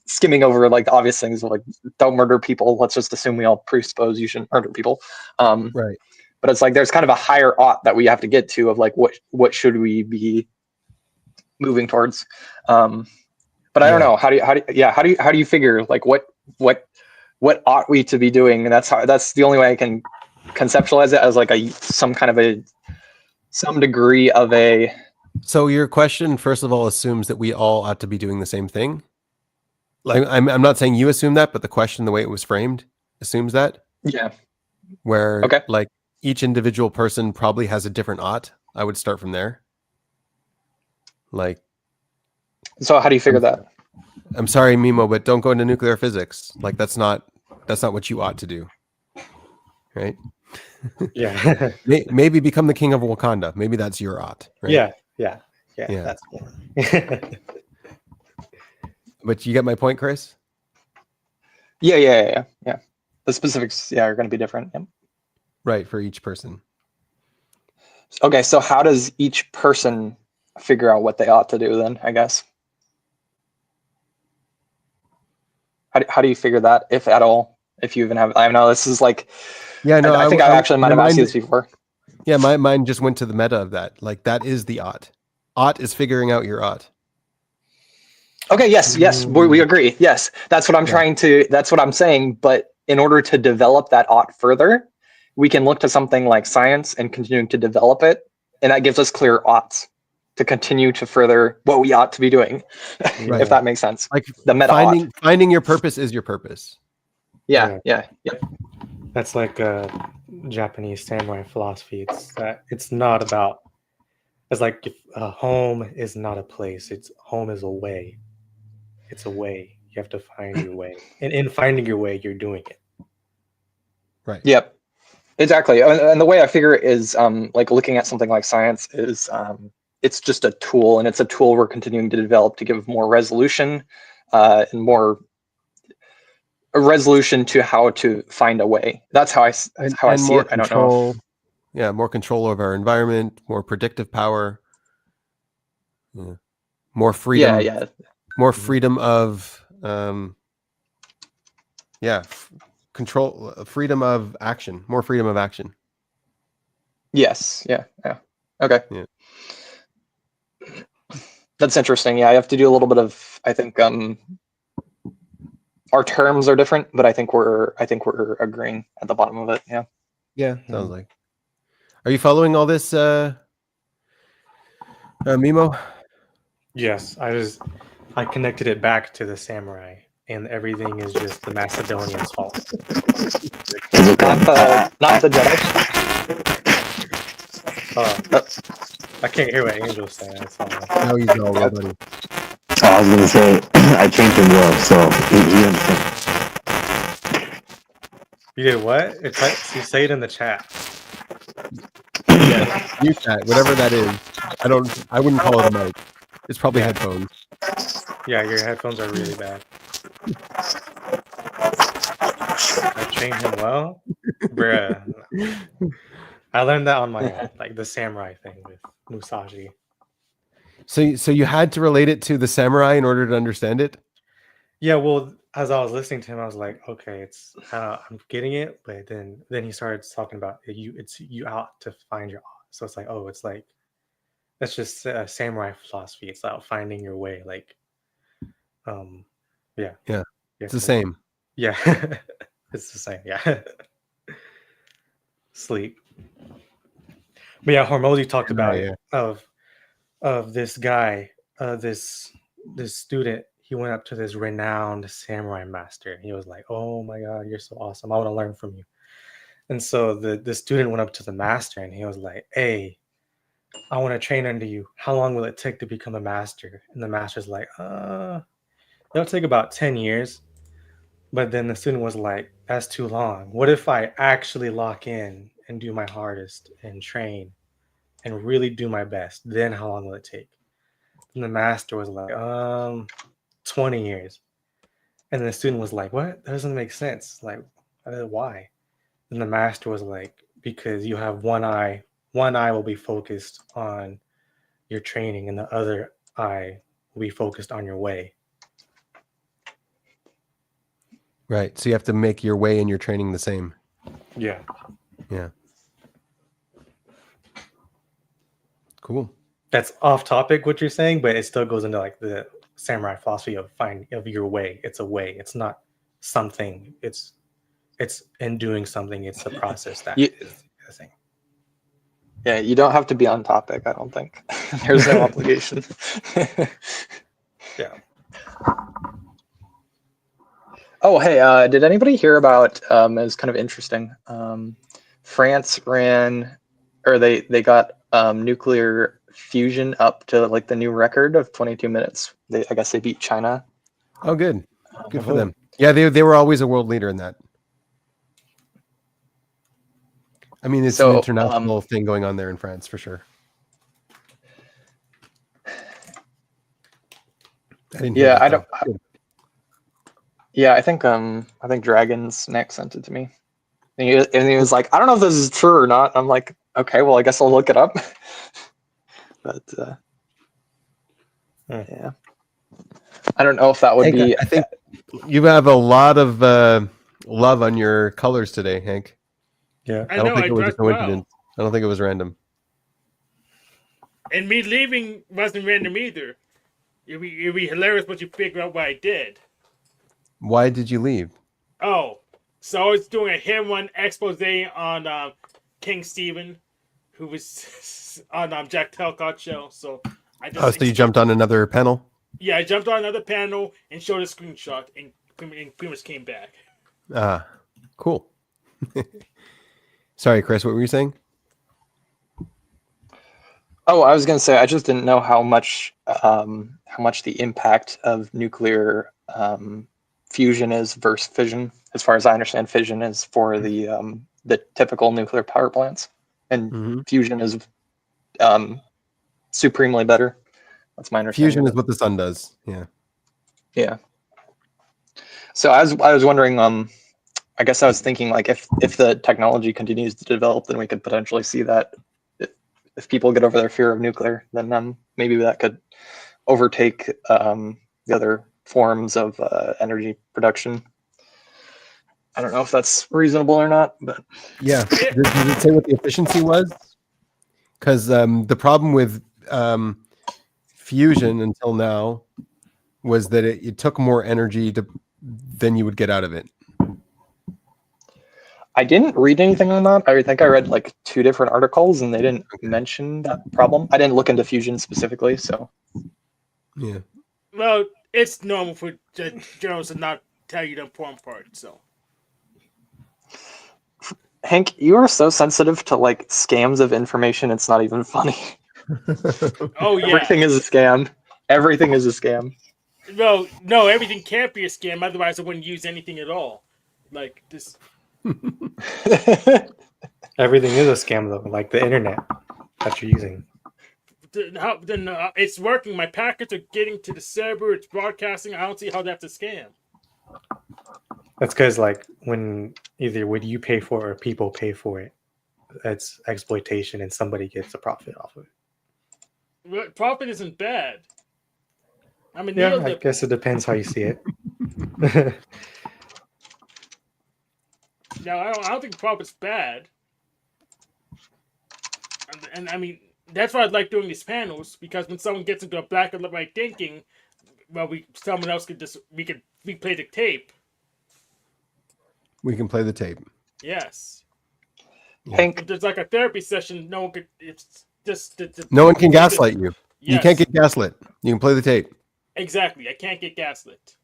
skimming over like the obvious things, like don't murder people. Let's just assume we all presuppose you shouldn't murder people. Right. But it's like there's kind of a higher ought that we have to get to of like what should we be moving towards. But I don't know. How do you figure like what ought we to be doing? And that's the only way I can conceptualize it, as like some degree of a. So your question, first of all, assumes that we all ought to be doing the same thing. Like I'm not saying you assume that, but the question, the way it was framed, assumes that. Yeah. Where okay. like each individual person probably has a different ought. I would start from there. Like. So how do you figure that? I'm sorry, Mimo, but don't go into nuclear physics. Like that's not what you ought to do. Right? Yeah. Maybe become the king of Wakanda. Maybe that's your ought. Right? Yeah. That's more. But you get my point, Chris? Yeah. The specifics, are going to be different. Yeah. Right, for each person. Okay, so how does each person figure out what they ought to do then, I guess? How do you figure that, if at all? If you even have, I know this is like, yeah, no, I think I actually might have asked you this before. Yeah, my mind just went to the meta of that. Like that is the ought. Ought is figuring out your ought. Okay, yes, we agree. Yes, that's what I'm that's what I'm saying. But in order to develop that ought further, we can look to something like science and continuing to develop it. And that gives us clear oughts to continue to further what we ought to be doing, right. If that makes sense. Like the meta finding your purpose is your purpose. Yeah. That's like a Japanese samurai philosophy. It's not about. It's like if a home is not a place. Home is a way. It's a way. You have to find your way, and in finding your way, you're doing it. Right. Yep. Exactly. And the way I figure it is like looking at something like science is it's just a tool, and it's a tool we're continuing to develop to give more resolution and more a resolution to how to find a way. That's how I see it. I don't know. Yeah, more control over our environment, more predictive power, more freedom. Yeah. More freedom of control, freedom of action, more freedom of action. Yes. Yeah. Okay. Yeah. That's interesting. Yeah, I have to do a little bit of, I think our terms are different, but I think we're agreeing at the bottom of it. Yeah. Yeah, sounds like. Are you following all this, Mimo? Yes, I connected it back to the samurai, and everything is just the Macedonians' fault. Not the Jedi. I can't hear what Angel's saying. Now he's all buddy. I was gonna say I trained him well, so he understands. You did what? You say it in the chat. Yeah, you chat, whatever that is. I wouldn't call it a mic. It's probably headphones. Yeah, your headphones are really bad. I trained him well, bruh. I learned that on my own, like the samurai thing with Musashi. So you had to relate it to the samurai in order to understand it? Yeah, well, as I was listening to him, I was like, okay, I'm getting it, but then he started talking about you ought to find your ought. So it's like, oh, it's like that's just a samurai philosophy. It's about finding your way, like, yeah, it's the same. Yeah, it's the same. Yeah, sleep. But yeah, Hormozy talked about it of this guy, this student. He went up to this renowned samurai master. He was like, "Oh my God, you're so awesome! I want to learn from you." And so the student went up to the master and he was like, "Hey, I want to train under you. How long will it take to become a master?" And the master's like, it'll take about 10 years. But then the student was like, "That's too long. What if I actually lock in and do my hardest and train and really do my best? Then how long will it take?" And the master was like, 20 years. And the student was like, "What? That doesn't make sense. Like, why?" And the master was like, "Because you have one eye. One eye will be focused on your training, and the other eye will be focused on your way." Right. So you have to make your way and your training the same. Yeah. Yeah. Cool. That's off topic what you're saying, but it still goes into like the samurai philosophy of your way. It's a way. It's not something. It's in doing something. It's the process that You, is the thing. yeah, you don't have to be on topic, I don't think. There's no obligation. Yeah. Oh, hey, did anybody hear about, it was kind of interesting. France ran, or they got nuclear fusion up to like the new record of 22 minutes. I guess they beat China. Oh, good. Good for them. Yeah, they were always a world leader in that. I mean, it's an international thing going on there in France for sure. I didn't hear that, though. Yeah, I think Dragon's Neck sent it to me. And he was like, "I don't know if this is true or not." I'm like, "Okay, well, I guess I'll look it up." But yeah, I don't know if that would be. I think you have a lot of love on your colors today, Hank. Yeah, I don't think it was a coincidence. I don't think it was random. And me leaving wasn't random either. It'd be hilarious once you figure out what I did. Why did you leave? Oh, so I was doing a hit one expose on King Stephen, who was on Jack Talcott show. So I just so you jumped on another panel? Yeah, I jumped on another panel and showed a screenshot, and pretty much came back. Ah, cool. Sorry, Chris, what were you saying? Oh, I was gonna say I just didn't know how much the impact of nuclear fusion is versus fission. As far as I understand, fission is for the typical nuclear power plants, and fusion is supremely better. That's my understanding. Fusion is what the sun does. Yeah. Yeah. So I was wondering, I guess I was thinking like if the technology continues to develop, then we could potentially see that if people get over their fear of nuclear, then maybe that could overtake the other forms of energy production. I don't know if that's reasonable or not, but yeah. Did it say what the efficiency was? Because the problem with fusion until now was that it took more energy than you would get out of it. I didn't read anything on that. I think I read like 2 different articles and they didn't mention that problem. I didn't look into fusion specifically, so. Yeah. Well, it's normal for journalists to not tell you the important part, so. Hank, you are so sensitive to like scams of information, it's not even funny. Oh, yeah. Everything is a scam. Everything is a scam. Well, no, everything can't be a scam, otherwise I wouldn't use anything at all. Like this. Everything is a scam though, like the internet that you're using. It's working. My packets are getting to the server. It's broadcasting. I don't see how that's a scam. That's because like when you pay for it or people pay for it, it's exploitation and somebody gets a profit off of it. Profit isn't bad. I mean, yeah, I guess it depends how you see it. No, I don't think profit's bad. And I mean, that's why I like doing these panels, because when someone gets into a black and white thinking, well, someone else could we play the tape. We can play the tape. Yes. Hank, if there's like a therapy session, no one could. It's just no one can gaslight you. Yes. You can't get gaslit. You can play the tape. Exactly. I can't get gaslit.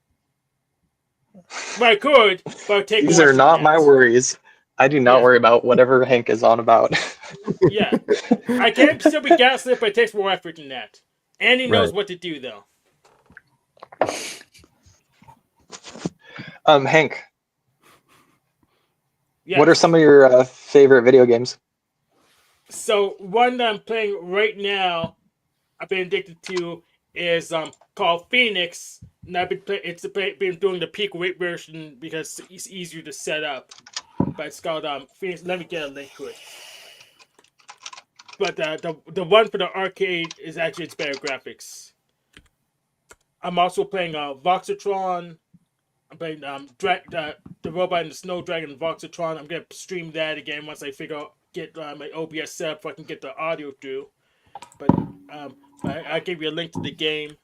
But I could, but take. These are not my worries. I do not Yeah. worry about whatever Hank is on about. Yeah, I can still be gaslit, but it takes more effort than that. And he knows Right. what to do, though. Hank, Yes. what are some of your favorite video games? So one that I'm playing right now, I've been addicted to, is called Phoenix. And I've been been doing the peak weight version because it's easier to set up. But it's called Phoenix. Let me get a link to it. But the one for the arcade is actually it's better graphics. I'm also playing Voxotron. I'm playing the robot and the snow dragon Voxotron. I'm gonna stream that again once I get my OBS set up so I can get the audio through. But I gave you a link to the game.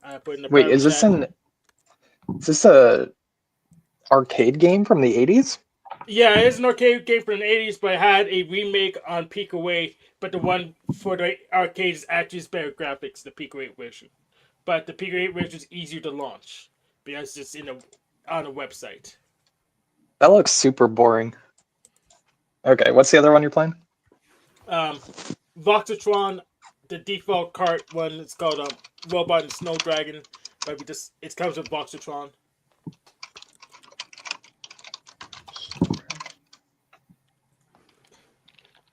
I put in the Wait, private chat. is this a arcade game from the 80s? Yeah, it's an arcade game from the 80s, but it had a remake on Peak Away. But the one for the arcade is actually better graphics, the Peak Away version. But the Peak Away version is easier to launch because it's on a website. That looks super boring. Okay, what's the other one you're playing? Voxotron, the default cart one, it's called Robot and Snow Dragon, but it comes with Voxotron.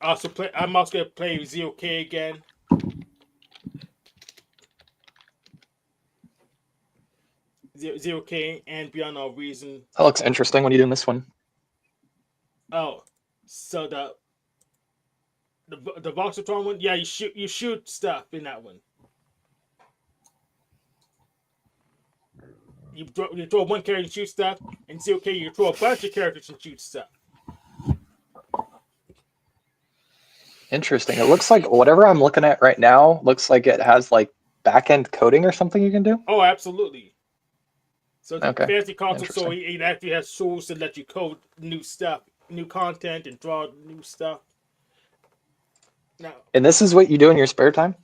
I'm also gonna play ZOK again. ZOK and Beyond All Reason. That looks interesting. What are you doing this one? Oh, so the Voxotron one, yeah, you shoot stuff in that one. You throw one character and shoot stuff, and ZOK you throw a bunch of characters and shoot stuff. Interesting. It looks like whatever I'm looking at right now looks like it has like back-end coding or something you can do. Oh, absolutely. So it's Okay. a fancy console, so Interesting. it actually has tools to let you code new stuff, new content, and draw new stuff. Now, And this is what you do in your spare time?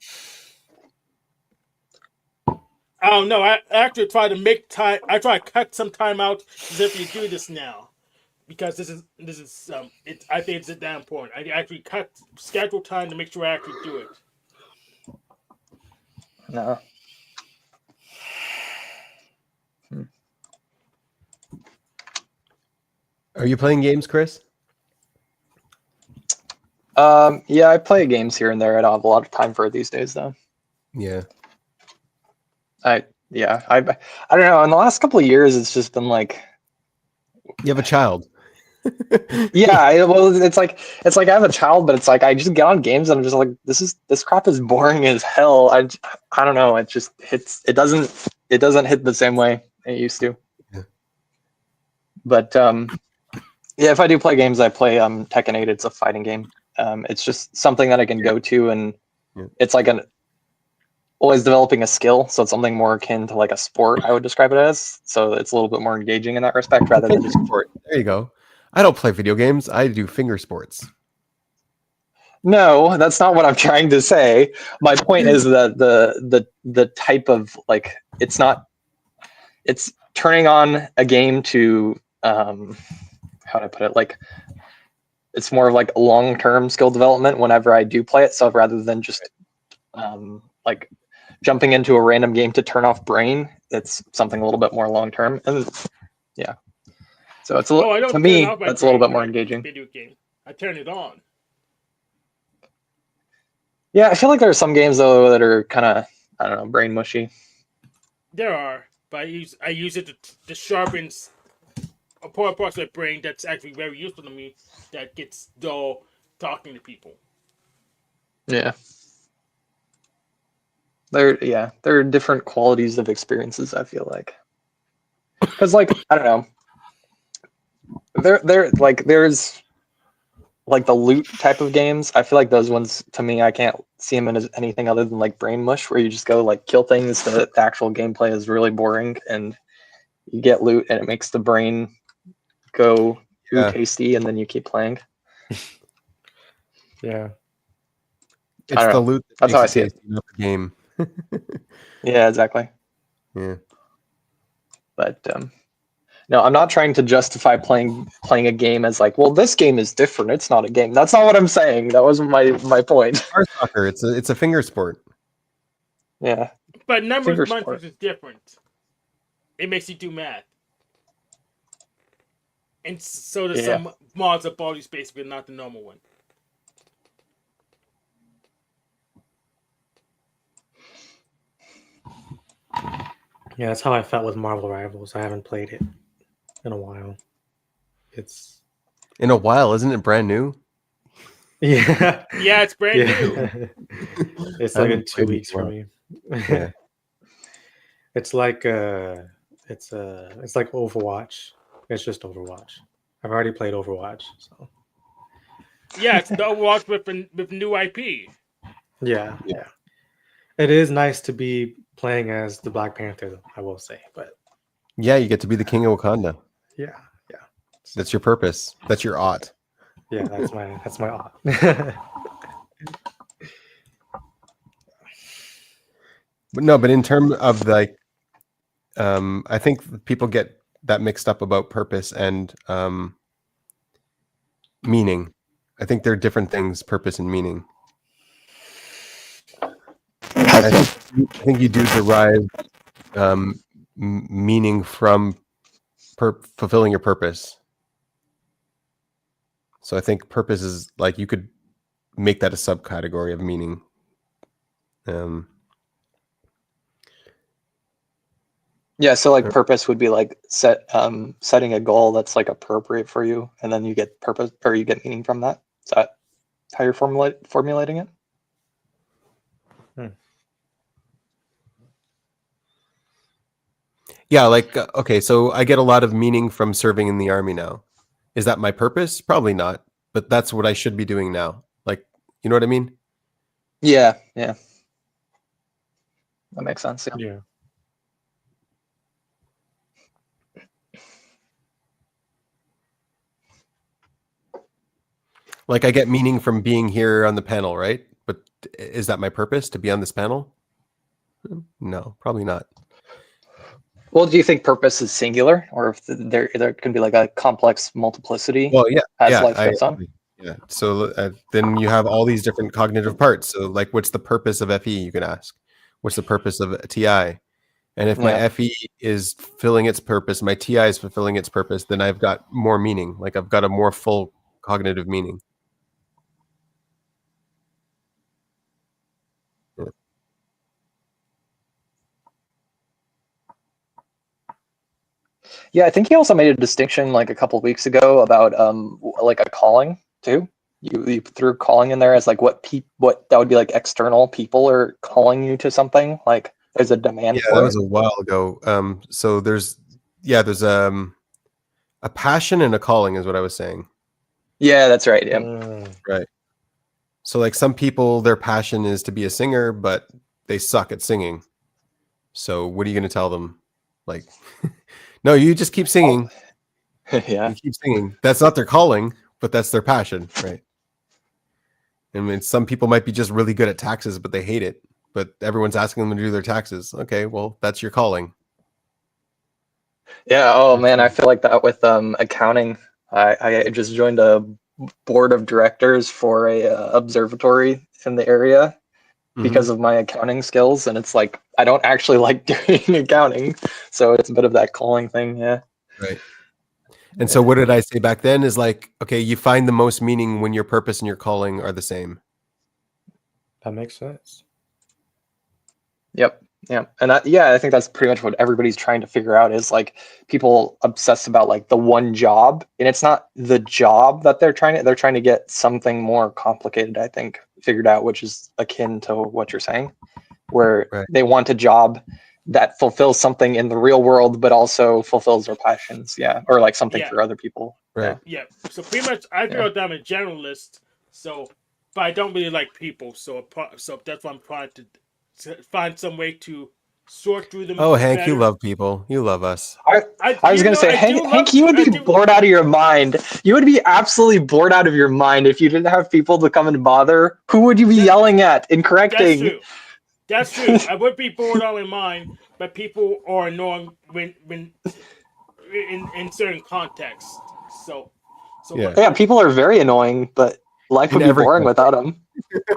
I don't know. I actually try to make time. I try to cut some time out if you do this now, because this is I think it's that important. I actually schedule time to make sure I actually do it. No. Are you playing games, Chris? Yeah, I play games here and there. I don't have a lot of time for it these days, though. Yeah. I don't know. In the last couple of years, it's just been like, You have a child. yeah. Well, it's like I have a child, but it's like I just get on games and I'm just like, this crap is boring as hell. I don't know. It just it doesn't hit the same way it used to. Yeah. But yeah, if I do play games, I play Tekken 8. It's a fighting game. It's just something that I can go to, and it's like always developing a skill. So it's something more akin to like a sport, I would describe it as. So it's a little bit more engaging in that respect rather than just sport. There you go. I don't play video games. I do finger sports. No, that's not what I'm trying to say. My point is that the type of like it's turning on a game to how do I put it? Like it's more of like long-term skill development whenever I do play it. So rather than just like jumping into a random game to turn off brain, it's something a little bit more long-term. And yeah, so it's to me that's a little bit more engaging. Video game. I turn it on. Yeah, I feel like there are some games though that are kind of I don't know brain mushy. There are, but I use it to sharpen a part of the brain that's actually very useful to me that gets dull talking to people. Yeah. There are different qualities of experiences, I feel like. Because like, I don't know. There's like the loot type of games. I feel like those ones to me I can't see them as anything other than like brain mush where you just go like kill things. The actual gameplay is really boring and you get loot and it makes the brain go ooh tasty and then you keep playing. Yeah. It's the loot that's how I see it. Not the game. Yeah, exactly. Yeah. But No, I'm not trying to justify playing a game as like, well, this game is different. It's not a game. That's not what I'm saying. That wasn't my point. Bar soccer. It's a finger sport. Yeah. But numbers Finger monsters sport. is different. It makes you do math. And so does Yeah. some mods of body space, but not the normal one. Yeah, that's how I felt with Marvel Rivals. I haven't played it in a while. It's In a while, isn't it brand new? yeah, Yeah, it's brand new. It's I like haven't in 2 played it in a weeks for while. me. Yeah. It's like it's like Overwatch. It's just Overwatch. I've already played Overwatch, so Yeah, it's the Overwatch with new IP. yeah. It is nice to be playing as the Black Panther, though, I will say, but Yeah, you get to be the king of Wakanda. yeah. That's your purpose. That's your ought. Yeah, that's my ought. But in terms of like, I think people get that mixed up about purpose and meaning. I think they're different things, purpose and meaning. I think you do derive meaning from fulfilling your purpose. So I think purpose is like you could make that a subcategory of meaning. Yeah, so like purpose would be like setting a goal that's like appropriate for you, and then you get purpose or you get meaning from that. Is that how you're formulating it? Yeah, like okay, so I get a lot of meaning from serving in the army now. Is that my purpose? Probably not, but that's what I should be doing now. Like, you know what I mean? Yeah. That makes sense. Yeah. Like I get meaning from being here on the panel, right? But is that my purpose to be on this panel? No, probably not. Well, do you think purpose is singular, or if there can be like a complex multiplicity? Well, yeah, as life goes on. Yeah. So then you have all these different cognitive parts. So like, what's the purpose of FE? You can ask. What's the purpose of TI? And if my FE is fulfilling its purpose, my TI is fulfilling its purpose, then I've got more meaning. Like I've got a more full cognitive meaning. Yeah. Yeah, I think he also made a distinction like a couple of weeks ago about like a calling too. You threw calling in there as like what that would be like external people are calling you to something, like there's a demand for that it. was a while ago. So there's a passion and a calling is what I was saying. Yeah, that's right. Yeah. Right. So like some people, their passion is to be a singer, but they suck at singing. So what are you going to tell them? Like, no, you just keep singing. Yeah. You keep singing. That's not their calling, but that's their passion, right? I mean, some people might be just really good at taxes, but they hate it. But everyone's asking them to do their taxes. Okay, well, that's your calling. Yeah. Oh man, I feel like that with accounting. I just joined a board of directors for a observatory in the area because of my accounting skills, and it's like I don't actually like doing accounting, so it's a bit of that calling thing. Yeah. Right. And so what did I say back then is like, okay, you find the most meaning when your purpose and your calling are the same. That makes sense. Yep. Yeah. And I think that's pretty much what everybody's trying to figure out is like people obsess about like the one job, and it's not the job that they're trying to get something more complicated, I think, figured out, which is akin to what you're saying, where they want a job that fulfills something in the real world, but also fulfills their passions. Yeah. Or like something for other people. Right. Yeah. So pretty much I feel like I'm a generalist. So, but I don't really like people. So that's why I'm trying to find some way to sort through them. Oh, Hank, better. you love people. You love us. I was going to say, Hank, you would be bored out of your mind. You would be absolutely bored out of your mind if you didn't have people to come and bother. Who would you be yelling at and correcting? That's true. I would be bored out of my mind, but people are annoying when in certain contexts. So Yeah. Yeah, people are very annoying, but life In would be every boring context. without them.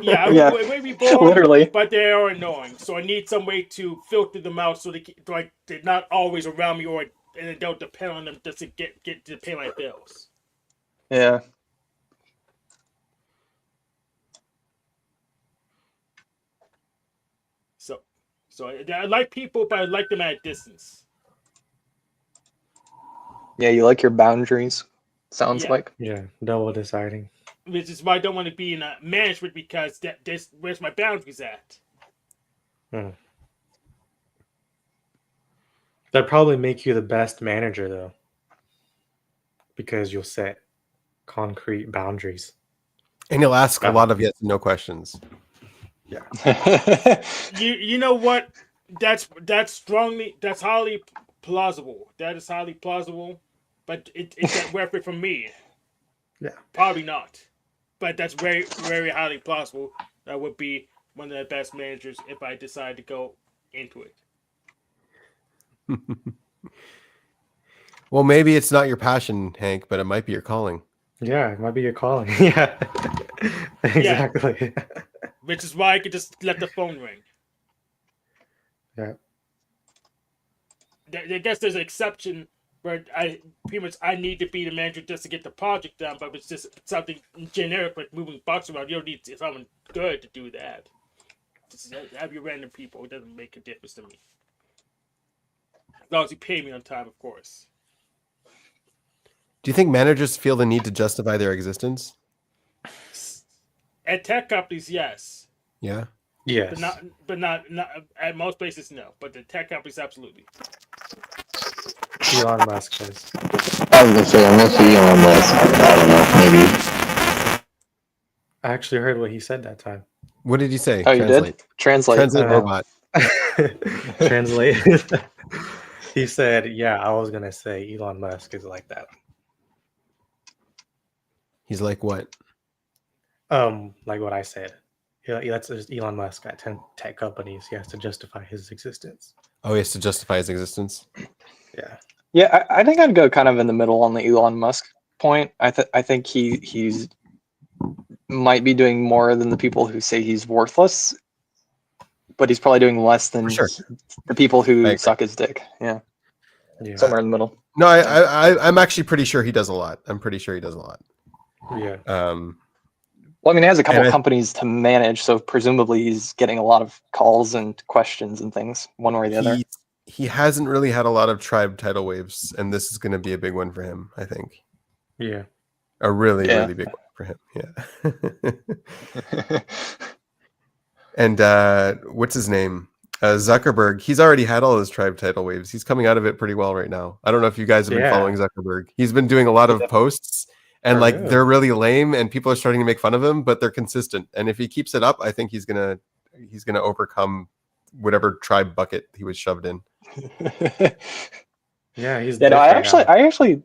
yeah, Yeah. it may be boring, Literally. but they are annoying. So I need some way to filter them out so they're not always around me, and I don't depend on them just to get to pay my bills. Yeah. So I like people, but I like them at a distance. Yeah, you like your boundaries. Sounds Yeah. like. Yeah, double deciding. Which is why I don't want to be in management, because that's where's my boundaries at. That'd probably make you the best manager, though, because you'll set concrete boundaries. And you'll ask a lot of yes and no questions. Yeah. You know what? That's highly plausible. That is highly plausible, but it's that worth it for me. Yeah. Probably not, but that's very very highly plausible. That would be one of the best managers if I decide to go into it. Well, maybe it's not your passion, Hank, but it might be your calling. Yeah, it might be your calling. Yeah. Exactly. Yeah. Which is why I could just let the phone ring. Yeah. I guess there's an exception where I need to be the manager just to get the project done, but it's just something generic like moving boxes around. You don't need someone good to do that. Just have your random people. It doesn't make a difference to me. As long as you pay me on time, of course. Do you think managers feel the need to justify their existence? At tech companies, yes. Yeah. Yes. But not at most places, no. But the tech companies, absolutely. Elon Musk is. I was gonna say, unless Elon Musk, I don't know, maybe. I actually heard what he said that time. What did you say? Oh, you did? Translate. Translate robot. Translate. He said, "Yeah, I was gonna say Elon Musk is like that." He's like what? Like what I said. Yeah, that's just Elon Musk at tech companies. He has to justify his existence. Oh, he has to justify his existence. Yeah. Yeah, I think I'd go kind of in the middle on the Elon Musk point. I think he's might be doing more than the people who say he's worthless, but he's probably doing less than the people who suck his dick. Yeah. Somewhere in the middle. No, I'm actually pretty sure he does a lot. I'm pretty sure he does a lot. Yeah. Well, I mean, he has a couple of companies to manage, so presumably he's getting a lot of calls and questions and things, one way or the other. He hasn't really had a lot of tribe tidal waves, and this is going to be a big one for him, I think. Yeah. A really big one for him. Yeah. And what's his name? Zuckerberg. He's already had all his tribe tidal waves. He's coming out of it pretty well right now. I don't know if you guys have been following Zuckerberg. He's been doing a lot of posts, and they're really lame, and people are starting to make fun of him, but they're consistent. And if he keeps it up, I think he's gonna overcome whatever tribe bucket he was shoved in. Yeah, he's. Yeah, no, I actually.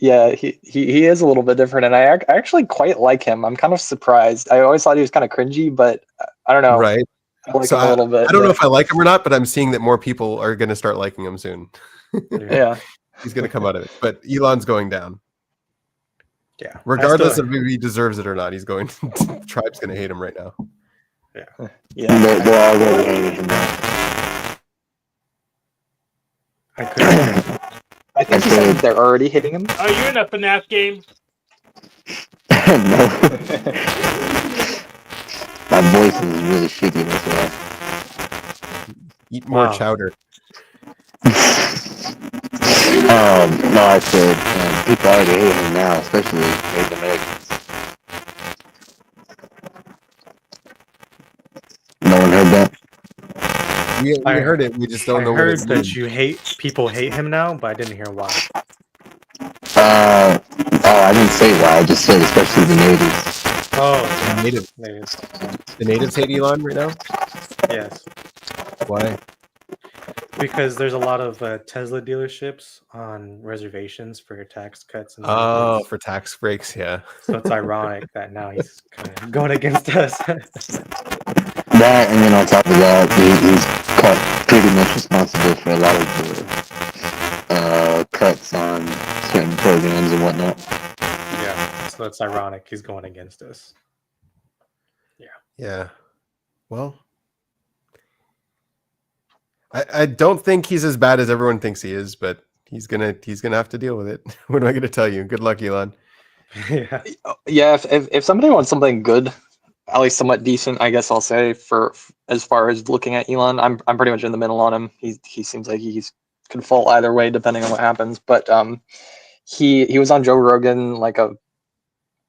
Yeah, he is a little bit different, and I actually quite like him. I'm kind of surprised. I always thought he was kind of cringy, but I don't know. Right. I like him a little bit. I don't know if I like him or not, but I'm seeing that more people are going to start liking him soon. Yeah. He's going to come out of it. But Elon's going down. Yeah. Regardless of if he deserves it or not, he's going. Tribe's going to hate him right now. Yeah. Yeah. They're already hating him now. I think he said they're already hitting him. Are you in a FNAF game? No. My voice is really shitty, that's why. Eat more chowder. No, I said people already hate him now, especially Native Americans. No one heard that? We heard it. We just don't know. I heard that people hate him now, but I didn't hear why. I didn't say why. I just said especially the natives. Oh, natives. The natives hate Elon right now. Yes. Why? Because there's a lot of Tesla dealerships on reservations for tax cuts. And for tax breaks, yeah. So it's ironic that now he's kind of going against us. That, and then on top of that, he's pretty much responsible for a lot of the cuts on certain programs and whatnot. Yeah, so that's ironic. He's going against us. Yeah. Well, I don't think he's as bad as everyone thinks he is, but he's gonna have to deal with it. What am I gonna tell you? Good luck, Elon. Yeah. Yeah, if somebody wants something good, at least somewhat decent, I guess I'll say, for as far as looking at Elon, I'm pretty much in the middle on him. He seems like he's could fall either way depending on what happens. But he was on Joe Rogan like a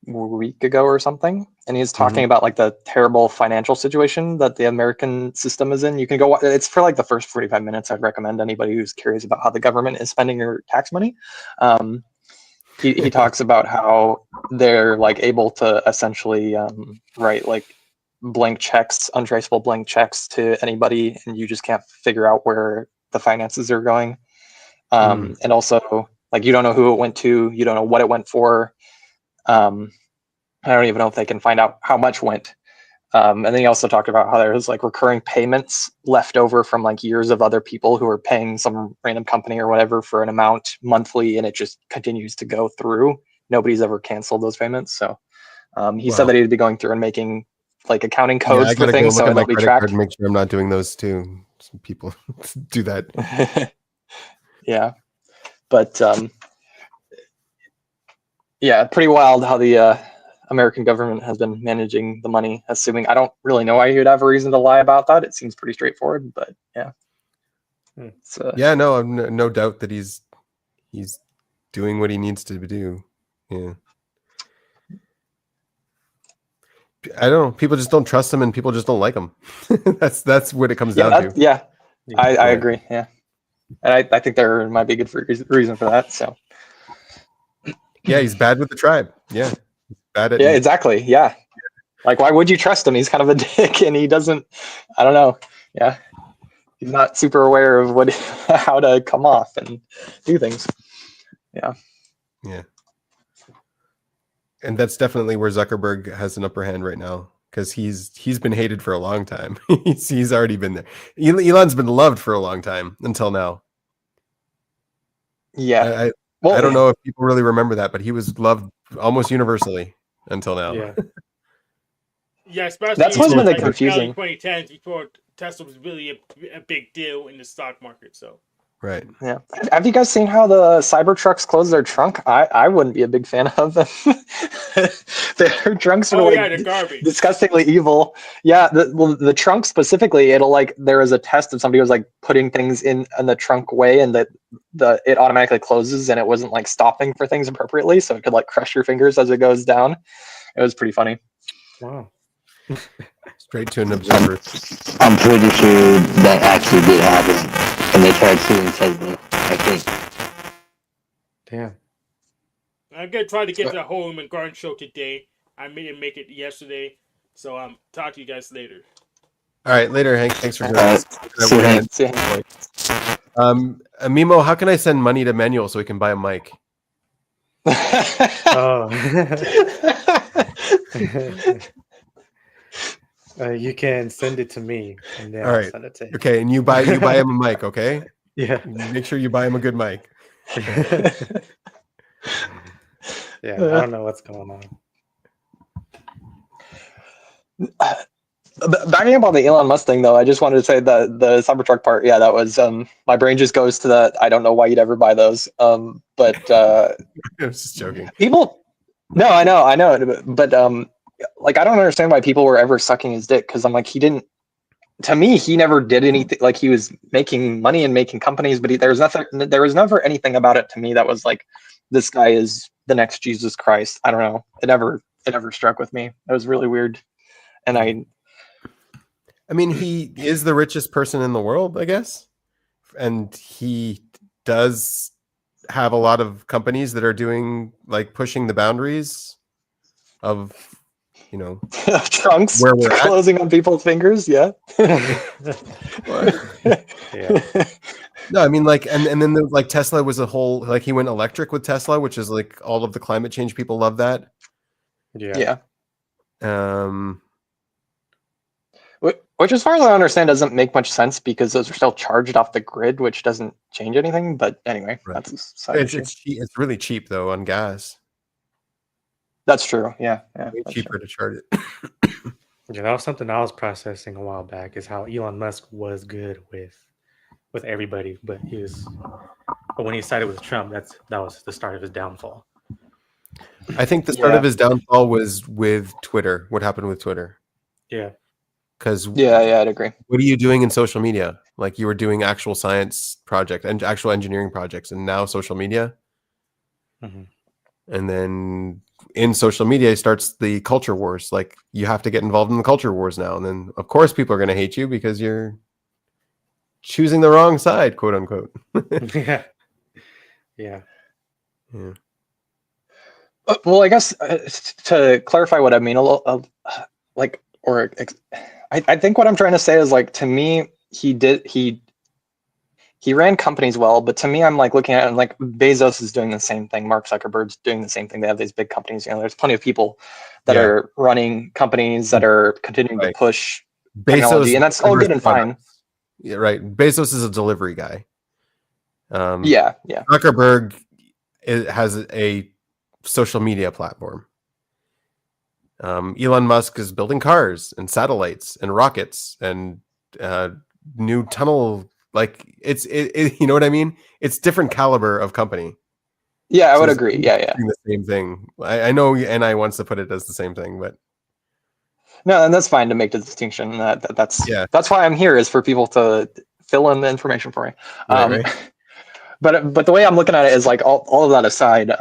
week ago or something, and he's talking about like the terrible financial situation that the American system is in. You can go, it's for like the first 45 minutes. I'd recommend anybody who's curious about how the government is spending your tax money. He talks about how they're like able to essentially write like blank checks, untraceable blank checks to anybody, and you just can't figure out where the finances are going. And also, like, you don't know who it went to, you don't know what it went for. I don't even know if they can find out how much went. And then he also talked about how there's like recurring payments left over from like years of other people who are paying some random company or whatever for an amount monthly, and it just continues to go through. Nobody's ever canceled those payments. So he said that he'd be going through and making like accounting codes I for gotta go things look so at my it'll be credit tracked. card and make sure I'm not doing those too. Some people do that. Yeah, but yeah, pretty wild how the American government has been managing the money. Assuming, I don't really know why you'd have a reason to lie about that. It seems pretty straightforward, but yeah. Yeah, no, no doubt that he's doing what he needs to do. Yeah. I don't know. People just don't trust him, and people just don't like him. that's what it comes down to. Yeah, I agree. Yeah, and I think there might be a good reason for that. So yeah, he's bad with the tribe. Yeah, bad at. Yeah, exactly. Yeah, like why would you trust him? He's kind of a dick, and he doesn't. I don't know. Yeah, he's not super aware of what how to come off and do things. Yeah. Yeah. And that's definitely where Zuckerberg has an upper hand right now, because he's been hated for a long time. he's already been there. Elon's been loved for a long time until now. Yeah. I don't know if people really remember that, but he was loved almost universally until now. Yeah. Yeah, especially That's what's been like confusing. early 2010s before Tesla was really a big deal in the stock market. So right. Yeah. Have you guys seen how the Cybertrucks close their trunk? I wouldn't be a big fan of them. Their trunks are they're garbage. disgustingly evil. Yeah, the trunk specifically, it'll like there was a test of somebody was like putting things in the trunk way, and it automatically closes, and it wasn't like stopping for things appropriately, so it could like crush your fingers as it goes down. It was pretty funny. Wow. Straight to an observer. I'm pretty sure that actually did happen, and they tried suing Tesla, I think. Damn. I'm gonna try to get to the Home and Garden show today. I didn't make it yesterday, so talk to you guys later. All right, later, Hank. Thanks for joining us. See you, Hank. Mimo, how can I send money to Manuel so we can buy a mic? Oh. You can send it to me, and then All I'll right. send it to him. Okay, and you buy him a mic, okay? Yeah. Make sure you buy him a good mic. Yeah, I don't know what's going on. Backing up on the Elon Musk thing, though, I just wanted to say that the Cybertruck part, yeah, that was my brain just goes to that. I don't know why you'd ever buy those, but I was just joking. People, no, I know, but like I don't understand why people were ever sucking his dick, because I'm like, he didn't. To me, he never did anything. Like, he was making money and making companies, but there was never anything about it to me that was like, this guy is the next Jesus Christ. I don't know. It never struck with me. It was really weird, and I mean, he is the richest person in the world, I guess, and he does have a lot of companies that are doing like pushing the boundaries of, you know, trunks where we're closing on people's fingers. Yeah. Yeah. No, I mean, like, and then like Tesla was a whole, like, he went electric with Tesla, which is like all of the climate change people love that. Yeah. Yeah. Which, as far as I understand, doesn't make much sense because those are still charged off the grid, which doesn't change anything. But anyway, Right. that's a side issue. It's really cheap though on gas. That's true. Yeah, Way that's cheaper true. to charge it. Yeah, that was something I was processing a while back. Is how Elon Musk was good with everybody, but when he sided with Trump, that was the start of his downfall. I think the start of his downfall was with Twitter. What happened with Twitter? Yeah. Because I'd agree. What are you doing in social media? Like you were doing actual science project and actual engineering projects, and now social media. Mhm. And then in social media starts the culture wars. Like you have to get involved in the culture wars now, and then of course people are going to hate you because you're choosing the wrong side, quote unquote. Yeah. Yeah. Yeah. Well, I guess to clarify what I mean a little, I think what I'm trying to say is like to me he ran companies well, but to me I'm like looking at it and like Bezos is doing the same thing, Mark Zuckerberg's doing the same thing. They have these big companies. There's plenty of people that are running companies that are continuing to push technology, and that's all good and fine. Yeah, right. Bezos is a delivery guy. Yeah. Zuckerberg has a social media platform. Elon Musk is building cars and satellites and rockets and new tunnel. Like you know what I mean? It's different caliber of company. Yeah, I would agree. Yeah. Doing the same thing. I know NI wants to put it as the same thing, but no, and that's fine to make the distinction. That's why I'm here, is for people to fill in the information for me. Right. But the way I'm looking at it is like all of that aside,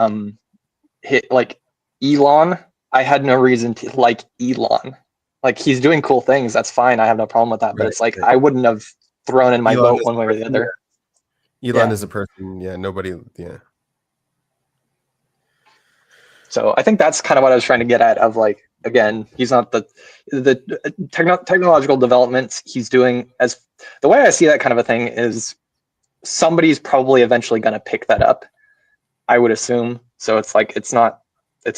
like Elon, I had no reason to like Elon. Like he's doing cool things, that's fine. I have no problem with that. But it's like I wouldn't have thrown in my Elon vote one way or the other. Elon is a person. Yeah, nobody. Yeah. So I think that's kind of what I was trying to get at. Of like, again, he's not the technological developments he's doing. As the way I see that kind of a thing is, somebody's probably eventually going to pick that up, I would assume. So it's like it's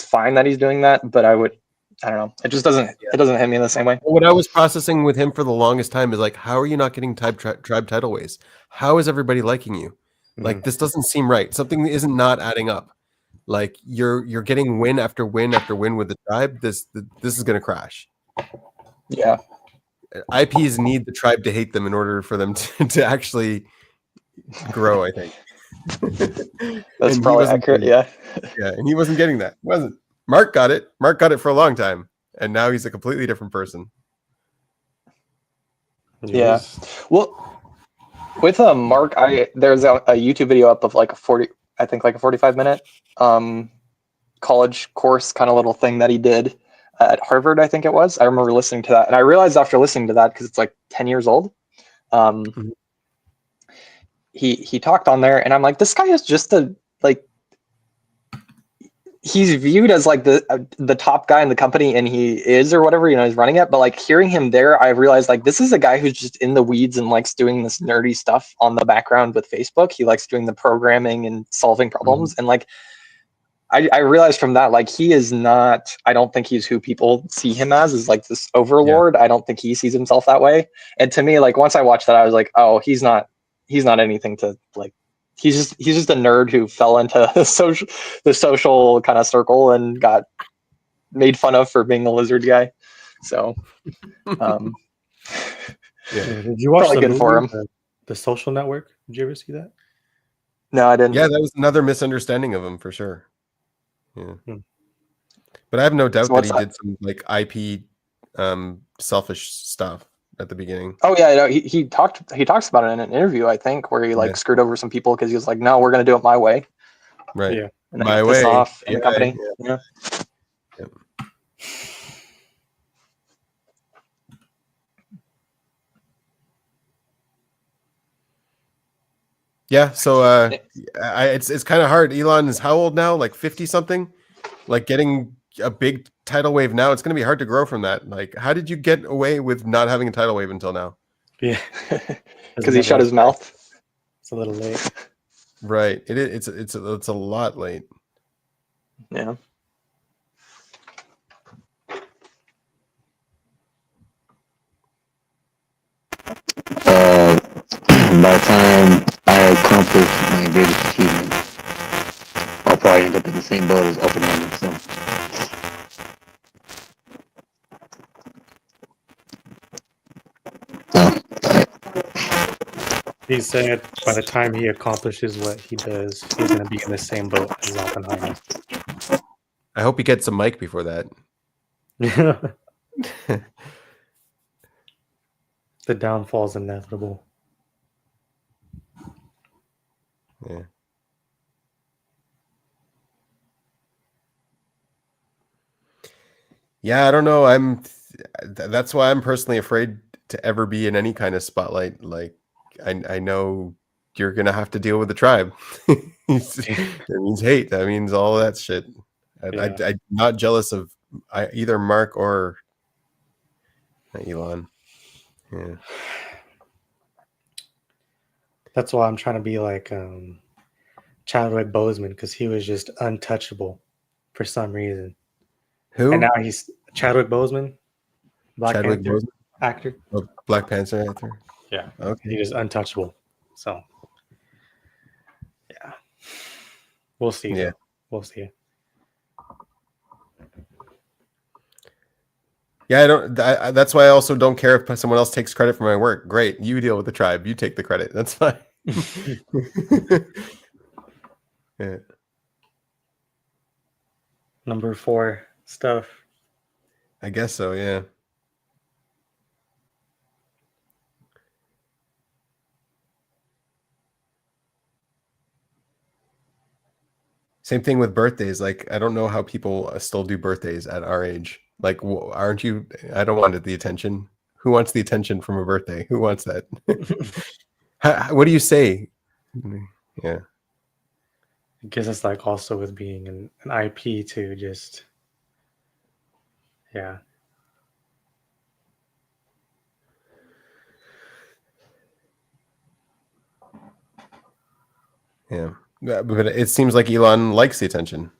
fine that he's doing that, but I don't know. It just doesn't hit me in the same way. What I was processing with him for the longest time is like, how are you not getting tribe title ways? How is everybody liking you? Like this doesn't seem right. Something isn't not adding up. Like you're getting win after win after win with the tribe. This is going to crash. Yeah. IPs need the tribe to hate them in order for them to actually grow, I think. That's probably accurate. Yeah. Yeah, and he wasn't getting that. Wasn't. Mark got it. Mark got it for a long time, and now he's a completely different person. Yeah. Well, with Mark, there's a YouTube video up of like a 45-minute college course kind of little thing that he did at Harvard, I think it was. I remember listening to that, and I realized after listening to that, because it's like 10 years old, he talked on there, and I'm like, this guy is just he's viewed as like the top guy in the company, and he is, or whatever, he's running it. But like hearing him there, I realized like this is a guy who's just in the weeds and likes doing this nerdy stuff on the background with Facebook. He likes doing the programming and solving problems. And like I realized from that, like he is not, I don't think he's who people see him as, is like this overlord. I don't think he sees himself that way. And to me, like once I watched that, I was like, oh, he's not anything to like. He's just a nerd who fell into the social kind of circle and got made fun of for being a lizard guy. So, Did you watch probably the good for movie, him. The Social Network? Did you ever see that? No, I didn't. Yeah, that was another misunderstanding of him for sure. Yeah, but I have no doubt that he did some like IP selfish stuff at the beginning. Oh yeah, no, he talks about it in an interview, I think, where he like screwed over some people because he was like, no, we're gonna do it my way. Right. Yeah. And then he pissed off in the company. Yeah. Yep. Yeah, so it's kind of hard. Elon is how old now? Like 50 something? Like getting a big tidal wave now, it's going to be hard to grow from that. Like, how did you get away with not having a tidal wave until now? Yeah. Because he shut his mouth. It's a little late. Right. It's a lot late. Yeah. And by the time I accomplish my greatest achievement, I'll probably end up in the same boat as Oppenheimer. So, He said by the time he accomplishes what he does, he's going to be in the same boat as Oppenheimer. I hope he gets a mic before that. The downfall is inevitable. Yeah. Yeah, I don't know. That's why I'm personally afraid to ever be in any kind of spotlight. Like, I know you're gonna have to deal with the tribe. That means hate. That means all that shit. I'm not jealous of either Mark or Elon. Yeah. That's why I'm trying to be like Chadwick Boseman, because he was just untouchable for some reason. Who? And now he's Chadwick Boseman, Black Chadwick Panther Boseman? actor. Oh, Black Panther actor. Yeah. Okay. He's just untouchable. So yeah. We'll see. Yeah. Though. We'll see. Yeah, I don't. That's why I also don't care if someone else takes credit for my work. Great, you deal with the tribe. You take the credit. That's fine. Yeah. Number 4 stuff. I guess so. Yeah. Same thing with birthdays. Like, I don't know how people still do birthdays at our age. Like, aren't you? I don't want the attention. Who wants the attention from a birthday? Who wants that? What do you say? Yeah. I guess it's like also with being an IP too, just yeah. Yeah. But it seems like Elon likes the attention.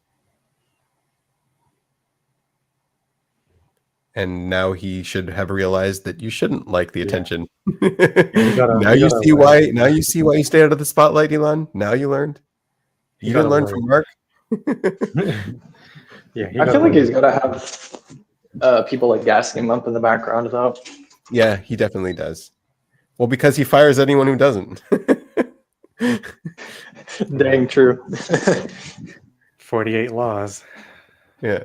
And now he should have realized that you shouldn't like the attention. Now you see why. Now you see why you stayed out of the spotlight, Elon. Now you learned. You didn't learn from Mark. Yeah, I feel like he's got to have people like gassing him up in the background, though. Yeah, he definitely does. Well, because he fires anyone who doesn't. Dang true. 48 laws. Yeah.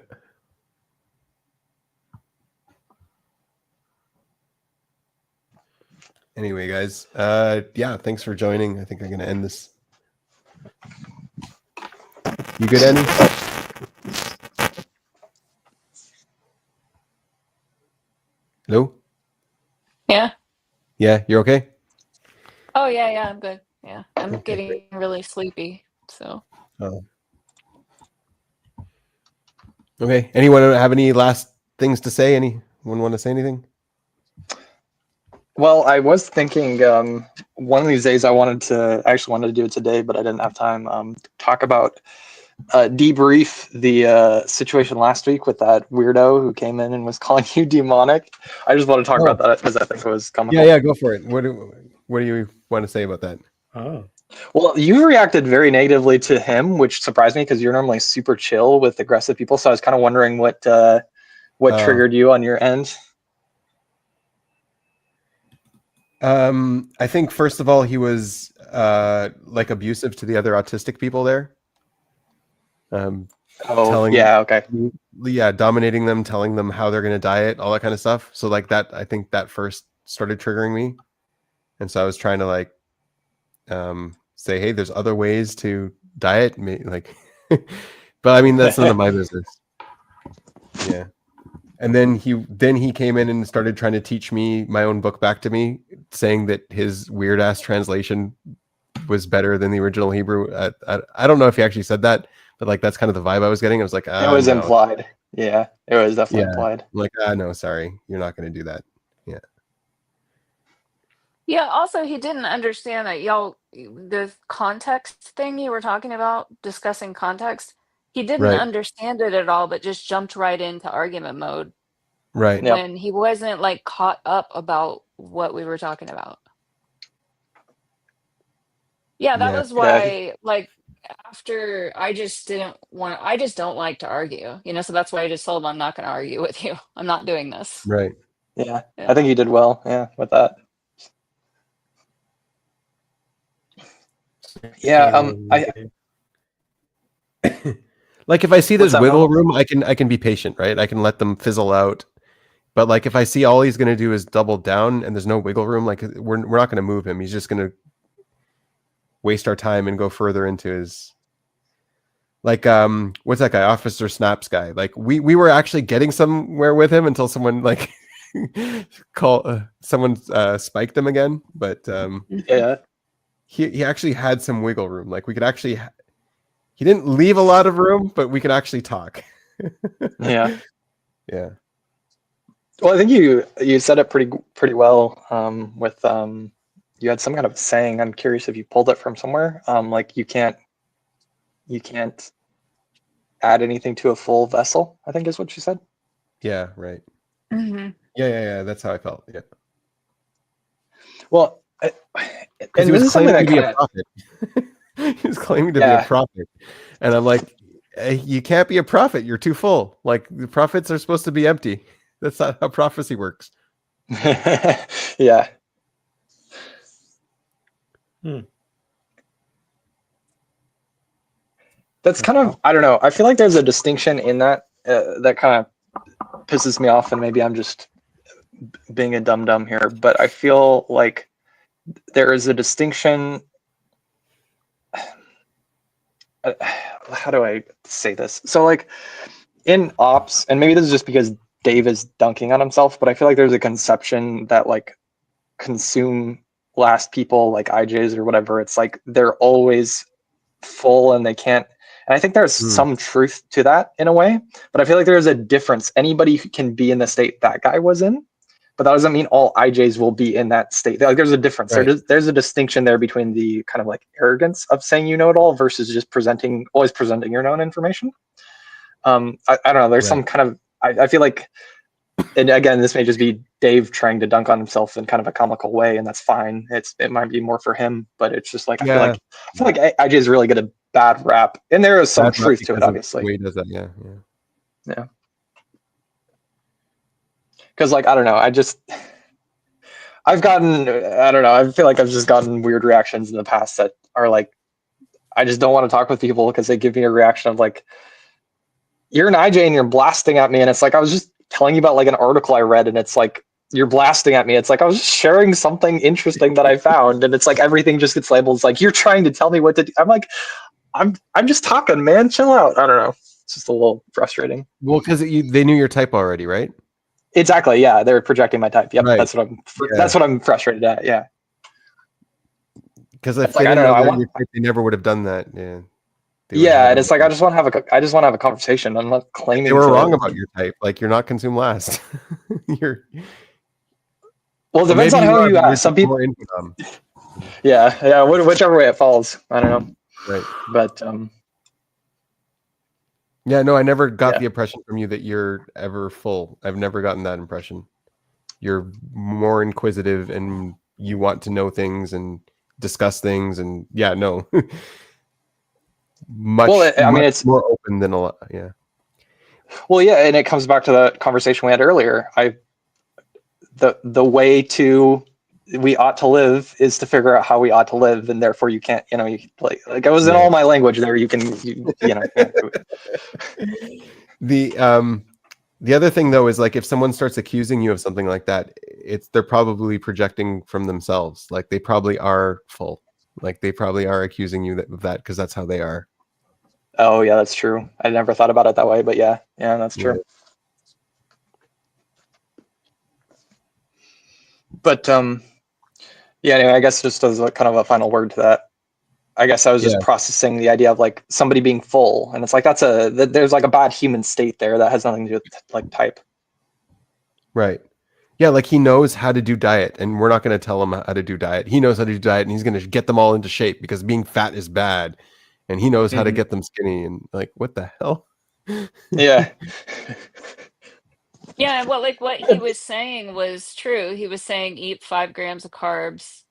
Anyway, guys, yeah, thanks for joining. I think I'm gonna end this. You good, Andy? Hello? Yeah. Yeah, you're okay? Oh yeah, I'm good. Yeah, I'm getting really sleepy. So. Oh. Okay. Anyone have any last things to say? Anyone want to say anything? Well, I was thinking one of these days I actually wanted to do it today, but I didn't have time. Talk about debrief the situation last week with that weirdo who came in and was calling you demonic. I just want to talk about that because I think it was comical. Yeah, go for it. What do you want to say about that? Oh. Well, you reacted very negatively to him, which surprised me because you're normally super chill with aggressive people. So I was kind of wondering what triggered you on your end. I think first of all, he was like abusive to the other autistic people there. Dominating them, telling them how they're going to diet, all that kind of stuff. So like that, I think that first started triggering me. And so I was trying to like say, hey, there's other ways to diet, like, but I mean, that's none of my business. Yeah. And then he came in and started trying to teach me my own book back to me, saying that his weird ass translation was better than the original Hebrew. I don't know if he actually said that, but like that's kind of the vibe I was getting. I was like, it was implied. Yeah, it was definitely implied. I'm like, no, sorry, you're not going to do that. Yeah. Yeah, also he didn't understand that the context thing you were talking about, discussing context, he didn't understand it at all, but just jumped right into argument mode. Right. When he wasn't like caught up about what we were talking about. Yeah, that Yeah. was why, like, after I just don't like to argue, so that's why I just told him I'm not going to argue with you. I'm not doing this. Right. Yeah, Yeah. I think you did well. Yeah, with that. Yeah. Like if I see What's there's up, wiggle Mel? room, I can be patient, right? I can let them fizzle out. But like if I see all he's gonna do is double down and there's no wiggle room, like we're not gonna move him. He's just gonna waste our time and go further into his like what's that guy? Officer Snaps guy. Like we were actually getting somewhere with him until someone like someone spiked him again. But Yeah. he actually had some wiggle room. Like we could actually he didn't leave a lot of room, but we could actually talk. Yeah. Yeah. Well, I think you said it pretty well. With you had some kind of saying. I'm curious if you pulled it from somewhere. Like you can't add anything to a full vessel, I think is what you said. Yeah, right. Mm-hmm. Yeah. That's how I felt. Yeah. Well, Because he this was is something claiming that to be kind a of prophet. He was claiming to be a prophet. And I'm like, you can't be a prophet. You're too full. Like the prophets are supposed to be empty. That's not how prophecy works. Yeah. That's kind of, I don't know. I feel like there's a distinction in that that kind of pisses me off, and maybe I'm just being a dum-dum here, but I feel like there is a distinction. How do I say this? So like in ops, and maybe this is just because Dave is dunking on himself, but I feel like there's a conception that like consume last people like IJs or whatever, it's like they're always full and they can't. And I think there's some truth to that in a way, but I feel like there's a difference. Anybody who can be in the state that guy was in, but that doesn't mean all IJs will be in that state. Like there's a difference. Right. There's a distinction there between the kind of like arrogance of saying you know it all versus just always presenting your known information. I don't know. There's some kind of I feel like, and again, this may just be Dave trying to dunk on himself in kind of a comical way, and that's fine. It might be more for him, but it's just like I feel like IJs really get a bad rap, and there is some Bad rap truth to it, because of obviously. the way he does that. Yeah. Because like I don't know, I've gotten, I don't know, I feel like I've just gotten weird reactions in the past that are like, I just don't want to talk with people because they give me a reaction of like, you're an IJ and you're blasting at me, and it's like I was just telling you about like an article I read, and it's like you're blasting at me. It's like I was just sharing something interesting that I found, and it's like everything just gets labeled. It's like you're trying to tell me what to do. I'm like, I'm just talking, man. Chill out. I don't know. It's just a little frustrating. Well, because they knew your type already, right? Exactly. Yeah, they're projecting my type. Yep, Right. that's what I'm frustrated at. Yeah. Because if It's like, they I didn't don't know. know your type, they never would have done that. Yeah. Yeah, and it's like I just want to have a conversation. I'm not claiming they were wrong about your type. Like you're not consume last. Well, it depends on how you ask. Some people. Yeah, whichever way it falls. I don't know. Right. But yeah, no, I never got the impression from you that you're ever full. I've never gotten that impression. You're more inquisitive and you want to know things and discuss things, and yeah, no. It's more open than a lot. Yeah. Well, yeah, and it comes back to the conversation we had earlier. The way we ought to live is to figure out how we ought to live, and therefore you can't, you like I was in all my language there. You know. The other thing though is like if someone starts accusing you of something like that, they're probably projecting from themselves. Like they probably are full. Like they probably are accusing you of that because that's how they are. Oh yeah, that's true. I never thought about it that way, but yeah, that's true. But anyway, I guess just as a kind of a final word to that, I guess I was just processing the idea of like somebody being full, and it's like there's like a bad human state there that has nothing to do with like type. Right. Yeah, like he knows how to do diet, and we're not going to tell him how to do diet. He knows how to do diet, and he's going to get them all into shape because being fat is bad, and he knows how to get them skinny. And like, what the hell? Yeah. Yeah, well, like what he was saying was true. He was saying eat 5 grams of carbs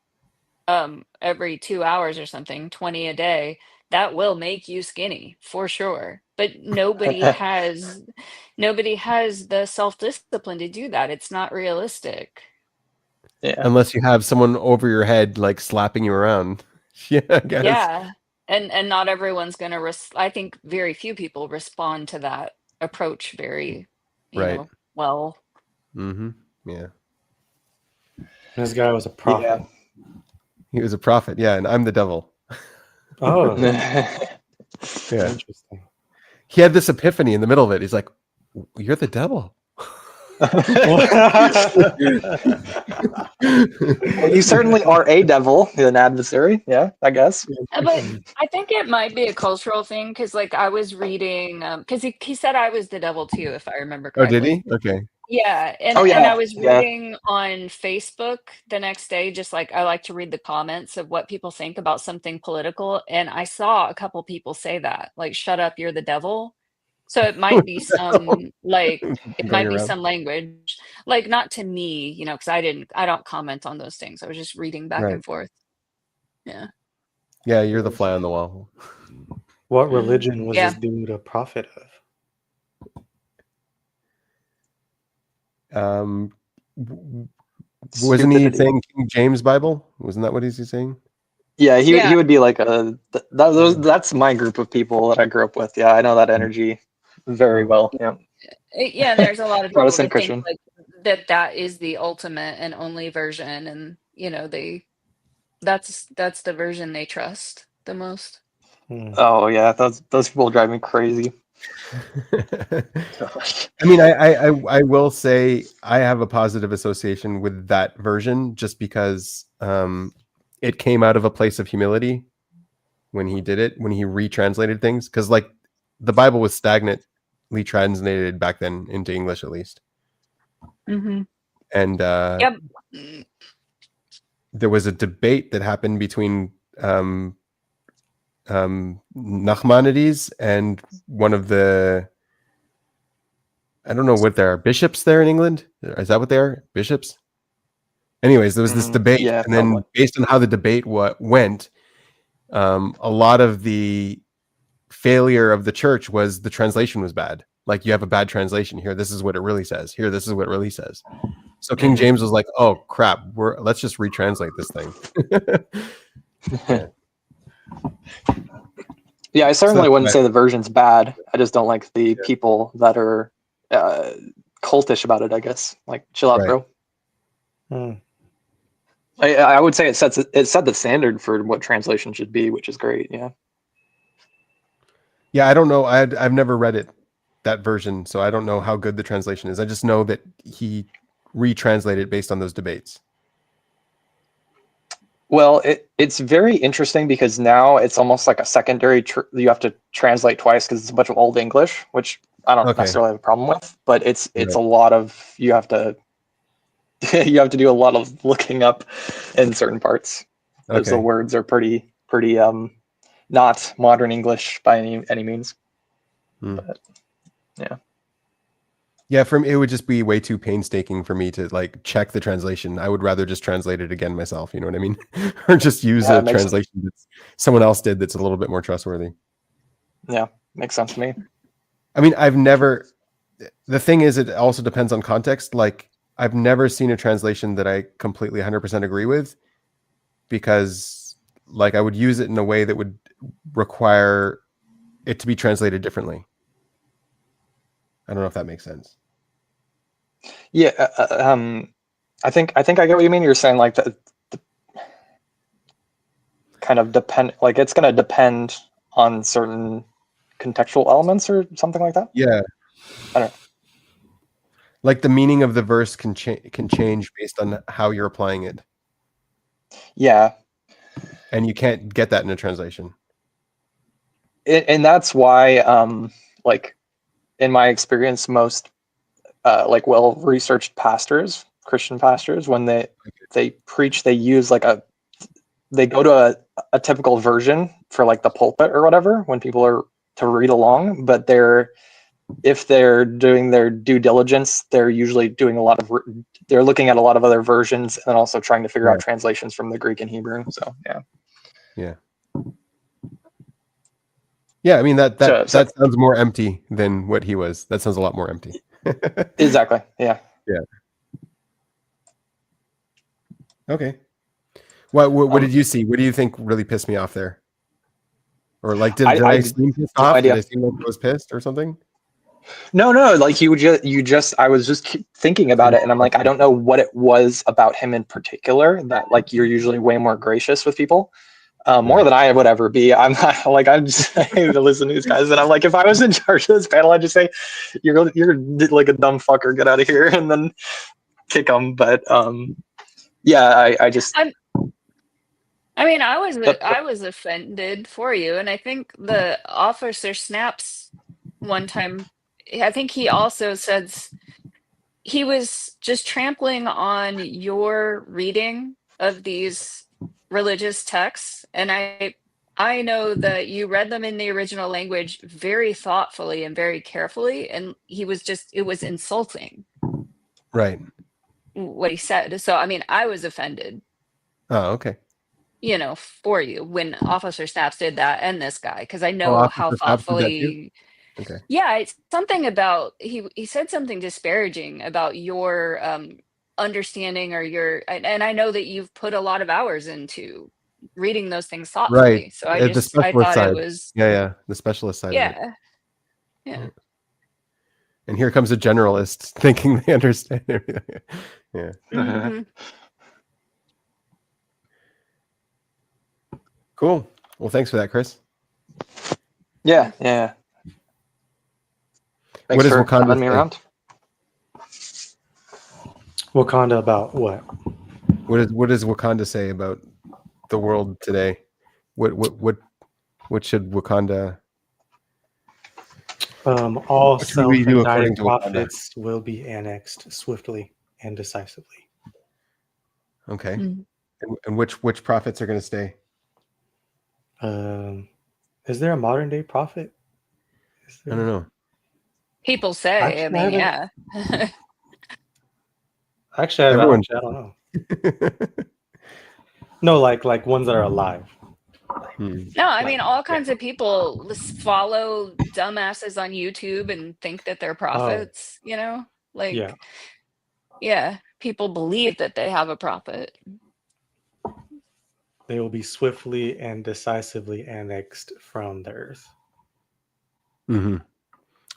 every 2 hours or something, 20 a day, that will make you skinny for sure. But nobody has the self-discipline to do that. It's not realistic. Yeah. Unless you have someone over your head, like, slapping you around. Yeah, I guess. Yeah. And not everyone's going to I think very few people respond to that approach very, Right. well. Mm-hmm. Yeah. This guy was a prophet. He was a prophet, yeah, and I'm the devil. Oh, Yeah. interesting. He had this epiphany in the middle of it. He's like, "You're the devil." Well, you certainly are a devil, an adversary. Yeah, I guess. But I think it might be a cultural thing because, like, I was reading, because he said I was the devil too, if I remember Oh, did correctly. he? Okay. Yeah, Oh and I yeah, was yeah. reading on Facebook the next day, just like I like to read the comments of what people think about something political, and I saw a couple people say that, like, "Shut up, you're the devil." So it might be some, like, it Going might be around. some language, like, not to me, because I don't comment on those things. I was just reading back Right. and forth. Yeah. Yeah, you're the fly on the wall. What religion was Yeah. this dude a prophet of? Wasn't he Stupidity. saying King James Bible? Wasn't that what he's saying? Yeah, he Yeah. would be like that's my group of people that I grew up with. Yeah, I know that energy very well. Yeah. Yeah, and there's a lot of people Protestant that think, Christian. like, that is the ultimate and only version, and, that's the version they trust the most. Oh yeah, those people drive me crazy. I mean, I will say I have a positive association with that version just because it came out of a place of humility when he did it, when he retranslated things. Because, like, the Bible was stagnantly translated back then into English, at least. Mm-hmm. And Yep. there was a debate that happened between Nachmanides and one of the, I don't know what they are, bishops there in England. Is that what they are? Bishops? Anyways, there was this debate, Yeah, and then probably. based on how the debate went, a lot of the failure of the church was the translation was bad. Like, you have a bad translation here. This is what it really says. Here, this is what it really says. So King James was like, "Oh crap, let's just retranslate this thing." Yeah. Yeah, I certainly So, wouldn't say the version's bad. I just don't like the people that are cultish about it, I guess. Like, chill out, right. bro. I would say it set the standard for what translation should be, which is great. Yeah. Yeah, I don't know. I've never read that version, so I don't know how good the translation is. I just know that he retranslated based on those debates. Well, it's very interesting because now it's almost like a secondary. You have to translate twice because it's a bunch of old English, which I don't Okay. necessarily have a problem with. But it's Right. a lot of you have to do a lot of looking up in certain parts because the Okay. words are pretty not modern English by any means. But, yeah. Yeah, for me, it would just be way too painstaking for me to, like, check the translation. I would rather just translate it again myself. You know what I mean? Or just use a translation that someone else did that's a little bit more trustworthy. Yeah, makes sense to me. I mean, the thing is, it also depends on context. Like, I've never seen a translation that I completely 100% agree with, because, like, I would use it in a way that would require it to be translated differently. I don't know if that makes sense. Yeah, I think I get what you mean. You're saying, like, the kind of depend, like, it's going to depend on certain contextual elements or something like that. Yeah. I don't know. Like, the meaning of the verse can change based on how you're applying it. Yeah. And you can't get that in a translation. And that's why, like, in my experience, most like well-researched pastors, Christian pastors, when they preach, they use they go to a typical version for, like, the pulpit or whatever when people are to read along, but they're if they're doing their due diligence, they're usually doing a lot of they're looking at a lot of other versions and also trying to figure out translations from the Greek and Hebrew. So Yeah. Yeah, I mean that sounds more empty than what he was. That sounds a lot more empty. Exactly. Yeah. Yeah. Okay. What did you see? What do you think really pissed me off there? Or like did I seem pissed no off? idea. Did I seem like I was pissed or something? No, like you just I was just thinking about it, and I'm like, I don't know what it was about him in particular that like you're usually way more gracious with people. More than I would ever be. I'm not like I'm just I hate to listen to these guys, and I'm like, if I was in charge of this panel, I'd just say, "You're like a dumb fucker, get out of here," and then kick them. But yeah, I just. I mean, I was offended for you, and I think the officer snaps one time. I think he also says he was just trampling on your reading of these religious texts, and I know that you read them in the original language very thoughtfully and very carefully, and it was insulting Right. what he said. So I mean, I was offended, Oh, okay. for you when Officer Snaps did that and this guy, because I Oh, know how Officer Snaps did that too? thoughtfully. Okay. Yeah, it's something about he said something disparaging about your understanding or your and I know that you've put a lot of hours into reading those things Right. thoughtfully. So The I specialist thought it side. was Yeah, the specialist side of it. yeah. And here comes a generalist thinking they understand everything. Yeah. Mhm. Cool. Well, thanks for that, Chris. Yeah. What Thanks does for Wakanda having me say? around. Wakanda about what? What does Wakanda say about the world today? What should Wakanda? All What should we do according self-indicted to Wakanda? prophets will be annexed swiftly and decisively. Okay. And which prophets are going to stay? Is there a modern day prophet? I don't know. People say, I mean, yeah. Actually, Everyone. I don't know. No, like ones that are alive. No, I mean, all kinds of people follow dumbasses on YouTube and think that they're prophets, like, yeah, people believe that they have a prophet. They will be swiftly and decisively annexed from the earth. Mm-hmm.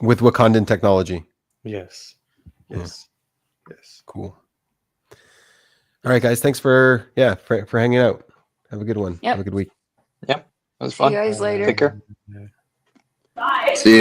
With Wakandan technology. Yes. Yes. Cool. All right, guys. Thanks for hanging out. Have a good one. Yep. Have a good week. Yep. That was See fun. you guys later. Take care. See you.